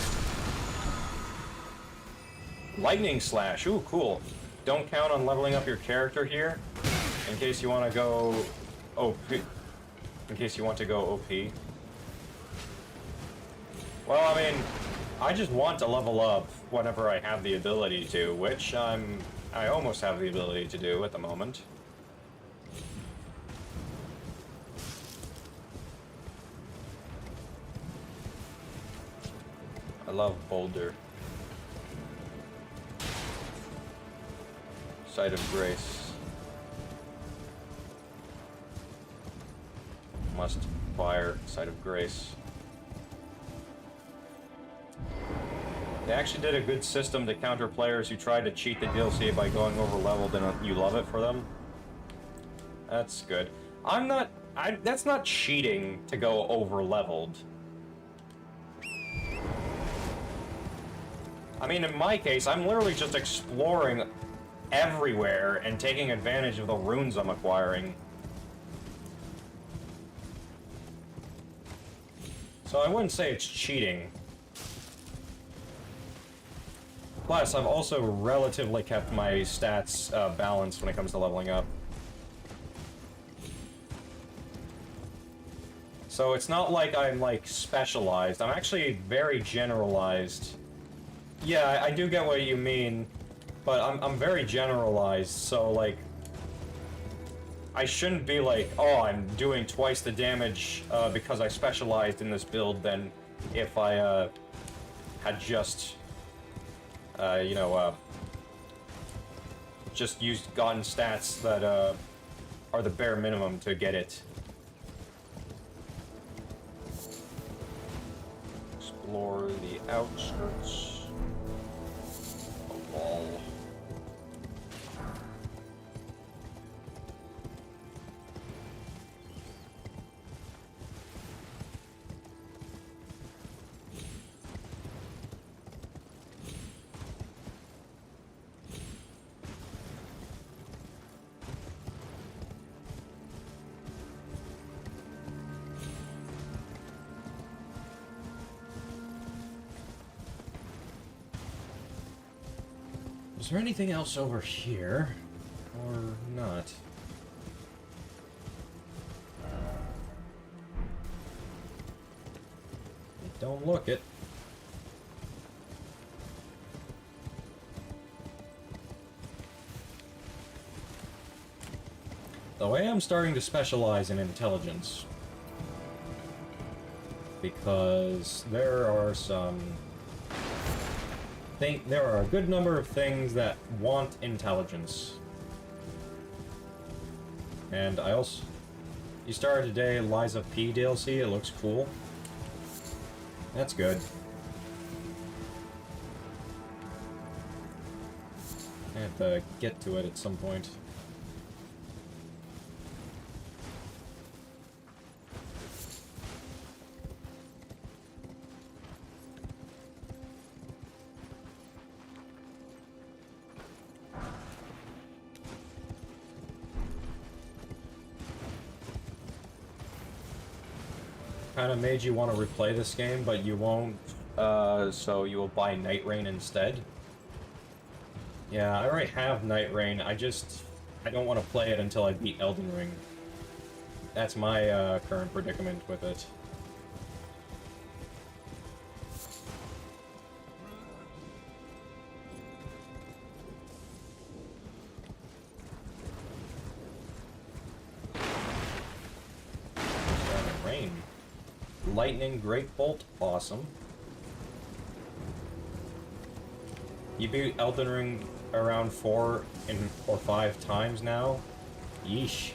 Speaker 1: Lightning Slash. Ooh, cool. Don't count on leveling up your character here, in case you want to go OP. In case you want to go OP. Well, I mean, I just want to level up whenever I have the ability to, which I almost have the ability to do at the moment. I love Boulder. Site of Grace. Must acquire Site of Grace. They actually did a good system to counter players who try to cheat the DLC by going over leveled, and you love it for them. That's good. I'm not That's not cheating to go over-leveled. I mean, in my case, I'm literally just exploring everywhere and taking advantage of the runes I'm acquiring. So I wouldn't say it's cheating. Plus, I've also relatively kept my stats balanced when it comes to leveling up. So it's not like I'm, like, specialized. I'm actually very generalized. Yeah, I do get what you mean, but I'm very generalized, so, like, I shouldn't be like, oh, I'm doing twice the damage because I specialized in this build than if I had just, you know, just gotten stats that are the bare minimum to get it. Explore the outskirts. A wall. Is there anything else over here? Or not? Don't look it. Though I am starting to specialize in intelligence. Because there are some... there are a good number of things that want intelligence. And I also... You started today Liza P DLC, it looks cool. That's good. I have to get to it at some point. Kind of made you want to replay this game, but you won't, so you will buy Night Rain instead. Yeah, I already have Night Rain, I don't want to play it until I beat Elden Ring. That's my, current predicament with it. Rain. Lightning Great Bolt, awesome. You beat Elden Ring around 4 or 5 times now? Yeesh.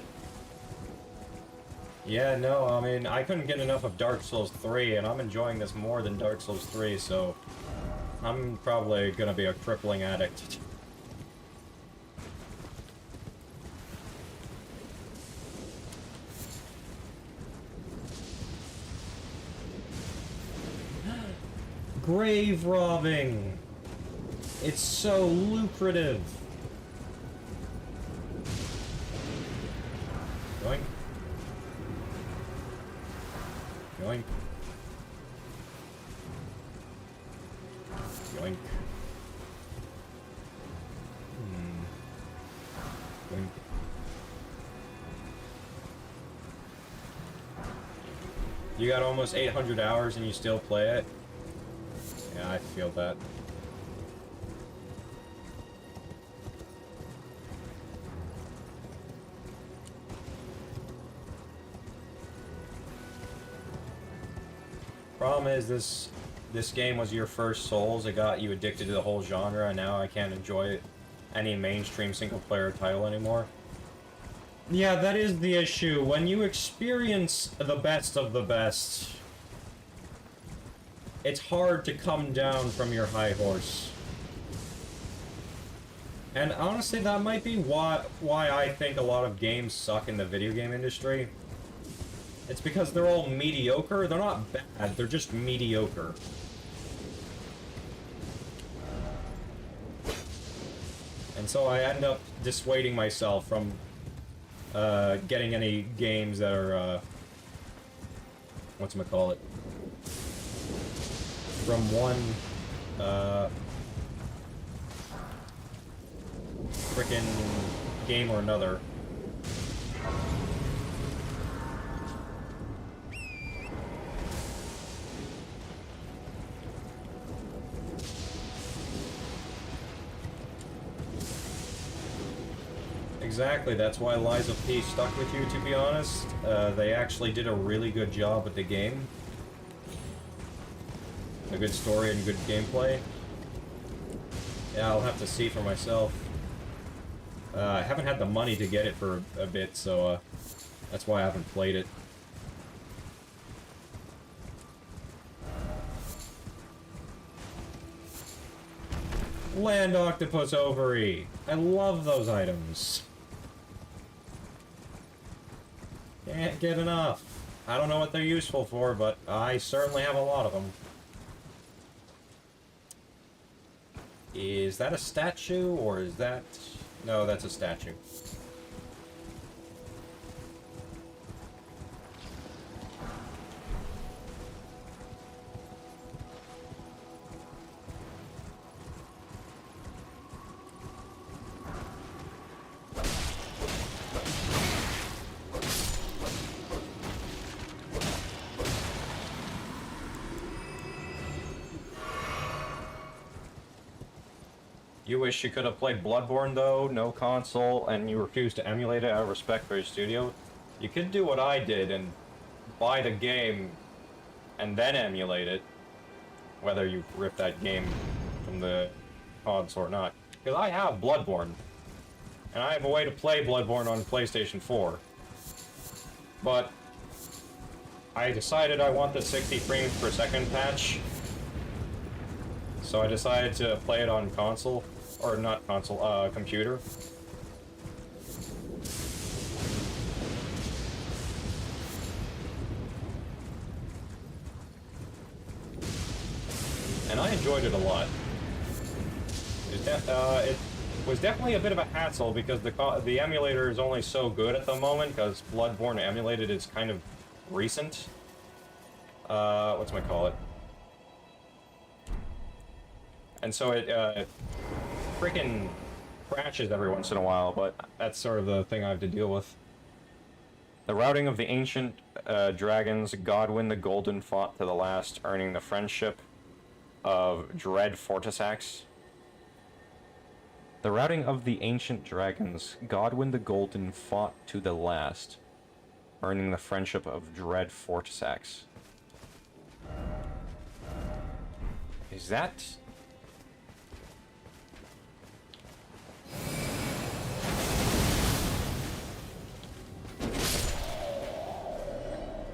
Speaker 1: Yeah, no, I mean, I couldn't get enough of Dark Souls 3, and I'm enjoying this more than Dark Souls 3, so... I'm probably gonna be a crippling addict. Grave robbing! It's so lucrative! Yoink. Yoink. Yoink. Yoink. You got almost 800 hours and you still play it? Yeah, I feel that. Problem is, this game was your first Souls. It got you addicted to the whole genre, and now I can't enjoy any mainstream single-player title anymore. Yeah, that is the issue. When you experience the best of the best, it's hard to come down from your high horse. And honestly, that might be why I think a lot of games suck in the video game industry. It's because they're all mediocre. They're not bad, they're just mediocre. And so I end up dissuading myself from getting any games that are, whatchamacallit, from one, frickin' game or another. Exactly, that's why Lies of P stuck with you, to be honest. They actually did a really good job with the game. A good story and good gameplay. Yeah, I'll have to see for myself. I haven't had the money to get it for a bit, so that's why I haven't played it. Land octopus ovary! I love those items. Can't get enough. I don't know what they're useful for, but I certainly have a lot of them. Is that a statue, or is that... No, that's a statue. You wish you could have played Bloodborne, though, no console, and you refuse to emulate it out of respect for your studio? You could do what I did and buy the game and then emulate it, whether you rip that game from the console or not. Because I have Bloodborne, and I have a way to play Bloodborne on PlayStation 4. But I decided I want the 60 frames per second patch, so I decided to play it on console. Or not console, computer. And I enjoyed it a lot. It was definitely a bit of a hassle because the emulator is only so good at the moment because Bloodborne emulated is kind of recent. Whatchamacallit? And so it freaking crashes every once in a while, but that's sort of the thing I have to deal with. The routing of the ancient dragons, Godwyn the Golden fought to the last, earning the friendship of Dread Fortisax. The routing of the ancient dragons, Godwyn the Golden fought to the last, earning the friendship of Dread Fortisax. Is that...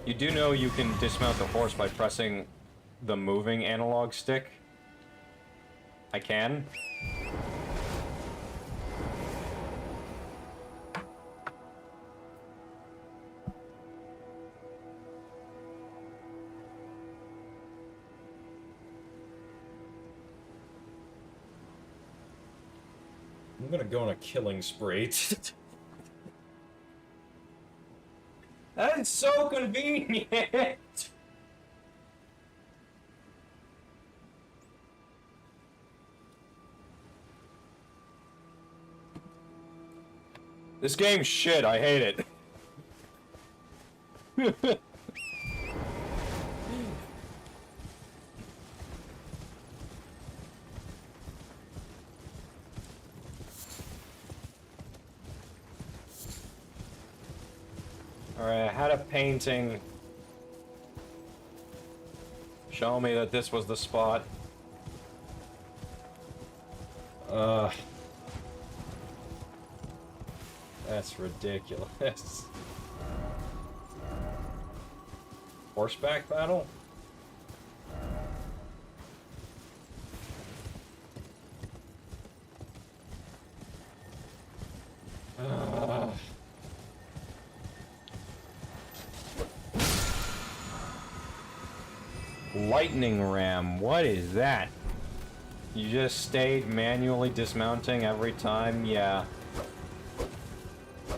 Speaker 1: You do know you can dismount the horse by pressing the moving analog stick? I can? I'm gonna go on a killing spree. That is so convenient! This game's shit, I hate it. Alright, I had a painting show me that this was the spot. That's ridiculous. Horseback battle? lightning ram. What is that? You just stayed manually dismounting every time? Yeah.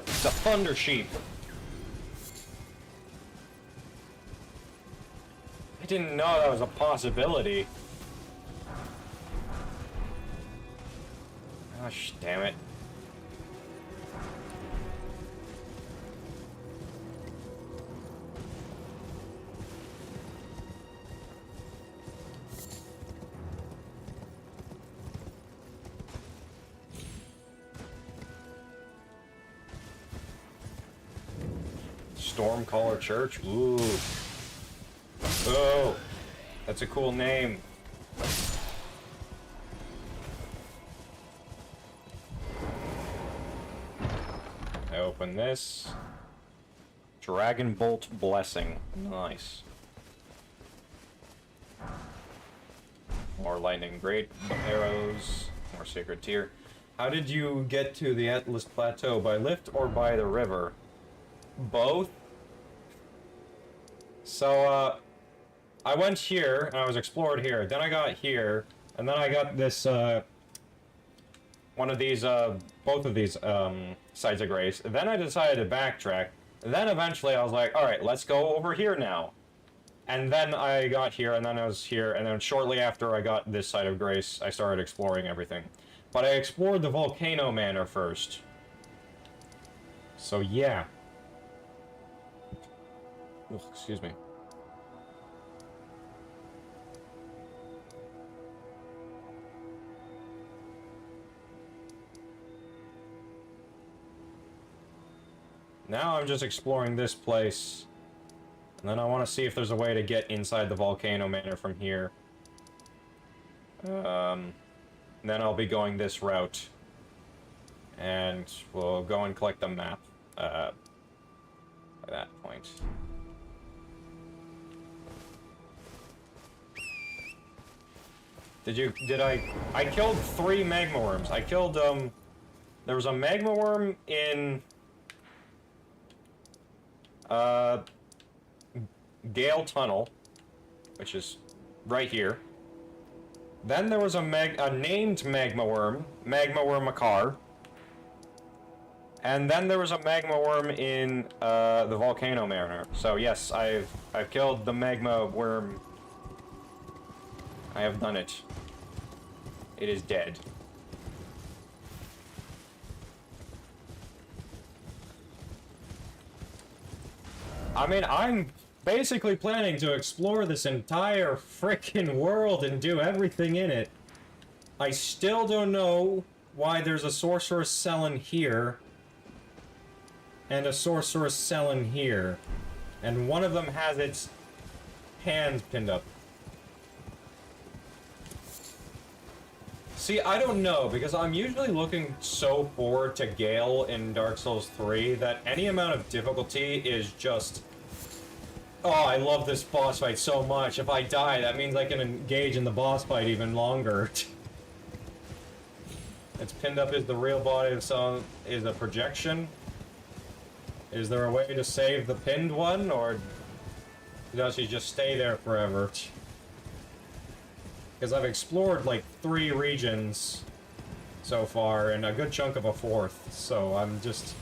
Speaker 1: It's a thunder sheep. I didn't know that was a possibility. Gosh, damn it. Stormcaller Church? Ooh. Oh, that's a cool name. I open this. Dragon Bolt Blessing. Nice. More lightning great arrows. More sacred tier. How did you get to the Atlas Plateau? By lift or by the river? Both. So, I went here, and I was explored here, then I got here, and then I got this, one of these, both of these, Sites of Grace. Then I decided to backtrack. Then eventually I was like, alright, let's go over here now. And then I got here, and then I was here, and then shortly after I got this Site of Grace, I started exploring everything. But I explored the Volcano Manor first. So yeah. Ugh, excuse me. Now I'm just exploring this place. And then I want to see if there's a way to get inside the Volcano Manor from here. Then I'll be going this route. And we'll go and collect the map. By that point. I killed 3 magma worms. I killed, there was a magma worm in, Gale Tunnel, which is right here. Then there was a named magma worm Makar. And then there was a magma worm in, the Volcano Manor. So yes, I've killed the magma worm. I have done it. It is dead. I mean, I'm basically planning to explore this entire frickin' world and do everything in it. I still don't know why there's a sorceress cell in here and a sorceress cell in here. And one of them has its hand pinned up. See, I don't know, because I'm usually looking so forward to Gale in Dark Souls 3 that any amount of difficulty is just... Oh, I love this boss fight so much. If I die, that means I can engage in the boss fight even longer. It's pinned up is the real body of some... is a projection? Is there a way to save the pinned one, or does he just stay there forever? Because I've explored like 3 regions so far, and a good chunk of a 4th, so I'm just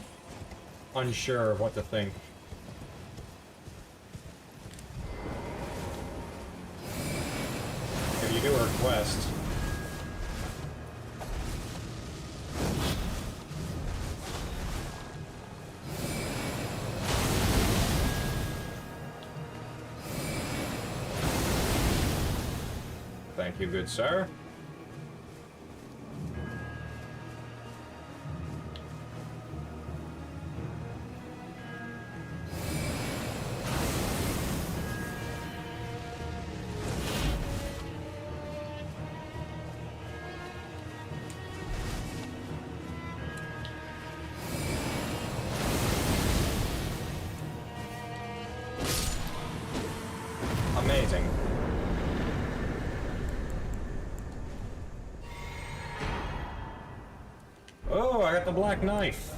Speaker 1: unsure of what to think. If you do a request. Thank you, good sir. Amazing. Oh, I got the black knife.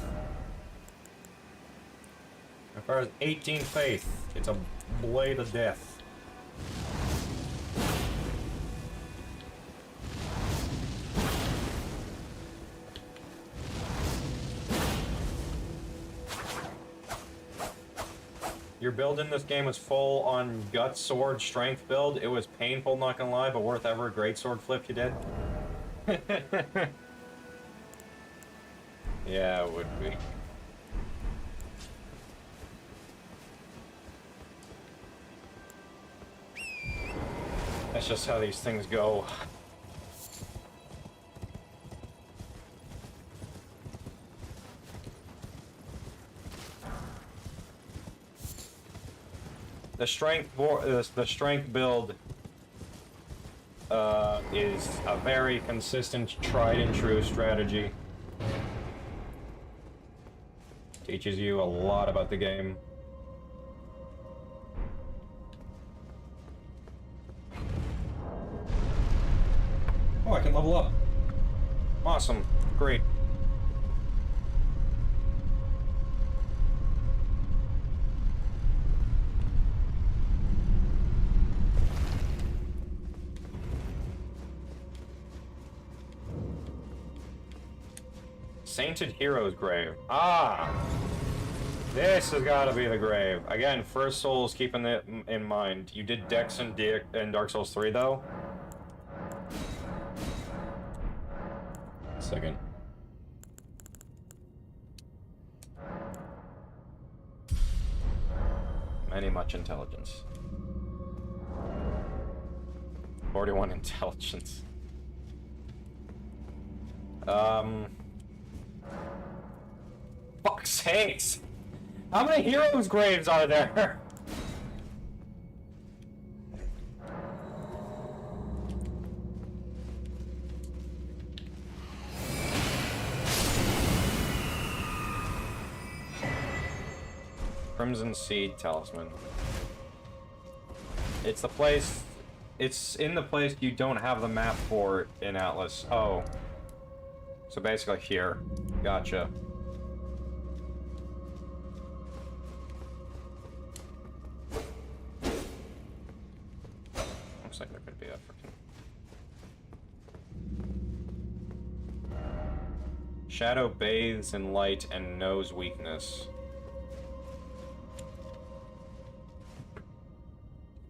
Speaker 1: As far as 18 faith, it's a blade of death. Your build in this game was full on gut sword strength build. It was painful, not gonna lie, but worth every great sword flip you did. Yeah, it would be. That's just how these things go. The strength build is a very consistent, tried and true strategy. Teaches you a lot about the game. Oh, I can level up. Awesome. Great. Sainted Hero's Grave. Ah! This has got to be the grave. Again, First Souls, keeping it in mind. You did Dex and Dark Souls 3, though? Second. Much intelligence. 41 intelligence. Fuck's sakes! How many heroes' graves are there? Crimson Seed Talisman. It's the place... It's in the place you don't have the map for in Atlas. Oh. So basically here. Gotcha. Looks like there could be a freaking... Shadow bathes in light and knows weakness.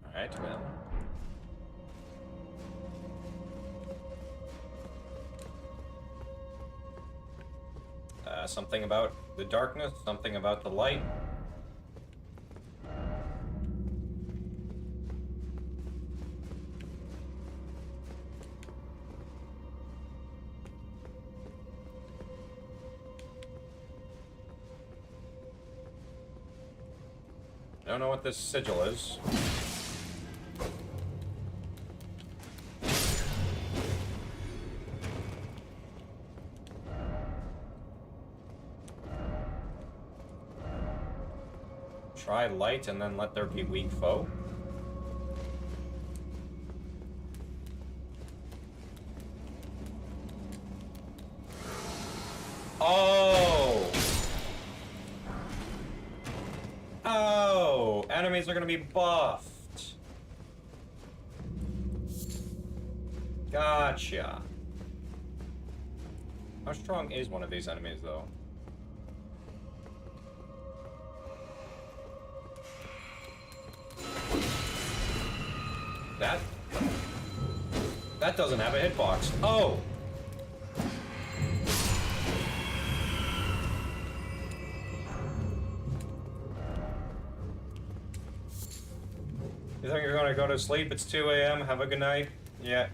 Speaker 1: Alright, well. Something about the darkness, something about the light. I don't know what this sigil is. Try light and then let there be weak foe. Oh! Oh! Enemies are gonna be buffed. Gotcha. How strong is one of these enemies, though? That doesn't have a hitbox. Oh! You think you're gonna go to sleep? It's 2 a.m. Have a good night. Yeah.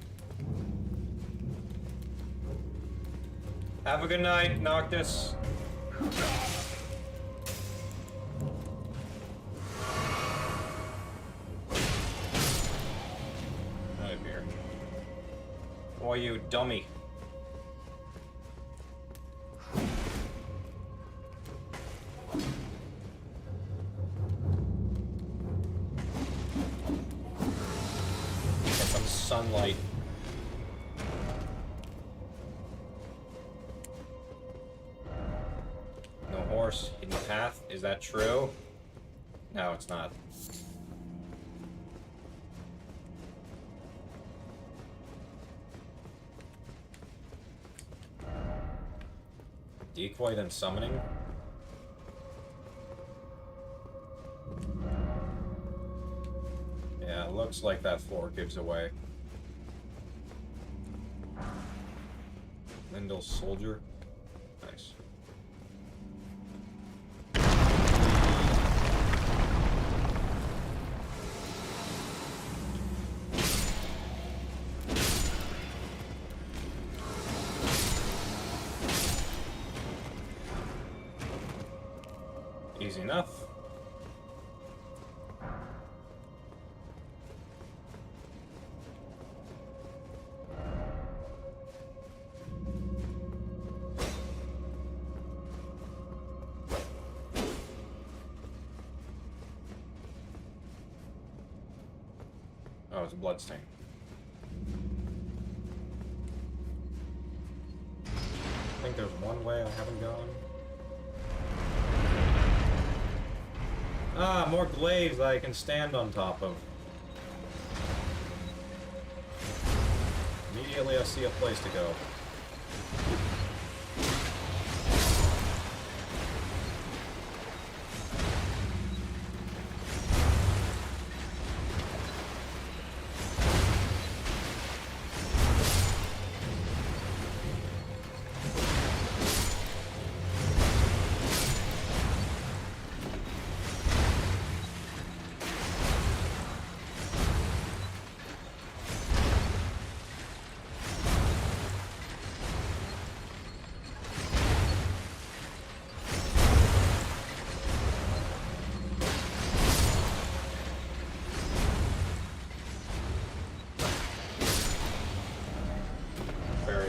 Speaker 1: Have a good night, Noctis. Why, you dummy. Get some sunlight. No horse, hidden path. Is that true? No, it's not. Decoy, then summoning. looks like that floor gives away. Lindell soldier. Nice. Easy enough. Oh, it's a bloodstain. I think there's one way I haven't gone. Ah, more glaives I can stand on top of. Immediately I see a place to go.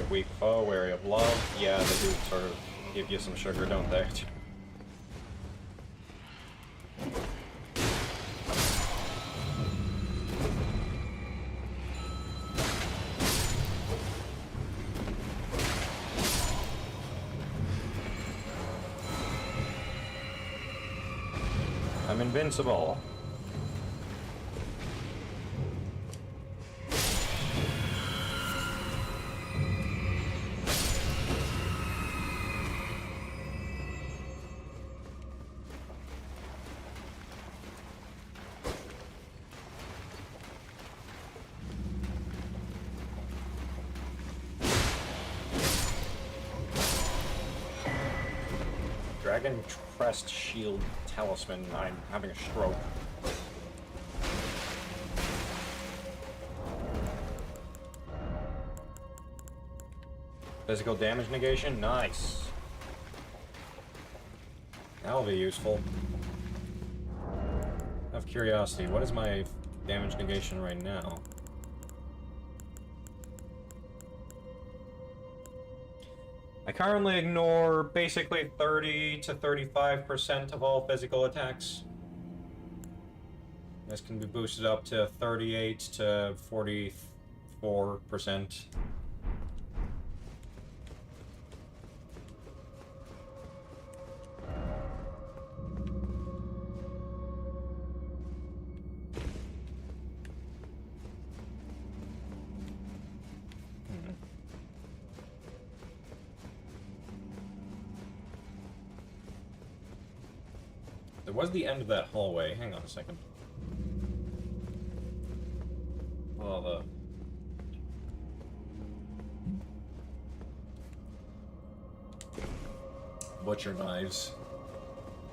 Speaker 1: Weak foe, wary of love. Yeah, they do sort of give you some sugar, don't they? I'm invincible. Dragon Crest Shield Talisman. I'm having a stroke. Physical damage negation? Nice. That'll be useful. Out of curiosity, what is my damage negation right now? I currently ignore basically 30 to 35% of all physical attacks. This can be boosted up to 38 to 44%. There was the end of that hallway. Hang on a second. Oh, the... butcher knives.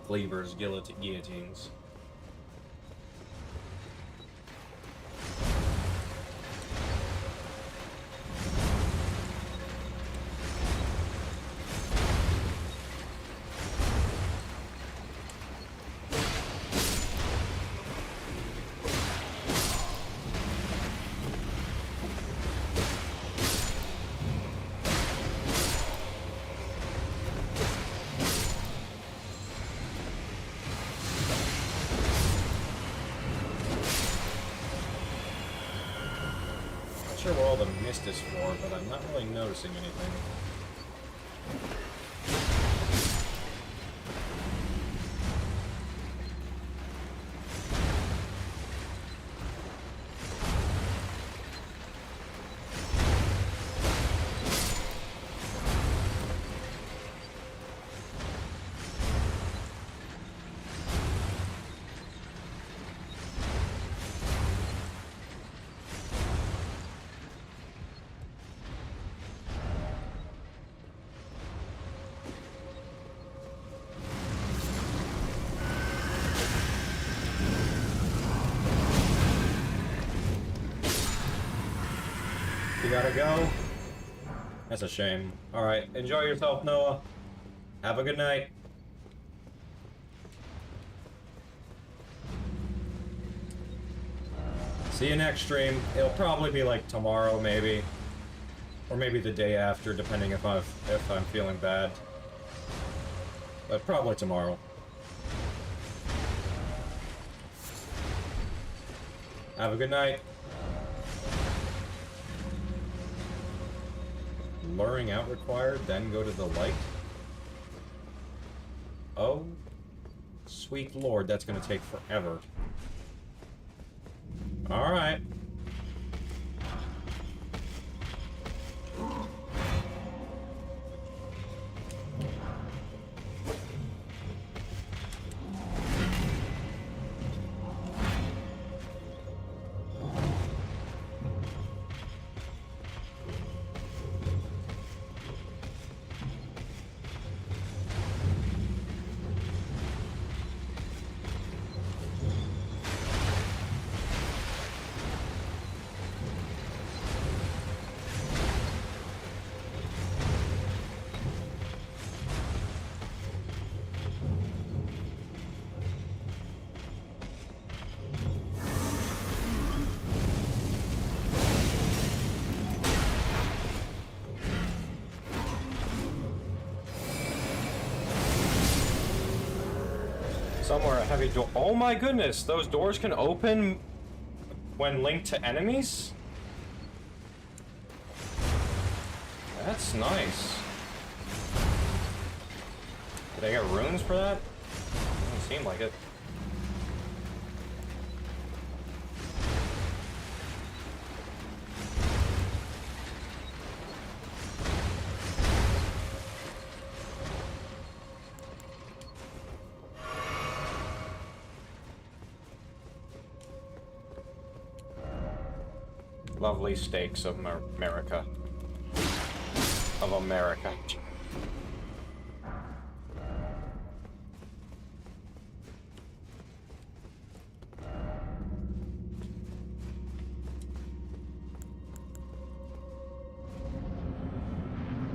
Speaker 1: Cleavers, guillotines. Not sure what all the mist is for, but I'm not really noticing anything. gotta go? That's a shame. Alright, enjoy yourself, Noah. Have a good night. See you next stream. It'll probably be like tomorrow, maybe. Or maybe the day after, depending if I'm feeling bad. But probably tomorrow. Have a good night. Luring out required, then go to the light. Oh, sweet lord, that's gonna take forever. Alright. Somewhere a heavy door. Oh my goodness, those doors can open when linked to enemies? That's nice. Did I get runes for that? Doesn't seem like it. Lovely steaks of America. Of America.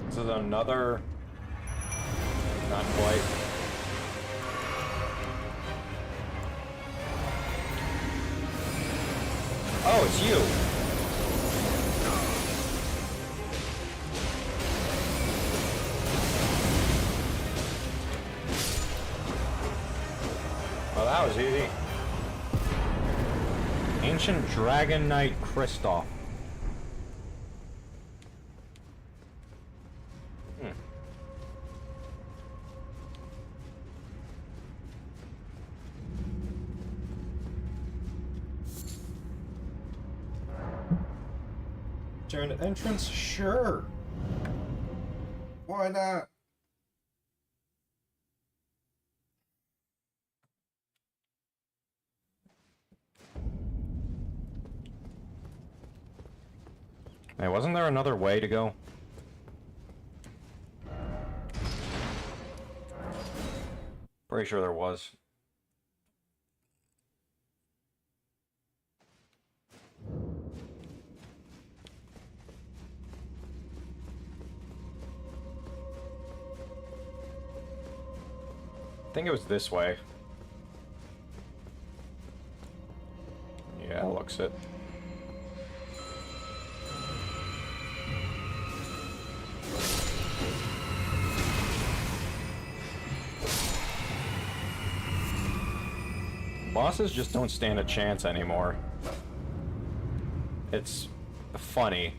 Speaker 1: This is another... Not quite. Oh, it's you! Well, that was easy. Ancient Dragon Knight Kristoff. Turn entrance? Sure. Why not? Hey, wasn't there another way to go? Pretty sure there was. I think it was this way. Yeah, looks it. Bosses just don't stand a chance anymore. It's funny.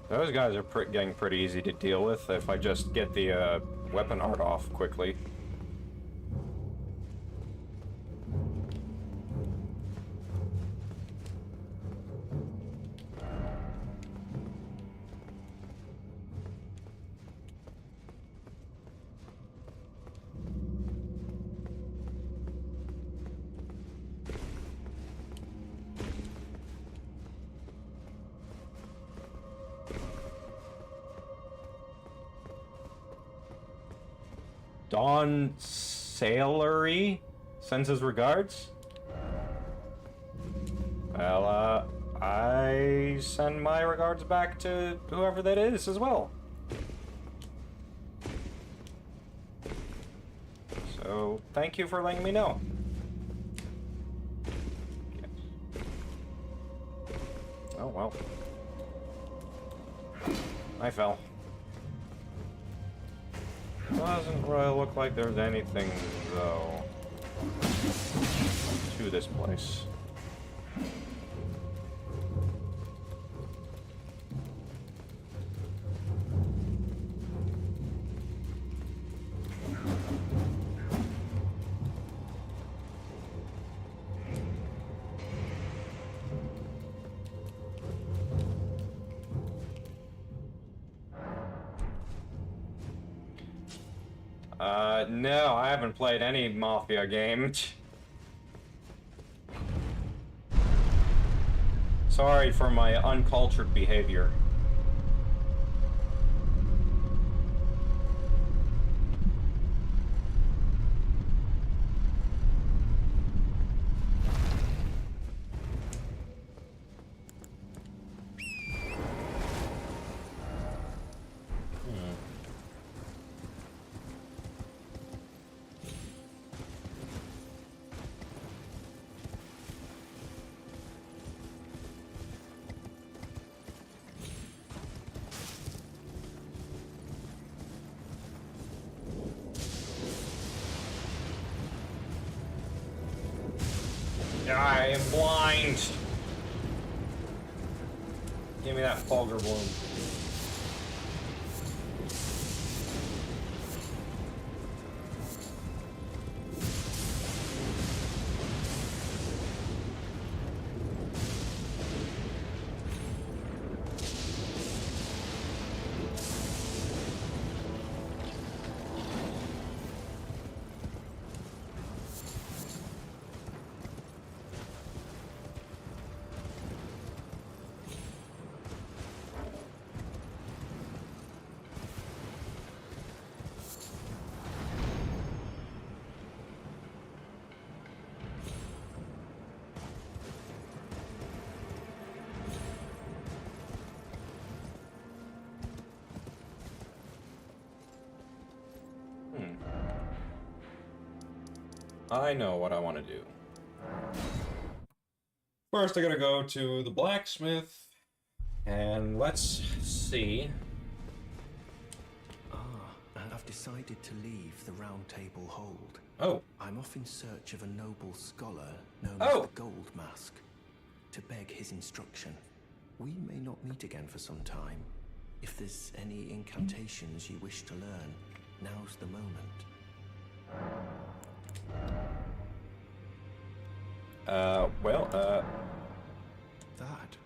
Speaker 1: Those guys are getting pretty easy to deal with if I just get the weapon art off quickly. Don Sailory sends his regards. Well, I send my regards back to whoever that is as well. So, thank you for letting me know. Yes. Oh, well. I fell. Doesn't really look like there's anything, though, to this place. No, I haven't played any Mafia game. Sorry for my uncultured behavior. I am blind. Give me that Fulgur Bloom. I know what I want to do. First, I gotta go to the blacksmith, and let's see.
Speaker 13: I've decided to leave the Round Table Hold.
Speaker 1: Oh.
Speaker 13: I'm off in search of a noble scholar known as the Gold Mask, to beg his instruction. We may not meet again for some time. If there's any incantations you wish to learn, now's the moment. That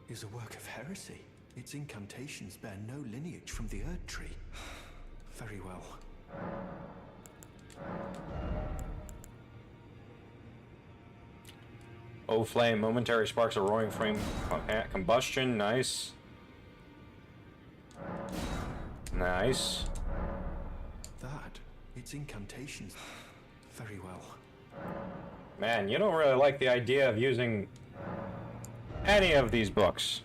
Speaker 13: is a work of heresy. Its incantations bear no lineage from the Erd Tree. Very well.
Speaker 1: Oh, flame, momentary sparks of roaring flame combustion, nice. Nice.
Speaker 13: That, its incantations. Very well.
Speaker 1: Man, you don't really like the idea of using any of these books.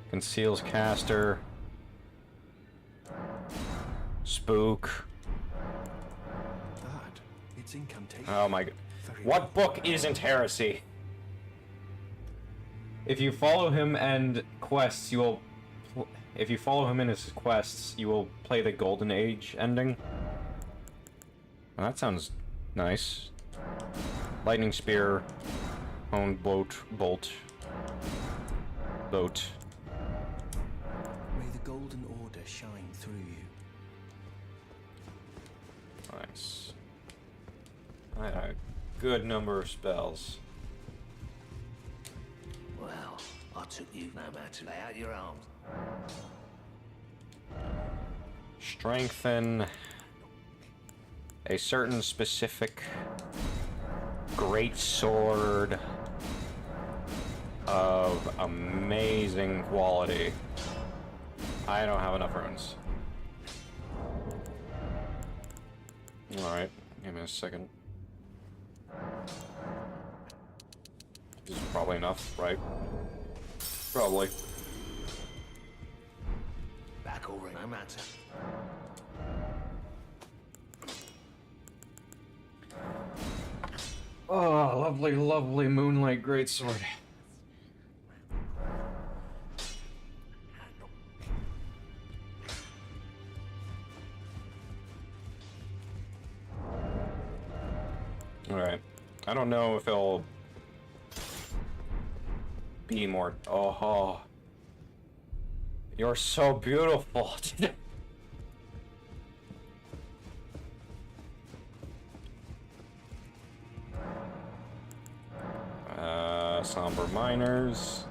Speaker 1: Conceals caster. Spook.
Speaker 13: That, its incantation.
Speaker 1: Oh my god. What book isn't heresy? If you follow him and quests, you will... If you follow him in his quests, you will play the Golden Age ending. Well, that sounds nice. Lightning Spear. Honed Bolt. Bolt.
Speaker 13: May the Golden Order shine through you.
Speaker 1: Nice. I had a good number of spells.
Speaker 6: Well, I took you no matter. Lay out your arms.
Speaker 1: Strengthen a certain specific great sword of amazing quality. I don't have enough runes. Alright, give me a second. This is probably enough, right? Probably.
Speaker 6: Back already, no matter.
Speaker 1: Oh, lovely, lovely moonlight greatsword. Alright. I don't know if it'll be more. Oh. You're so beautiful. Somber miners.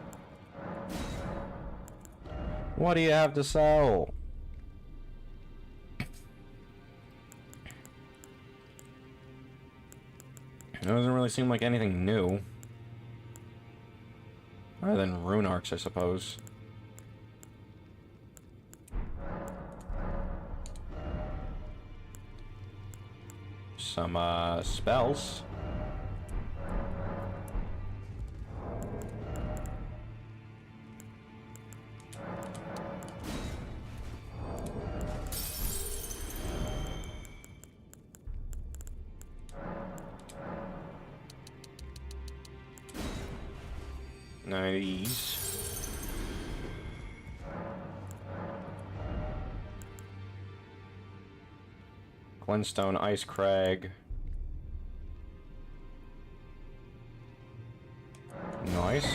Speaker 1: What do you have to sell? It doesn't really seem like anything new. Other than rune arcs, I suppose. Some, spells. Nice. Glintstone, Ice Crag. Nice.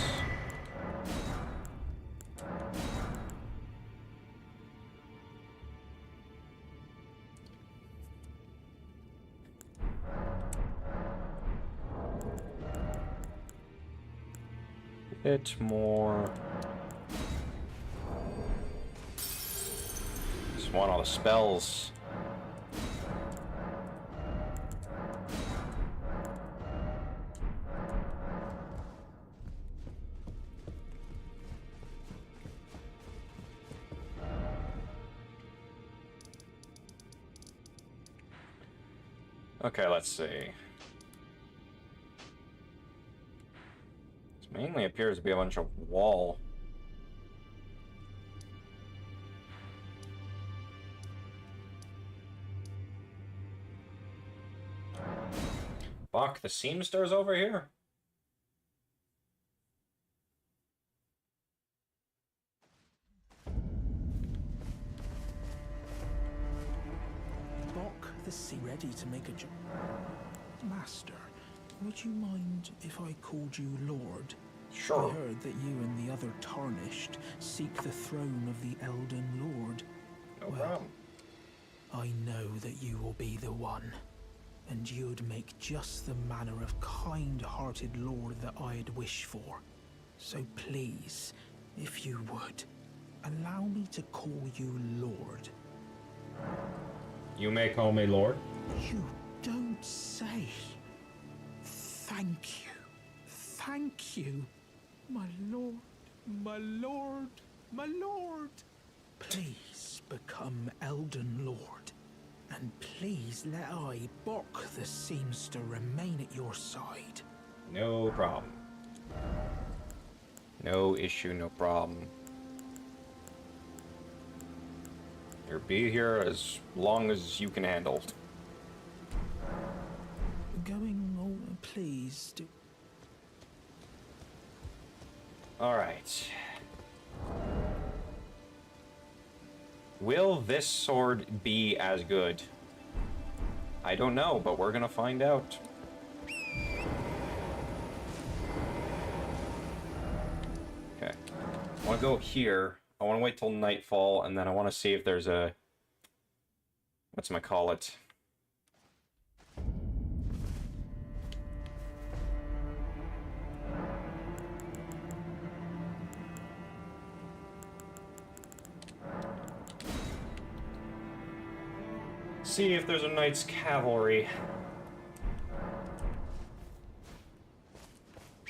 Speaker 1: Bit more. Just want all the spells. Okay, let's see. This mainly appears to be a bunch of wall. Fuck, the seamster's over here?
Speaker 14: Bok the sea ready to make a job. Master, would you mind if I called you Lord?
Speaker 1: Sure.
Speaker 14: I heard that you and the other Tarnished seek the throne of the Elden Lord.
Speaker 1: No problem.
Speaker 14: I know that you will be the one, and you'd make just the manner of kind-hearted Lord that I'd wish for. So please, if you would, allow me to call you Lord.
Speaker 1: You may call me Lord.
Speaker 14: You don't say. Thank you. Thank you. My lord, my lord, my lord. Please become Elden Lord. And please let I, Bok the Seamster, remain at your side.
Speaker 1: No problem. No issue, no problem. You'll be here as long as you can handle.
Speaker 14: Going on, please do.
Speaker 1: Alright. Will this sword be as good? I don't know, but we're gonna find out. Okay. I wanna go here. I wanna wait till nightfall, and then I wanna see if there's a... whatchamacallit? See if there's a knight's cavalry.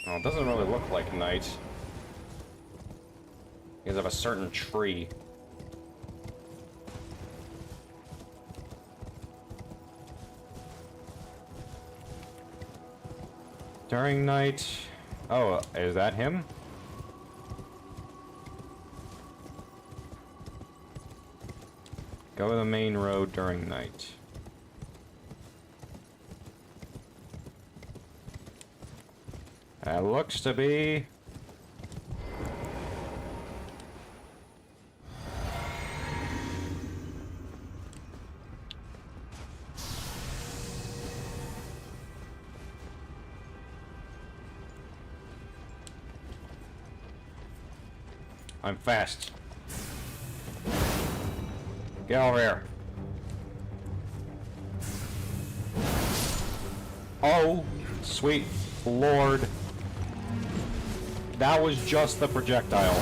Speaker 1: Oh, it doesn't really look like knight. Because of a certain tree. During night... Oh, is that him? Go the main road during night. That looks to be... I'm fast. Get over here. Oh, sweet Lord. That was just the projectile.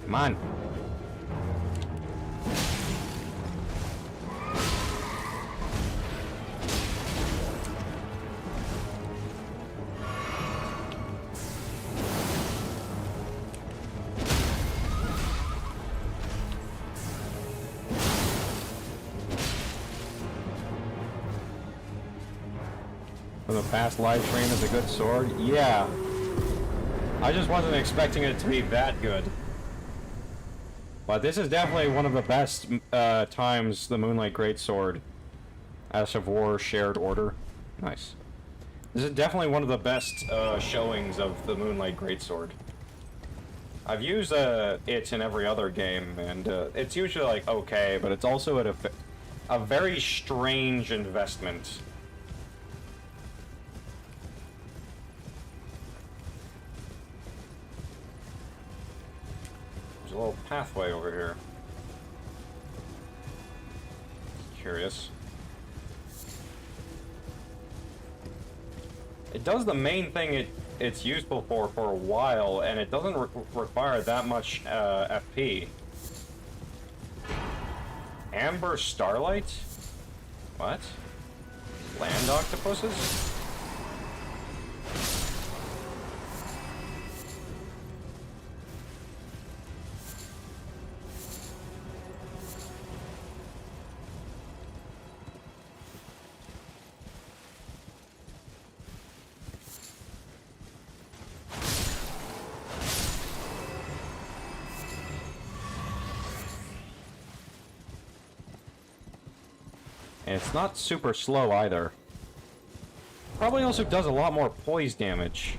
Speaker 1: Come on. For the fast live stream is a good sword? Yeah. I just wasn't expecting it to be that good. But this is definitely one of the best times the Moonlight Greatsword. Ash of War Shared Order. Nice. This is definitely one of the best showings of the Moonlight Greatsword. I've used it in every other game, and it's usually like okay, but it's also at a very strange investment. There's a little pathway over here. Curious. It does the main thing it's useful for a while, and it doesn't require that much FP. Amber Starlight? What? Land octopuses? And it's not super slow either. Probably also does a lot more poise damage.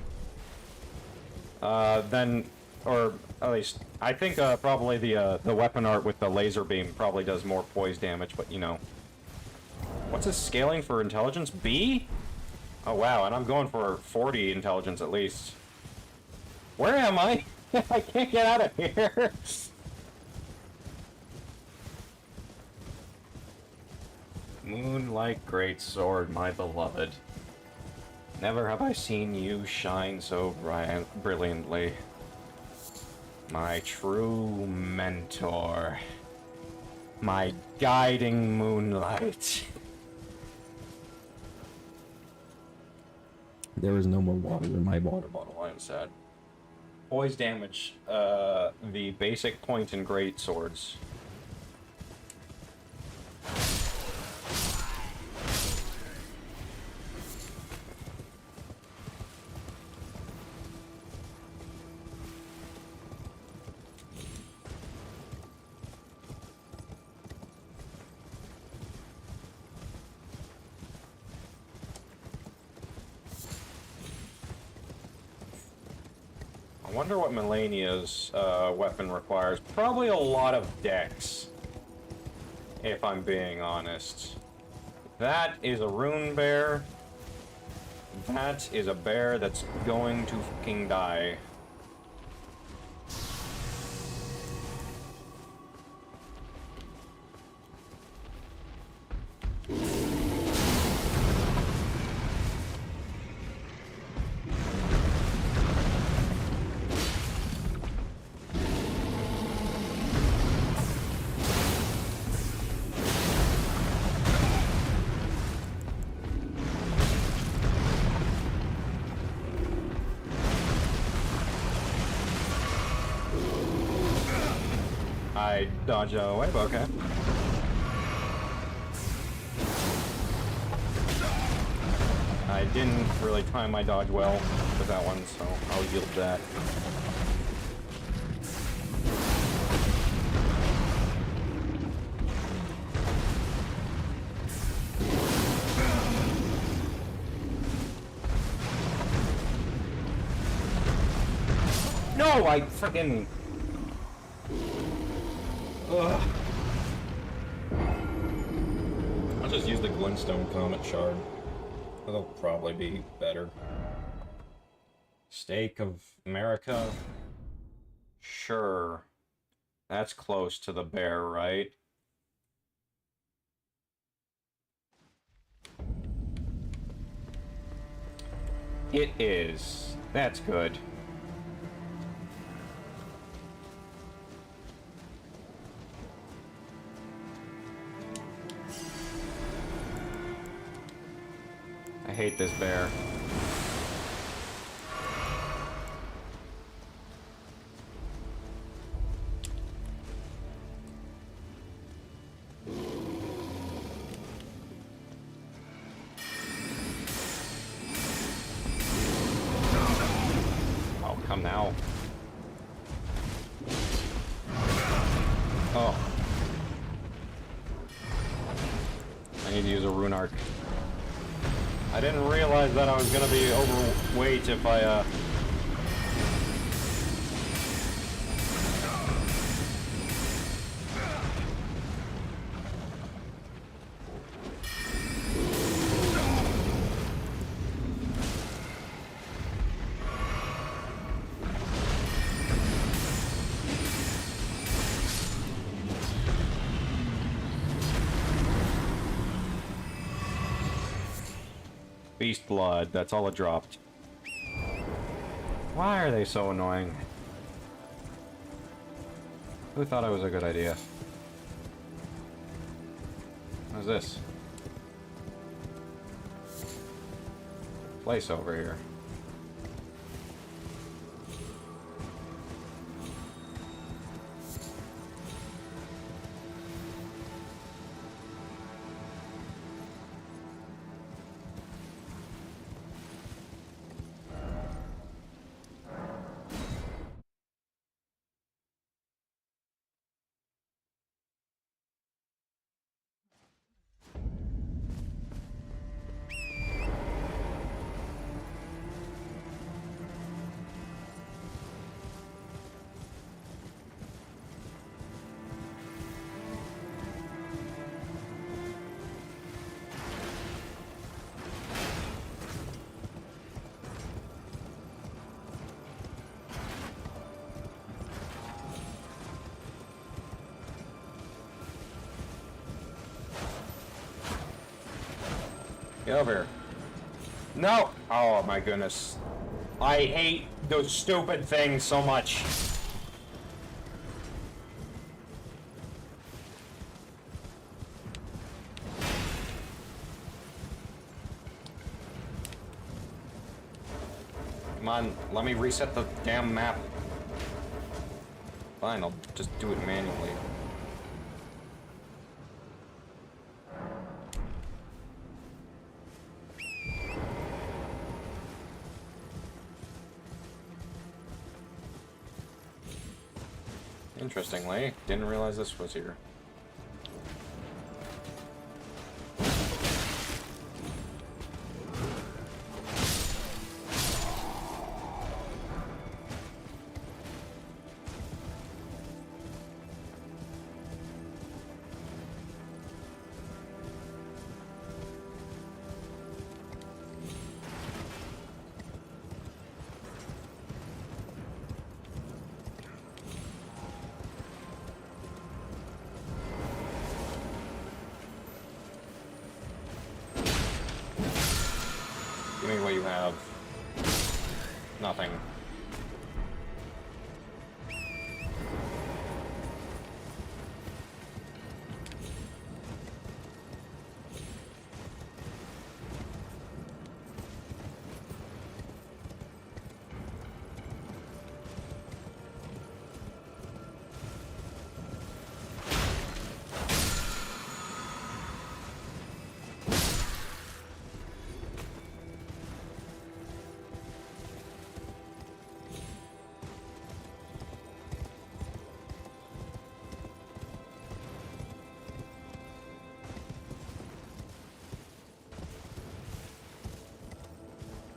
Speaker 1: Or at least, I think probably the weapon art with the laser beam probably does more poise damage, but you know. What's his scaling for intelligence? B? Oh wow, and I'm going for 40 intelligence at least. Where am I? I can't get out of here. Moonlight Greatsword, my beloved. Never have I seen you shine so brilliantly. My true mentor. My guiding moonlight. There is no more water in my water bottle, I am sad. Poise damage, the basic point in great swords. I Wonder what Melania's weapon requires. Probably a lot of dex, if I'm being honest. That is a rune bear. That is a bear that's going to fucking die. I dodge away, but okay. I didn't really time my dodge well with that one, so I'll yield that. No, I freaking... Ugh. I'll just use the Glintstone Comet Shard. That'll probably be better. Stake of America? Sure. That's close to the bear, right? It is. That's good. I hate this bear. Oh, come now. Oh. I need to use a rune arc. I didn't realize that I was gonna be overweight if I, Beast blood, that's all it dropped. Why are they so annoying? Who thought it was a good idea? What is this? Place over here. Get over here. No! Oh my goodness. I hate those stupid things so much. Come on, let me reset the damn map. Fine, I'll just do it manually. Interestingly, didn't realize this was here. Give me what you have. Nothing.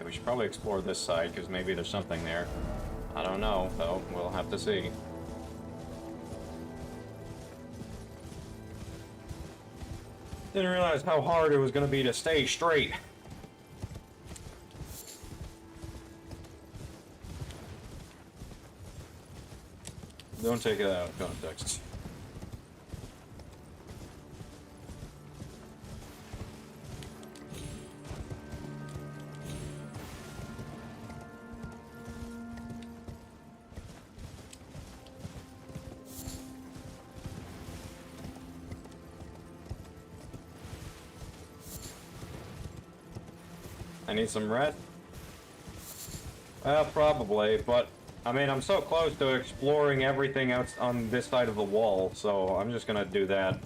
Speaker 1: We should probably explore this side, because maybe there's something there. I don't know, though. We'll have to see. Didn't realize how hard it was going to be to stay straight. Don't take it out of context. I need some rest? Well, probably, but I mean, I'm so close to exploring everything else on this side of the wall, so I'm just gonna do that.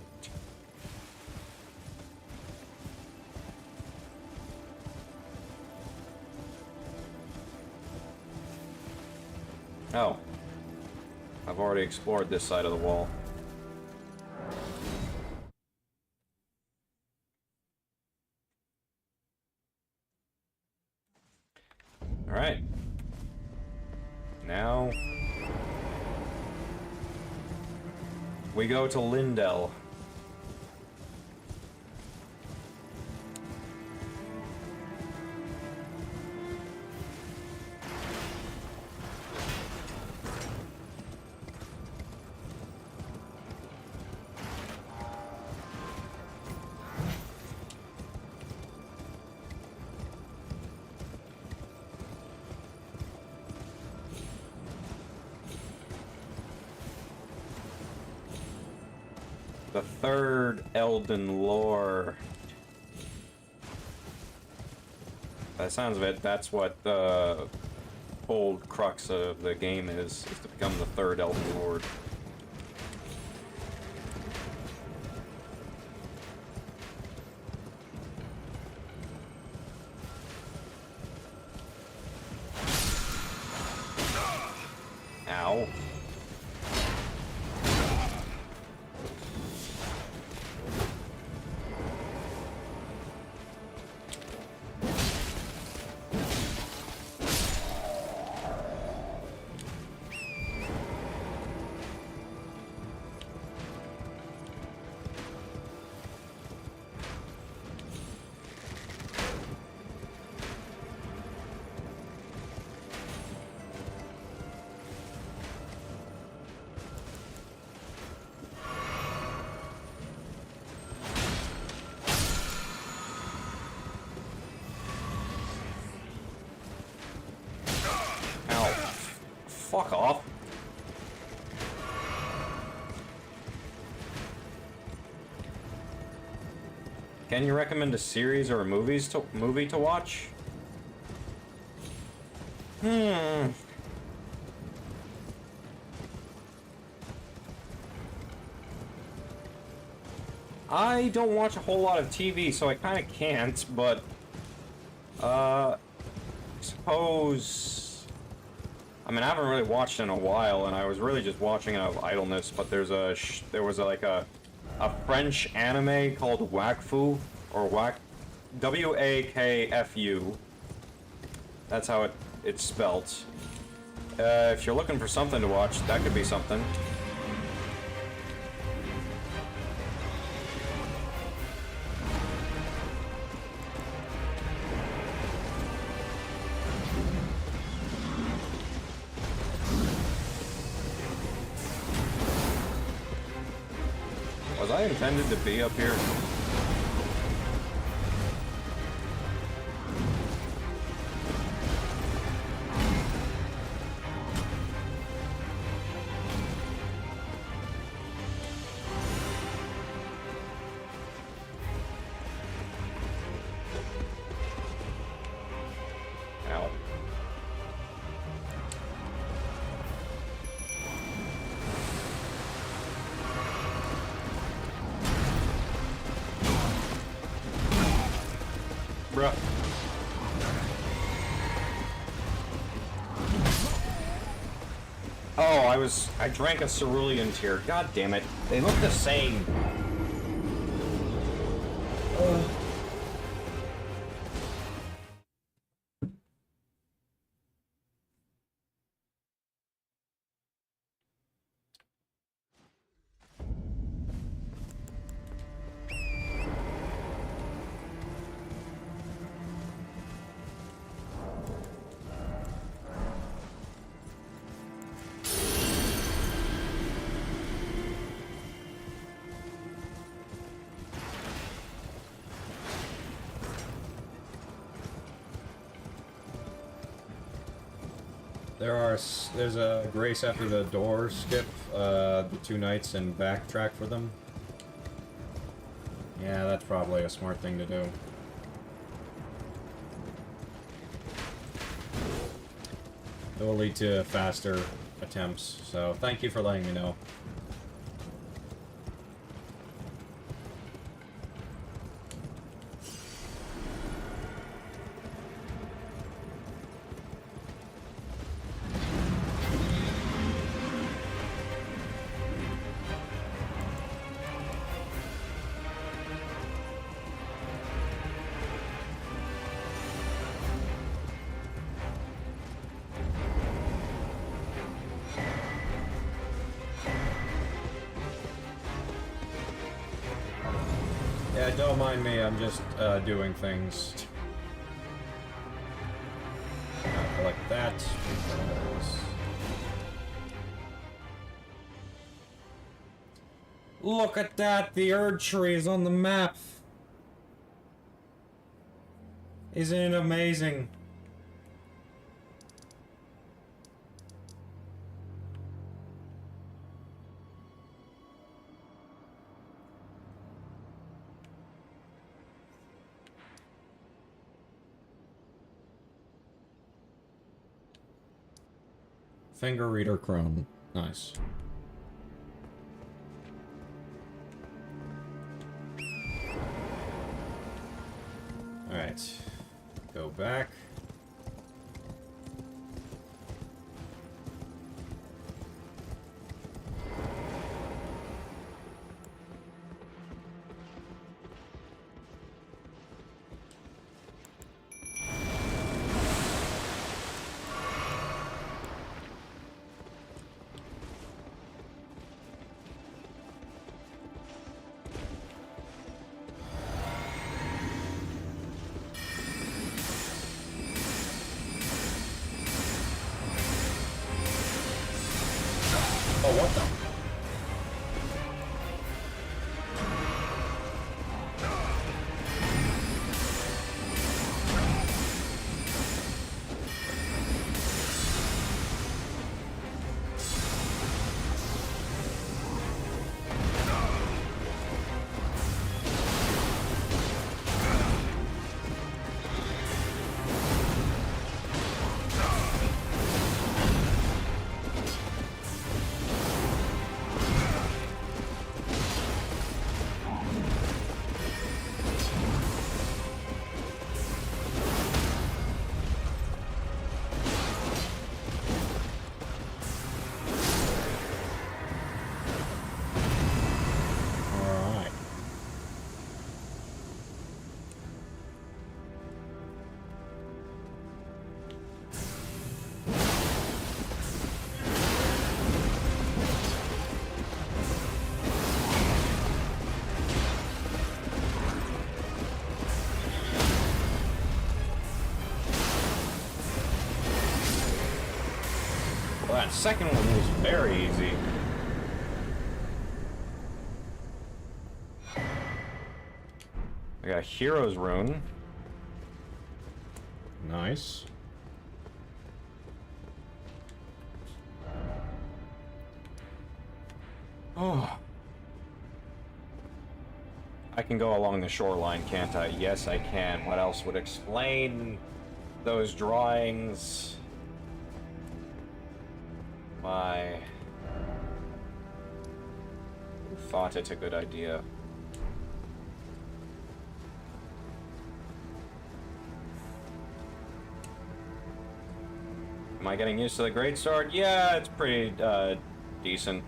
Speaker 1: Oh. I've already explored this side of the wall. Alright. Now we go to Lindell. The third Elden lore. By the sounds of it, that's what the whole crux of the game is to become the third Elden Lord. Ow. Fuck off. Can you recommend a series or a movie to watch? I don't watch a whole lot of TV, so I kind of can't, but I suppose. I mean, I haven't really watched in a while, and I was really just watching out of idleness. But there was like a French anime called Wakfu, or W-A-K-F-U. That's how it's spelt. If you're looking for something to watch, that could be something. Was I intended to be up here? Bruh. Oh, I drank a cerulean tear. God damn it. They look the same.
Speaker 11: There's a grace after the door skip, the 2 nights and backtrack for them. Yeah, that's probably a smart thing to do. It will lead to faster attempts, so thank you for letting me know. Yeah, don't mind me, I'm just doing things. Collect that. Because... Look at that! The Erd tree is on the map! Isn't it amazing? Finger reader Chrome. Nice. Alright. Go back. Oh, what the? That second one was very easy. I got a Hero's Rune. Nice. Oh. I can go along the shoreline, can't I? Yes, I can. What else would explain those drawings? Why? Who thought it's a good idea?
Speaker 1: Am I getting used to the greatsword? Yeah, it's pretty, decent.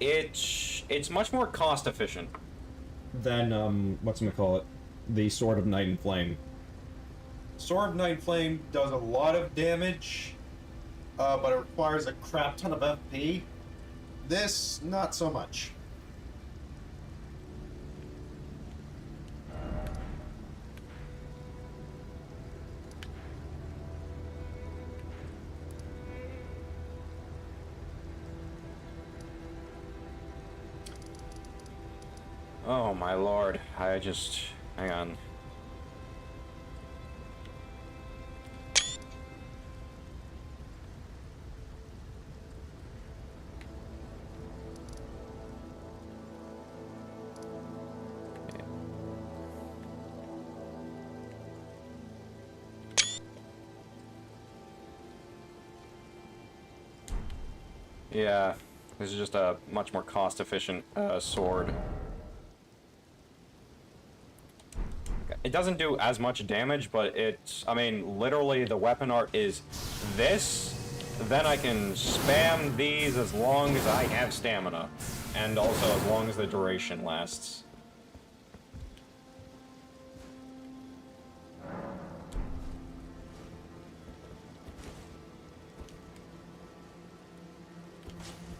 Speaker 1: It's much more cost efficient than, whatchamacallit, the Sword of Night and Flame. Sword of Night and Flame does a lot of damage, but it requires a crap ton of FP. This, not so much. Oh my lord, hang on. Yeah, this is just a much more cost-efficient sword. It doesn't do as much damage, but it's, I mean, literally the weapon art is this, then I can spam these as long as I have stamina, and also as long as the duration lasts.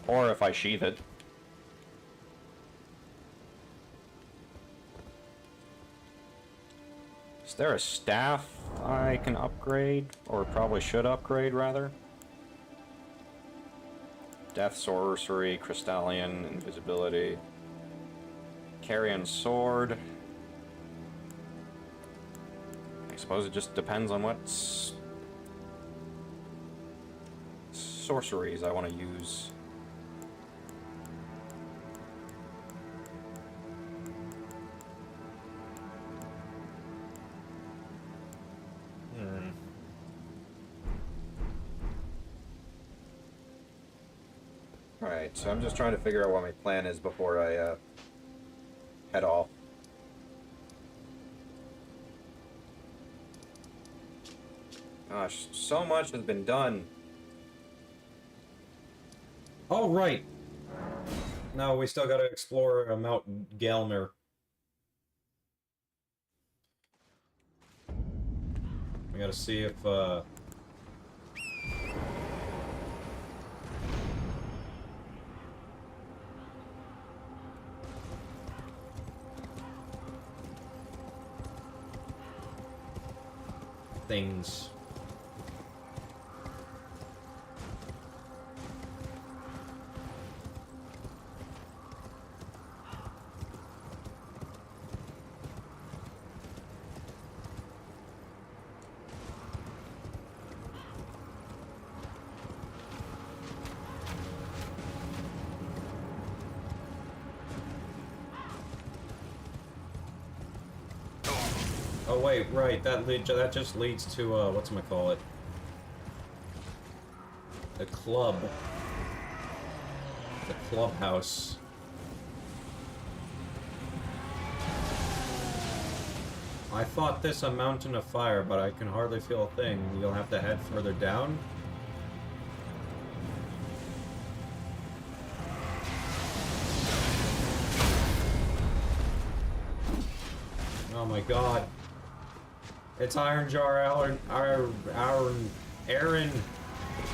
Speaker 1: Or if I sheath it. Is there a staff I can upgrade? Or probably should upgrade, rather? Death Sorcery, Crystallion, Invisibility. Carrion Sword. I suppose it just depends on what sorceries I want to use. Alright, so I'm just trying to figure out what my plan is before I, head off. Gosh, so much has been done. Oh, right! No, we still gotta explore Mount Gelmir. We gotta see if, things. Oh wait, right, that just leads to, whatchamacallit? The club. The clubhouse. I thought this a mountain of fire, but I can hardly feel a thing. You'll have to head further down? Oh my god. It's Iron Jar Aaron.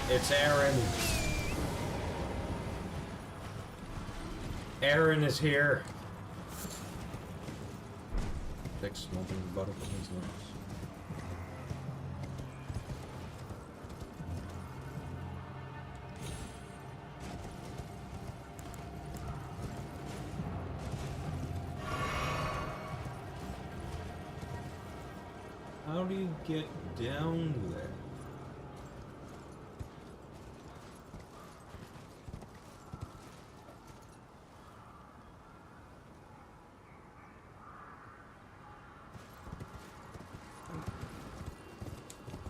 Speaker 1: It's Aaron. Aaron is here. Thick smoking butterflies. How do you get down there?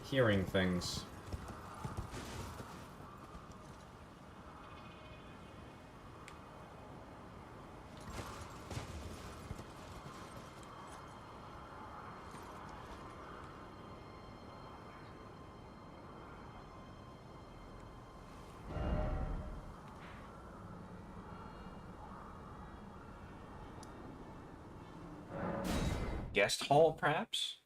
Speaker 1: Hearing things. guest hall, perhaps?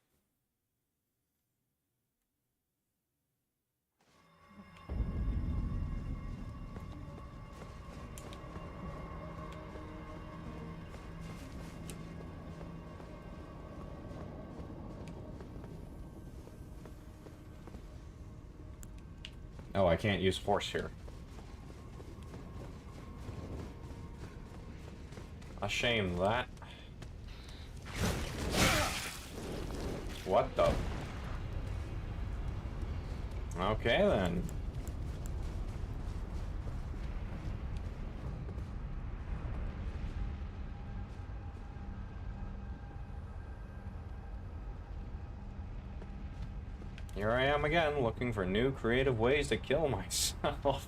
Speaker 1: Oh, I can't use force here. A shame that. What the? Okay then. Here I am again, looking for new creative ways to kill myself.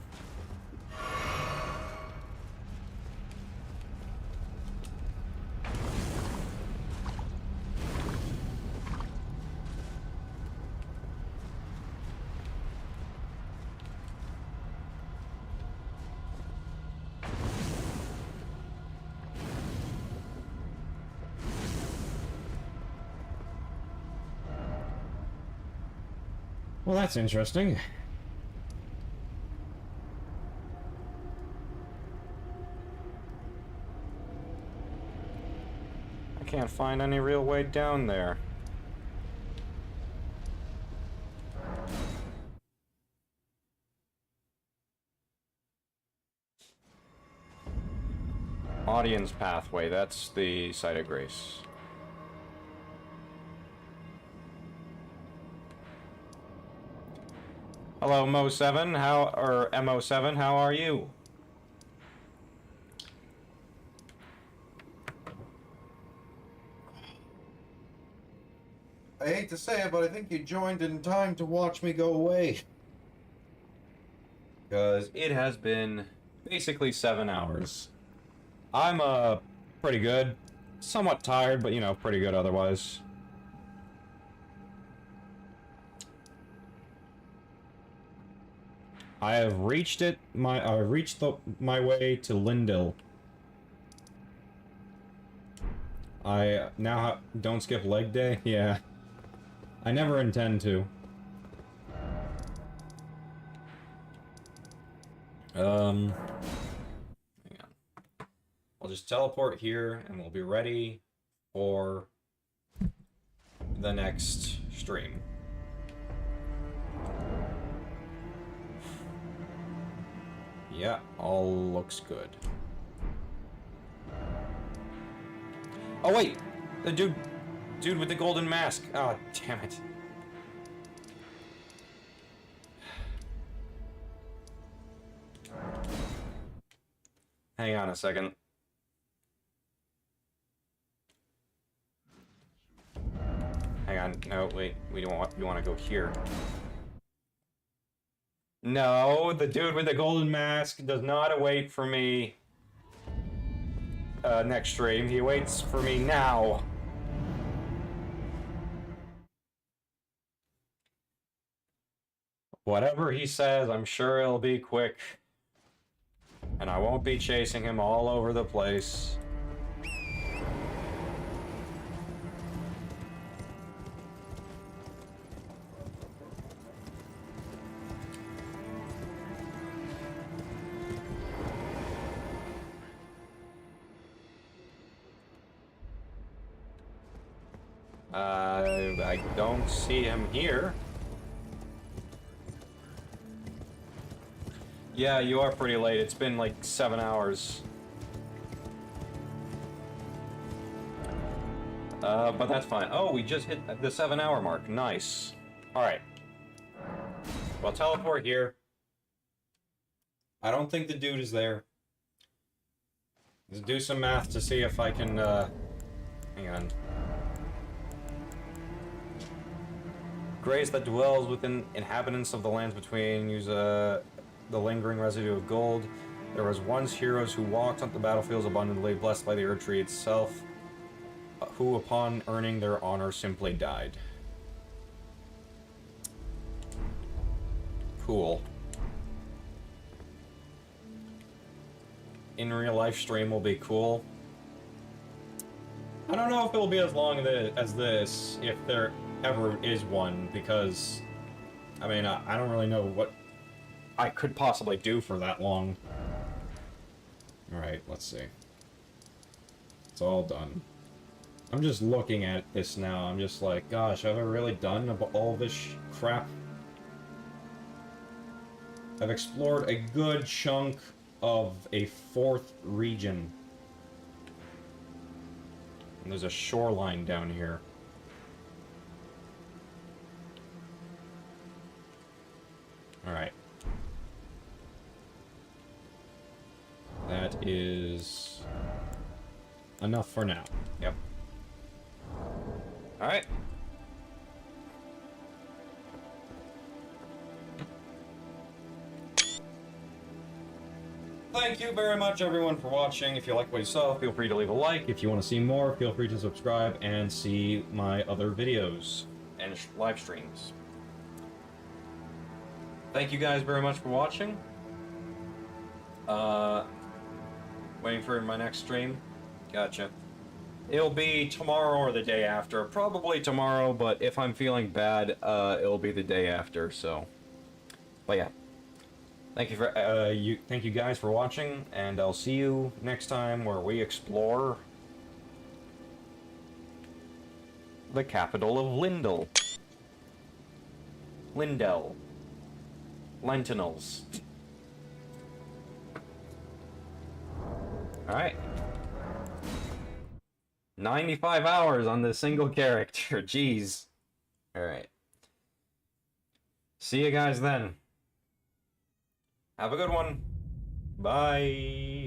Speaker 11: Well, that's interesting.
Speaker 1: I can't find any real way down there. Audience pathway, that's the site of grace. Hello, Mo7, or MO7, how are you?
Speaker 11: I hate to say it, but I think you joined in time to watch me go away.
Speaker 1: Because it has been basically 7 hours. I'm, pretty good. Somewhat tired, but, you know, pretty good otherwise.
Speaker 11: I have reached it. I reached my way to Lindell. I now don't skip leg day. Yeah, I never intend to. Hang on. I'll just teleport here, and we'll be ready for the next stream. Yeah, all looks good.
Speaker 1: Oh wait! The dude with the golden mask. Oh, damn it. Hang on a second. Hang on, no, wait, we don't want, you want to go here. No, the dude with the golden mask does not await for me next stream. He waits for me now. Whatever he says, I'm sure it'll be quick. And I won't be chasing him all over the place. I don't see him here. Yeah, you are pretty late. It's been like 7 hours. But that's fine. Oh, we just hit the 7-hour mark. Nice. Alright. Well, teleport here. I don't think the dude is there. Let's do some math to see if I can, hang on. Grace that dwells within inhabitants of the lands between use the lingering residue of gold. There was once heroes who walked on the battlefields abundantly, blessed by the Earth Tree itself, who upon earning their honor simply died. Cool. In real life stream will be cool. I don't know if it'll be as long as this, if there ever is one, because, I mean, I don't really know what I could possibly do for that long. Alright, let's see. It's all done. I'm just looking at this now, I'm just like, gosh, have I really done all this crap? I've explored a good chunk of a 4th region. And there's a shoreline down here. Alright. That is enough for now. Yep. Alright. Thank you very much, everyone, for watching. If you like what you saw, feel free to leave a like. If you want to see more, feel free to subscribe and see my other videos and live streams. Thank you guys very much for watching. Waiting for my next stream. Gotcha. It'll be tomorrow or the day after. Probably tomorrow, but if I'm feeling bad, it'll be the day after, so. But yeah. Thank you guys for watching, and I'll see you next time where we explore the capital of Lindell. Lentinels. Alright. 95 hours on this single character, jeez. Alright. See you guys then. Have a good one. Bye.